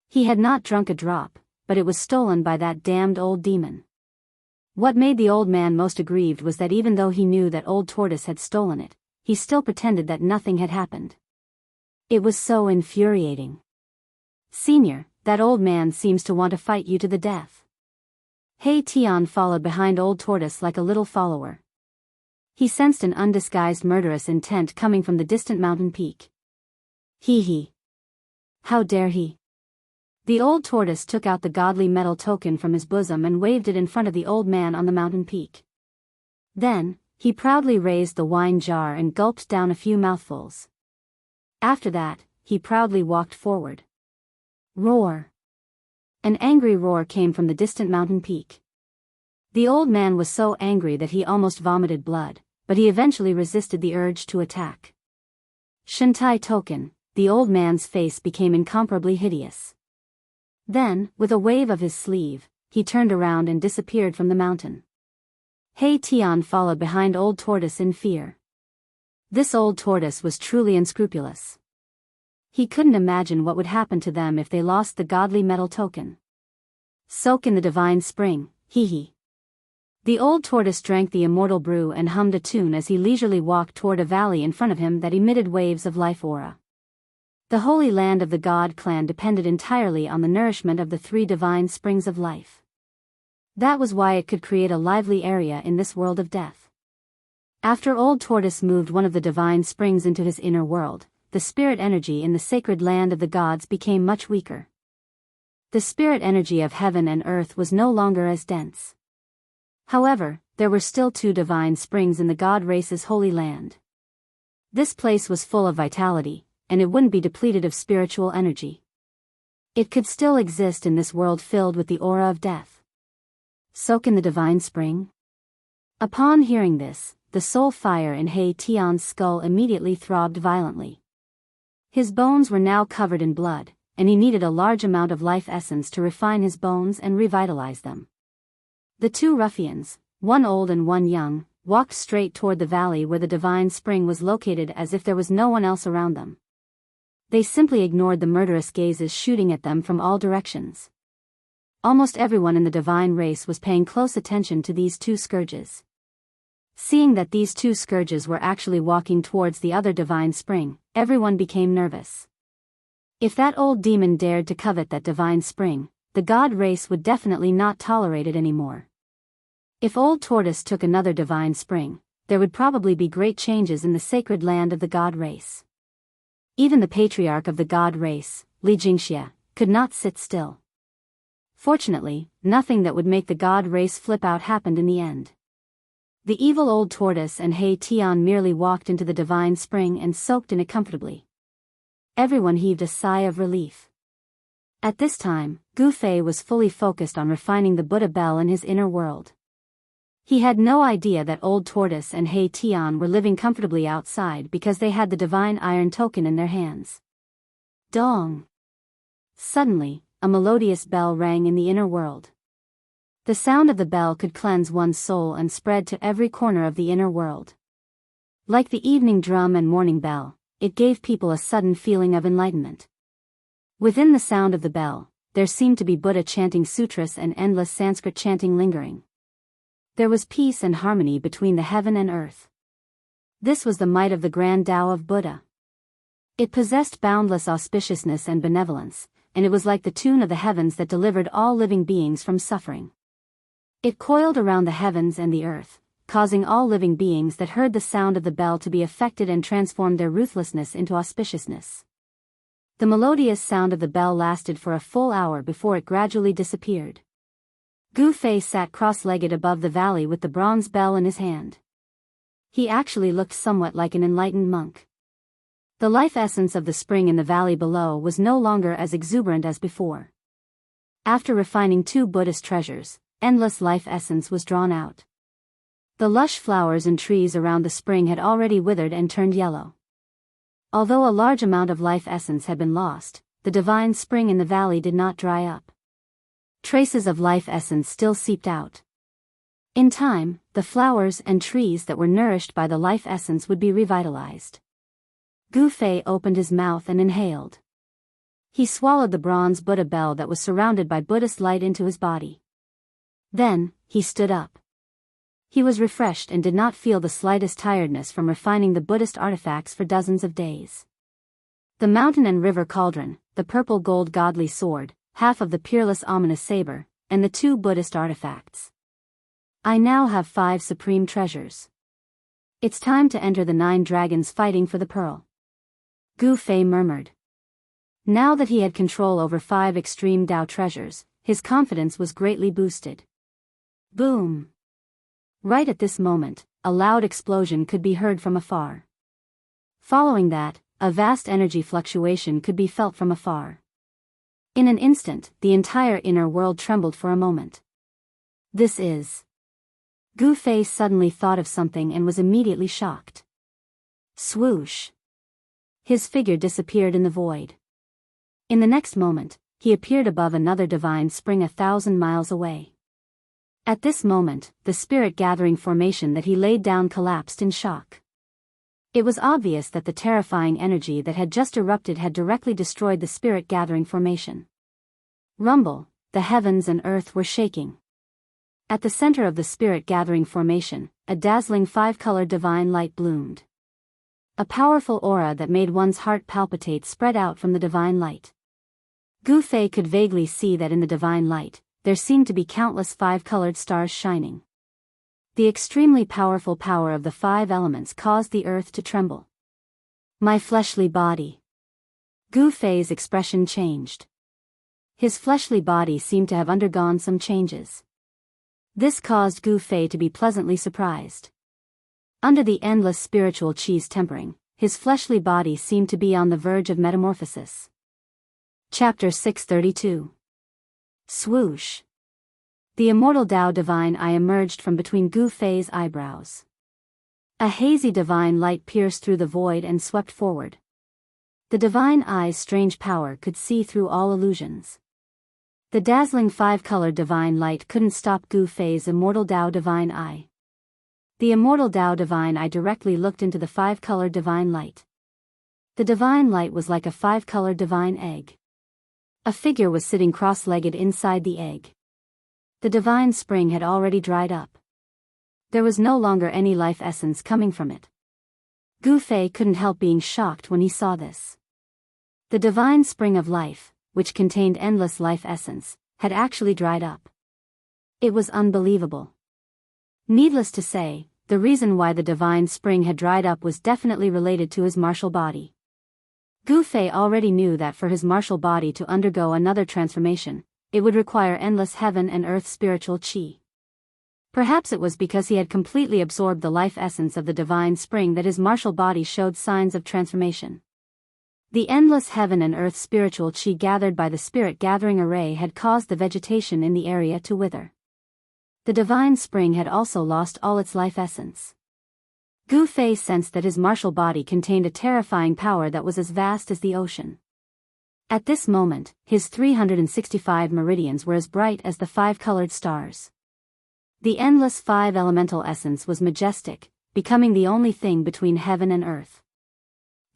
He had not drunk a drop, but it was stolen by that damned old demon. What made the old man most aggrieved was that even though he knew that Old Tortoise had stolen it, he still pretended that nothing had happened. It was so infuriating. "Senior, that old man seems to want to fight you to the death." Hey Tian followed behind Old Tortoise like a little follower. He sensed an undisguised murderous intent coming from the distant mountain peak. He. How dare he? The old tortoise took out the godly metal token from his bosom and waved it in front of the old man on the mountain peak. Then, he proudly raised the wine jar and gulped down a few mouthfuls. After that, he proudly walked forward. Roar! An angry roar came from the distant mountain peak. The old man was so angry that he almost vomited blood, but he eventually resisted the urge to attack. Shintai token, the old man's face became incomparably hideous. Then, with a wave of his sleeve, he turned around and disappeared from the mountain. Hey Tian followed behind Old Tortoise in fear. This old tortoise was truly unscrupulous. He couldn't imagine what would happen to them if they lost the godly metal token. Soak in the divine spring, hee. The old tortoise drank the immortal brew and hummed a tune as he leisurely walked toward a valley in front of him that emitted waves of life aura. The holy land of the God clan depended entirely on the nourishment of the 3 divine springs of life. That was why it could create a lively area in this world of death. After Old Tortoise moved one of the divine springs into his inner world, the spirit energy in the sacred land of the gods became much weaker. The spirit energy of heaven and earth was no longer as dense. However, there were still 2 divine springs in the god race's holy land. This place was full of vitality, and it wouldn't be depleted of spiritual energy. It could still exist in this world filled with the aura of death. Soak in the divine spring? Upon hearing this, the soul fire in Hey Tian's skull immediately throbbed violently. His bones were now covered in blood, and he needed a large amount of life essence to refine his bones and revitalize them. The 2 ruffians, one old and one young, walked straight toward the valley where the divine spring was located as if there was no one else around them. They simply ignored the murderous gazes shooting at them from all directions. Almost everyone in the divine race was paying close attention to these 2 scourges. Seeing that these 2 scourges were actually walking towards the other divine spring, everyone became nervous. If that old demon dared to covet that divine spring, the god race would definitely not tolerate it anymore. If Old Tortoise took another divine spring, there would probably be great changes in the sacred land of the god race. Even the patriarch of the god race, Li Jingxia, could not sit still. Fortunately, nothing that would make the god race flip out happened in the end. The evil Old Tortoise and Hey Tian merely walked into the divine spring and soaked in it comfortably. Everyone heaved a sigh of relief. At this time, Gu Fei was fully focused on refining the Buddha bell in his inner world. He had no idea that Old Tortoise and Hey Tian were living comfortably outside because they had the divine iron token in their hands. Dong! Suddenly, a melodious bell rang in the inner world. The sound of the bell could cleanse one's soul and spread to every corner of the inner world. Like the evening drum and morning bell, it gave people a sudden feeling of enlightenment. Within the sound of the bell, there seemed to be Buddha chanting sutras and endless Sanskrit chanting lingering. There was peace and harmony between the heaven and earth. This was the might of the grand Tao of Buddha. It possessed boundless auspiciousness and benevolence, and it was like the tune of the heavens that delivered all living beings from suffering. It coiled around the heavens and the earth, causing all living beings that heard the sound of the bell to be affected and transformed their ruthlessness into auspiciousness. The melodious sound of the bell lasted for a full hour before it gradually disappeared. Gu Fei sat cross-legged above the valley with the bronze bell in his hand. He actually looked somewhat like an enlightened monk. The life essence of the spring in the valley below was no longer as exuberant as before. After refining 2 Buddhist treasures, endless life essence was drawn out. The lush flowers and trees around the spring had already withered and turned yellow. Although a large amount of life essence had been lost, the divine spring in the valley did not dry up. Traces of life essence still seeped out. In time, the flowers and trees that were nourished by the life essence would be revitalized. Gu Fei opened his mouth and inhaled. He swallowed the bronze Buddha bell that was surrounded by Buddhist light into his body. Then, he stood up. He was refreshed and did not feel the slightest tiredness from refining the Buddhist artifacts for dozens of days. The mountain and river cauldron, the purple gold godly sword, half of the peerless ominous saber, and the 2 Buddhist artifacts. I now have 5 supreme treasures. It's time to enter the 9 dragons fighting for the pearl. Gu Fei murmured. Now that he had control over 5 extreme Tao treasures, his confidence was greatly boosted. Boom! Right at this moment, a loud explosion could be heard from afar. Following that, a vast energy fluctuation could be felt from afar. In an instant, the entire inner world trembled for a moment. This is... Gu Fei suddenly thought of something and was immediately shocked. Swoosh! His figure disappeared in the void. In the next moment, he appeared above another divine spring 1,000 miles away. At this moment, the spirit-gathering formation that he laid down collapsed in shock. It was obvious that the terrifying energy that had just erupted had directly destroyed the spirit-gathering formation. Rumble, the heavens and earth were shaking. At the center of the spirit-gathering formation, a dazzling 5-colored divine light bloomed. A powerful aura that made one's heart palpitate spread out from the divine light. Gu Fei could vaguely see that in the divine light, there seemed to be countless 5-colored stars shining. The extremely powerful power of the 5 elements caused the earth to tremble. My fleshly body. Gu Fei's expression changed. His fleshly body seemed to have undergone some changes. This caused Gu Fei to be pleasantly surprised. Under the endless spiritual qi's tempering, his fleshly body seemed to be on the verge of metamorphosis. Chapter 632. Swoosh! The immortal Tao divine eye emerged from between Gu Fei's eyebrows. A hazy divine light pierced through the void and swept forward. The divine eye's strange power could see through all illusions. The dazzling 5-colored divine light couldn't stop Gu Fei's immortal Tao divine eye. The immortal Tao divine eye directly looked into the 5-colored divine light. The divine light was like a 5-colored divine egg. A figure was sitting cross-legged inside the egg. The divine spring had already dried up. There was no longer any life essence coming from it. Gu Fei couldn't help being shocked when he saw this. The divine spring of life, which contained endless life essence, had actually dried up. It was unbelievable. Needless to say, the reason why the divine spring had dried up was definitely related to his martial body. Gu Fei already knew that for his martial body to undergo another transformation, it would require endless heaven and earth spiritual qi. Perhaps it was because he had completely absorbed the life essence of the divine spring that his martial body showed signs of transformation. The endless heaven and earth spiritual qi gathered by the spirit-gathering array had caused the vegetation in the area to wither. The divine spring had also lost all its life essence. Gu Fei sensed that his martial body contained a terrifying power that was as vast as the ocean. At this moment, his 365 meridians were as bright as the 5-colored stars. The endless 5 elemental essence was majestic, becoming the only thing between heaven and earth.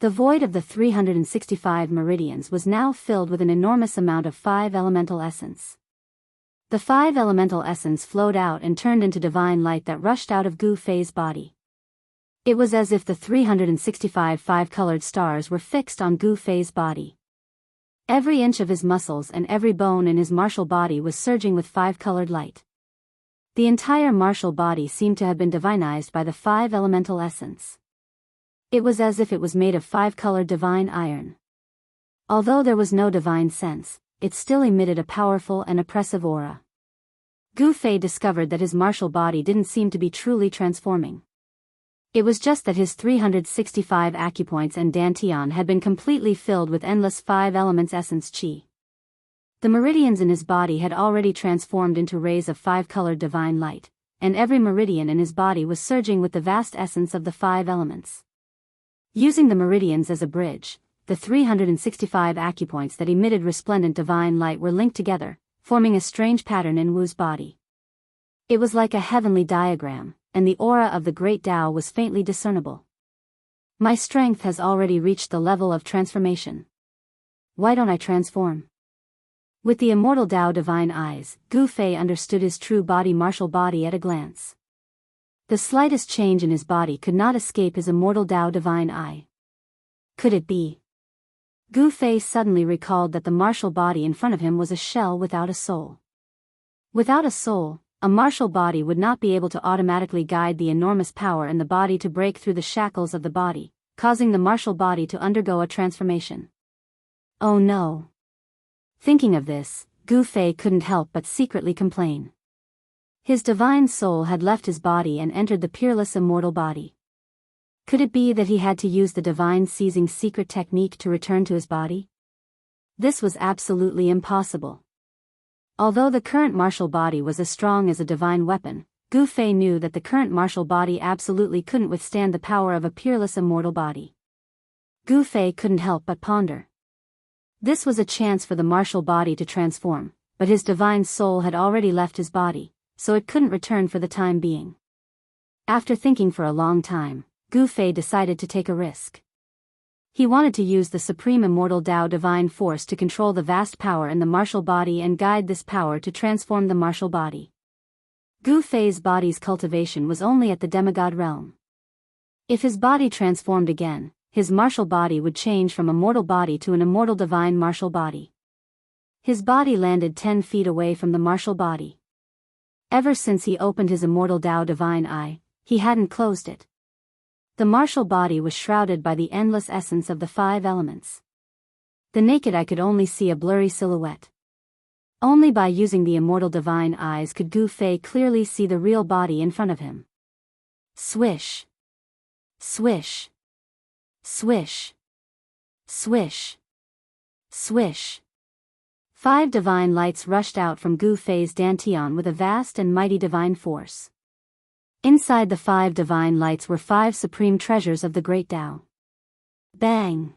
The void of the 365 meridians was now filled with an enormous amount of 5 elemental essence. The 5 elemental essence flowed out and turned into divine light that rushed out of Gu Fei's body. It was as if the 365 5-colored stars were fixed on Gu Fei's body. Every inch of his muscles and every bone in his martial body was surging with 5-colored light. The entire martial body seemed to have been divinized by the 5 elemental essence. It was as if it was made of 5-colored divine iron. Although there was no divine sense, it still emitted a powerful and oppressive aura. Gu Fei discovered that his martial body didn't seem to be truly transforming. It was just that his 365 acupoints and dantian had been completely filled with endless 5 elements essence chi. The meridians in his body had already transformed into rays of 5-colored divine light, and every meridian in his body was surging with the vast essence of the 5 elements. Using the meridians as a bridge, the 365 acupoints that emitted resplendent divine light were linked together, forming a strange pattern in Wu's body. It was like a heavenly diagram, and the aura of the great Tao was faintly discernible. My strength has already reached the level of transformation. Why don't I transform? With the immortal Tao divine eyes, Gu Fei understood his true body martial body at a glance. The slightest change in his body could not escape his immortal Tao divine eye. Could it be? Gu Fei suddenly recalled that the martial body in front of him was a shell without a soul. Without a soul, a martial body would not be able to automatically guide the enormous power in the body to break through the shackles of the body, causing the martial body to undergo a transformation. Oh no. Thinking of this, Gu Fei couldn't help but secretly complain. His divine soul had left his body and entered the peerless immortal body. Could it be that he had to use the divine seizing secret technique to return to his body? This was absolutely impossible. Although the current martial body was as strong as a divine weapon, Gu Fei knew that the current martial body absolutely couldn't withstand the power of a peerless immortal body. Gu Fei couldn't help but ponder. This was a chance for the martial body to transform, but his divine soul had already left his body, so it couldn't return for the time being. After thinking for a long time, Gu Fei decided to take a risk. He wanted to use the supreme immortal Tao divine force to control the vast power in the martial body and guide this power to transform the martial body. Gu Fei's body's cultivation was only at the demigod realm. If his body transformed again, his martial body would change from a mortal body to an immortal divine martial body. His body landed 10 feet away from the martial body. Ever since he opened his immortal Tao divine eye, he hadn't closed it. The martial body was shrouded by the endless essence of the 5 elements. The naked eye could only see a blurry silhouette. Only by using the immortal divine eyes could Gu Fei clearly see the real body in front of him. Swish. Swish. Swish. Swish. Swish. 5 divine lights rushed out from Gu Fei's dantian with a vast and mighty divine force. Inside the 5 divine lights were 5 supreme treasures of the great Tao. Bang!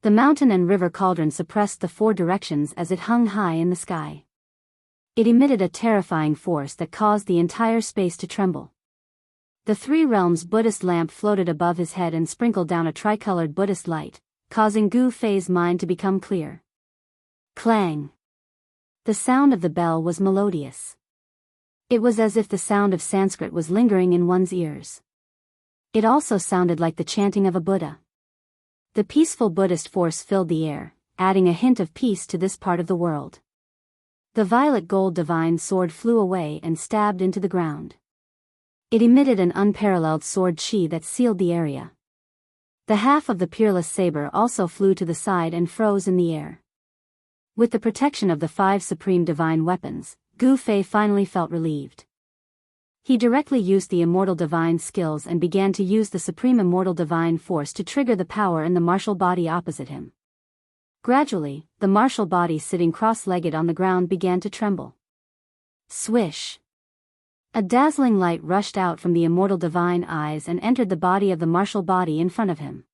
The mountain and river cauldron suppressed the 4 directions as it hung high in the sky. It emitted a terrifying force that caused the entire space to tremble. The 3 realms Buddhist lamp floated above his head and sprinkled down a tricolored Buddhist light, causing Gu Fei's mind to become clear. Clang! The sound of the bell was melodious. It was as if the sound of Sanskrit was lingering in one's ears. It also sounded like the chanting of a Buddha. The peaceful Buddhist force filled the air, adding a hint of peace to this part of the world. The violet gold divine sword flew away and stabbed into the ground. It emitted an unparalleled sword chi that sealed the area. The half of the peerless saber also flew to the side and froze in the air. With the protection of the 5 supreme divine weapons, Gu Fei finally felt relieved. He directly used the immortal divine skills and began to use the supreme immortal divine force to trigger the power in the martial body opposite him. Gradually, the martial body sitting cross-legged on the ground began to tremble. Swish! A dazzling light rushed out from the immortal divine eyes and entered the body of the martial body in front of him.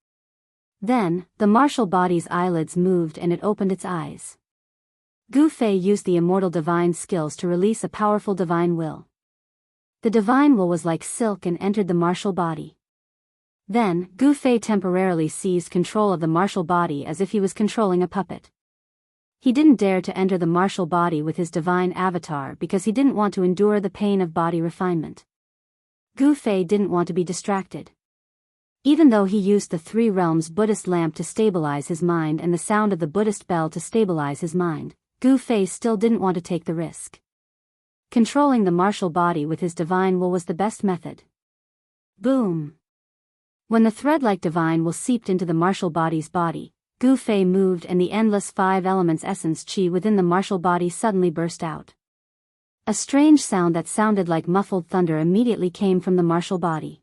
Then, the martial body's eyelids moved and it opened its eyes. Gu Fei used the immortal divine skills to release a powerful divine will. The divine will was like silk and entered the martial body. Then, Gu Fei temporarily seized control of the martial body as if he was controlling a puppet. He didn't dare to enter the martial body with his divine avatar because he didn't want to endure the pain of body refinement. Gu Fei didn't want to be distracted. Even though he used the 3 realms Buddhist lamp to stabilize his mind and the sound of the Buddhist bell to stabilize his mind, Gu Fei still didn't want to take the risk. Controlling the martial body with his divine will was the best method. Boom! When the thread-like divine will seeped into the martial body's body, Gu Fei moved and the endless 5 elements essence chi within the martial body suddenly burst out. A strange sound that sounded like muffled thunder immediately came from the martial body.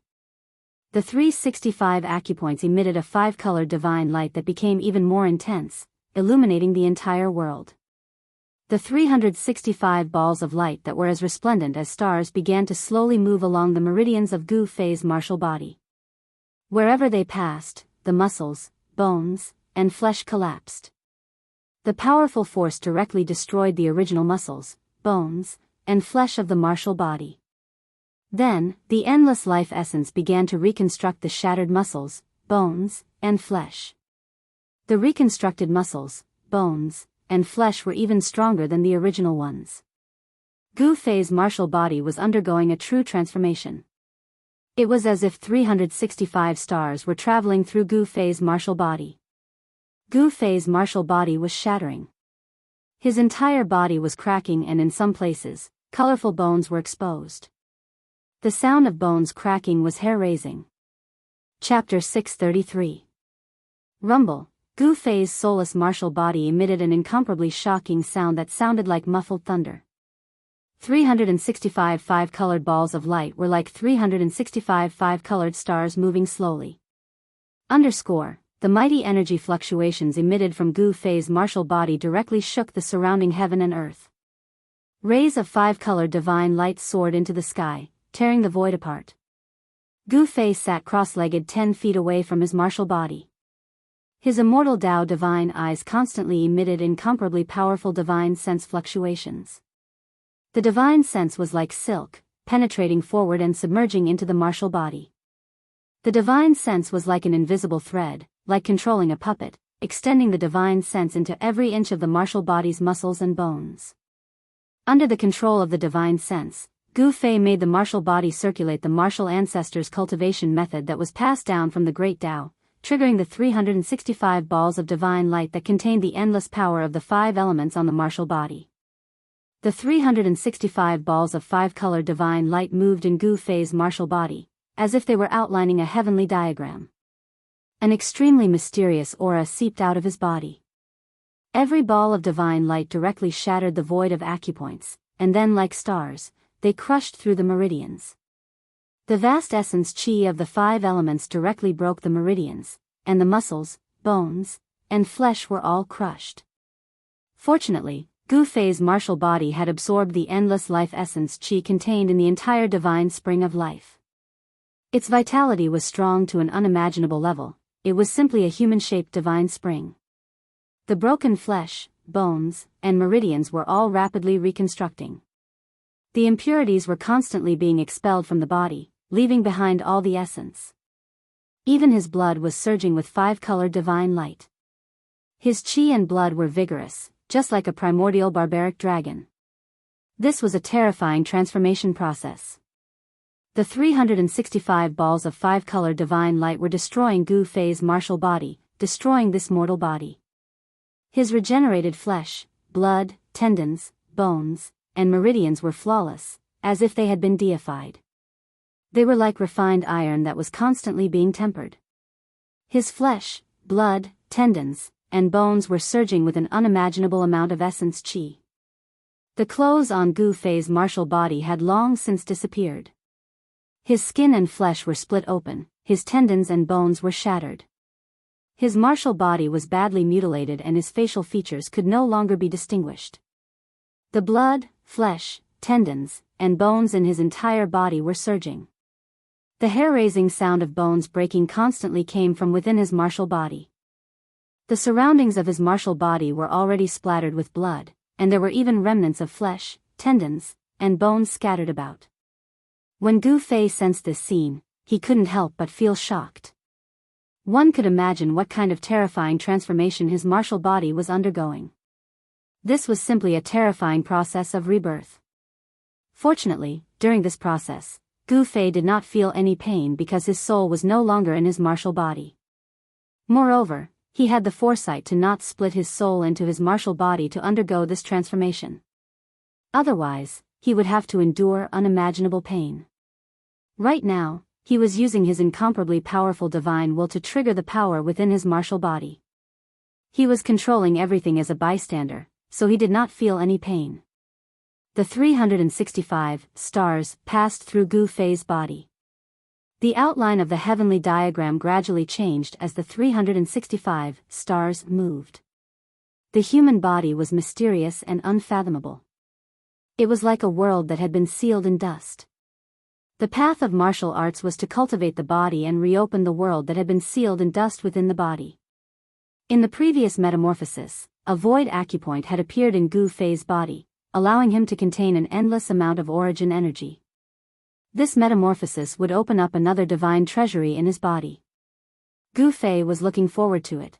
The 365 acupoints emitted a 5-colored divine light that became even more intense, illuminating the entire world. The 365 balls of light that were as resplendent as stars began to slowly move along the meridians of Gu Fei's martial body. Wherever they passed, the muscles, bones, and flesh collapsed. The powerful force directly destroyed the original muscles, bones, and flesh of the martial body. Then, the endless life essence began to reconstruct the shattered muscles, bones, and flesh. The reconstructed muscles, bones, and flesh were even stronger than the original ones. Gu Fei's martial body was undergoing a true transformation. It was as if 365 stars were traveling through Gu Fei's martial body. Gu Fei's martial body was shattering. His entire body was cracking, and in some places, colorful bones were exposed. The sound of bones cracking was hair-raising. Chapter 633. Rumble. Gu Fei's soulless martial body emitted an incomparably shocking sound that sounded like muffled thunder. 365 5-colored balls of light were like 365 5-colored stars moving slowly. The mighty energy fluctuations emitted from Gu Fei's martial body directly shook the surrounding heaven and earth. Rays of 5-colored divine light soared into the sky, tearing the void apart. Gu Fei sat cross-legged 10 feet away from his martial body. His immortal Tao divine eyes constantly emitted incomparably powerful divine sense fluctuations. The divine sense was like silk, penetrating forward and submerging into the martial body. The divine sense was like an invisible thread, like controlling a puppet, extending the divine sense into every inch of the martial body's muscles and bones. Under the control of the divine sense, Gu Fei made the martial body circulate the martial ancestors' cultivation method that was passed down from the Great Tao, triggering the 365 balls of divine light that contained the endless power of the 5 elements on the martial body. The 365 balls of 5-colored divine light moved in Gu Fei's martial body, as if they were outlining a heavenly diagram. An extremely mysterious aura seeped out of his body. Every ball of divine light directly shattered the void of acupoints, and then like stars, they crushed through the meridians. The vast essence chi of the 5 elements directly broke the meridians, and the muscles, bones, and flesh were all crushed. Fortunately, Gu Fei's martial body had absorbed the endless life essence chi contained in the entire divine spring of life. Its vitality was strong to an unimaginable level. It was simply a human-shaped divine spring. The broken flesh, bones, and meridians were all rapidly reconstructing. The impurities were constantly being expelled from the body, leaving behind all the essence. Even his blood was surging with 5-colored divine light. His chi and blood were vigorous, just like a primordial barbaric dragon. This was a terrifying transformation process. The 365 balls of 5-colored divine light were destroying Gu Fei's martial body, destroying this mortal body. His regenerated flesh, blood, tendons, bones, and meridians were flawless, as if they had been deified. They were like refined iron that was constantly being tempered. His flesh, blood, tendons, and bones were surging with an unimaginable amount of essence chi. The clothes on Gu Fei's martial body had long since disappeared. His skin and flesh were split open, his tendons and bones were shattered. His martial body was badly mutilated and his facial features could no longer be distinguished. The blood, flesh, tendons, and bones in his entire body were surging. The hair-raising sound of bones breaking constantly came from within his martial body. The surroundings of his martial body were already splattered with blood, and there were even remnants of flesh, tendons, and bones scattered about. When Gu Fei sensed this scene, he couldn't help but feel shocked. One could imagine what kind of terrifying transformation his martial body was undergoing. This was simply a terrifying process of rebirth. Fortunately, during this process, Gu Fei did not feel any pain because his soul was no longer in his martial body. Moreover, he had the foresight to not split his soul into his martial body to undergo this transformation. Otherwise, he would have to endure unimaginable pain. Right now, he was using his incomparably powerful divine will to trigger the power within his martial body. He was controlling everything as a bystander, so he did not feel any pain. The 365 stars passed through Gu Fei's body. The outline of the heavenly diagram gradually changed as the 365 stars moved. The human body was mysterious and unfathomable. It was like a world that had been sealed in dust. The path of martial arts was to cultivate the body and reopen the world that had been sealed in dust within the body. In the previous metamorphosis, a void acupoint had appeared in Gu Fei's body, allowing him to contain an endless amount of origin energy. This metamorphosis would open up another divine treasury in his body. Gu Fei was looking forward to it.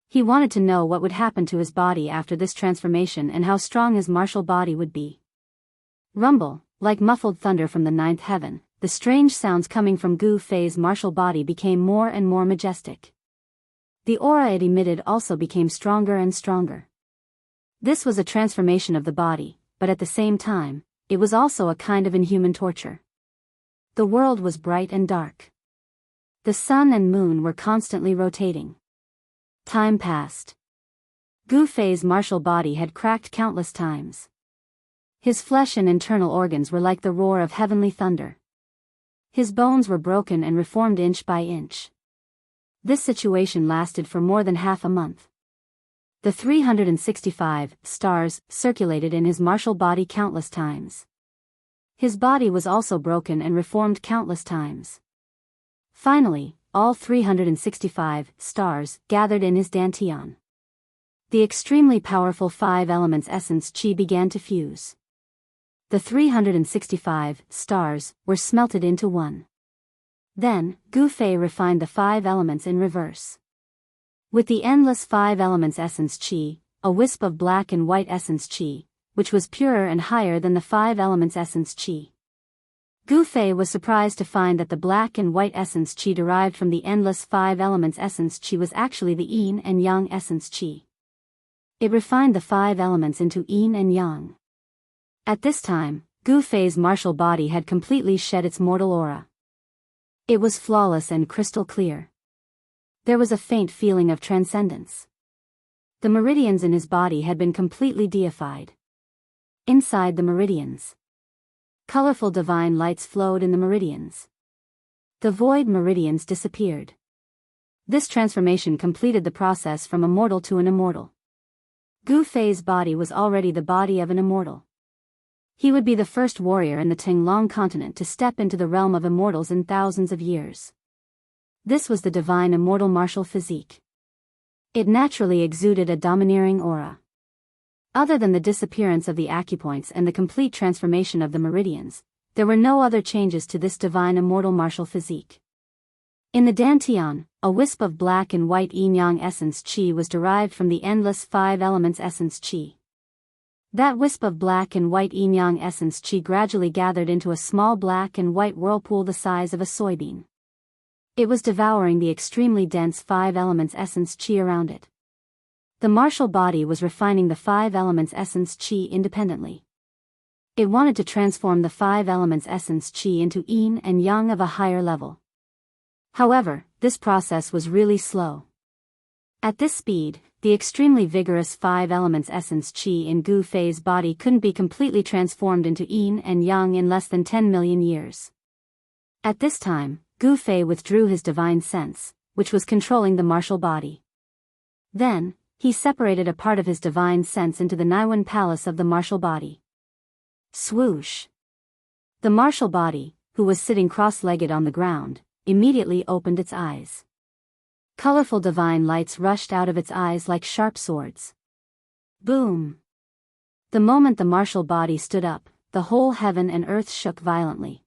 He wanted to know what would happen to his body after this transformation and how strong his martial body would be. Rumble, like muffled thunder from the ninth heaven, the strange sounds coming from Gu Fei's martial body became more and more majestic. The aura it emitted also became stronger and stronger. This was a transformation of the body, but at the same time, it was also a kind of inhuman torture. The world was bright and dark. The sun and moon were constantly rotating. Time passed. Gu Fei's martial body had cracked countless times. His flesh and internal organs were like the roar of heavenly thunder. His bones were broken and reformed inch by inch. This situation lasted for more than half a month. The 365 stars circulated in his martial body countless times. His body was also broken and reformed countless times. Finally, all 365 stars gathered in his dantian. The extremely powerful five elements essence chi began to fuse. The 365 stars were smelted into one. Then, Gu Fei refined the five elements in reverse. With the endless five elements essence chi, a wisp of black and white essence chi, which was purer and higher than the five elements essence chi. Gu Fei was surprised to find that the black and white essence chi derived from the endless five elements essence chi was actually the yin and yang essence chi. It refined the five elements into yin and yang. At this time, Gu Fei's martial body had completely shed its mortal aura. It was flawless and crystal clear. There was a faint feeling of transcendence. The meridians in his body had been completely deified. Inside the meridians, colorful divine lights flowed in the meridians. The void meridians disappeared. This transformation completed the process from a mortal to an immortal. Gu Fei's body was already the body of an immortal. He would be the first warrior in the Tinglong continent to step into the realm of immortals in thousands of years. This was the divine immortal martial physique. It naturally exuded a domineering aura. Other than the disappearance of the acupoints and the complete transformation of the meridians, there were no other changes to this divine immortal martial physique. In the dantian, a wisp of black and white yin-yang essence chi was derived from the endless five elements essence chi. That wisp of black and white yin-yang essence chi gradually gathered into a small black and white whirlpool the size of a soybean. It was devouring the extremely dense five elements essence chi around it. The martial body was refining the five elements essence chi independently. It wanted to transform the five elements essence chi into yin and yang of a higher level. However, this process was really slow. At this speed, the extremely vigorous five elements essence chi in Gu Fei's body couldn't be completely transformed into yin and yang in less than 10 million years. At this time, Gu Fei withdrew his divine sense, which was controlling the martial body. Then, he separated a part of his divine sense into the Naiwan palace of the martial body. Swoosh! The martial body, who was sitting cross-legged on the ground, immediately opened its eyes. Colorful divine lights rushed out of its eyes like sharp swords. Boom! The moment the martial body stood up, the whole heaven and earth shook violently.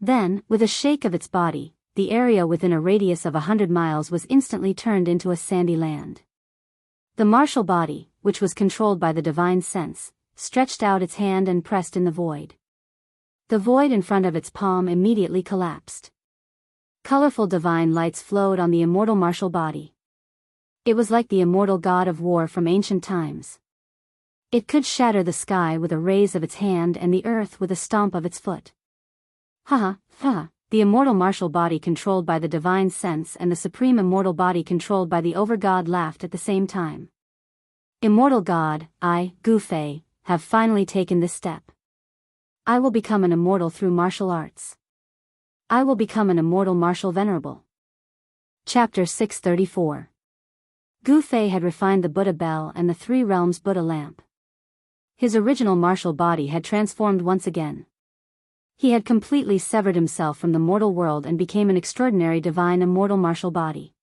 Then, with a shake of its body, the area within a radius of 100 miles was instantly turned into a sandy land. The martial body, which was controlled by the divine sense, stretched out its hand and pressed in the void. The void in front of its palm immediately collapsed. Colorful divine lights flowed on the immortal martial body. It was like the immortal god of war from ancient times. It could shatter the sky with a raise of its hand and the earth with a stomp of its foot. Ha ha, the immortal martial body controlled by the divine sense and the supreme immortal body controlled by the over-god laughed at the same time. Immortal god, I, Gu Fei, have finally taken this step. I will become an immortal through martial arts. I will become an immortal martial venerable. Chapter 634. Gu Fei had refined the Buddha bell and the three realms Buddha lamp. His original martial body had transformed once again. He had completely severed himself from the mortal world and became an extraordinary divine immortal martial body.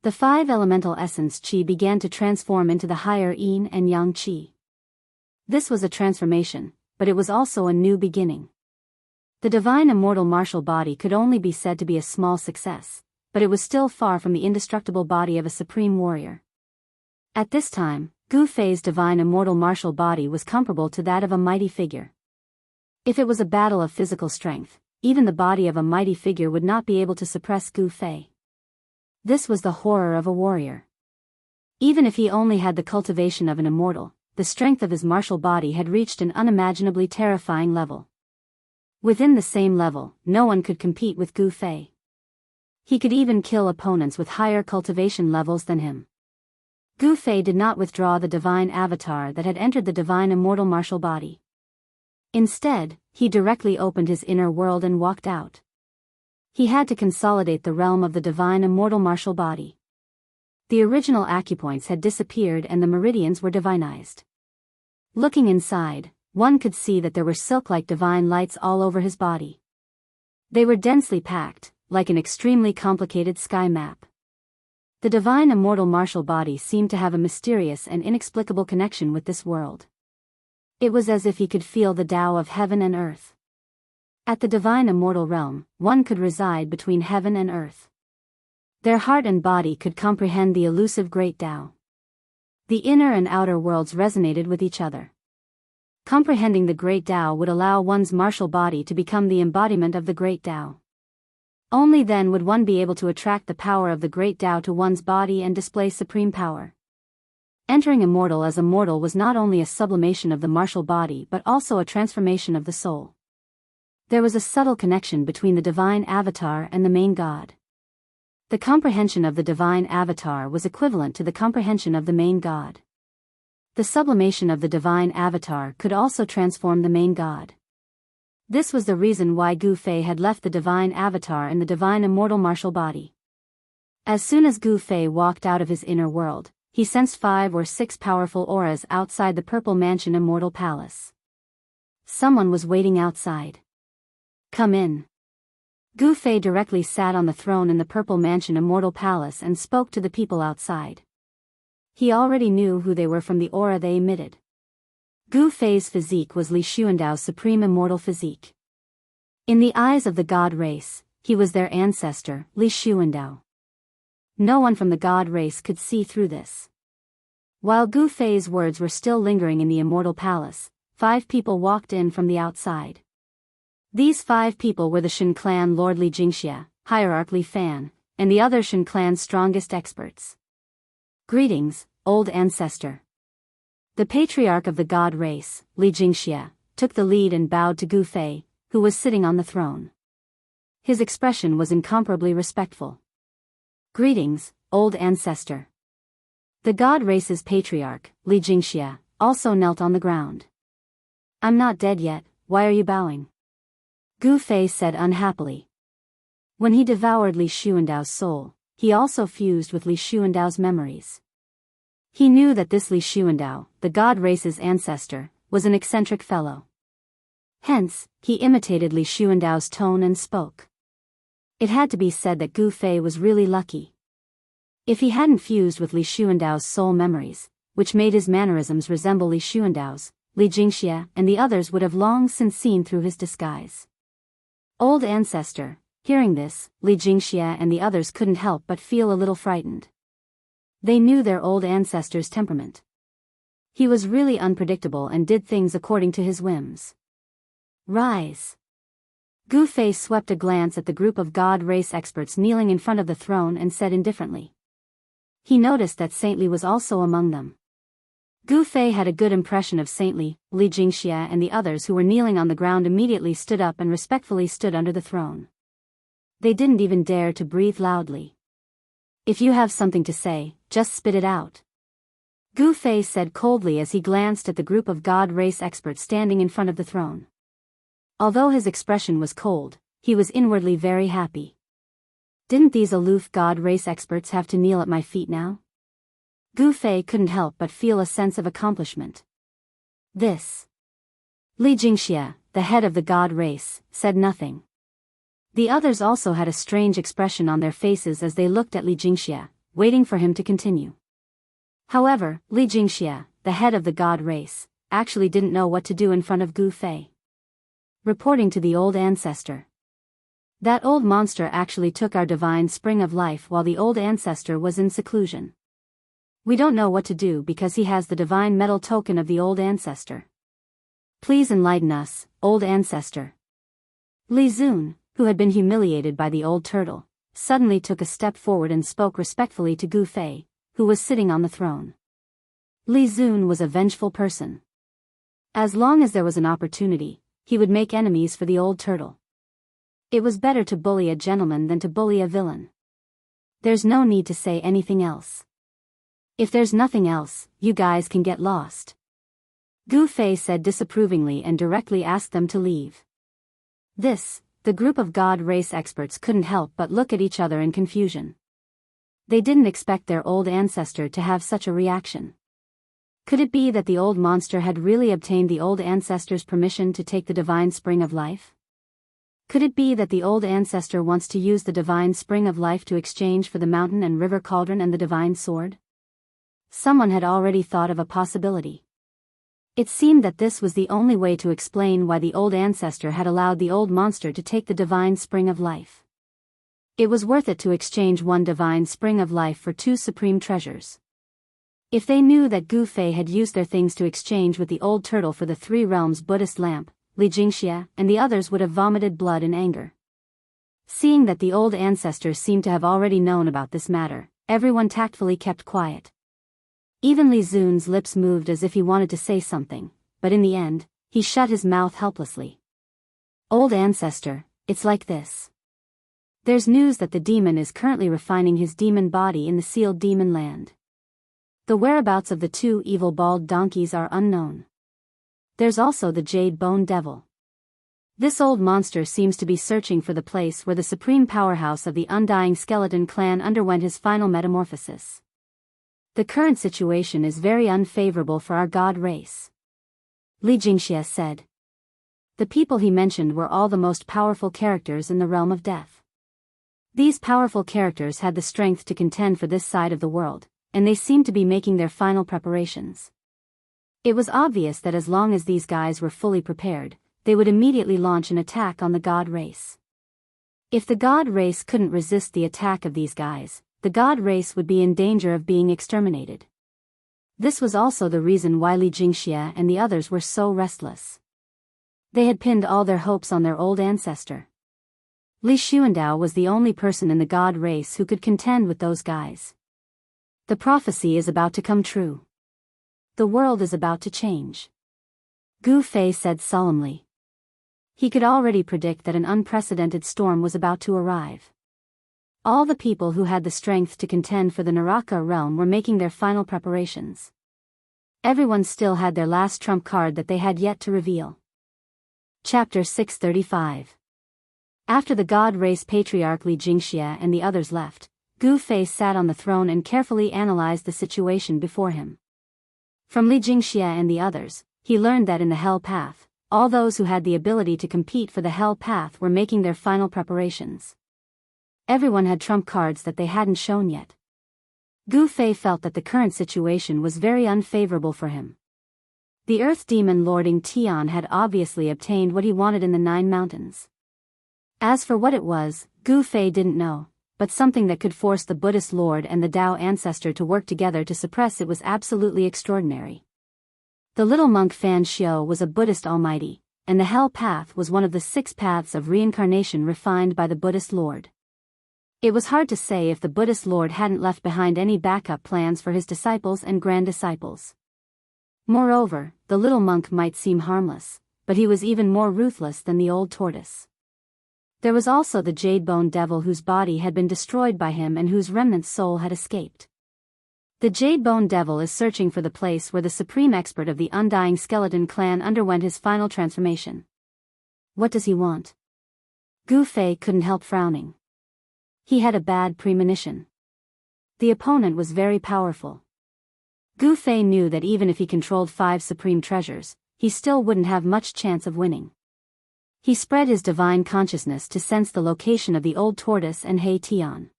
The five elemental essence Qi began to transform into the higher Yin and Yang Qi. This was a transformation, but it was also a new beginning. The divine immortal martial body could only be said to be a small success, but it was still far from the indestructible body of a supreme warrior. At this time, Gu Fei's divine immortal martial body was comparable to that of a mighty figure. If it was a battle of physical strength, even the body of a mighty figure would not be able to suppress Gu Fei. This was the horror of a warrior. Even if he only had the cultivation of an immortal, the strength of his martial body had reached an unimaginably terrifying level. Within the same level, no one could compete with Gu Fei. He could even kill opponents with higher cultivation levels than him. Gu Fei did not withdraw the divine avatar that had entered the divine immortal martial body. Instead, he directly opened his inner world and walked out. He had to consolidate the realm of the divine immortal martial body. The original acupoints had disappeared and the meridians were divinized. Looking inside, one could see that there were silk-like divine lights all over his body. They were densely packed, like an extremely complicated sky map. The divine immortal martial body seemed to have a mysterious and inexplicable connection with this world. It was as if he could feel the Tao of heaven and earth. At the divine immortal realm, one could reside between heaven and earth. Their heart and body could comprehend the elusive great Tao. The inner and outer worlds resonated with each other. Comprehending the great Tao would allow one's martial body to become the embodiment of the great Tao. Only then would one be able to attract the power of the great Tao to one's body and display supreme power. Entering immortal as a mortal was not only a sublimation of the martial body but also a transformation of the soul. There was a subtle connection between the divine avatar and the main god. The comprehension of the divine avatar was equivalent to the comprehension of the main god. The sublimation of the divine avatar could also transform the main god. This was the reason why Gu Fei had left the divine avatar in the divine immortal martial body. As soon as Gu Fei walked out of his inner world, he sensed 5 or 6 powerful auras outside the Purple Mansion Immortal Palace. Someone was waiting outside. Come in. Gu Fei directly sat on the throne in the Purple Mansion Immortal Palace and spoke to the people outside. He already knew who they were from the aura they emitted. Gu Fei's physique was Li Xuandao's supreme immortal physique. In the eyes of the god race, he was their ancestor, Li Xuandao. No one from the god race could see through this. While Gu Fei's words were still lingering in the immortal palace, 5 people walked in from the outside. These 5 people were the Shen clan Lord Li Jingxia, Hierarch Li Fan, and the other Shen clan's strongest experts. Greetings, old ancestor. The patriarch of the god race, Li Jingxia, took the lead and bowed to Gu Fei, who was sitting on the throne. His expression was incomparably respectful. Greetings, old ancestor. The god race's patriarch, Li Jingxia, also knelt on the ground. I'm not dead yet, why are you bowing? Gu Fei said unhappily. When he devoured Li Xuandao's soul, he also fused with Li Xuandao's memories. He knew that this Li Xuandao, the god race's ancestor, was an eccentric fellow. Hence, he imitated Li Xuandao's tone and spoke. It had to be said that Gu Fei was really lucky. If he hadn't fused with Li Xuandao's soul memories, which made his mannerisms resemble Li Xuandao's, Li Jingxia and the others would have long since seen through his disguise. Old ancestor, hearing this, Li Jingxia and the others couldn't help but feel a little frightened. They knew their old ancestor's temperament. He was really unpredictable and did things according to his whims. Rise. Gu Fei swept a glance at the group of god race experts kneeling in front of the throne and said indifferently. He noticed that Saint Li was also among them. Gu Fei had a good impression of Saint Li. Li Jingxia and the others who were kneeling on the ground immediately stood up and respectfully stood under the throne. They didn't even dare to breathe loudly. If you have something to say, just spit it out. Gu Fei said coldly as he glanced at the group of god race experts standing in front of the throne. Although his expression was cold, He was inwardly very happy. Didn't these aloof god race experts have to kneel at my feet now? Gu Fei couldn't help but feel a sense of accomplishment. This. Li Jingxia, the head of the god race, said nothing. The others also had a strange expression on their faces as they looked at Li Jingxia, waiting for him to continue. However, Li Jingxia, the head of the god race, actually didn't know what to do in front of Gu Fei. Reporting to the old ancestor. That old monster actually took our divine spring of life while the old ancestor was in seclusion. We don't know what to do because he has the divine metal token of the old ancestor. Please enlighten us, old ancestor. Li Zun, who had been humiliated by the old turtle, suddenly took a step forward and spoke respectfully to Gu Fei, who was sitting on the throne. Li Zun was a vengeful person. As long as there was an opportunity, he would make enemies for the old turtle. It was better to bully a gentleman than to bully a villain. There's no need to say anything else. If there's nothing else, you guys can get lost. Gu Fei said disapprovingly and directly asked them to leave. The group of god race experts couldn't help but look at each other in confusion. They didn't expect their old ancestor to have such a reaction. Could it be that the old monster had really obtained the old ancestor's permission to take the divine spring of life? Could it be that the old ancestor wants to use the divine spring of life to exchange for the mountain and river cauldron and the divine sword? Someone had already thought of a possibility. It seemed that this was the only way to explain why the old ancestor had allowed the old monster to take the divine spring of life. It was worth it to exchange one divine spring of life for two supreme treasures. If they knew that Gu Fei had used their things to exchange with the old turtle for the three realms Buddhist lamp, Li Jingxia and the others would have vomited blood in anger. Seeing that the old ancestor seemed to have already known about this matter, everyone tactfully kept quiet. Even Li Zun's lips moved as if he wanted to say something, but in the end, he shut his mouth helplessly. Old ancestor, it's like this. There's news that the demon is currently refining his demon body in the sealed demon land. The whereabouts of the two evil bald donkeys are unknown. There's also the Jade Bone Devil. This old monster seems to be searching for the place where the supreme powerhouse of the undying skeleton clan underwent his final metamorphosis. The current situation is very unfavorable for our god race. Li Jingxia said. The people he mentioned were all the most powerful characters in the realm of death. These powerful characters had the strength to contend for this side of the world, and they seemed to be making their final preparations. It was obvious that as long as these guys were fully prepared, they would immediately launch an attack on the god race. If the god race couldn't resist the attack of these guys, the god race would be in danger of being exterminated. This was also the reason why Li Jingxia and the others were so restless. They had pinned all their hopes on their old ancestor. Li Xuandao was the only person in the god race who could contend with those guys. The prophecy is about to come true. The world is about to change. Gu Fei said solemnly. He could already predict that an unprecedented storm was about to arrive. All the people who had the strength to contend for the Naraka realm were making their final preparations. Everyone still had their last trump card that they had yet to reveal. Chapter 635. After the god race patriarch Li Jingxia and the others left, Gu Fei sat on the throne and carefully analyzed the situation before him. From Li Jingxia and the others, he learned that in the Hell Path, all those who had the ability to compete for the Hell Path were making their final preparations. Everyone had trump cards that they hadn't shown yet. Gu Fei felt that the current situation was very unfavorable for him. The Earth Demon lording Tian had obviously obtained what he wanted in the Nine Mountains. As for what it was, Gu Fei didn't know, but something that could force the Buddhist Lord and the Tao ancestor to work together to suppress it was absolutely extraordinary. The little monk Fan Xiao was a Buddhist almighty, and the Hell Path was one of the 6 paths of reincarnation refined by the Buddhist Lord. It was hard to say if the Buddhist Lord hadn't left behind any backup plans for his disciples and grand disciples. Moreover, the little monk might seem harmless, but he was even more ruthless than the old tortoise. There was also the Jade Bone Devil whose body had been destroyed by him and whose remnant soul had escaped. The Jade Bone Devil is searching for the place where the supreme expert of the undying skeleton clan underwent his final transformation. What does he want? Gu Fei couldn't help frowning. He had a bad premonition. The opponent was very powerful. Gu Fei knew that even if he controlled 5 supreme treasures, he still wouldn't have much chance of winning. He spread his divine consciousness to sense the location of the old tortoise and He Tian.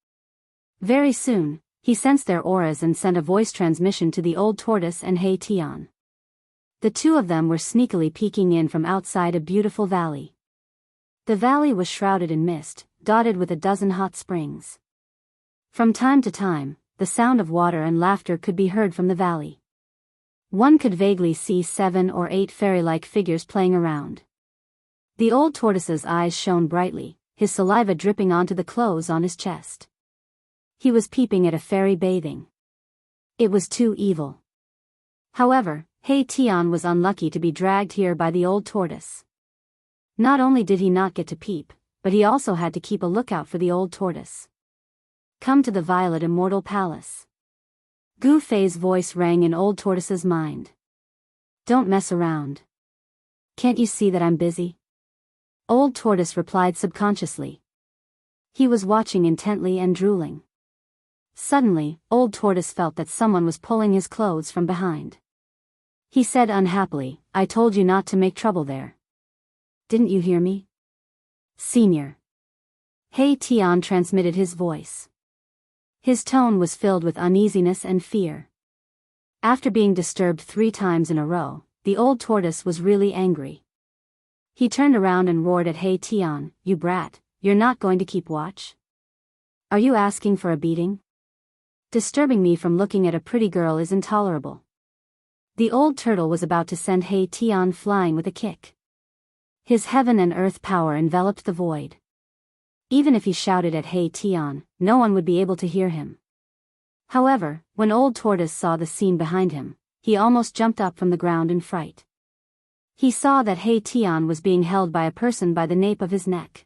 Very soon, he sensed their auras and sent a voice transmission to the old tortoise and He Tian. The two of them were sneakily peeking in from outside a beautiful valley. The valley was shrouded in mist, dotted with a dozen hot springs. From time to time, the sound of water and laughter could be heard from the valley. One could vaguely see 7 or 8 fairy-like figures playing around. The old tortoise's eyes shone brightly, his saliva dripping onto the clothes on his chest. He was peeping at a fairy bathing. It was too evil. However, He Tian was unlucky to be dragged here by the old tortoise. Not only did he not get to peep, but he also had to keep a lookout for the old tortoise. Come to the Violet Immortal Palace. Gu Fei's voice rang in old tortoise's mind. Don't mess around. Can't you see that I'm busy? Old tortoise replied subconsciously. He was watching intently and drooling. Suddenly, old tortoise felt that someone was pulling his clothes from behind. He said unhappily, I told you not to make trouble there. Didn't you hear me? Senior. He Tian transmitted his voice. His tone was filled with uneasiness and fear. After being disturbed 3 times in a row, the old tortoise was really angry. He turned around and roared at He Tian, You brat, you're not going to keep watch? Are you asking for a beating? Disturbing me from looking at a pretty girl is intolerable. The old turtle was about to send He Tian flying with a kick. His heaven and earth power enveloped the void. Even if he shouted at He Tian, no one would be able to hear him. However, when old tortoise saw the scene behind him, he almost jumped up from the ground in fright. He saw that He Tian was being held by a person by the nape of his neck.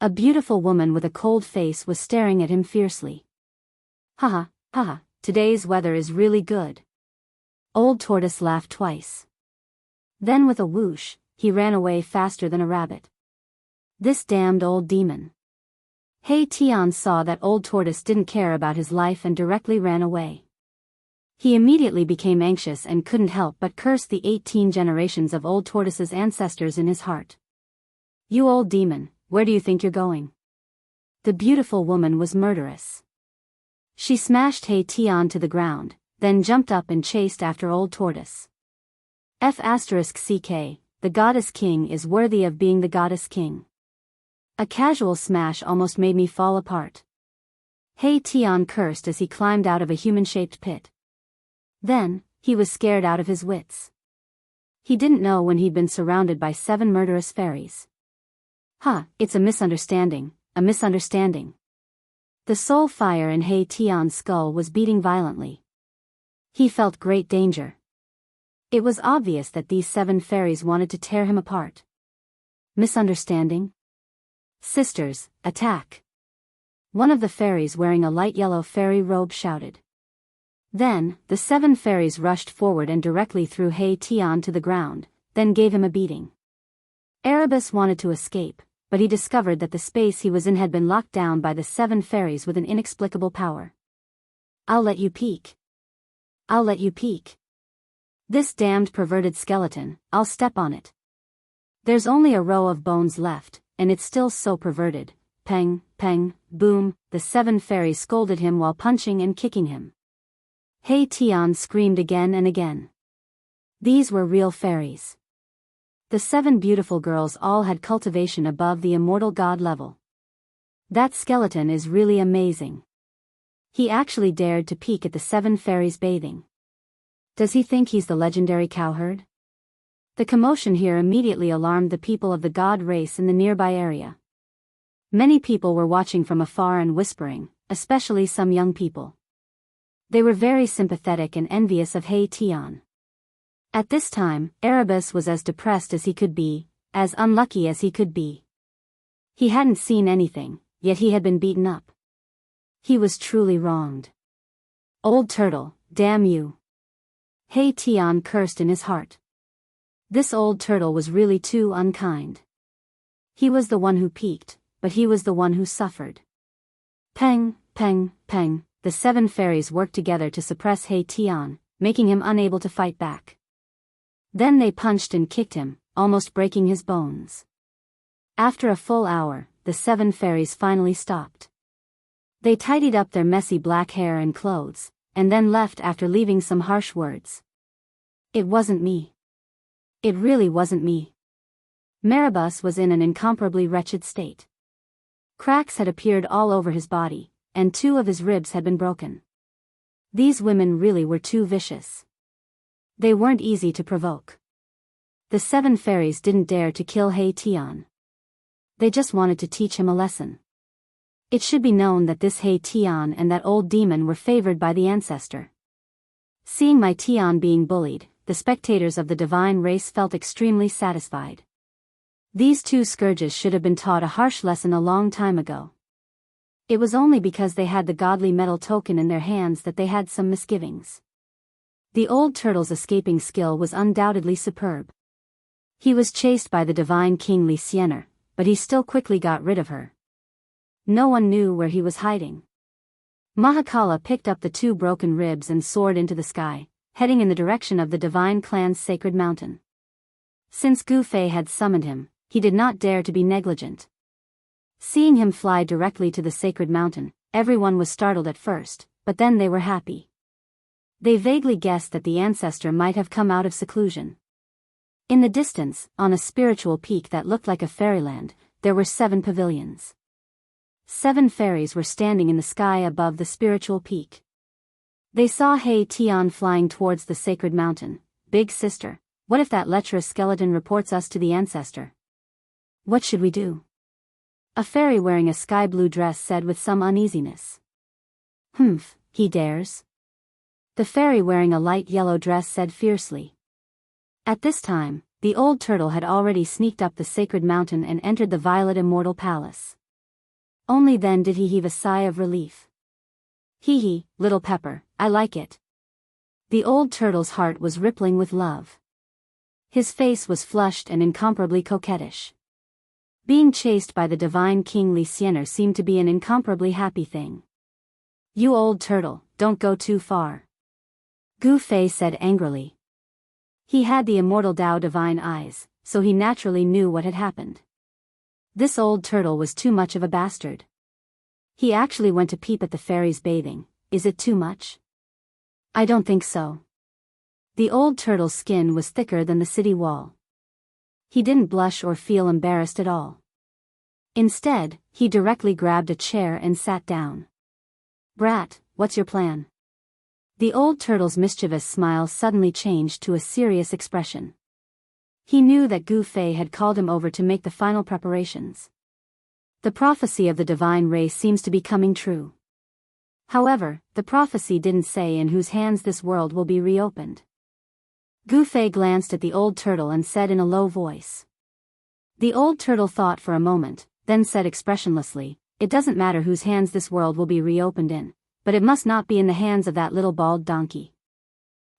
A beautiful woman with a cold face was staring at him fiercely. Haha, haha, today's weather is really good. Old tortoise laughed twice. Then with a whoosh, he ran away faster than a rabbit. This damned old demon. He Tian saw that old tortoise didn't care about his life and directly ran away. He immediately became anxious and couldn't help but curse the 18 generations of old tortoise's ancestors in his heart. You old demon, where do you think you're going? The beautiful woman was murderous. She smashed He Tian to the ground, then jumped up and chased after old tortoise. F***ck, the goddess king is worthy of being the goddess king. A casual smash almost made me fall apart. He Tian cursed as he climbed out of a human-shaped pit. Then, he was scared out of his wits. He didn't know when he'd been surrounded by 7 murderous fairies. It's a misunderstanding, a misunderstanding. The soul fire in He Tian's skull was beating violently. He felt great danger. It was obvious that these 7 fairies wanted to tear him apart. Misunderstanding? Sisters, attack! One of the fairies wearing a light yellow fairy robe shouted. Then, the 7 fairies rushed forward and directly threw He Tian to the ground, then gave him a beating. Erebus wanted to escape, but he discovered that the space he was in had been locked down by the 7 fairies with an inexplicable power. I'll let you peek. I'll let you peek. This damned perverted skeleton, I'll step on it. There's only a row of bones left, and it's still so perverted. Peng, peng, boom, the 7 fairies scolded him while punching and kicking him. He Tian screamed again and again. These were real fairies. The 7 beautiful girls all had cultivation above the immortal god level. That skeleton is really amazing. He actually dared to peek at the 7 fairies bathing. Does he think he's the legendary cowherd? The commotion here immediately alarmed the people of the god race in the nearby area. Many people were watching from afar and whispering, especially some young people. They were very sympathetic and envious of He Tian. At this time, Erebus was as depressed as he could be, as unlucky as he could be. He hadn't seen anything, yet he had been beaten up. He was truly wronged. Old turtle, damn you! He Tian cursed in his heart. This old turtle was really too unkind. He was the one who peaked, but he was the one who suffered. Peng, peng, peng, the 7 fairies worked together to suppress He Tian, making him unable to fight back. Then they punched and kicked him, almost breaking his bones. After a full hour, the 7 fairies finally stopped. They tidied up their messy black hair and clothes, and then left after leaving some harsh words. It wasn't me. It really wasn't me. Maribus was in an incomparably wretched state. Cracks had appeared all over his body, and 2 of his ribs had been broken. These women really were too vicious. They weren't easy to provoke. The 7 fairies didn't dare to kill He Tian. They just wanted to teach him a lesson. It should be known that this He Tian and that old demon were favored by the ancestor. Seeing my Tian being bullied, the spectators of the divine race felt extremely satisfied. These 2 scourges should have been taught a harsh lesson a long time ago. It was only because they had the godly metal token in their hands that they had some misgivings. The old turtle's escaping skill was undoubtedly superb. He was chased by the divine King Li Siener, but he still quickly got rid of her. No one knew where he was hiding. Mahakala picked up the 2 broken ribs and soared into the sky, heading in the direction of the divine clan's sacred mountain. Since Gu Fei had summoned him, he did not dare to be negligent. Seeing him fly directly to the sacred mountain, everyone was startled at first, but then they were happy. They vaguely guessed that the ancestor might have come out of seclusion. In the distance, on a spiritual peak that looked like a fairyland, there were 7 pavilions. 7 fairies were standing in the sky above the spiritual peak. They saw He Tian flying towards the sacred mountain. Big sister, what if that lecherous skeleton reports us to the ancestor? What should we do? A fairy wearing a sky blue dress said with some uneasiness. Humph, he dares. The fairy wearing a light yellow dress said fiercely. At this time, the old turtle had already sneaked up the sacred mountain and entered the violet immortal palace. Only then did he heave a sigh of relief. Hee hee, little pepper, I like it. The old turtle's heart was rippling with love. His face was flushed and incomparably coquettish. Being chased by the divine King Li Siener seemed to be an incomparably happy thing. You old turtle, don't go too far. Gu Fei said angrily. He had the immortal Tao divine eyes, so he naturally knew what had happened. This old turtle was too much of a bastard. He actually went to peep at the fairies bathing. Is it too much? I don't think so. The old turtle's skin was thicker than the city wall. He didn't blush or feel embarrassed at all. Instead, he directly grabbed a chair and sat down. Brat, what's your plan? The old turtle's mischievous smile suddenly changed to a serious expression. He knew that Gu Fei had called him over to make the final preparations. The prophecy of the divine race seems to be coming true. However, the prophecy didn't say in whose hands this world will be reopened. Gu Fei glanced at the old turtle and said in a low voice. The old turtle thought for a moment, then said expressionlessly, it doesn't matter whose hands this world will be reopened in, but it must not be in the hands of that little bald donkey.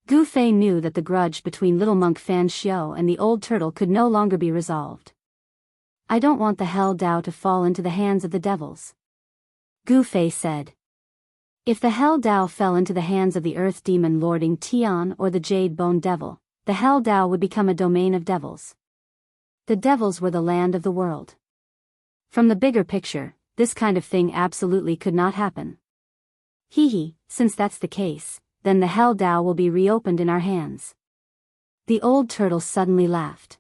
Gu Fei knew that the grudge between little monk Fan Xiao and the old turtle could no longer be resolved. I don't want the hell Dao to fall into the hands of the devils. Gu Fei said. If the hell Dao fell into the hands of the earth demon lording Tian or the jade bone devil, the hell Dao would become a domain of devils. The devils were the land of the world. From the bigger picture, this kind of thing absolutely could not happen. Hee hee, since that's the case, then the hell Dao will be reopened in our hands. The old turtle suddenly laughed.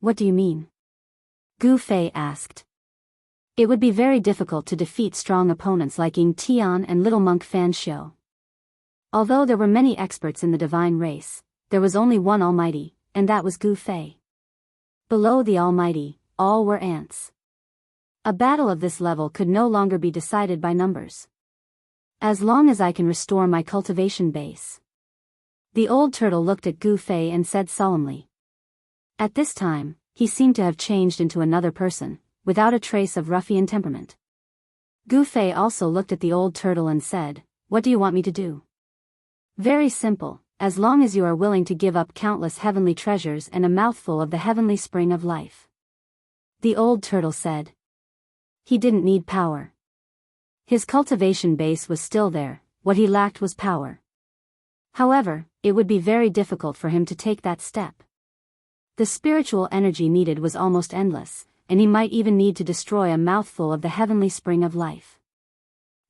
What do you mean? Gu Fei asked. It would be very difficult to defeat strong opponents like Ying Tian and little monk Fan Xiao. Although there were many experts in the divine race, there was only one Almighty, and that was Gu Fei. Below the Almighty, all were ants. A battle of this level could no longer be decided by numbers. As long as I can restore my cultivation base. The old turtle looked at Gu Fei and said solemnly. At this time, he seemed to have changed into another person, without a trace of ruffian temperament. Gu Fei also looked at the old turtle and said, what do you want me to do? Very simple, as long as you are willing to give up countless heavenly treasures and a mouthful of the heavenly spring of life. The old turtle said. He didn't need power. His cultivation base was still there, what he lacked was power. However, it would be very difficult for him to take that step. The spiritual energy needed was almost endless, and he might even need to destroy a mouthful of the heavenly spring of life.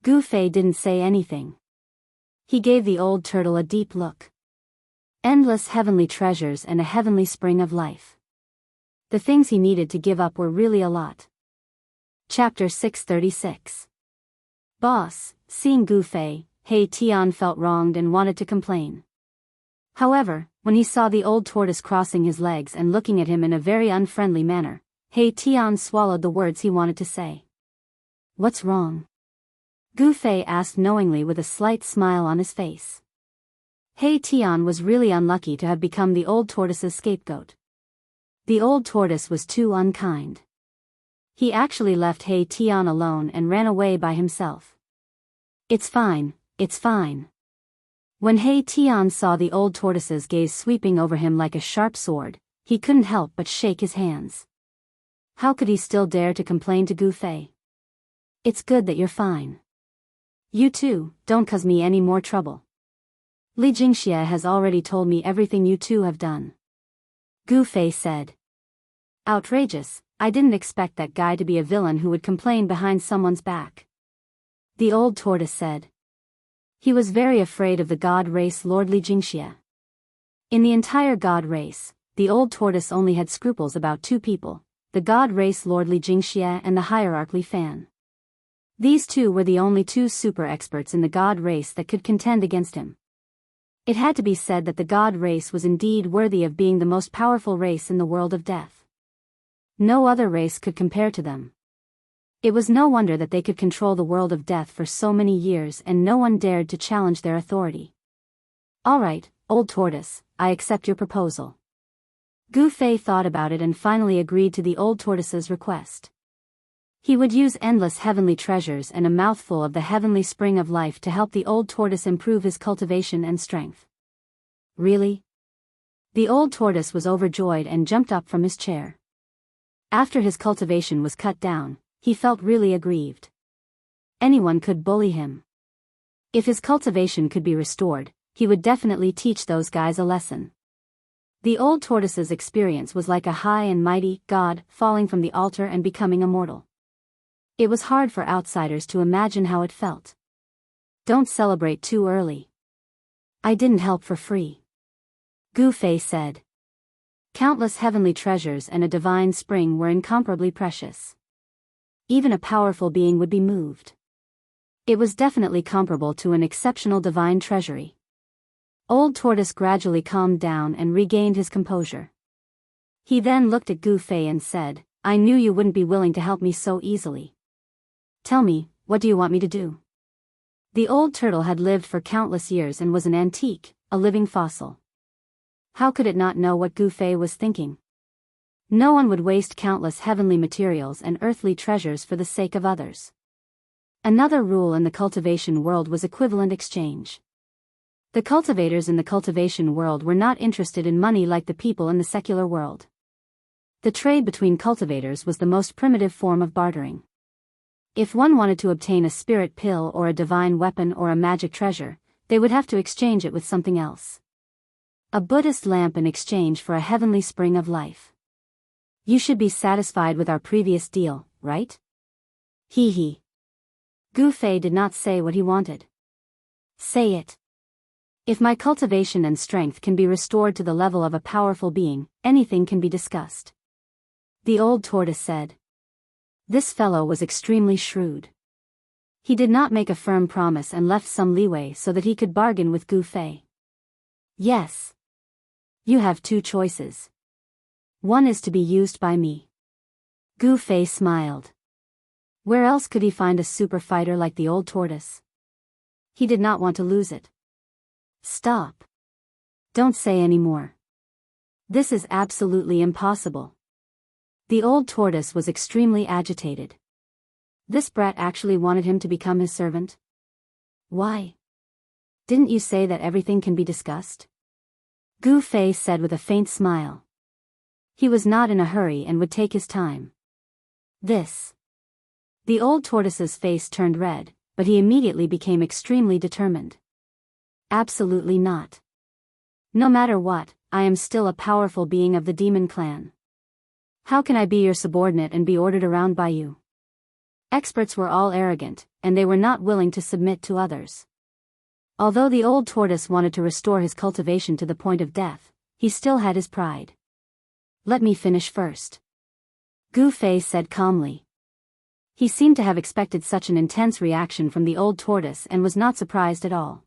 Gu Fei didn't say anything. He gave the old turtle a deep look. Endless heavenly treasures and a heavenly spring of life. The things he needed to give up were really a lot. Chapter 636. Boss, seeing Gu Fei, He Tian felt wronged and wanted to complain. However, when he saw the old tortoise crossing his legs and looking at him in a very unfriendly manner, He Tian swallowed the words he wanted to say. What's wrong? Gu Fei asked knowingly with a slight smile on his face. He Tian was really unlucky to have become the old tortoise's scapegoat. The old tortoise was too unkind. He actually left He Tian alone and ran away by himself. It's fine, it's fine. When He Tian saw the old tortoise's gaze sweeping over him like a sharp sword, he couldn't help but shake his hands. How could he still dare to complain to Gu Fei? It's good that you're fine. You too, don't cause me any more trouble. Li Jingxie has already told me everything you two have done. Gu Fei said. Outrageous, I didn't expect that guy to be a villain who would complain behind someone's back. The old tortoise said. He was very afraid of the god race Lord Li Jingxie. In the entire god race, the old tortoise only had scruples about two people, the god race Lord Li Jingxie and the hierarch Li Fan. These two were the only two super experts in the god race that could contend against him. It had to be said that the god race was indeed worthy of being the most powerful race in the world of death. No other race could compare to them. It was no wonder that they could control the world of death for so many years and no one dared to challenge their authority. Alright, old tortoise, I accept your proposal. Gu Fei thought about it and finally agreed to the old tortoise's request. He would use endless heavenly treasures and a mouthful of the heavenly spring of life to help the old tortoise improve his cultivation and strength. Really? The old tortoise was overjoyed and jumped up from his chair. After his cultivation was cut down, he felt really aggrieved. Anyone could bully him. If his cultivation could be restored, he would definitely teach those guys a lesson. The old tortoise's experience was like a high and mighty god falling from the altar and becoming immortal. It was hard for outsiders to imagine how it felt. Don't celebrate too early. I didn't help for free. Gu Fei said. Countless heavenly treasures and a divine spring were incomparably precious. Even a powerful being would be moved. It was definitely comparable to an exceptional divine treasury. Old Tortoise gradually calmed down and regained his composure. He then looked at Gu Fei and said, I knew you wouldn't be willing to help me so easily. Tell me, what do you want me to do? The old turtle had lived for countless years and was an antique, a living fossil. How could it not know what Gu Fei was thinking? No one would waste countless heavenly materials and earthly treasures for the sake of others. Another rule in the cultivation world was equivalent exchange. The cultivators in the cultivation world were not interested in money like the people in the secular world. The trade between cultivators was the most primitive form of bartering. If one wanted to obtain a spirit pill or a divine weapon or a magic treasure, they would have to exchange it with something else. A Buddhist lamp in exchange for a heavenly spring of life. You should be satisfied with our previous deal, right? Hee hee. Gu Fei did not say what he wanted. Say it. If my cultivation and strength can be restored to the level of a powerful being, anything can be discussed. The old tortoise said. This fellow was extremely shrewd. He did not make a firm promise and left some leeway so that he could bargain with Gu Fei. Yes. You have two choices. One is to be used by me. Gu Fei smiled. Where else could he find a super fighter like the old tortoise? He did not want to lose it. Stop. Don't say any more. This is absolutely impossible. The old tortoise was extremely agitated. This brat actually wanted him to become his servant? Why? Didn't you say that everything can be discussed? Gu Fei said with a faint smile. He was not in a hurry and would take his time. This. The old tortoise's face turned red, but he immediately became extremely determined. Absolutely not. No matter what, I am still a powerful being of the demon clan. How can I be your subordinate and be ordered around by you? Experts were all arrogant, and they were not willing to submit to others. Although the old tortoise wanted to restore his cultivation to the point of death, he still had his pride. Let me finish first. Gu Fei said calmly. He seemed to have expected such an intense reaction from the old tortoise and was not surprised at all.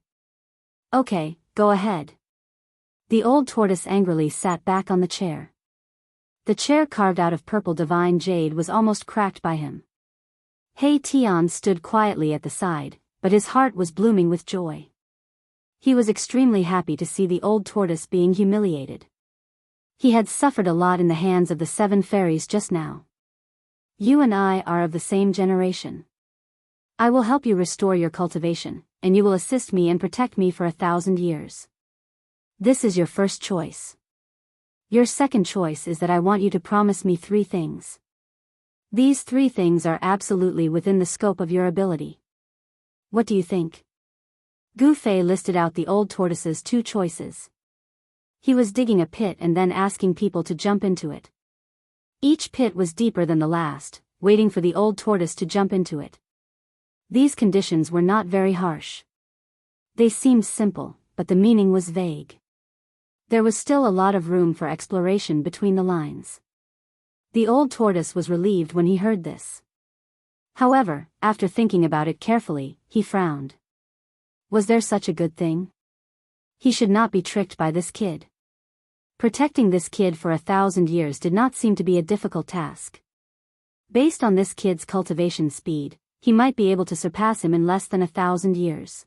Okay, go ahead. The old tortoise angrily sat back on the chair. The chair carved out of purple divine jade was almost cracked by him. He Tian stood quietly at the side, but his heart was blooming with joy. He was extremely happy to see the old tortoise being humiliated. He had suffered a lot in the hands of the 7 fairies just now. You and I are of the same generation. I will help you restore your cultivation, and you will assist me and protect me for 1,000 years. This is your first choice. Your second choice is that I want you to promise me 3 things. These 3 things are absolutely within the scope of your ability. What do you think? Gu Fei listed out the old tortoise's 2 choices. He was digging a pit and then asking people to jump into it. Each pit was deeper than the last, waiting for the old tortoise to jump into it. These conditions were not very harsh. They seemed simple, but the meaning was vague. There was still a lot of room for exploration between the lines. The old tortoise was relieved when he heard this. However, after thinking about it carefully, he frowned. Was there such a good thing? He should not be tricked by this kid. Protecting this kid for 1,000 years did not seem to be a difficult task. Based on this kid's cultivation speed, he might be able to surpass him in less than 1,000 years.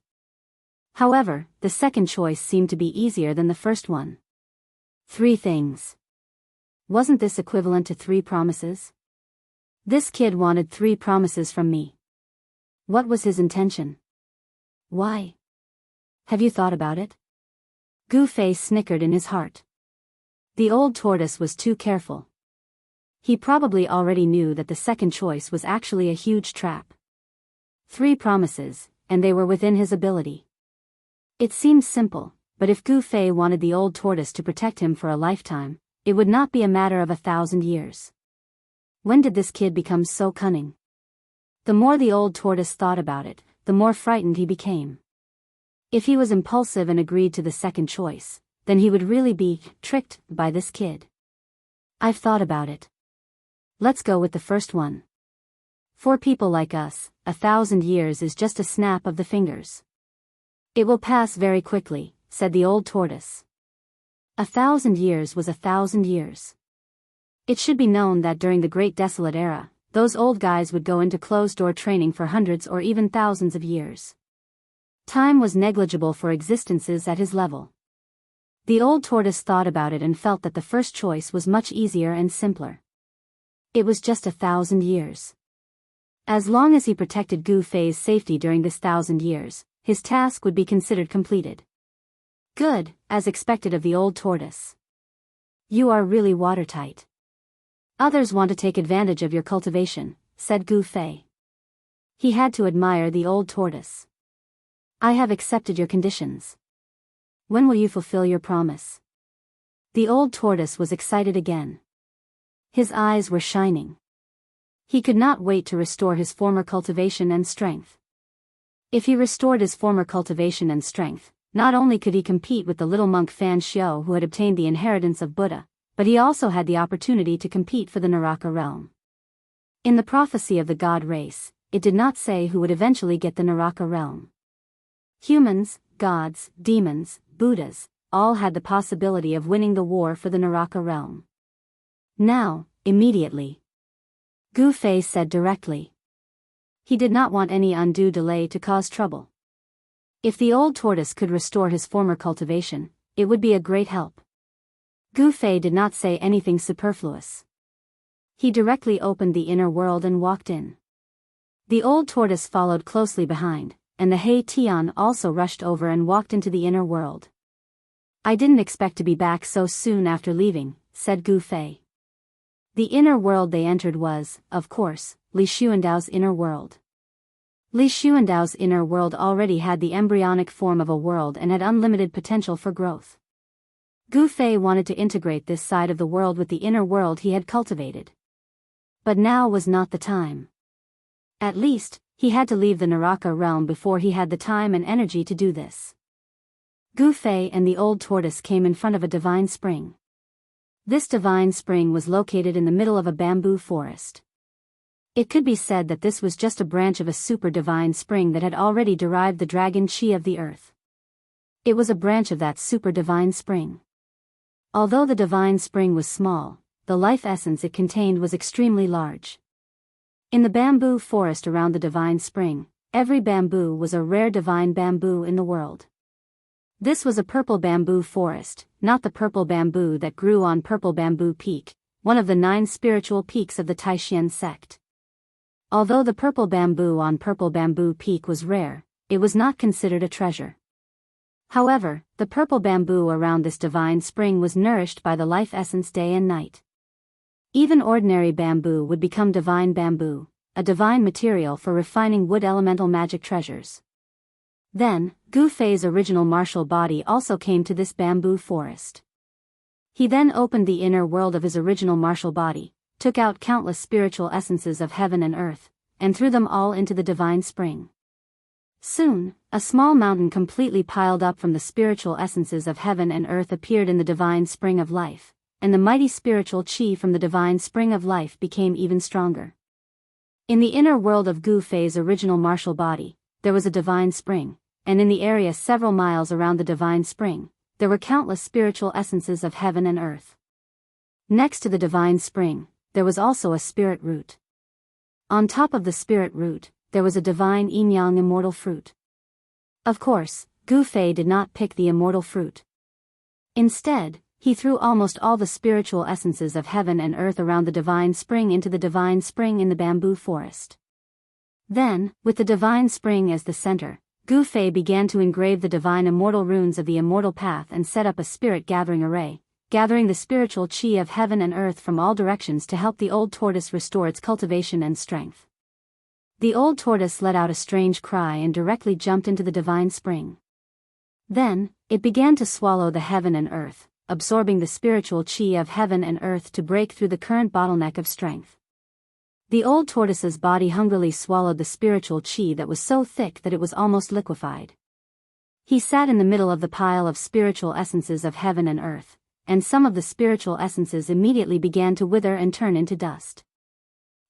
However, the second choice seemed to be easier than the first one. 3 things. Wasn't this equivalent to 3 promises? This kid wanted 3 promises from me. What was his intention? Why? Have you thought about it? Gu Fei snickered in his heart. The old tortoise was too careful. He probably already knew that the second choice was actually a huge trap. 3 promises, and they were within his ability. It seemed simple, but if Gu Fei wanted the old tortoise to protect him for a lifetime, it would not be a matter of 1,000 years. When did this kid become so cunning? The more the old tortoise thought about it, the more frightened he became. If he was impulsive and agreed to the second choice, then he would really be tricked by this kid. I've thought about it. Let's go with the first one. For people like us, 1,000 years is just a snap of the fingers. It will pass very quickly, said the old tortoise. 1,000 years was 1,000 years. It should be known that during the Great Desolate Era, those old guys would go into closed-door training for hundreds or even thousands of years. Time was negligible for existences at his level. The old tortoise thought about it and felt that the first choice was much easier and simpler. It was just 1,000 years. As long as he protected Gu Fei's safety during this 1,000 years, his task would be considered completed. Good, as expected of the old tortoise. You are really watertight. Others want to take advantage of your cultivation, said Gu Fei. He had to admire the old tortoise. I have accepted your conditions. When will you fulfill your promise? The old tortoise was excited again. His eyes were shining. He could not wait to restore his former cultivation and strength. If he restored his former cultivation and strength, not only could he compete with the little monk Fan Xiao who had obtained the inheritance of Buddha, but he also had the opportunity to compete for the Naraka realm. In the prophecy of the god race, it did not say who would eventually get the Naraka realm. Humans, gods, demons, Buddhas, all had the possibility of winning the war for the Naraka realm. Now, immediately. Gu Fei said directly. He did not want any undue delay to cause trouble. If the old tortoise could restore his former cultivation, it would be a great help. Gu Fei did not say anything superfluous. He directly opened the inner world and walked in. The old tortoise followed closely behind, and the He Tian also rushed over and walked into the inner world. I didn't expect to be back so soon after leaving, said Gu Fei. The inner world they entered was, of course, Li Xuandao's inner world. Li Xuandao's inner world already had the embryonic form of a world and had unlimited potential for growth. Gu Fei wanted to integrate this side of the world with the inner world he had cultivated. But now was not the time. At least, he had to leave the Naraka realm before he had the time and energy to do this. Gu Fei and the old tortoise came in front of a divine spring. This divine spring was located in the middle of a bamboo forest. It could be said that this was just a branch of a super divine spring that had already derived the dragon chi of the earth. It was a branch of that super divine spring. Although the divine spring was small, the life essence it contained was extremely large. In the bamboo forest around the divine spring, every bamboo was a rare divine bamboo in the world. This was a purple bamboo forest, not the purple bamboo that grew on Purple Bamboo Peak, one of the 9 spiritual peaks of the Taishan sect. Although the purple bamboo on Purple Bamboo Peak was rare, it was not considered a treasure. However, the purple bamboo around this divine spring was nourished by the life essence day and night. Even ordinary bamboo would become divine bamboo, a divine material for refining wood elemental magic treasures. Then, Gu Fei's original martial body also came to this bamboo forest. He then opened the inner world of his original martial body, took out countless spiritual essences of heaven and earth, and threw them all into the divine spring. Soon, a small mountain completely piled up from the spiritual essences of heaven and earth appeared in the divine spring of life, and the mighty spiritual chi from the divine spring of life became even stronger. In the inner world of Gu Fei's original martial body, there was a divine spring, and in the area several miles around the divine spring, there were countless spiritual essences of heaven and earth. Next to the divine spring, there was also a spirit root. On top of the spirit root, there was a divine yin-yang immortal fruit. Of course, Gu Fei did not pick the immortal fruit. Instead, he threw almost all the spiritual essences of heaven and earth around the divine spring into the divine spring in the bamboo forest. Then, with the divine spring as the center, Gu Fei began to engrave the divine immortal runes of the immortal path and set up a spirit gathering array, gathering the spiritual chi of heaven and earth from all directions to help the old tortoise restore its cultivation and strength. The old tortoise let out a strange cry and directly jumped into the divine spring. Then, it began to swallow the heaven and earth, absorbing the spiritual chi of heaven and earth to break through the current bottleneck of strength. The old tortoise's body hungrily swallowed the spiritual chi that was so thick that it was almost liquefied. He sat in the middle of the pile of spiritual essences of heaven and earth, and some of the spiritual essences immediately began to wither and turn into dust.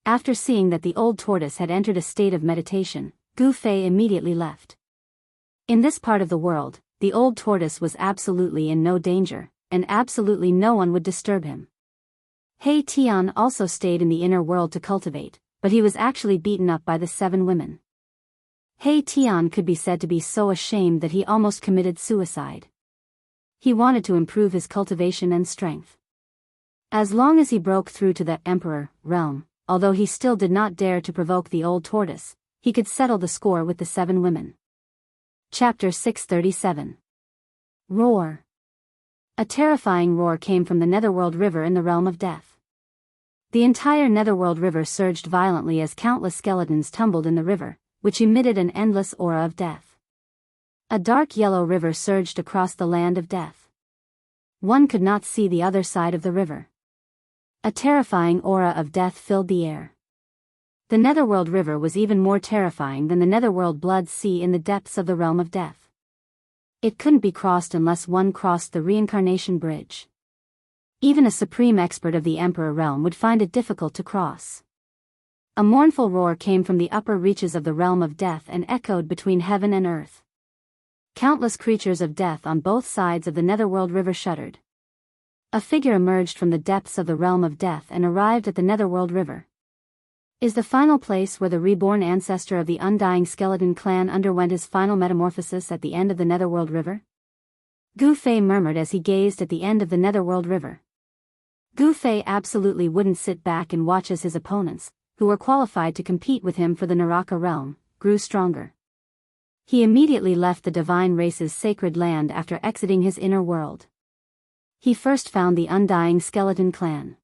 After seeing that the old tortoise had entered a state of meditation, Gu Fei immediately left. In this part of the world, the old tortoise was absolutely in no danger, and absolutely no one would disturb him. He Tian also stayed in the inner world to cultivate, but he was actually beaten up by the 7 women. He Tian could be said to be so ashamed that he almost committed suicide. He wanted to improve his cultivation and strength. As long as he broke through to the Emperor realm, although he still did not dare to provoke the old tortoise, he could settle the score with the 7 women. Chapter 637. Roar. A terrifying roar came from the Netherworld River in the realm of death. The entire Netherworld River surged violently as countless skeletons tumbled in the river, which emitted an endless aura of death. A dark yellow river surged across the land of death. One could not see the other side of the river. A terrifying aura of death filled the air. The Netherworld River was even more terrifying than the Netherworld Blood Sea in the depths of the realm of death. It couldn't be crossed unless one crossed the reincarnation bridge. Even a supreme expert of the Emperor realm would find it difficult to cross. A mournful roar came from the upper reaches of the realm of death and echoed between heaven and earth. Countless creatures of death on both sides of the Netherworld River shuddered. A figure emerged from the depths of the realm of death and arrived at the Netherworld River. Is the final place where the reborn ancestor of the undying skeleton clan underwent his final metamorphosis at the end of the Netherworld River? Gu Fei murmured as he gazed at the end of the Netherworld River. Gu Fei absolutely wouldn't sit back and watch as his opponents, who were qualified to compete with him for the Naraka realm, grew stronger. He immediately left the divine race's sacred land after exiting his inner world. He first found the undying skeleton clan.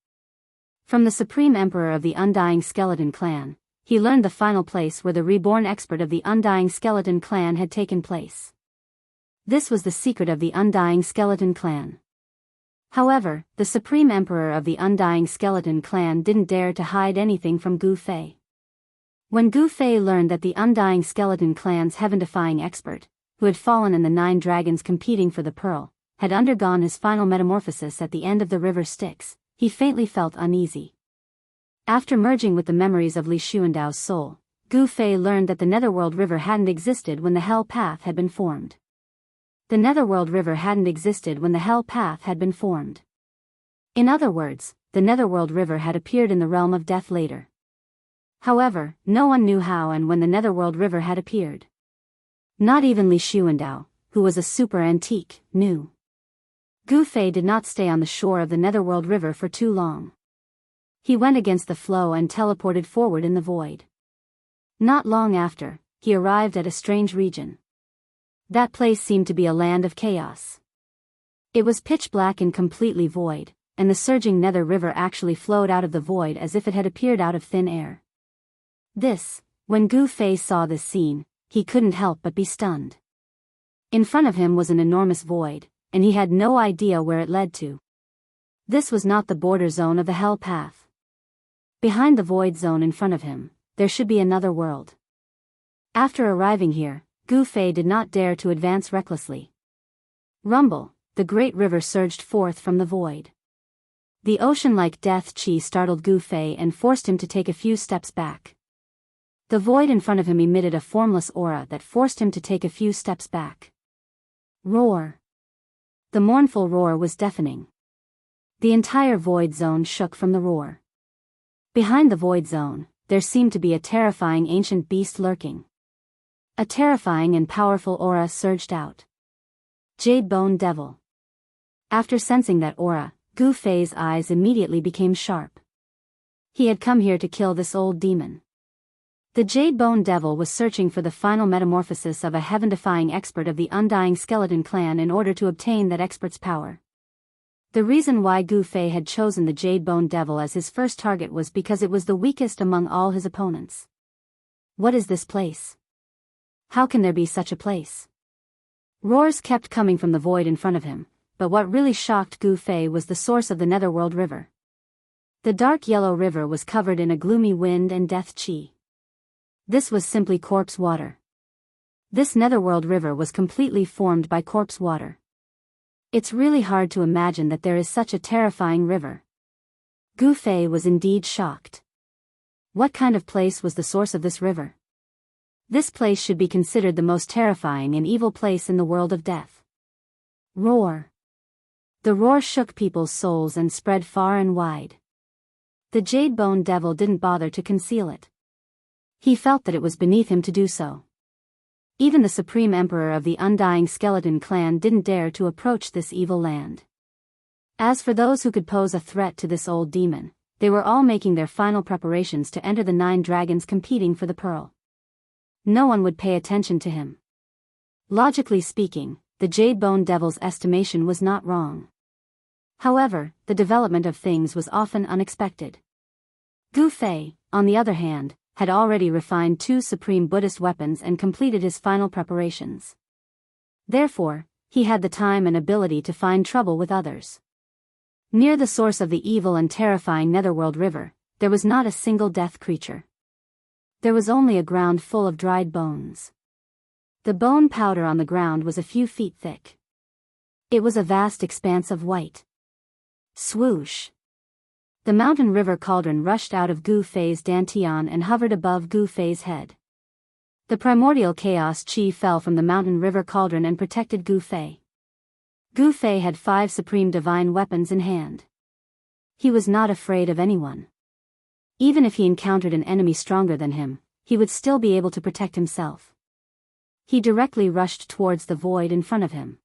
From the Supreme Emperor of the Undying Skeleton Clan, he learned the final place where the reborn expert of the Undying Skeleton Clan had taken place. This was the secret of the Undying Skeleton Clan. However, the Supreme Emperor of the Undying Skeleton Clan didn't dare to hide anything from Gu Fei. When Gu Fei learned that the Undying Skeleton Clan's heaven-defying expert, who had fallen in the 9 dragons competing for the pearl, had undergone his final metamorphosis at the end of the river Styx, he faintly felt uneasy. After merging with the memories of Li Xuandao's soul, Gu Fei learned that the Netherworld River hadn't existed when the Hell Path had been formed. The Netherworld River hadn't existed when the Hell Path had been formed. In other words, the Netherworld River had appeared in the realm of death later. However, no one knew how and when the Netherworld River had appeared. Not even Li Xuandao, who was a super antique, knew. Gu Fei did not stay on the shore of the Netherworld River for too long. He went against the flow and teleported forward in the void. Not long after, he arrived at a strange region. That place seemed to be a land of chaos. It was pitch black and completely void, and the surging Nether River actually flowed out of the void as if it had appeared out of thin air. When Gu Fei saw this scene, he couldn't help but be stunned. In front of him was an enormous void, and he had no idea where it led to. This was not the border zone of the Hell Path. Behind the void zone in front of him, there should be another world. After arriving here, Gu Fei did not dare to advance recklessly. Rumble, the great river surged forth from the void. The ocean-like death chi startled Gu Fei and forced him to take a few steps back. The void in front of him emitted a formless aura that forced him to take a few steps back. Roar. The mournful roar was deafening. The entire void zone shook from the roar. Behind the void zone, there seemed to be a terrifying ancient beast lurking. A terrifying and powerful aura surged out. Jade Bone Devil. After sensing that aura, Gu Fei's eyes immediately became sharp. He had come here to kill this old demon. The Jade Bone Devil was searching for the final metamorphosis of a heaven-defying expert of the Undying Skeleton Clan in order to obtain that expert's power. The reason why Gu Fei had chosen the Jade Bone Devil as his first target was because it was the weakest among all his opponents. What is this place? How can there be such a place? Roars kept coming from the void in front of him, but what really shocked Gu Fei was the source of the Netherworld River. The dark yellow river was covered in a gloomy wind and death chi. This was simply corpse water. This Netherworld River was completely formed by corpse water. It's really hard to imagine that there is such a terrifying river. Gu Fei was indeed shocked. What kind of place was the source of this river? This place should be considered the most terrifying and evil place in the world of death. Roar. The roar shook people's souls and spread far and wide. The Jade Bone Devil didn't bother to conceal it. He felt that it was beneath him to do so. Even the Supreme Emperor of the Undying Skeleton Clan didn't dare to approach this evil land. As for those who could pose a threat to this old demon, they were all making their final preparations to enter the 9 dragons competing for the pearl. No one would pay attention to him. Logically speaking, the Jade Bone Devil's estimation was not wrong. However, the development of things was often unexpected. Gu Fei, on the other hand, had already refined 2 supreme Buddhist weapons and completed his final preparations. Therefore, he had the time and ability to find trouble with others. Near the source of the evil and terrifying Netherworld River, there was not a single death creature. There was only a ground full of dried bones. The bone powder on the ground was a few feet thick. It was a vast expanse of white. Swoosh! The mountain river cauldron rushed out of Gu Fei's dantian and hovered above Gu Fei's head. The primordial chaos chi fell from the mountain river cauldron and protected Gu Fei. Gu Fei had 5 supreme divine weapons in hand. He was not afraid of anyone. Even if he encountered an enemy stronger than him, he would still be able to protect himself. He directly rushed towards the void in front of him.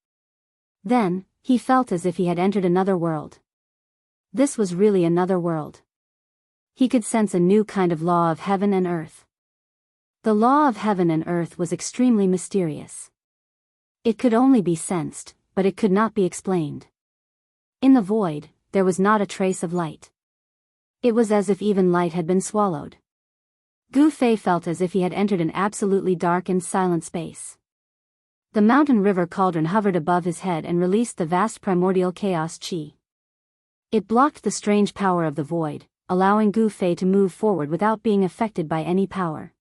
Then, he felt as if he had entered another world. This was really another world. He could sense a new kind of law of heaven and earth. The law of heaven and earth was extremely mysterious. It could only be sensed, but it could not be explained. In the void, there was not a trace of light. It was as if even light had been swallowed. Gu Fei felt as if he had entered an absolutely dark and silent space. The mountain river cauldron hovered above his head and released the vast primordial chaos chi. It blocked the strange power of the void, allowing Gu Fei to move forward without being affected by any power.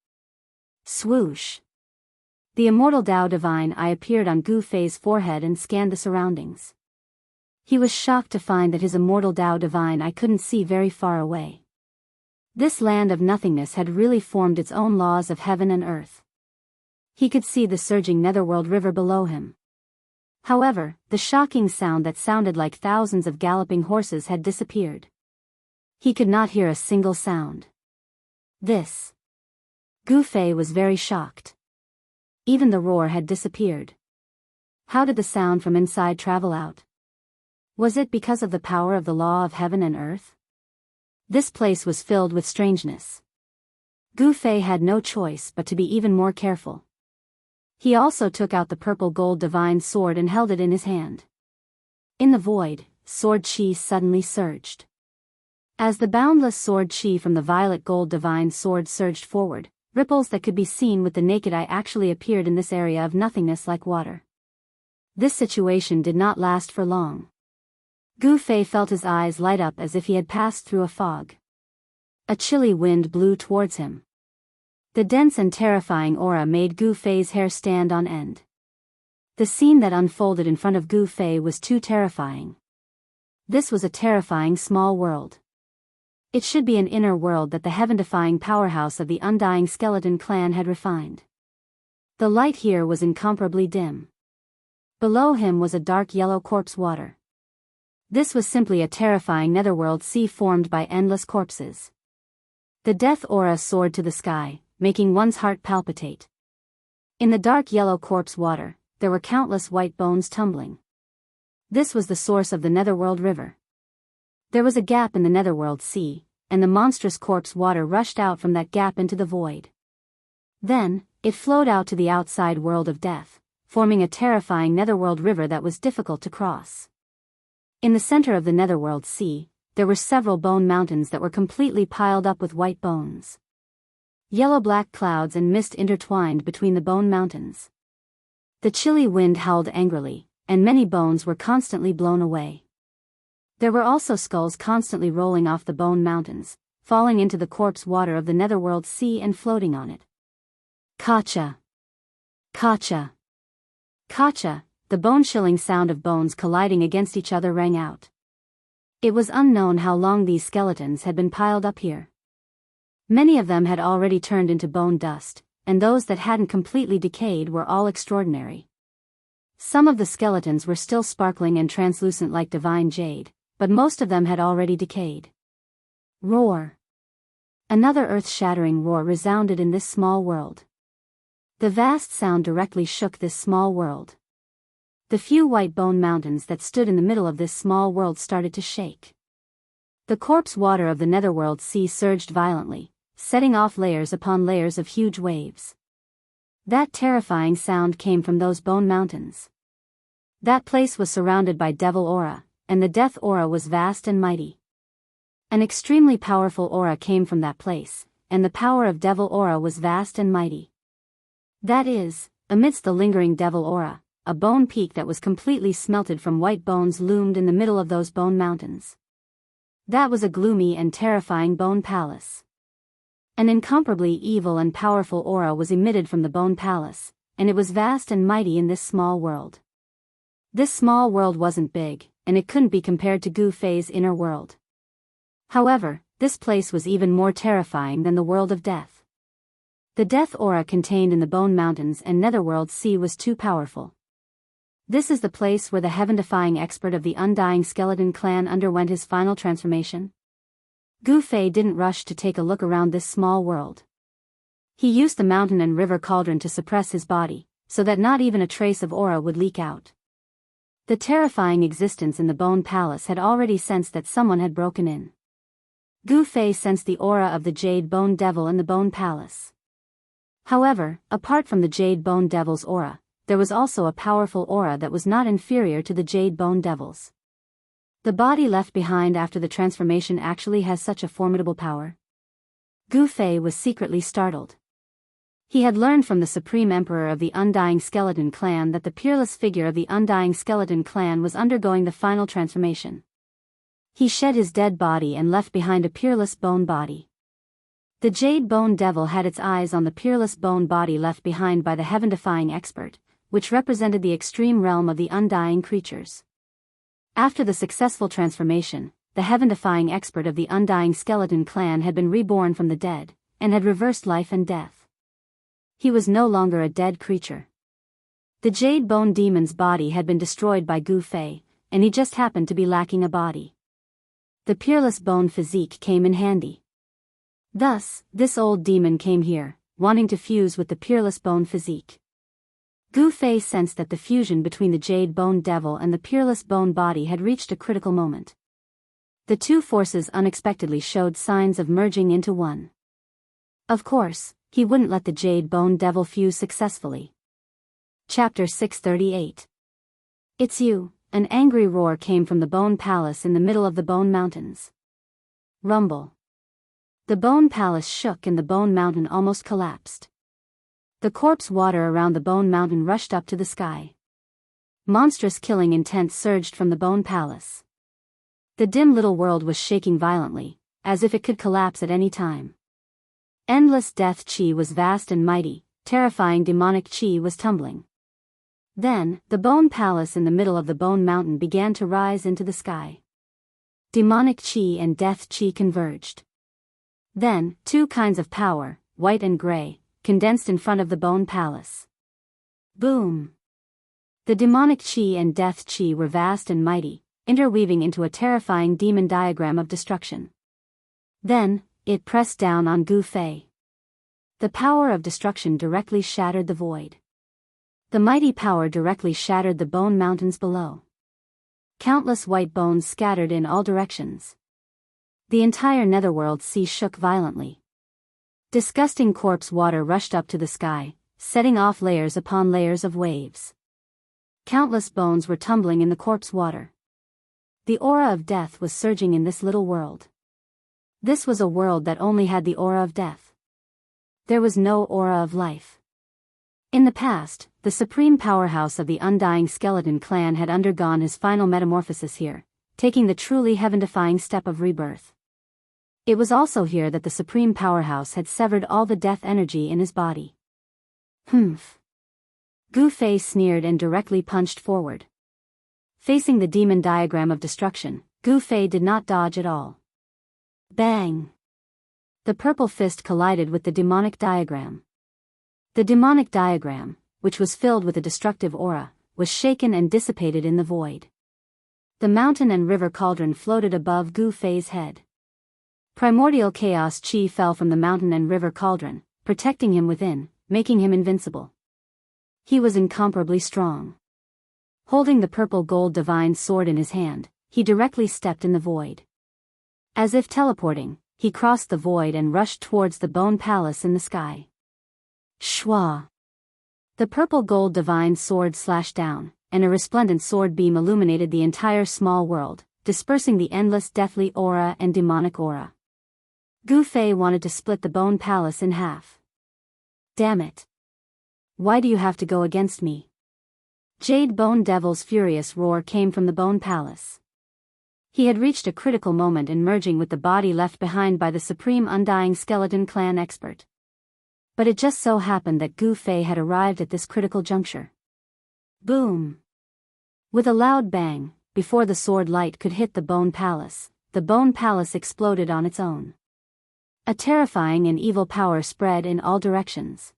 Swoosh! The immortal Tao Divine Eye appeared on Gu Fei's forehead and scanned the surroundings. He was shocked to find that his immortal Tao Divine Eye couldn't see very far away. This land of nothingness had really formed its own laws of heaven and earth. He could see the surging netherworld river below him. However, the shocking sound that sounded like thousands of galloping horses had disappeared. He could not hear a single sound. This. Gu Fei was very shocked. Even the roar had disappeared. How did the sound from inside travel out? Was it because of the power of the law of heaven and earth? This place was filled with strangeness. Gu Fei had no choice but to be even more careful. He also took out the purple gold divine sword and held it in his hand. In the void, sword chi suddenly surged. As the boundless sword chi from the violet gold divine sword surged forward, ripples that could be seen with the naked eye actually appeared in this area of nothingness like water. This situation did not last for long. Gu Fei felt his eyes light up as if he had passed through a fog. A chilly wind blew towards him. The dense and terrifying aura made Gu Fei's hair stand on end. The scene that unfolded in front of Gu Fei was too terrifying. This was a terrifying small world. It should be an inner world that the heaven-defying powerhouse of the undying skeleton clan had refined. The light here was incomparably dim. Below him was a dark yellow corpse water. This was simply a terrifying netherworld sea formed by endless corpses. The death aura soared to the sky, making one's heart palpitate. In the dark yellow corpse water, there were countless white bones tumbling. This was the source of the netherworld river. There was a gap in the netherworld sea, and the monstrous corpse water rushed out from that gap into the void. Then, it flowed out to the outside world of death, forming a terrifying netherworld river that was difficult to cross. In the center of the netherworld sea, there were several bone mountains that were completely piled up with white bones. Yellow-black clouds and mist intertwined between the bone mountains. The chilly wind howled angrily, and many bones were constantly blown away. There were also skulls constantly rolling off the bone mountains, falling into the corpse water of the netherworld sea and floating on it. Kacha! Kacha! Kacha! The bone-chilling sound of bones colliding against each other rang out. It was unknown how long these skeletons had been piled up here. Many of them had already turned into bone dust, and those that hadn't completely decayed were all extraordinary. Some of the skeletons were still sparkling and translucent like divine jade, but most of them had already decayed. Roar! Another earth-shattering roar resounded in this small world. The vast sound directly shook this small world. The few white bone mountains that stood in the middle of this small world started to shake. The corpse water of the netherworld sea surged violently, setting off layers upon layers of huge waves. That terrifying sound came from those bone mountains. That place was surrounded by devil aura, and the death aura was vast and mighty. An extremely powerful aura came from that place, and the power of devil aura was vast and mighty. That is, amidst the lingering devil aura, a bone peak that was completely smelted from white bones loomed in the middle of those bone mountains. That was a gloomy and terrifying bone palace. An incomparably evil and powerful aura was emitted from the bone palace, and it was vast and mighty in this small world. This small world wasn't big, and it couldn't be compared to Gu Fei's inner world. However, this place was even more terrifying than the world of death. The death aura contained in the bone mountains and netherworld sea was too powerful. This is the place where the heaven-defying expert of the undying skeleton clan underwent his final transformation. Gu Fei didn't rush to take a look around this small world. He used the mountain and river cauldron to suppress his body, so that not even a trace of aura would leak out. The terrifying existence in the bone palace had already sensed that someone had broken in. Gu Fei sensed the aura of the jade bone devil in the bone palace. However, apart from the jade bone devil's aura, there was also a powerful aura that was not inferior to the jade bone devil's. The body left behind after the transformation actually has such a formidable power? Gu Fei was secretly startled. He had learned from the Supreme Emperor of the Undying Skeleton Clan that the peerless figure of the Undying Skeleton Clan was undergoing the final transformation. He shed his dead body and left behind a peerless bone body. The Jade Bone Devil had its eyes on the peerless bone body left behind by the heaven-defying expert, which represented the extreme realm of the undying creatures. After the successful transformation, the heaven-defying expert of the Undying Skeleton Clan had been reborn from the dead, and had reversed life and death. He was no longer a dead creature. The Jade Bone Demon's body had been destroyed by Gu Fei, and he just happened to be lacking a body. The peerless bone physique came in handy. Thus, this old demon came here, wanting to fuse with the peerless bone physique. Gu Fei sensed that the fusion between the Jade Bone Devil and the peerless bone body had reached a critical moment. The two forces unexpectedly showed signs of merging into one. Of course, he wouldn't let the Jade Bone Devil fuse successfully. Chapter 638. It's you. An angry roar came from the Bone Palace in the middle of the Bone Mountains. Rumble. The Bone Palace shook and the Bone Mountain almost collapsed. The corpse water around the Bone Mountain rushed up to the sky. Monstrous killing intent surged from the Bone Palace. The dim little world was shaking violently, as if it could collapse at any time. Endless death chi was vast and mighty, terrifying demonic chi was tumbling. Then, the Bone Palace in the middle of the Bone Mountain began to rise into the sky. Demonic chi and death chi converged. Then, two kinds of power, white and gray, condensed in front of the Bone Palace. Boom! The demonic chi and death chi were vast and mighty, interweaving into a terrifying demon diagram of destruction. Then, it pressed down on Gu Fei. The power of destruction directly shattered the void. The mighty power directly shattered the bone mountains below. Countless white bones scattered in all directions. The entire netherworld sea shook violently. Disgusting corpse water rushed up to the sky, setting off layers upon layers of waves. Countless bones were tumbling in the corpse water. The aura of death was surging in this little world. This was a world that only had the aura of death. There was no aura of life. In the past, the supreme powerhouse of the Undying Skeleton Clan had undergone his final metamorphosis here, taking the truly heaven-defying step of rebirth. It was also here that the supreme powerhouse had severed all the death energy in his body. Humph. Gu Fei sneered and directly punched forward. Facing the demon diagram of destruction, Gu Fei did not dodge at all. Bang! The purple fist collided with the demonic diagram. The demonic diagram, which was filled with a destructive aura, was shaken and dissipated in the void. The mountain and river cauldron floated above Gu Fei's head. Primordial chaos chi fell from the mountain and river cauldron, protecting him within, making him invincible. He was incomparably strong. Holding the purple gold divine sword in his hand, he directly stepped in the void. As if teleporting, he crossed the void and rushed towards the Bone Palace in the sky. Shwa! The purple gold divine sword slashed down, and a resplendent sword beam illuminated the entire small world, dispersing the endless deathly aura and demonic aura. Gu Fei wanted to split the Bone Palace in half. Damn it! Why do you have to go against me? Jade Bone Devil's furious roar came from the Bone Palace. He had reached a critical moment in merging with the body left behind by the Supreme Undying Skeleton Clan expert. But it just so happened that Gu Fei had arrived at this critical juncture. Boom! With a loud bang, before the sword light could hit the Bone Palace exploded on its own. A terrifying and evil power spread in all directions.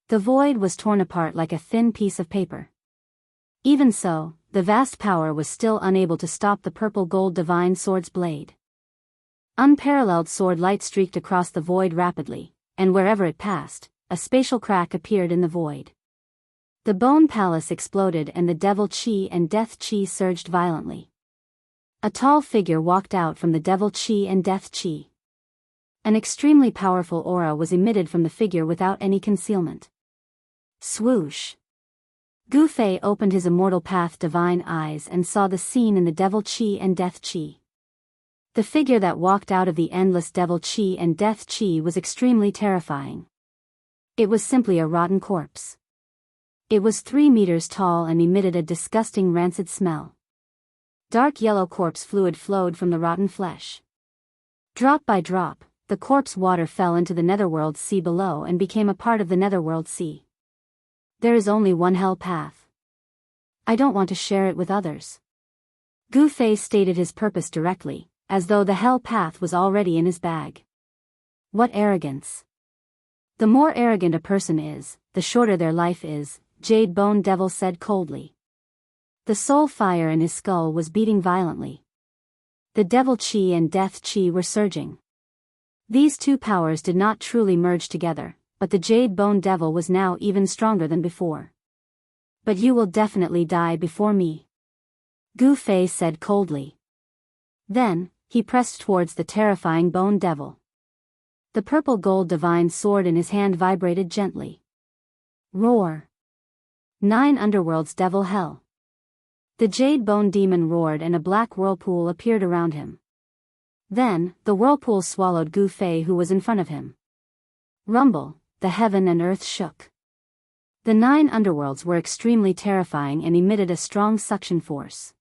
The void was torn apart like a thin piece of paper. Even so, the vast power was still unable to stop the purple gold divine sword's blade. Unparalleled sword light streaked across the void rapidly, and wherever it passed, a spatial crack appeared in the void. The Bone Palace exploded and the devil chi and death chi surged violently. A tall figure walked out from the devil chi and death chi. An extremely powerful aura was emitted from the figure without any concealment. Swoosh! Gu Fei opened his immortal path divine eyes and saw the scene in the devil chi and death chi. The figure that walked out of the endless devil chi and death chi was extremely terrifying. It was simply a rotten corpse. It was 3 meters tall and emitted a disgusting rancid smell. Dark yellow corpse fluid flowed from the rotten flesh. Drop by drop, the corpse water fell into the netherworld sea below and became a part of the netherworld sea. There is only one hell path. I don't want to share it with others. Gu Fei stated his purpose directly, as though the hell path was already in his bag. What arrogance! The more arrogant a person is, the shorter their life is, Jade Bone Devil said coldly. The soul fire in his skull was beating violently. The devil chi and death chi were surging. These two powers did not truly merge together, but the Jade Bone Devil was now even stronger than before. But you will definitely die before me, Gu Fei said coldly. Then, he pressed towards the terrifying Bone Devil. The purple gold divine sword in his hand vibrated gently. Roar! 9 underworlds devil hell. The Jade Bone Demon roared and a black whirlpool appeared around him. Then, the whirlpool swallowed Gu Fei who was in front of him. Rumble, the heaven and earth shook. The 9 underworlds were extremely terrifying and emitted a strong suction force.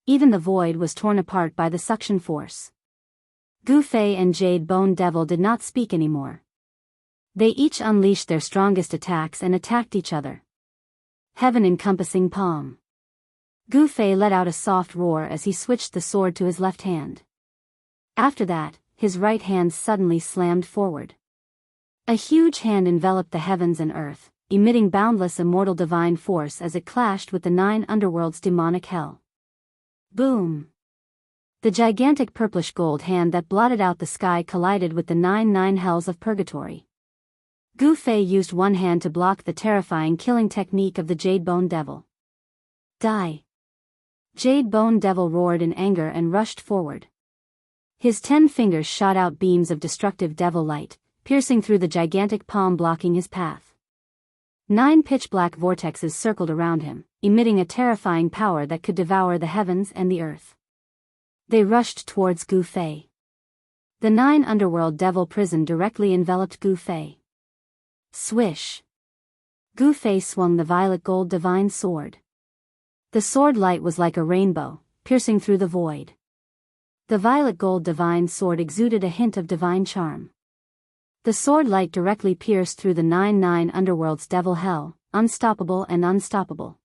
Even the void was torn apart by the suction force. Gu Fei and Jade Bone Devil did not speak anymore. They each unleashed their strongest attacks and attacked each other. Heaven-encompassing palm. Gu Fei let out a soft roar as he switched the sword to his left hand. After that, his right hand suddenly slammed forward. A huge hand enveloped the heavens and earth, emitting boundless immortal divine force as it clashed with the 9 underworlds' demonic hell. Boom! The gigantic purplish gold hand that blotted out the sky collided with the 9 hells of purgatory. Gu Fei used one hand to block the terrifying killing technique of the Jade Bone Devil. Die! Jade Bone Devil roared in anger and rushed forward. His 10 fingers shot out beams of destructive devil light, piercing through the gigantic palm blocking his path. 9 pitch-black vortexes circled around him, emitting a terrifying power that could devour the heavens and the earth. They rushed towards Gu Fei. The 9 underworld devil prison directly enveloped Gu Fei. Swish! Gu Fei swung the violet gold divine sword. The sword light was like a rainbow, piercing through the void. The violet gold divine sword exuded a hint of divine charm. The sword light directly pierced through the 9 underworlds devil hell, unstoppable and unstoppable.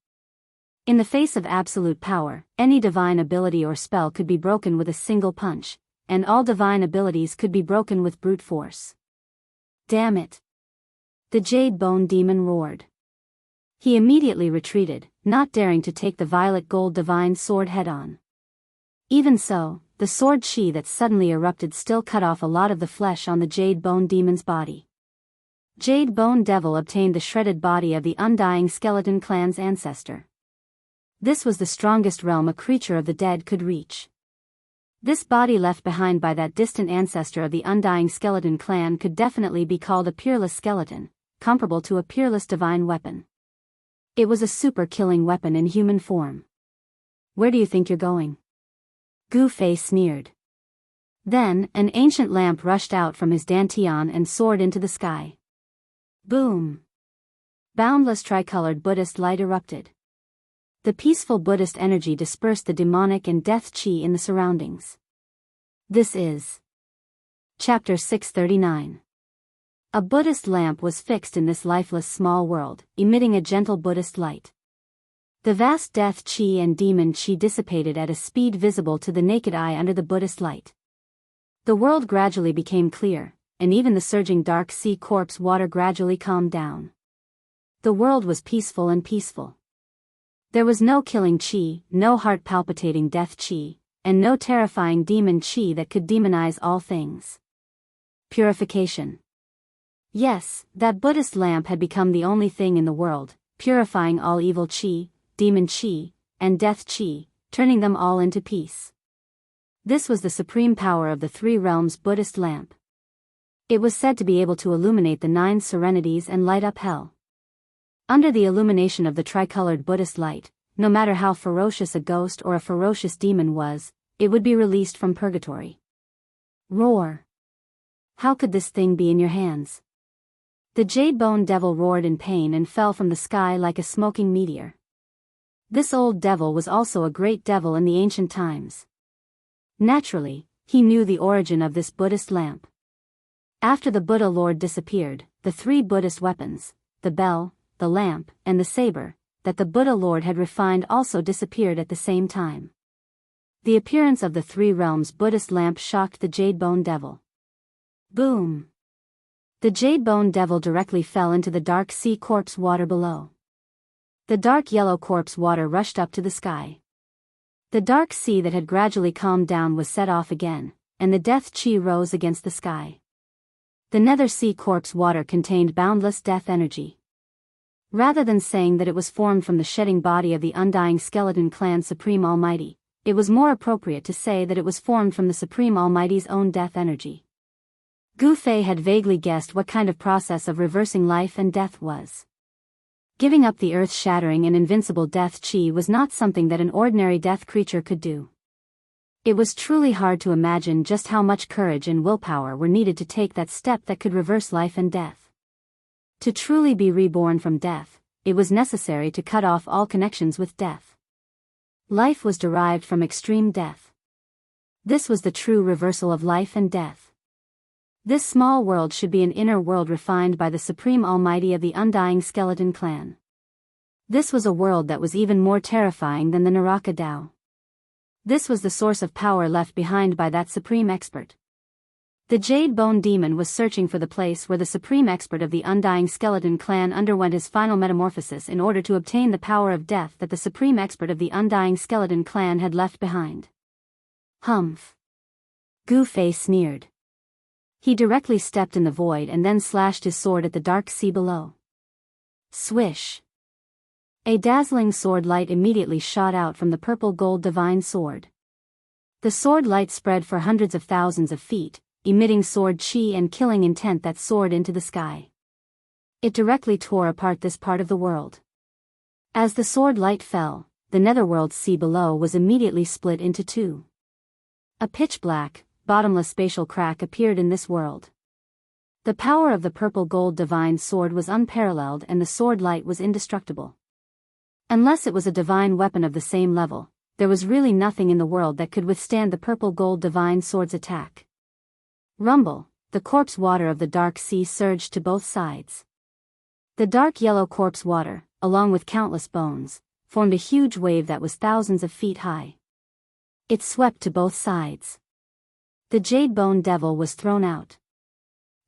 In the face of absolute power, any divine ability or spell could be broken with a single punch, and all divine abilities could be broken with brute force. Damn it! The Jade Bone Demon roared. He immediately retreated, not daring to take the violet gold divine sword head-on. Even so, the sword chi that suddenly erupted still cut off a lot of the flesh on the Jade Bone Demon's body. Jade Bone Devil obtained the shredded body of the undying skeleton clan's ancestor. This was the strongest realm a creature of the dead could reach. This body left behind by that distant ancestor of the undying skeleton clan could definitely be called a peerless skeleton, comparable to a peerless divine weapon. It was a super-killing weapon in human form. Where do you think you're going? Gu Fei sneered. Then, an ancient lamp rushed out from his dantian and soared into the sky. Boom! Boundless tricolored Buddhist light erupted. The peaceful Buddhist energy dispersed the demonic and death chi in the surroundings. This is Chapter 639. A Buddhist lamp was fixed in this lifeless small world, emitting a gentle Buddhist light. The vast death chi and demon chi dissipated at a speed visible to the naked eye under the Buddhist light. The world gradually became clear, and even the surging dark sea corpse water gradually calmed down. The world was peaceful and peaceful. There was no killing chi, no heart-palpitating death chi, and no terrifying demon chi that could demonize all things. Purification. Yes, that Buddhist lamp had become the only thing in the world, purifying all evil chi, demon chi, and death chi, turning them all into peace. This was the supreme power of the 3 realms Buddhist lamp. It was said to be able to illuminate the 9 serenities and light up hell. Under the illumination of the tricolored Buddhist light, no matter how ferocious a ghost or a ferocious demon was, it would be released from purgatory. Roar! How could this thing be in your hands? The jade-bone devil roared in pain and fell from the sky like a smoking meteor. This old devil was also a great devil in the ancient times. Naturally, he knew the origin of this Buddhist lamp. After the Buddha Lord disappeared, the three Buddhist weapons, the bell, the lamp, and the saber, that the Buddha Lord had refined also disappeared at the same time. The appearance of the three realms Buddhist lamp shocked the jade-bone devil. Boom! The jade-bone devil directly fell into the dark sea corpse water below. The dark yellow corpse water rushed up to the sky. The dark sea that had gradually calmed down was set off again, and the death chi rose against the sky. The nether sea corpse water contained boundless death energy. Rather than saying that it was formed from the shedding body of the undying skeleton clan Supreme Almighty, it was more appropriate to say that it was formed from the Supreme Almighty's own death energy. Gu Fei had vaguely guessed what kind of process of reversing life and death was. Giving up the earth-shattering and invincible death chi was not something that an ordinary death creature could do. It was truly hard to imagine just how much courage and willpower were needed to take that step that could reverse life and death. To truly be reborn from death, it was necessary to cut off all connections with death. Life was derived from extreme death. This was the true reversal of life and death. This small world should be an inner world refined by the Supreme Almighty of the undying skeleton clan. This was a world that was even more terrifying than the Naraka Tao. This was the source of power left behind by that supreme expert. The jade-bone demon was searching for the place where the supreme expert of the undying skeleton clan underwent his final metamorphosis in order to obtain the power of death that the supreme expert of the undying skeleton clan had left behind. Humph! Gu Fei sneered. He directly stepped in the void and then slashed his sword at the dark sea below. Swish! A dazzling sword light immediately shot out from the purple gold divine sword. The sword light spread for hundreds of thousands of feet, emitting sword chi and killing intent that soared into the sky. It directly tore apart this part of the world. As the sword light fell, the netherworld sea below was immediately split into two. A pitch-black, bottomless spatial crack appeared in this world. The power of the purple gold divine sword was unparalleled and the sword light was indestructible. Unless it was a divine weapon of the same level, there was really nothing in the world that could withstand the purple gold divine sword's attack. Rumble, the corpse water of the dark sea surged to both sides. The dark yellow corpse water, along with countless bones, formed a huge wave that was thousands of feet high. It swept to both sides. The jade-bone devil was thrown out.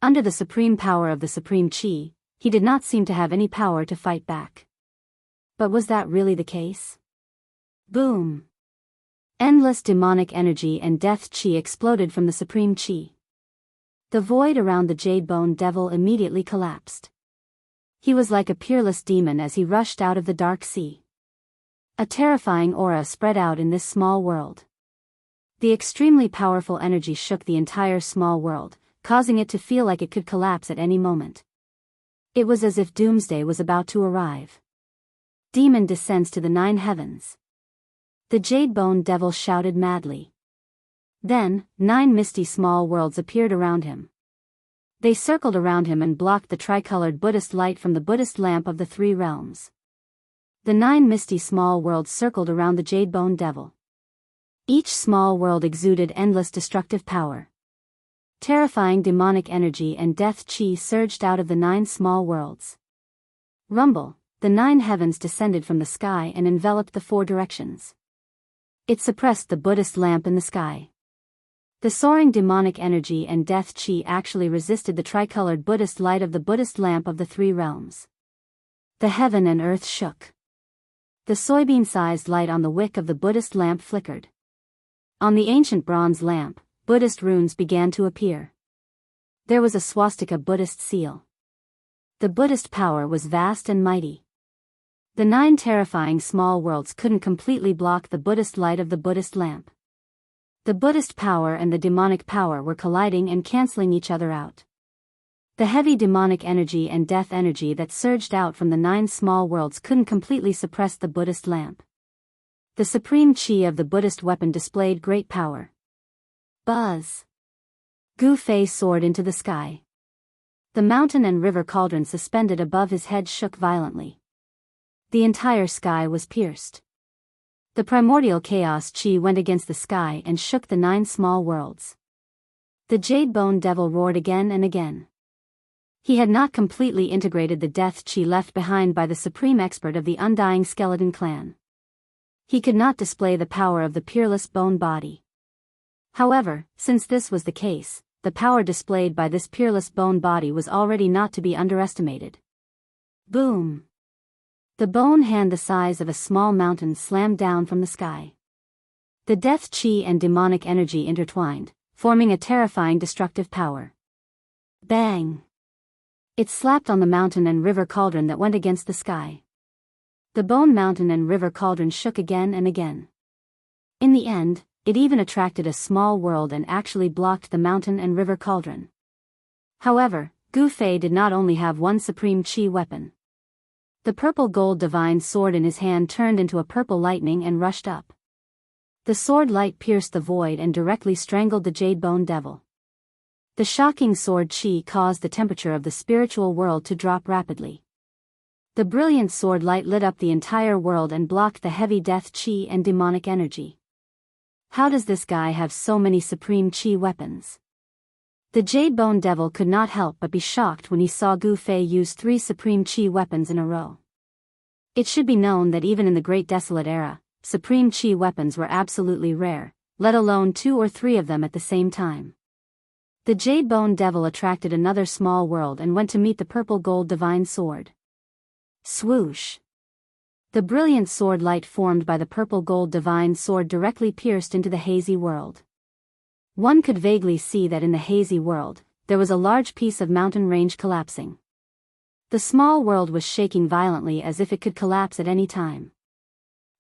Under the supreme power of the supreme chi, he did not seem to have any power to fight back. But was that really the case? Boom! Endless demonic energy and death chi exploded from the supreme chi. The void around the jade-bone devil immediately collapsed. He was like a peerless demon as he rushed out of the dark sea. A terrifying aura spread out in this small world. The extremely powerful energy shook the entire small world, causing it to feel like it could collapse at any moment. It was as if doomsday was about to arrive. Demon descends to the 9 heavens. The jade-bone devil shouted madly. Then, 9 misty small worlds appeared around him. They circled around him and blocked the tricolored Buddhist light from the Buddhist lamp of the 3 realms. The 9 misty small worlds circled around the jade-bone devil. Each small world exuded endless destructive power. Terrifying demonic energy and death chi surged out of the 9 small worlds. Rumble, the 9 heavens descended from the sky and enveloped the 4 directions. It suppressed the Buddhist lamp in the sky. The soaring demonic energy and death chi actually resisted the tricolored Buddhist light of the Buddhist lamp of the 3 realms. The heaven and earth shook. The soybean-sized light on the wick of the Buddhist lamp flickered. On the ancient bronze lamp, Buddhist runes began to appear. There was a swastika Buddhist seal. The Buddhist power was vast and mighty. The 9 terrifying small worlds couldn't completely block the Buddhist light of the Buddhist lamp. The Buddhist power and the demonic power were colliding and canceling each other out. The heavy demonic energy and death energy that surged out from the 9 small worlds couldn't completely suppress the Buddhist lamp. The supreme chi of the Buddhist weapon displayed great power. Buzz! Gu Fei soared into the sky. The mountain and river cauldron suspended above his head shook violently. The entire sky was pierced. The primordial chaos chi went against the sky and shook the 9 small worlds. The Jade Bone Devil roared again and again. He had not completely integrated the death chi left behind by the supreme expert of the Undying Skeleton Clan. He could not display the power of the peerless bone body. However, since this was the case, the power displayed by this peerless bone body was already not to be underestimated. Boom! The bone hand the size of a small mountain slammed down from the sky. The death chi and demonic energy intertwined, forming a terrifying destructive power. Bang! It slapped on the mountain and river cauldron that went against the sky. The bone mountain and river cauldron shook again and again. In the end, it even attracted a small world and actually blocked the mountain and river cauldron. However, Gu Fei did not only have one supreme chi weapon. The purple gold divine sword in his hand turned into a purple lightning and rushed up. The sword light pierced the void and directly strangled the Jade Bone Devil. The shocking sword chi caused the temperature of the spiritual world to drop rapidly. The brilliant sword light lit up the entire world and blocked the heavy death chi and demonic energy. How does this guy have so many supreme chi weapons? The Jade Bone Devil could not help but be shocked when he saw Gu Fei use 3 supreme chi weapons in a row. It should be known that even in the Great Desolate Era, supreme chi weapons were absolutely rare, let alone 2 or 3 of them at the same time. The Jade Bone Devil attracted another small world and went to meet the purple gold divine sword. Swoosh! The brilliant sword light formed by the purple gold divine sword directly pierced into the hazy world. One could vaguely see that in the hazy world, there was a large piece of mountain range collapsing. The small world was shaking violently as if it could collapse at any time.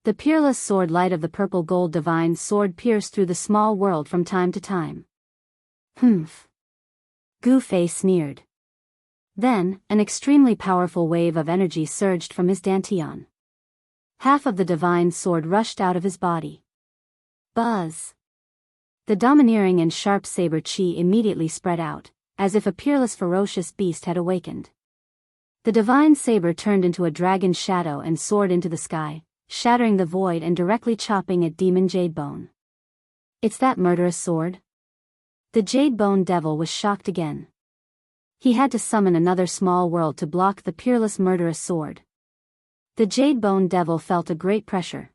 The peerless sword light of the purple gold divine sword pierced through the small world from time to time. Humph! Gu Fei sneered. Then, an extremely powerful wave of energy surged from his dantian. Half of the divine sword rushed out of his body. Buzz! The domineering and sharp saber chi immediately spread out, as if a peerless ferocious beast had awakened. The divine saber turned into a dragon's shadow and soared into the sky, shattering the void and directly chopping at Demon Jadebone. It's that murderous sword? The Jade Bone Devil was shocked again. He had to summon another small world to block the peerless murderous sword. The Jade Bone Devil felt a great pressure.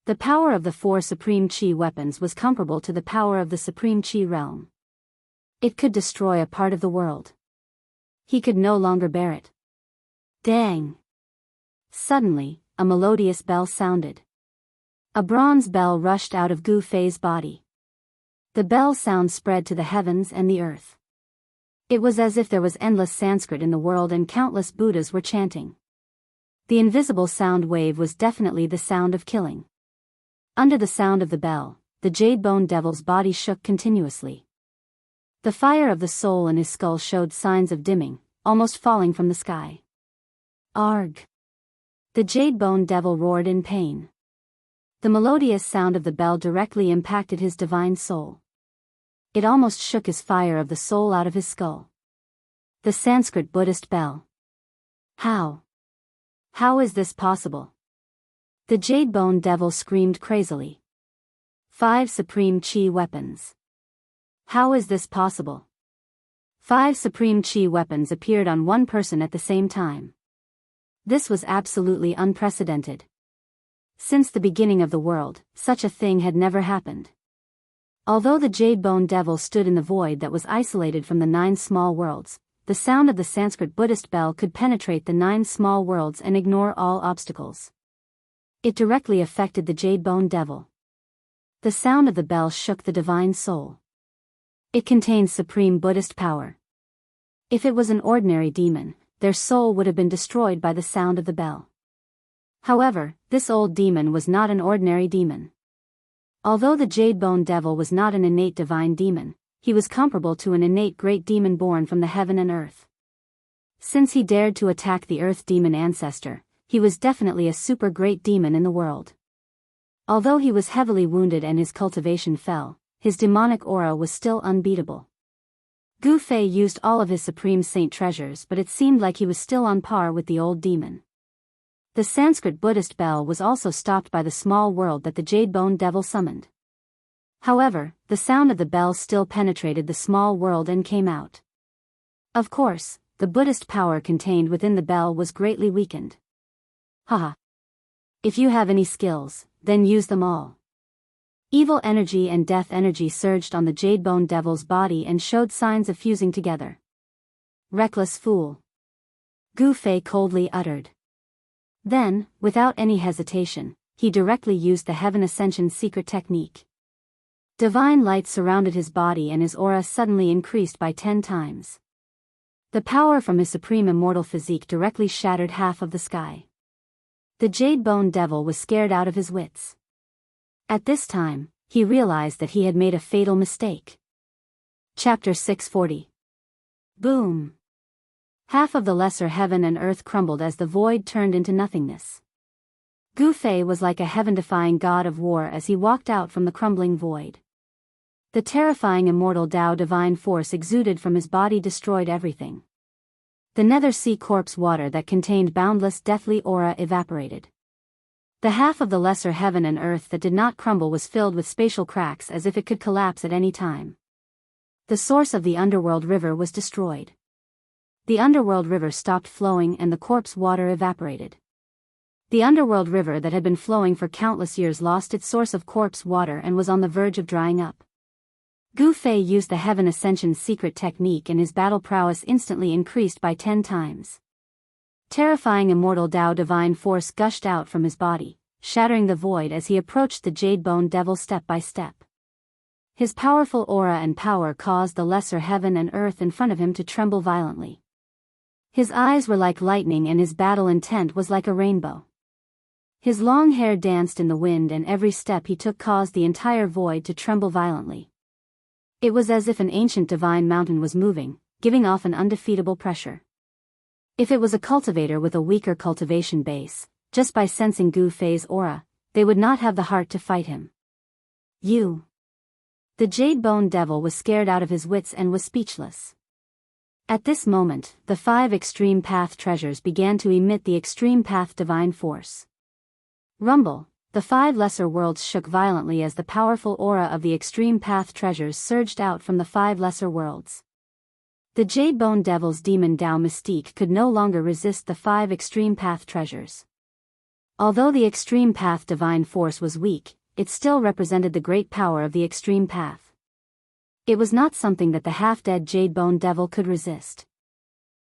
The power of the 4 supreme chi weapons was comparable to the power of the supreme chi realm. It could destroy a part of the world. He could no longer bear it. Dang! Suddenly, a melodious bell sounded. A bronze bell rushed out of Gu Fei's body. The bell sound spread to the heavens and the earth. It was as if there was endless Sanskrit in the world and countless Buddhas were chanting. The invisible sound wave was definitely the sound of killing. Under the sound of the bell, the Jade Bone Devil's body shook continuously. The fire of the soul in his skull showed signs of dimming, almost falling from the sky. Arg! The Jade Bone Devil roared in pain. The melodious sound of the bell directly impacted his divine soul. It almost shook his fire of the soul out of his skull. The Sanskrit Buddhist bell. How? How is this possible? The Jade Bone Devil screamed crazily. 5 supreme chi weapons. How is this possible? 5 supreme chi weapons appeared on one person at the same time. This was absolutely unprecedented. Since the beginning of the world, such a thing had never happened. Although the Jade Bone Devil stood in the void that was isolated from the 9 small worlds, the sound of the Sanskrit Buddhist bell could penetrate the 9 small worlds and ignore all obstacles. It directly affected the Jade Bone Devil. The sound of the bell shook the divine soul. It contained supreme Buddhist power. If it was an ordinary demon, their soul would have been destroyed by the sound of the bell. However, this old demon was not an ordinary demon. Although the Jade Bone Devil was not an innate divine demon, he was comparable to an innate great demon born from the heaven and earth. Since he dared to attack the earth demon ancestor, he was definitely a super great demon in the world. Although he was heavily wounded and his cultivation fell, his demonic aura was still unbeatable. Gu Fei used all of his Supreme Saint treasures, but it seemed like he was still on par with the old demon. The Sanskrit Buddhist bell was also stopped by the small world that the Jade Bone Devil summoned. However, the sound of the bell still penetrated the small world and came out. Of course, the Buddhist power contained within the bell was greatly weakened. Haha. If you have any skills, then use them all. Evil energy and death energy surged on the Jade Bone Devil's body and showed signs of fusing together. Reckless fool. Gu Fei coldly uttered. Then, without any hesitation, he directly used the Heaven Ascension secret technique. Divine light surrounded his body and his aura suddenly increased by 10 times. The power from his supreme immortal physique directly shattered half of the sky. The Jade Bone Devil was scared out of his wits. At this time, he realized that he had made a fatal mistake. Chapter 640. Boom! Half of the lesser heaven and earth crumbled as the void turned into nothingness. Gu Fei was like a heaven-defying god of war as he walked out from the crumbling void. The terrifying immortal Tao divine force exuded from his body destroyed everything. The nether sea corpse water that contained boundless deathly aura evaporated. The half of the lesser heaven and earth that did not crumble was filled with spatial cracks as if it could collapse at any time. The source of the underworld river was destroyed. The underworld river stopped flowing and the corpse water evaporated. The underworld river that had been flowing for countless years lost its source of corpse water and was on the verge of drying up. Gu Fei used the Heaven Ascension secret technique and his battle prowess instantly increased by 10 times. Terrifying immortal Tao divine force gushed out from his body, shattering the void as he approached the Jade Bone Devil step by step. His powerful aura and power caused the lesser heaven and earth in front of him to tremble violently. His eyes were like lightning and his battle intent was like a rainbow. His long hair danced in the wind and every step he took caused the entire void to tremble violently. It was as if an ancient divine mountain was moving, giving off an undefeatable pressure. If it was a cultivator with a weaker cultivation base, just by sensing Gu Fei's aura, they would not have the heart to fight him. You. The Jade Bone Devil was scared out of his wits and was speechless. At this moment, the 5 Extreme Path treasures began to emit the Extreme Path divine force. Rumble, the 5 lesser worlds shook violently as the powerful aura of the Extreme Path treasures surged out from the 5 lesser worlds. The Jade Bone Devil's demon Tao mystique could no longer resist the 5 Extreme Path treasures. Although the Extreme Path divine force was weak, it still represented the great power of the Extreme Path. It was not something that the half-dead Jade Bone Devil could resist.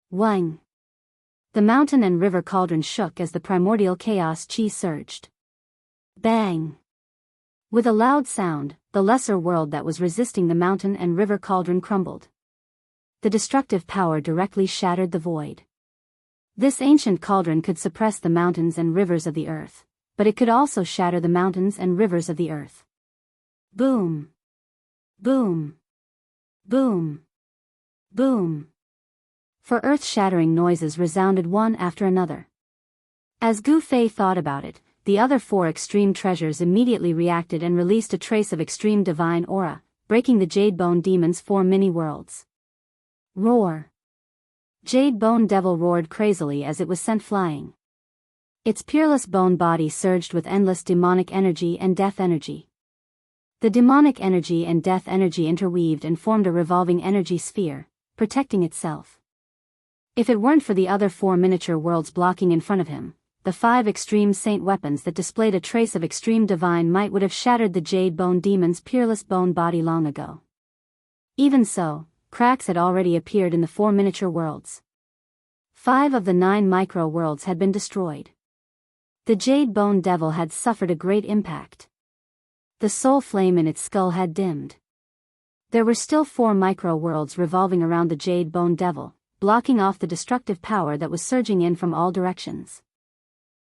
Wang! The mountain and river cauldron shook as the primordial chaos chi surged. Bang! With a loud sound, the lesser world that was resisting the mountain and river cauldron crumbled. The destructive power directly shattered the void. This ancient cauldron could suppress the mountains and rivers of the earth, but it could also shatter the mountains and rivers of the earth. Boom! Boom! Boom! Boom! For earth-shattering noises resounded one after another. As Gu Fei thought about it, the other 4 extreme treasures immediately reacted and released a trace of extreme divine aura, breaking the Jade Bone Demon's 4 mini-worlds. Roar! Jade Bone Devil roared crazily as it was sent flying. Its peerless bone body surged with endless demonic energy and death energy. The demonic energy and death energy interweaved and formed a revolving energy sphere, protecting itself. If it weren't for the other 4 miniature worlds blocking in front of him, the 5 extreme saint weapons that displayed a trace of extreme divine might would have shattered the Jade Bone Demon's peerless bone body long ago. Even so, cracks had already appeared in the 4 miniature worlds. 5 of the 9 micro worlds had been destroyed. The Jade Bone Devil had suffered a great impact. The soul flame in its skull had dimmed. There were still 4 micro-worlds revolving around the Jade Bone Devil, blocking off the destructive power that was surging in from all directions.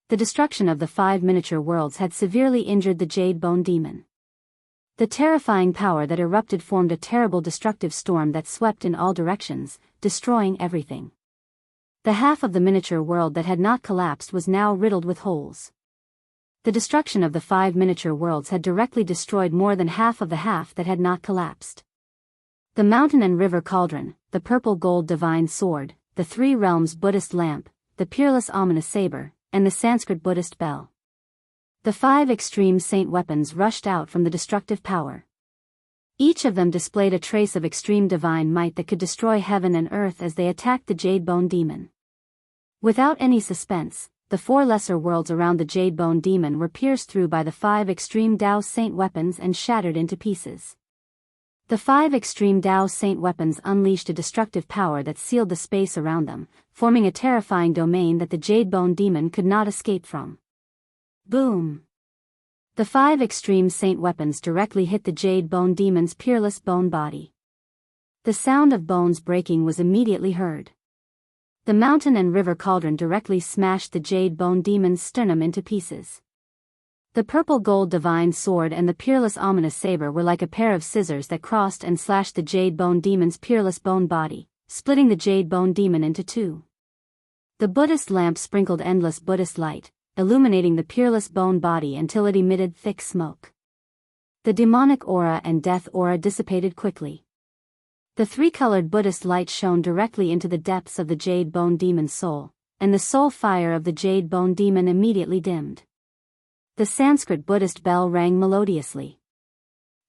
The destruction of the 5 miniature worlds had severely injured the Jade Bone Demon. The terrifying power that erupted formed a terrible destructive storm that swept in all directions, destroying everything. The half of the miniature world that had not collapsed was now riddled with holes. The destruction of the 5 miniature worlds had directly destroyed more than half of the half that had not collapsed. The mountain and river cauldron, the purple gold divine sword, the 3 realms Buddhist lamp, the peerless ominous saber, and the Sanskrit Buddhist bell. The 5 extreme saint weapons rushed out from the destructive power. Each of them displayed a trace of extreme divine might that could destroy heaven and earth as they attacked the Jade Bone Demon. Without any suspense, the 4 lesser worlds around the Jade Bone Demon were pierced through by the 5 extreme Tao Saint weapons and shattered into pieces. The 5 extreme Tao Saint weapons unleashed a destructive power that sealed the space around them, forming a terrifying domain that the Jade Bone Demon could not escape from. Boom! The 5 extreme saint weapons directly hit the Jade Bone Demon's peerless bone body. The sound of bones breaking was immediately heard. The mountain and river cauldron directly smashed the Jade Bone Demon's sternum into pieces. The purple gold divine sword and the peerless ominous saber were like a pair of scissors that crossed and slashed the Jade Bone Demon's peerless bone body, splitting the Jade Bone Demon into 2. The Buddhist lamp sprinkled endless Buddhist light, illuminating the peerless bone body until it emitted thick smoke. The demonic aura and death aura dissipated quickly. The 3-colored Buddhist light shone directly into the depths of the Jade Bone Demon's soul, and the soul fire of the Jade Bone Demon immediately dimmed. The Sanskrit Buddhist bell rang melodiously.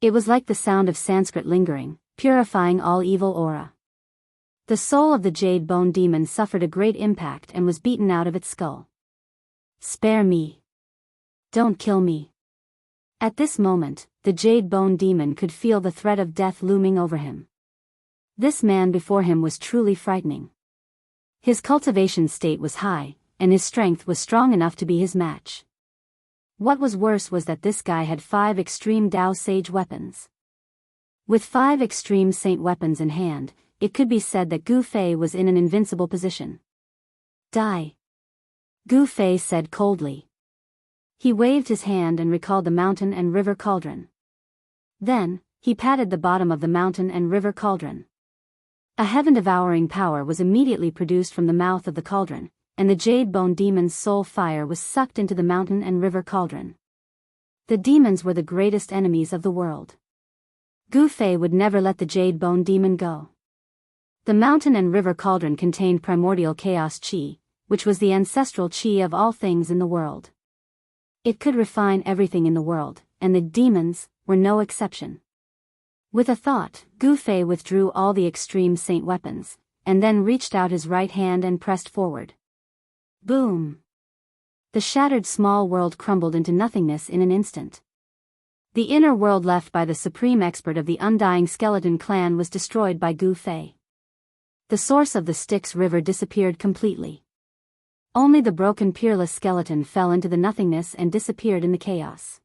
It was like the sound of Sanskrit lingering, purifying all evil aura. The soul of the Jade Bone Demon suffered a great impact and was beaten out of its skull. "Spare me. Don't kill me." At this moment, the Jade Bone Demon could feel the threat of death looming over him. This man before him was truly frightening. His cultivation state was high, and his strength was strong enough to be his match. What was worse was that this guy had 5 extreme Tao Sage weapons. With 5 extreme saint weapons in hand, it could be said that Gu Fei was in an invincible position. "Die," Gu Fei said coldly. He waved his hand and recalled the mountain and river cauldron. Then, he patted the bottom of the mountain and river cauldron. A heaven-devouring power was immediately produced from the mouth of the cauldron, and the Jade Bone Demon's soul fire was sucked into the mountain and river cauldron. The demons were the greatest enemies of the world. Gu Fei would never let the Jade Bone Demon go. The mountain and river cauldron contained primordial chaos chi, which was the ancestral chi of all things in the world. It could refine everything in the world, and the demons were no exception. With a thought, Gu Fei withdrew all the extreme saint weapons, and then reached out his right hand and pressed forward. Boom! The shattered small world crumbled into nothingness in an instant. The inner world left by the supreme expert of the undying skeleton clan was destroyed by Gu Fei. The source of the Styx River disappeared completely. Only the broken peerless skeleton fell into the nothingness and disappeared in the chaos.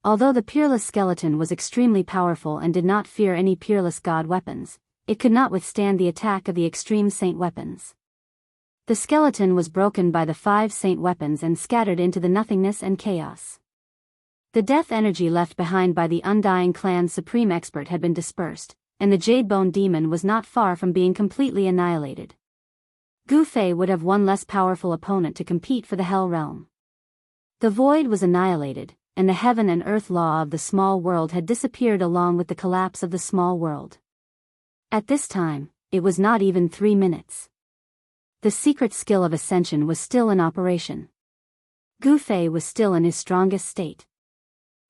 Although the peerless skeleton was extremely powerful and did not fear any peerless god weapons, it could not withstand the attack of the extreme saint weapons. The skeleton was broken by the 5 saint weapons and scattered into the nothingness and chaos. The death energy left behind by the undying clan's supreme expert had been dispersed, and the Jade Bone Demon was not far from being completely annihilated. Gu Fei would have one less powerful opponent to compete for the Hell Realm. The void was annihilated, and the heaven and earth law of the small world had disappeared along with the collapse of the small world. At this time, it was not even 3 minutes. The secret skill of Ascension was still in operation. Gu Fei was still in his strongest state.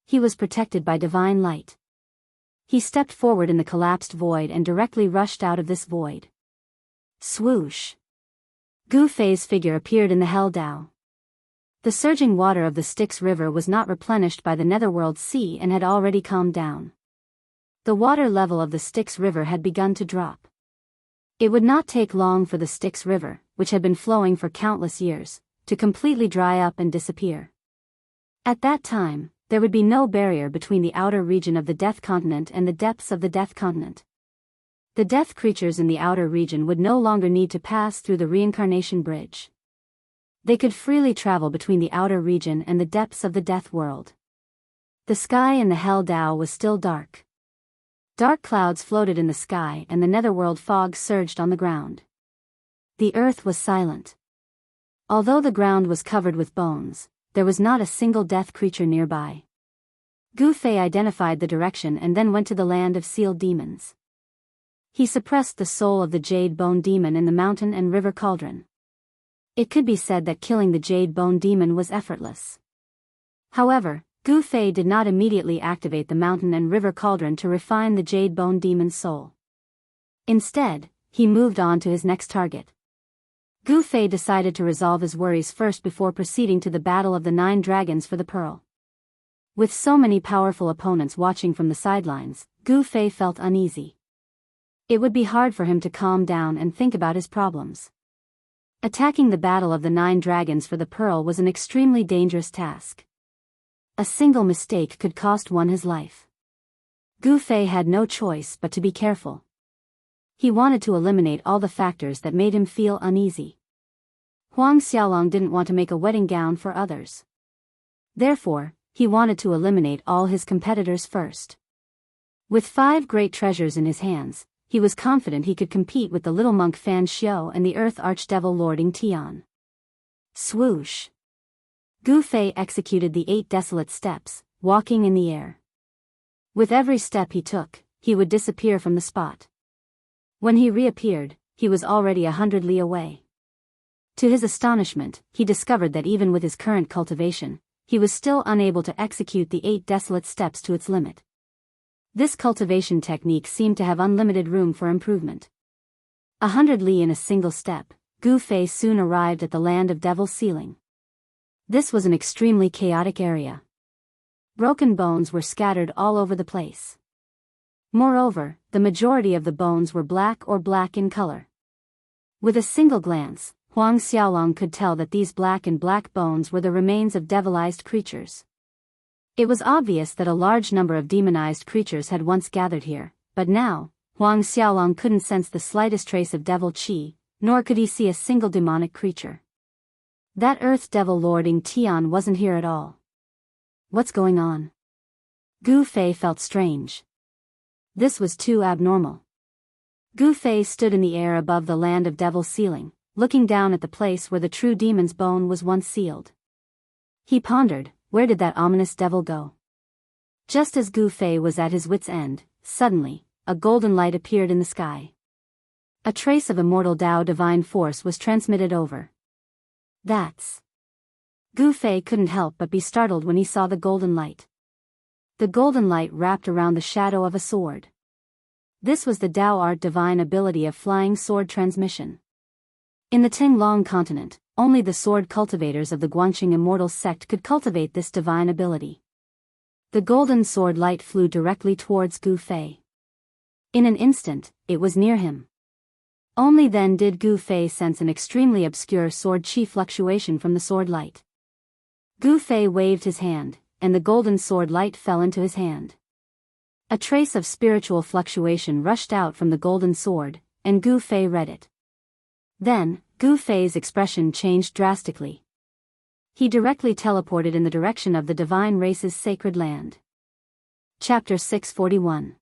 He was protected by divine light. He stepped forward in the collapsed void and directly rushed out of this void. Swoosh! Gu Fei's figure appeared in the Hell Dao. The surging water of the Styx River was not replenished by the Netherworld Sea and had already calmed down. The water level of the Styx River had begun to drop. It would not take long for the Styx River, which had been flowing for countless years, to completely dry up and disappear. At that time, there would be no barrier between the outer region of the Death Continent and the depths of the Death Continent. The death creatures in the outer region would no longer need to pass through the reincarnation bridge. They could freely travel between the outer region and the depths of the death world. The sky in the Hell Dao was still dark. Dark clouds floated in the sky and the netherworld fog surged on the ground. The earth was silent. Although the ground was covered with bones, there was not a single death creature nearby. Gu Fei identified the direction and then went to the land of sealed demons. He suppressed the soul of the Jade Bone Demon in the mountain and river cauldron. It could be said that killing the Jade Bone Demon was effortless. However, Gu Fei did not immediately activate the mountain and river cauldron to refine the Jade Bone Demon's soul. Instead, he moved on to his next target. Gu Fei decided to resolve his worries first before proceeding to the battle of the 9 dragons for the pearl. With so many powerful opponents watching from the sidelines, Gu Fei felt uneasy. It would be hard for him to calm down and think about his problems. Attacking the battle of the 9 dragons for the pearl was an extremely dangerous task. A single mistake could cost one his life. Gu Fei had no choice but to be careful. He wanted to eliminate all the factors that made him feel uneasy. Huang Xiaolong didn't want to make a wedding gown for others. Therefore, he wanted to eliminate all his competitors first. With 5 great treasures in his hands, he was confident he could compete with the little monk Fan Xiao and the Earth Archdevil Lording Tian. Swoosh! Gu Fei executed the 8 desolate steps, walking in the air. With every step he took, he would disappear from the spot. When he reappeared, he was already 100 li away. To his astonishment, he discovered that even with his current cultivation, he was still unable to execute the 8 desolate steps to its limit. This cultivation technique seemed to have unlimited room for improvement. 100 li in a single step, Gu Fei soon arrived at the land of Devil's Ceiling. This was an extremely chaotic area. Broken bones were scattered all over the place. Moreover, the majority of the bones were black or black in color. With a single glance, Huang Xiaolong could tell that these black bones were the remains of devilized creatures. It was obvious that a large number of demonized creatures had once gathered here, but now, Huang Xiaolong couldn't sense the slightest trace of devil qi, nor could he see a single demonic creature. That Earth Devil Lording Tian wasn't here at all. What's going on? Gu Fei felt strange. This was too abnormal. Gu Fei stood in the air above the land of Devil's Ceiling, looking down at the place where the true demon's bone was once sealed. He pondered, where did that ominous devil go? Just as Gu Fei was at his wit's end, suddenly, a golden light appeared in the sky. A trace of immortal Tao divine force was transmitted over. That's... Gu Fei couldn't help but be startled when he saw the golden light. The golden light wrapped around the shadow of a sword. This was the Tao art divine ability of flying sword transmission. In the Tinglong continent, only the sword cultivators of the Guangqing Immortal sect could cultivate this divine ability. The golden sword light flew directly towards Gu Fei. In an instant, it was near him. Only then did Gu Fei sense an extremely obscure sword chi fluctuation from the sword light. Gu Fei waved his hand, and the golden sword light fell into his hand. A trace of spiritual fluctuation rushed out from the golden sword, and Gu Fei read it. Then, Gu Fei's expression changed drastically. He directly teleported in the direction of the divine race's sacred land. Chapter 641.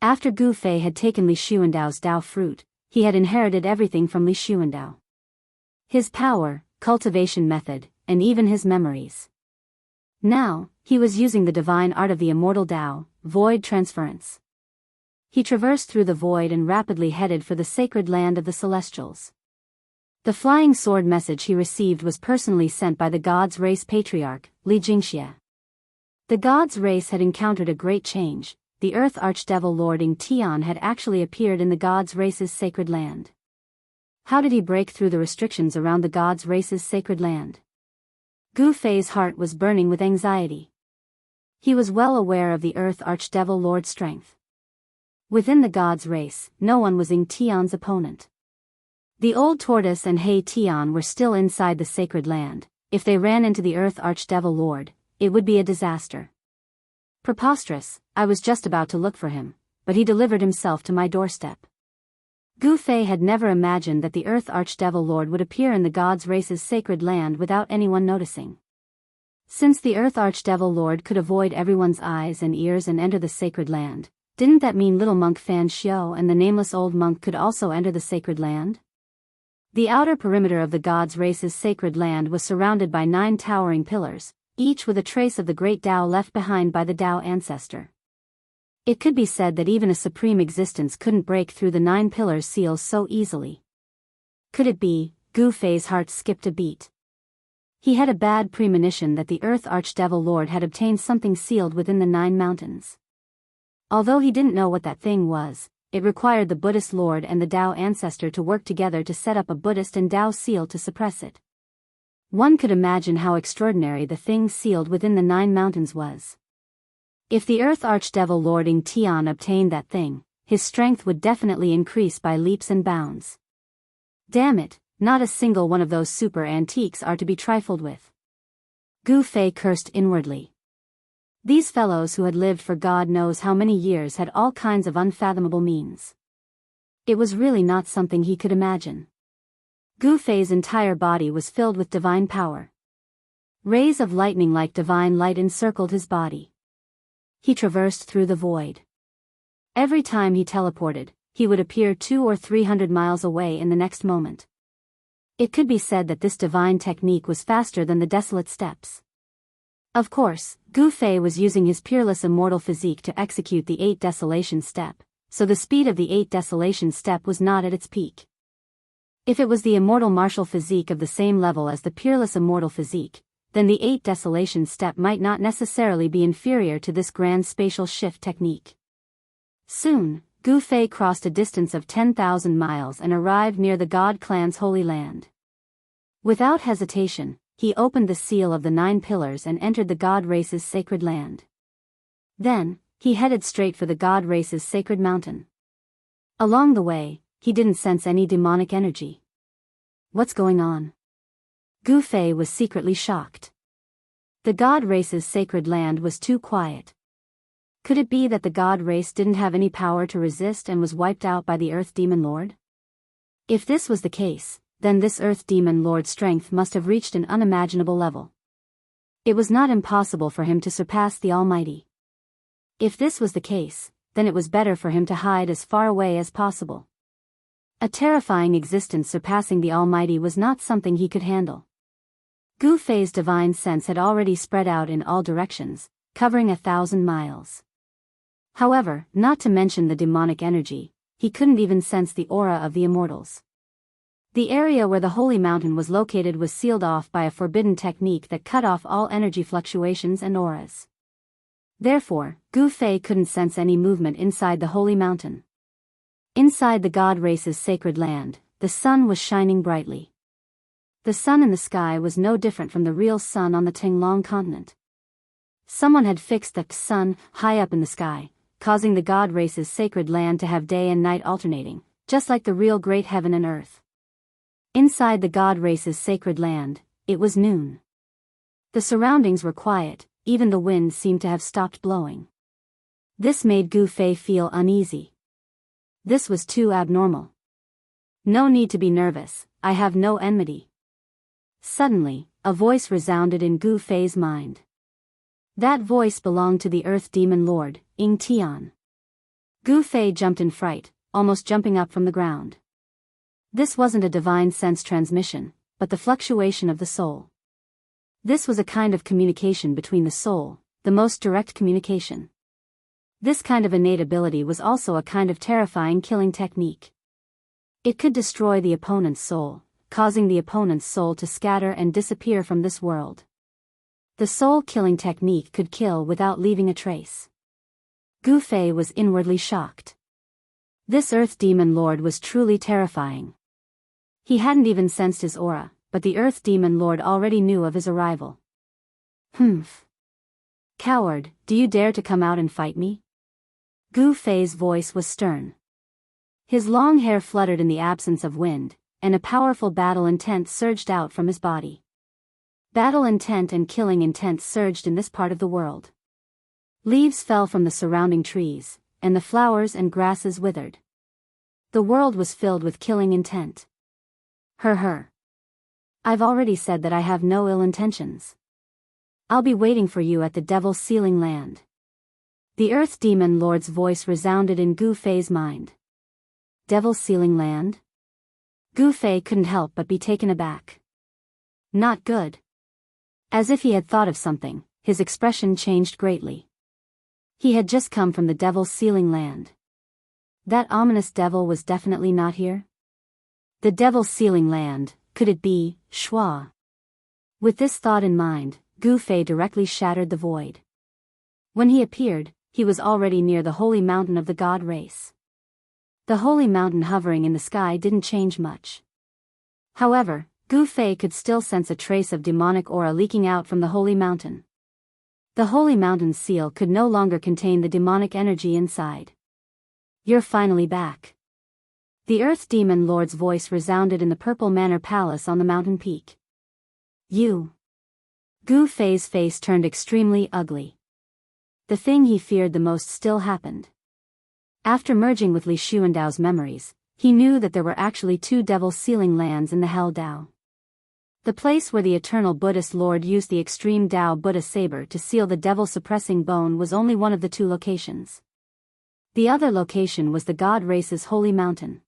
After Gu Fei had taken Li Xuandao's Dao fruit, he had inherited everything from Li Xuandao. His power, cultivation method, and even his memories. Now, he was using the divine art of the immortal Tao, void transference. He traversed through the void and rapidly headed for the sacred land of the celestials. The flying sword message he received was personally sent by the God's Race Patriarch, Li Jingxie. The God's Race had encountered a great change. The Earth Archdevil Lording Tian had actually appeared in the God's Race's sacred land. How did he break through the restrictions around the God's Race's sacred land? Gu Fei's heart was burning with anxiety. He was well aware of the Earth Archdevil Lord's strength. Within the God's Race, no one was Ying Tian's opponent. The old tortoise and Hei Tian were still inside the sacred land. If they ran into the Earth Archdevil Lord, it would be a disaster. Preposterous, I was just about to look for him, but he delivered himself to my doorstep. Gu Fei had never imagined that the Earth Archdevil Lord would appear in the God's Race's sacred land without anyone noticing. Since the Earth Archdevil Lord could avoid everyone's eyes and ears and enter the sacred land, didn't that mean little monk Fan Xiao and the nameless old monk could also enter the sacred land? The outer perimeter of the gods' race's sacred land was surrounded by 9 towering pillars, each with a trace of the great Tao left behind by the Tao ancestor. It could be said that even a supreme existence couldn't break through the 9 pillars' seals so easily. Could it be? Gu Fei's heart skipped a beat. He had a bad premonition that the Earth Archdevil Lord had obtained something sealed within the 9 mountains. Although he didn't know what that thing was, it required the Buddhist Lord and the Tao ancestor to work together to set up a Buddhist and Tao seal to suppress it. One could imagine how extraordinary the thing sealed within the 9 mountains was. If the Earth Archdevil Lord Ing Tian obtained that thing, his strength would definitely increase by leaps and bounds. Damn it, not a single one of those super antiques are to be trifled with. Gu Fei cursed inwardly. These fellows who had lived for God knows how many years had all kinds of unfathomable means. It was really not something he could imagine. Gu Fei's entire body was filled with divine power. Rays of lightning like divine light encircled his body. He traversed through the void. Every time he teleported, he would appear 200 or 300 miles away in the next moment. It could be said that this divine technique was faster than the desolate steppes. Of course, Gu Fei was using his peerless immortal physique to execute the 8 desolation step, so the speed of the 8 desolation step was not at its peak. If it was the immortal martial physique of the same level as the peerless immortal physique, then the 8 desolation step might not necessarily be inferior to this grand spatial shift technique. Soon, Gu Fei crossed a distance of 10,000 miles and arrived near the God Clan's holy land. Without hesitation, he opened the seal of the 9 pillars and entered the God race's sacred land. Then, he headed straight for the God race's sacred mountain. Along the way, he didn't sense any demonic energy. What's going on? Gu Fei was secretly shocked. The God race's sacred land was too quiet. Could it be that the God race didn't have any power to resist and was wiped out by the Earth Demon Lord? If this was the case, then this Earth Demon Lord's strength must have reached an unimaginable level. It was not impossible for him to surpass the Almighty. If this was the case, then it was better for him to hide as far away as possible. A terrifying existence surpassing the Almighty was not something he could handle. Gu Fei's divine sense had already spread out in all directions, covering 1,000 miles. However, not to mention the demonic energy, he couldn't even sense the aura of the immortals. The area where the holy mountain was located was sealed off by a forbidden technique that cut off all energy fluctuations and auras. Therefore, Gu Fei couldn't sense any movement inside the holy mountain. Inside the God race's sacred land, the sun was shining brightly. The sun in the sky was no different from the real sun on the Tinglong continent. Someone had fixed the sun high up in the sky, causing the God race's sacred land to have day and night alternating, just like the real great heaven and earth. Inside the God race's sacred land, it was noon. The surroundings were quiet, even the wind seemed to have stopped blowing. This made Gu Fei feel uneasy. This was too abnormal. No need to be nervous, I have no enmity. Suddenly, a voice resounded in Gu Fei's mind. That voice belonged to the Earth Demon Lord, Ing Tian. Gu Fei jumped in fright, almost jumping up from the ground. This wasn't a divine sense transmission, but the fluctuation of the soul. This was a kind of communication between the soul, the most direct communication. This kind of innate ability was also a kind of terrifying killing technique. It could destroy the opponent's soul, causing the opponent's soul to scatter and disappear from this world. The soul-killing technique could kill without leaving a trace. Gu Fei was inwardly shocked. This Earth Demon Lord was truly terrifying. He hadn't even sensed his aura, but the Earth Demon Lord already knew of his arrival. Humph. Coward, do you dare to come out and fight me? Gu Fei's voice was stern. His long hair fluttered in the absence of wind, and a powerful battle intent surged out from his body. Battle intent and killing intent surged in this part of the world. Leaves fell from the surrounding trees, and the flowers and grasses withered. The world was filled with killing intent. I've already said that I have no ill intentions. I'll be waiting for you at the Devil's Sealing Land. The Earth Demon Lord's voice resounded in Gu Fei's mind. Devil's Sealing Land? Gu Fei couldn't help but be taken aback. Not good. As if he had thought of something, his expression changed greatly. He had just come from the Devil's Sealing Land. That ominous devil was definitely not here. The Devil's Sealing Land, could it be, Schwa? With this thought in mind, Gu Fei directly shattered the void. When he appeared, he was already near the holy mountain of the god race. The holy mountain hovering in the sky didn't change much. However, Gu Fei could still sense a trace of demonic aura leaking out from the holy mountain. The holy mountain's seal could no longer contain the demonic energy inside. You're finally back. The Earth Demon Lord's voice resounded in the Purple Manor Palace on the mountain peak. You. Gu Fei's face turned extremely ugly. The thing he feared the most still happened. After merging with Li Xuandao's memories, he knew that there were actually two Devil's Sealing Lands in the Hell Dao. The place where the Eternal Buddhist Lord used the Extreme Dao Buddha Saber to seal the devil-suppressing bone was only one of the two locations. The other location was the god race's holy mountain.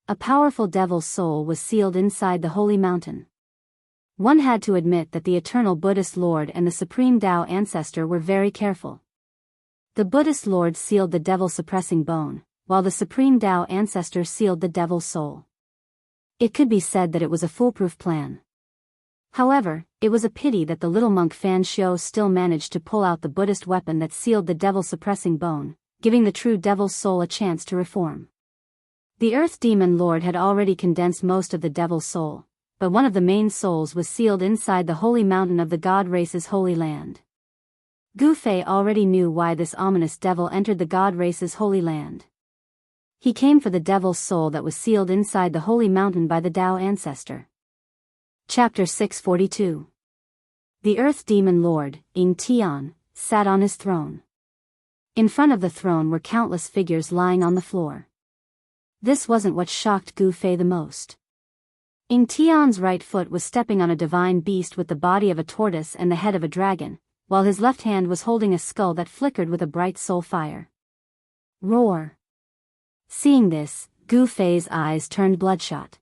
A powerful devil's soul was sealed inside the holy mountain. One had to admit that the Eternal Buddhist Lord and the Supreme Dao Ancestor were very careful. The Buddhist Lord sealed the devil-suppressing bone, while the Supreme Dao Ancestor sealed the devil's soul. It could be said that it was a foolproof plan. However, it was a pity that the little monk Fan Xiu still managed to pull out the Buddhist weapon that sealed the devil-suppressing bone, giving the true devil's soul a chance to reform. The Earth Demon Lord had already condensed most of the devil's soul, but one of the main souls was sealed inside the holy mountain of the god race's holy land. Gu Fei already knew why this ominous devil entered the god race's holy land. He came for the devil's soul that was sealed inside the holy mountain by the Dao Ancestor. Chapter 642. The Earth Demon Lord, Ying Tian, sat on his throne. In front of the throne were countless figures lying on the floor. This wasn't what shocked Gu Fei the most. Ying Tian's right foot was stepping on a divine beast with the body of a tortoise and the head of a dragon, while his left hand was holding a skull that flickered with a bright soul fire. Roar! Seeing this, Gu Fei's eyes turned bloodshot.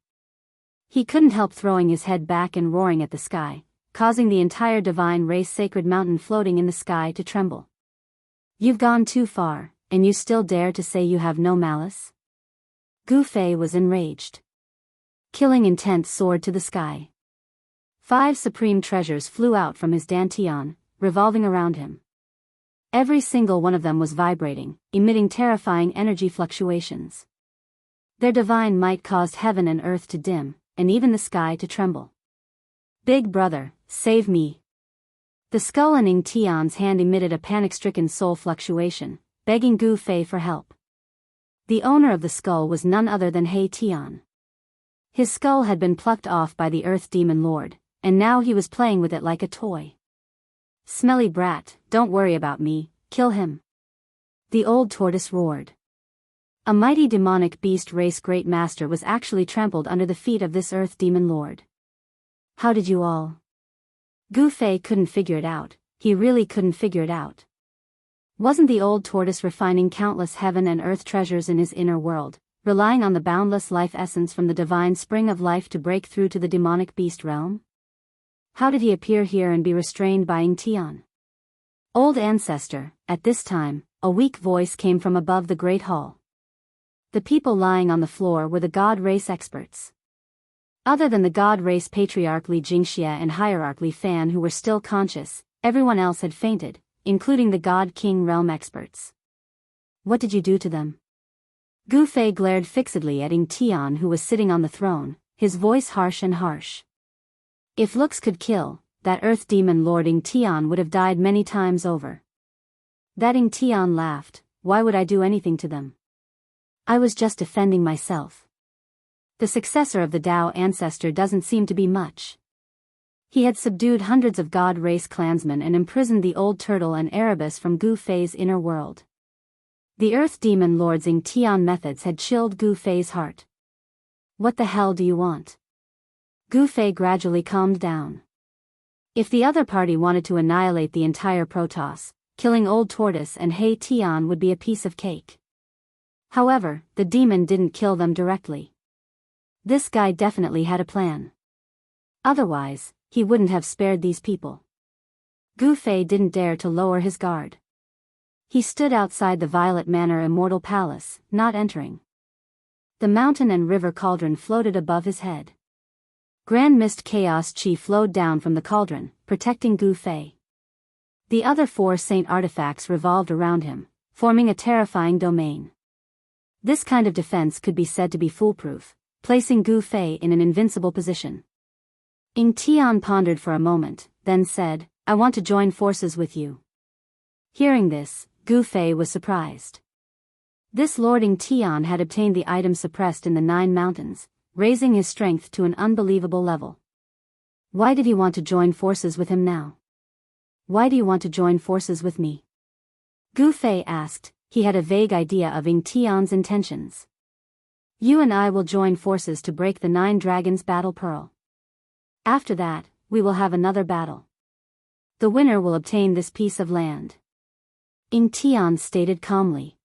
He couldn't help throwing his head back and roaring at the sky, causing the entire divine race sacred mountain floating in the sky to tremble. You've gone too far, and you still dare to say you have no malice? Gu Fei was enraged. Killing intent soared to the sky. 5 supreme treasures flew out from his dantian, revolving around him. Every single one of them was vibrating, emitting terrifying energy fluctuations. Their divine might caused heaven and earth to dim, and even the sky to tremble. Big brother, save me. The skull in Ying Tian's hand emitted a panic-stricken soul fluctuation, begging Gu Fei for help. The owner of the skull was none other than He Tian. His skull had been plucked off by the Earth Demon Lord, and now he was playing with it like a toy. Smelly brat, don't worry about me, kill him. The old tortoise roared. A mighty demonic beast race great master was actually trampled under the feet of this Earth Demon Lord. How did you all? Gu Fei couldn't figure it out, he really couldn't figure it out. Wasn't the old tortoise refining countless heaven and earth treasures in his inner world, relying on the boundless life essence from the divine spring of life to break through to the demonic beast realm? How did he appear here and be restrained by Ying Tian? Old ancestor, at this time, a weak voice came from above the great hall. The people lying on the floor were the god race experts. Other than the god race patriarch Li Jingxia and hierarch Li Fan who were still conscious, everyone else had fainted, including the god king realm experts. What did you do to them? Gu Fei glared fixedly at Ying Tian who was sitting on the throne, his voice harsh and harsh. If looks could kill, that Earth Demon Lord Ying Tian would have died many times over. That Ying Tian laughed, why would I do anything to them? I was just defending myself. The successor of the Dao Ancestor doesn't seem to be much. He had subdued hundreds of god race clansmen and imprisoned the old turtle and Erebus from Gu Fei's inner world. The Earth Demon Lord's Ying Tian methods had chilled Gu Fei's heart. What the hell do you want? Gu Fei gradually calmed down. If the other party wanted to annihilate the entire Protoss, killing Old Tortoise and Hey Tian would be a piece of cake. However, the demon didn't kill them directly. This guy definitely had a plan. Otherwise, he wouldn't have spared these people. Gu Fei didn't dare to lower his guard. He stood outside the Violet Manor Immortal Palace, not entering. The mountain and river cauldron floated above his head. Grand Mist Chaos Chi flowed down from the cauldron, protecting Gu Fei. The other 4 saint artifacts revolved around him, forming a terrifying domain. This kind of defense could be said to be foolproof, placing Gu Fei in an invincible position. Ying Tian pondered for a moment, then said, "I want to join forces with you." Hearing this, Gu Fei was surprised. This Lord Ying Tian had obtained the item suppressed in the 9 mountains, raising his strength to an unbelievable level. Why did he want to join forces with him now? Why do you want to join forces with me? Gu Fei asked. He had a vague idea of Ying Tian's intentions. You and I will join forces to break the 9 dragons battle pearl. After that, we will have another battle. The winner will obtain this piece of land. Ying Tian stated calmly.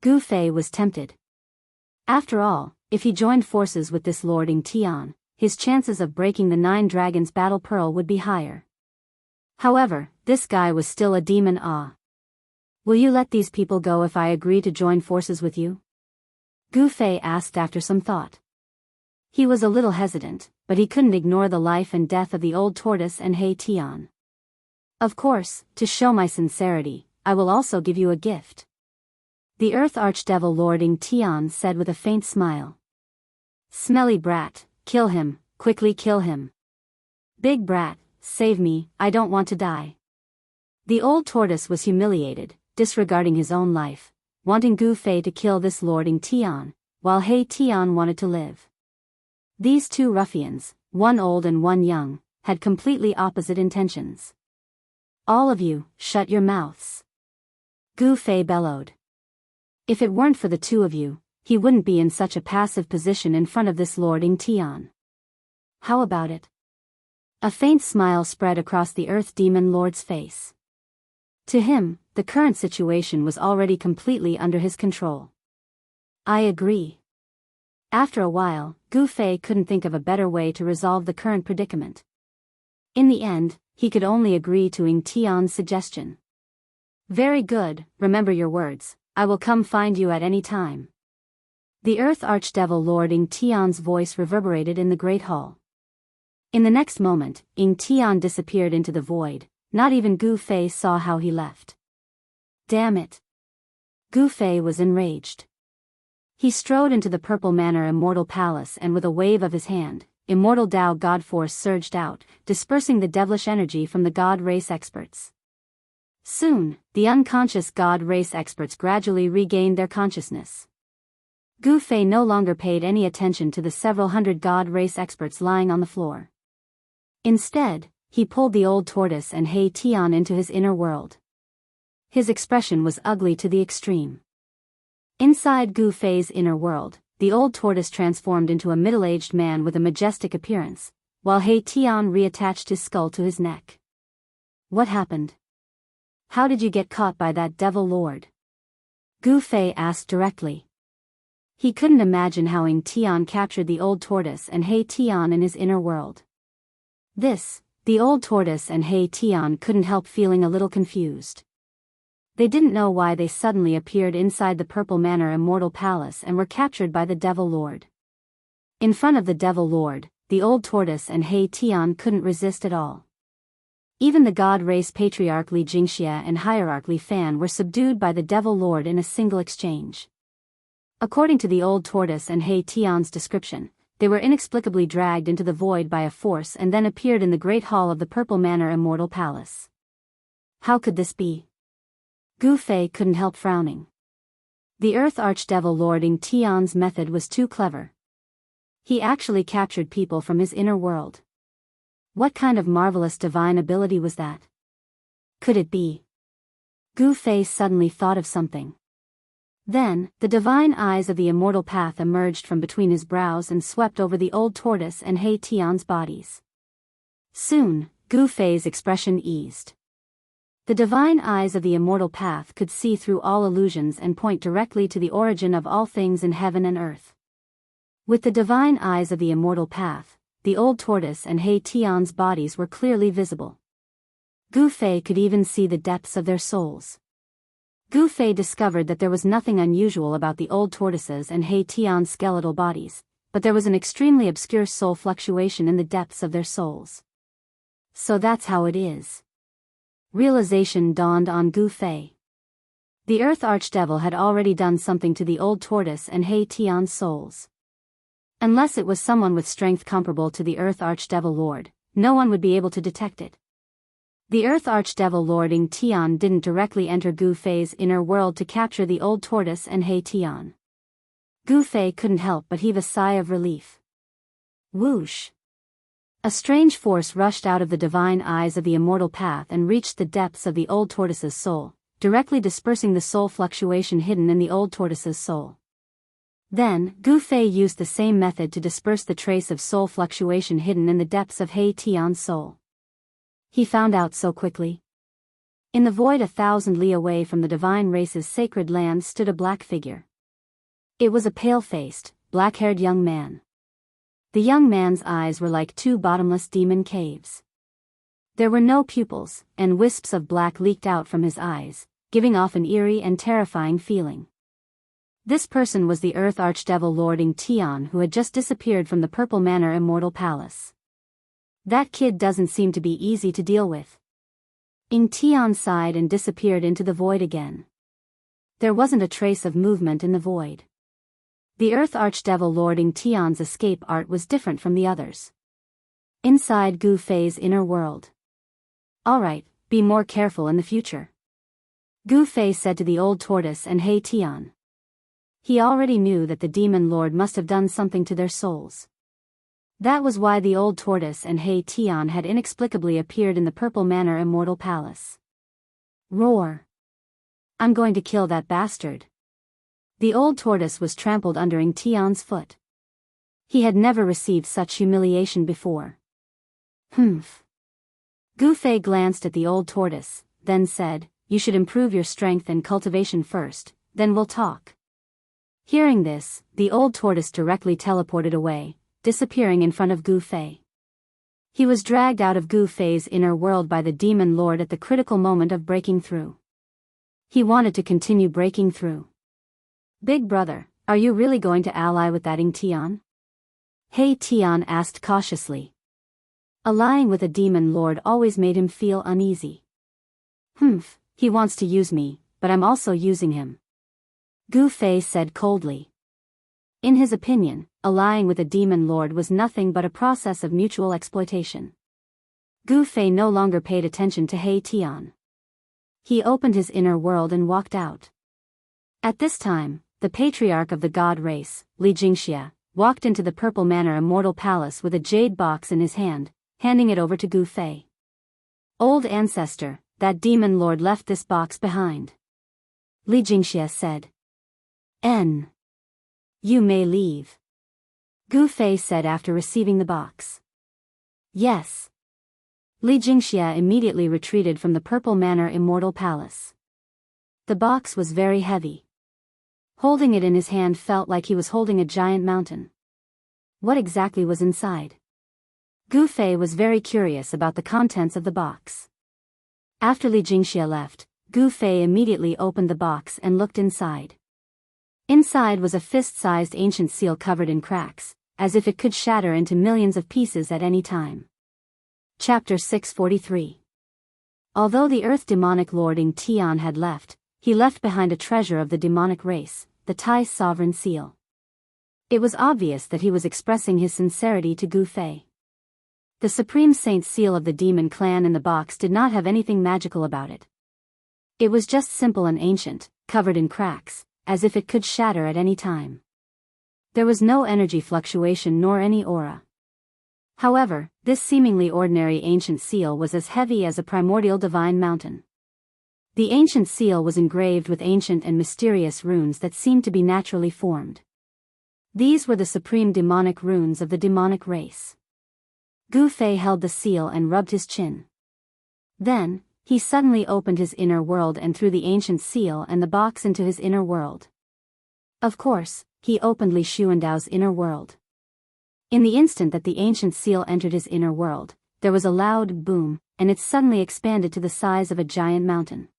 Gu Fei was tempted. After all, if he joined forces with this Lord Ying Tian, his chances of breaking the 9 dragons battle pearl would be higher. However, this guy was still a demon. Will you let these people go if I agree to join forces with you? Gu Fei asked after some thought. He was a little hesitant, but he couldn't ignore the life and death of the Old Tortoise and Hey Tian. Of course, to show my sincerity, I will also give you a gift. The Earth Archdevil Lord Ying Tian said with a faint smile. Smelly brat, kill him, quickly kill him. Big brat, save me, I don't want to die. The Old Tortoise was humiliated, disregarding his own life, wanting Gu Fei to kill this Lord Ying Tian, while Hey Tian wanted to live. These 2 ruffians, one old and one young, had completely opposite intentions. All of you, shut your mouths. Gu Fei bellowed. If it weren't for the 2 of you, he wouldn't be in such a passive position in front of this Lord Ying Tian. How about it? A faint smile spread across the Earth Demon Lord's face. To him, the current situation was already completely under his control. I agree. After a while, Gu Fei couldn't think of a better way to resolve the current predicament. In the end, he could only agree to Ying Tian's suggestion. Very good, remember your words, I will come find you at any time. The Earth Archdevil Lord Ying Tian's voice reverberated in the Great Hall. In the next moment, Ying Tian disappeared into the void. Not even Gu Fei saw how he left. Damn it. Gu Fei was enraged. He strode into the Purple Manor Immortal Palace and with a wave of his hand, Immortal Tao God Force surged out, dispersing the devilish energy from the God Race experts. Soon, the unconscious God Race experts gradually regained their consciousness. Gu Fei no longer paid any attention to the several hundred God Race experts lying on the floor. Instead, he pulled the Old Tortoise and Hey Tian into his inner world. His expression was ugly to the extreme. Inside Gu Fei's inner world, the Old Tortoise transformed into a middle-aged man with a majestic appearance, while Hey Tian reattached his skull to his neck. What happened? How did you get caught by that devil lord? Gu Fei asked directly. He couldn't imagine how Ying Tian captured the Old Tortoise and Hey Tian in his inner world. The Old Tortoise and Hey Tian couldn't help feeling a little confused. They didn't know why they suddenly appeared inside the Purple Manor Immortal Palace and were captured by the Devil Lord. In front of the Devil Lord, the Old Tortoise and Hey Tian couldn't resist at all. Even the God Race Patriarch Li Jingxia and Hierarch Li Fan were subdued by the Devil Lord in a single exchange. According to the Old Tortoise and Hey Tian's description, they were inexplicably dragged into the void by a force and then appeared in the Great Hall of the Purple Manor Immortal Palace. How could this be? Gu Fei couldn't help frowning. The Earth Archdevil Lord Ying Tian's method was too clever. He actually captured people from his inner world. What kind of marvelous divine ability was that? Could it be? Gu Fei suddenly thought of something. Then, the divine eyes of the immortal path emerged from between his brows and swept over the Old Tortoise and Hey Tian's bodies. Soon, Gu Fei's expression eased. The divine eyes of the immortal path could see through all illusions and point directly to the origin of all things in heaven and earth. With the divine eyes of the immortal path, the old tortoise and He Tian's bodies were clearly visible. Gu Fei could even see the depths of their souls. Gu Fei discovered that there was nothing unusual about the old tortoises and He Tian's skeletal bodies, but there was an extremely obscure soul fluctuation in the depths of their souls. So that's how it is. Realization dawned on Gu Fei. The Earth Archdevil had already done something to the old tortoise and He Tian's souls. Unless it was someone with strength comparable to the Earth Archdevil Lord, no one would be able to detect it. The Earth Archdevil Lord Ing Tian didn't directly enter Gu Fei's inner world to capture the old tortoise and He Tian. Gu Fei couldn't help but heave a sigh of relief. Whoosh! A strange force rushed out of the divine eyes of the immortal path and reached the depths of the old tortoise's soul, directly dispersing the soul fluctuation hidden in the old tortoise's soul. Then, Gu Fei used the same method to disperse the trace of soul fluctuation hidden in the depths of He Tian's soul. He found out so quickly. In the void 1,000 li away from the divine race's sacred land stood a black figure. It was a pale-faced, black-haired young man. The young man's eyes were like two bottomless demon caves. There were no pupils, and wisps of black leaked out from his eyes, giving off an eerie and terrifying feeling. This person was the Earth Archdevil Lord Ing Tian, who had just disappeared from the Purple Manor Immortal Palace. That kid doesn't seem to be easy to deal with. Ing Tian sighed and disappeared into the void again. There wasn't a trace of movement in the void. The Earth Archdevil Lord Ing Tian's escape art was different from the others. Inside Gu Fei's inner world. Alright, be more careful in the future. Gu Fei said to the old tortoise and He Tian. He already knew that the demon lord must have done something to their souls. That was why the old tortoise and He Tian had inexplicably appeared in the Purple Manor Immortal Palace. Roar! I'm going to kill that bastard. The old tortoise was trampled under Ing Tian's foot. He had never received such humiliation before. Humph. Gu Fei glanced at the old tortoise, then said, "You should improve your strength and cultivation first, then we'll talk." Hearing this, the old tortoise directly teleported away, disappearing in front of Gu Fei. He was dragged out of Gu Fei's inner world by the demon lord at the critical moment of breaking through. He wanted to continue breaking through. Big brother, are you really going to ally with that Ing Tian? He Tian asked cautiously. Allying with a demon lord always made him feel uneasy. Humph, he wants to use me, but I'm also using him. Gu Fei said coldly. In his opinion, allying with a demon lord was nothing but a process of mutual exploitation. Gu Fei no longer paid attention to He Tian. He opened his inner world and walked out. At this time, the patriarch of the god race, Li Jingxia, walked into the Purple Manor Immortal Palace with a jade box in his hand, handing it over to Gu Fei. Old ancestor, that demon lord left this box behind. Li Jingxia said. You may leave. Gu Fei said after receiving the box. Yes. Li Jingxia immediately retreated from the Purple Manor Immortal Palace. The box was very heavy. Holding it in his hand felt like he was holding a giant mountain. What exactly was inside? Gu Fei was very curious about the contents of the box. After Li Jingxia left, Gu Fei immediately opened the box and looked inside. Inside was a fist-sized ancient seal covered in cracks, as if it could shatter into millions of pieces at any time. Chapter 643. Although the Earth demonic lord Ing Tian had left, he left behind a treasure of the demonic race, the Tai Sovereign Seal. It was obvious that he was expressing his sincerity to Gu Fei. The Supreme Saint Seal of the Demon Clan in the box did not have anything magical about it. It was just simple and ancient, covered in cracks, as if it could shatter at any time. There was no energy fluctuation nor any aura. However, this seemingly ordinary ancient seal was as heavy as a primordial divine mountain. The ancient seal was engraved with ancient and mysterious runes that seemed to be naturally formed. These were the supreme demonic runes of the demonic race. Gu Fei held the seal and rubbed his chin. Then, he suddenly opened his inner world and threw the ancient seal and the box into his inner world. Of course, he opened Li Xuandao's inner world. In the instant that the ancient seal entered his inner world, there was a loud boom, and it suddenly expanded to the size of a giant mountain.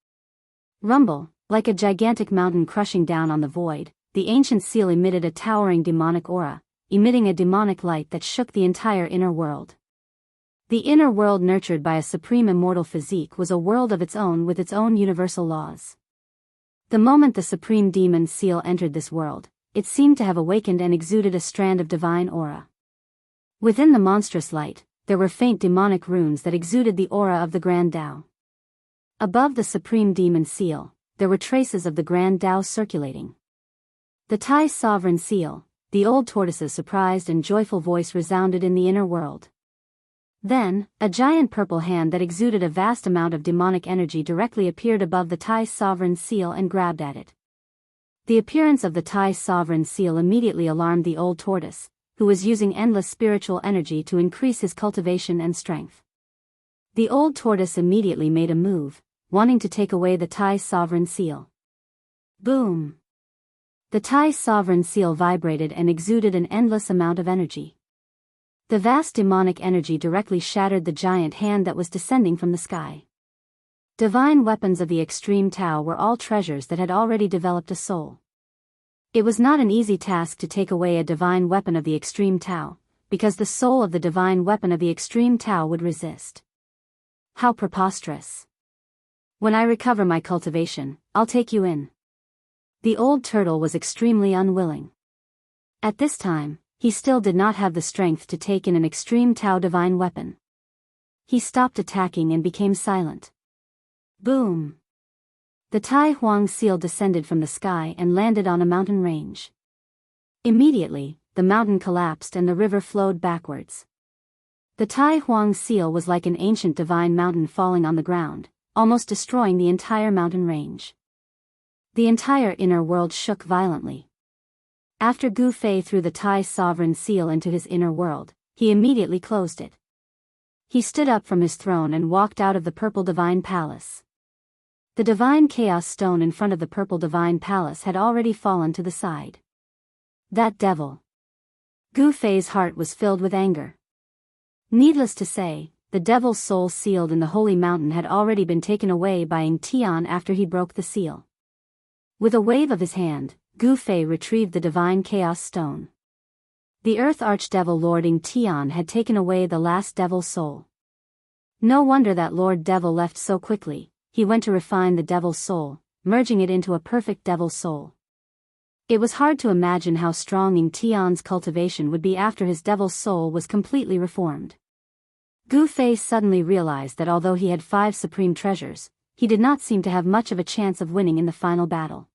Rumble, like a gigantic mountain crushing down on the void, the ancient seal emitted a towering demonic aura, emitting a demonic light that shook the entire inner world. The inner world, nurtured by a supreme immortal physique, was a world of its own with its own universal laws. The moment the supreme demon seal entered this world, it seemed to have awakened and exuded a strand of divine aura. Within the monstrous light, there were faint demonic runes that exuded the aura of the Grand Tao. Above the supreme demon seal, there were traces of the Grand Tao circulating. The Tai sovereign seal, the old tortoise's surprised and joyful voice resounded in the inner world. Then, a giant purple hand that exuded a vast amount of demonic energy directly appeared above the Tai sovereign seal and grabbed at it. The appearance of the Tai sovereign seal immediately alarmed the old tortoise, who was using endless spiritual energy to increase his cultivation and strength. The old tortoise immediately made a move, wanting to take away the Tai sovereign seal. Boom! The Tai sovereign seal vibrated and exuded an endless amount of energy. The vast demonic energy directly shattered the giant hand that was descending from the sky. Divine weapons of the extreme Tao were all treasures that had already developed a soul. It was not an easy task to take away a divine weapon of the extreme Tao, because the soul of the divine weapon of the extreme Tao would resist. How preposterous! When I recover my cultivation, I'll take you in. The old turtle was extremely unwilling. At this time, he still did not have the strength to take in an extreme Tao divine weapon. He stopped attacking and became silent. Boom! The Tai Huang seal descended from the sky and landed on a mountain range. Immediately, the mountain collapsed and the river flowed backwards. The Tai Huang seal was like an ancient divine mountain falling on the ground, almost destroying the entire mountain range. The entire inner world shook violently. After Gu Fei threw the Tai sovereign seal into his inner world, he immediately closed it. He stood up from his throne and walked out of the purple divine palace. The divine chaos stone in front of the purple divine palace had already fallen to the side. That devil! Gu Fei's heart was filled with anger. Needless to say, the devil's soul sealed in the holy mountain had already been taken away by Ying Tian after he broke the seal. With a wave of his hand, Gu Fei retrieved the divine chaos stone. The earth archdevil Lord Ying Tian had taken away the last devil's soul. No wonder that Lord Devil left so quickly. He went to refine the devil's soul, merging it into a perfect devil's soul. It was hard to imagine how strong Ying Tian's cultivation would be after his devil's soul was completely reformed. Gu Fei suddenly realized that although he had 5 supreme treasures, he did not seem to have much of a chance of winning in the final battle.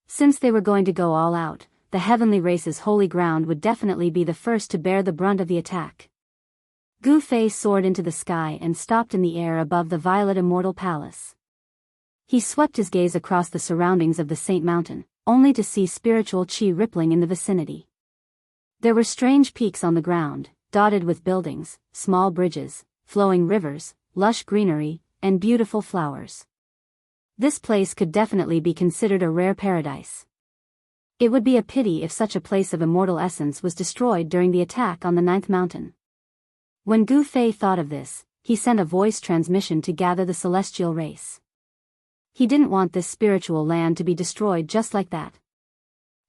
Since they were going to go all out, the heavenly race's holy ground would definitely be the first to bear the brunt of the attack. Gu Fei soared into the sky and stopped in the air above the violet immortal palace. He swept his gaze across the surroundings of the Saint Mountain, only to see spiritual qi rippling in the vicinity. There were strange peaks on the ground, dotted with buildings, small bridges, flowing rivers, lush greenery, and beautiful flowers. This place could definitely be considered a rare paradise. It would be a pity if such a place of immortal essence was destroyed during the attack on the 9th mountain. When Gu Fei thought of this, he sent a voice transmission to gather the celestial race. He didn't want this spiritual land to be destroyed just like that.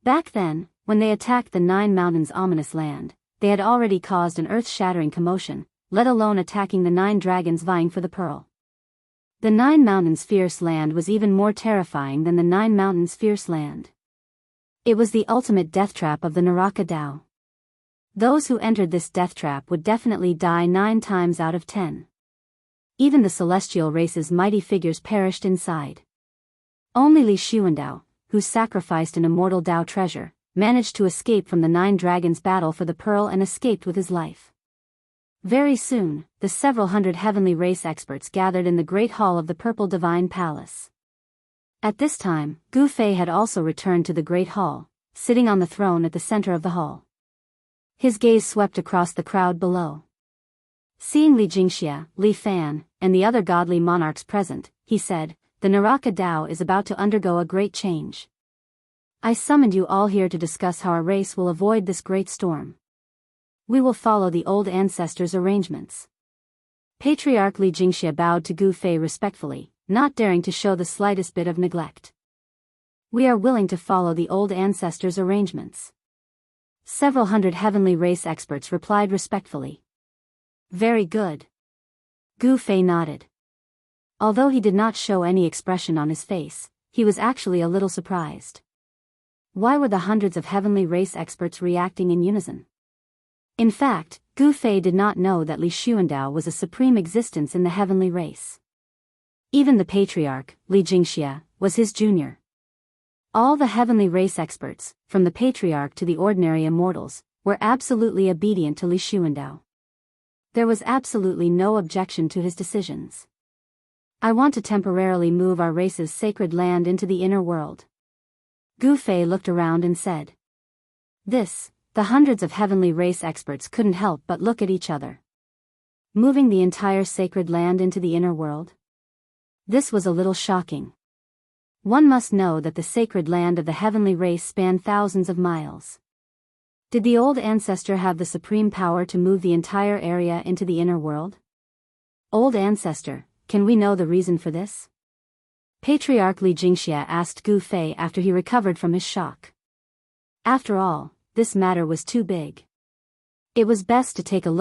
Back then, when they attacked the 9 mountains' ominous land, they had already caused an earth-shattering commotion, let alone attacking the 9 dragons vying for the pearl. The 9 mountains' fierce land was even more terrifying than the 9 mountains' fierce land. It was the ultimate death trap of the Naraka Tao. Those who entered this death trap would definitely die 9 times out of 10. Even the celestial race's mighty figures perished inside. Only Li Xuandao, who sacrificed an immortal Tao treasure, managed to escape from the 9 dragons' battle for the pearl and escaped with his life. Very soon, the several hundred heavenly race experts gathered in the great hall of the purple divine palace. At this time, Gu Fei had also returned to the great hall, sitting on the throne at the center of the hall. His gaze swept across the crowd below. Seeing Li Jingxia, Li Fan, and the other godly monarchs present, he said, "The Naraka Tao is about to undergo a great change. I summoned you all here to discuss how our race will avoid this great storm. We will follow the old ancestors' arrangements." Patriarch Li Jingxia bowed to Gu Fei respectfully, not daring to show the slightest bit of neglect. "We are willing to follow the old ancestors' arrangements." Several hundred heavenly race experts replied respectfully. "Very good." Gu Fei nodded. Although he did not show any expression on his face, he was actually a little surprised. Why were the hundreds of heavenly race experts reacting in unison? In fact, Gu Fei did not know that Li Xuandao was a supreme existence in the heavenly race. Even the patriarch, Li Jingxia, was his junior. All the heavenly race experts, from the patriarch to the ordinary immortals, were absolutely obedient to Li Xuandao. There was absolutely no objection to his decisions. "I want to temporarily move our race's sacred land into the inner world." Gu Fei looked around and said. The hundreds of heavenly race experts couldn't help but look at each other. Moving the entire sacred land into the inner world? This was a little shocking. One must know that the sacred land of the heavenly race spanned thousands of miles. Did the old ancestor have the supreme power to move the entire area into the inner world? "Old ancestor, can we know the reason for this?" Patriarch Li Jingxia asked Gu Fei after he recovered from his shock. After all, this matter was too big. It was best to take a look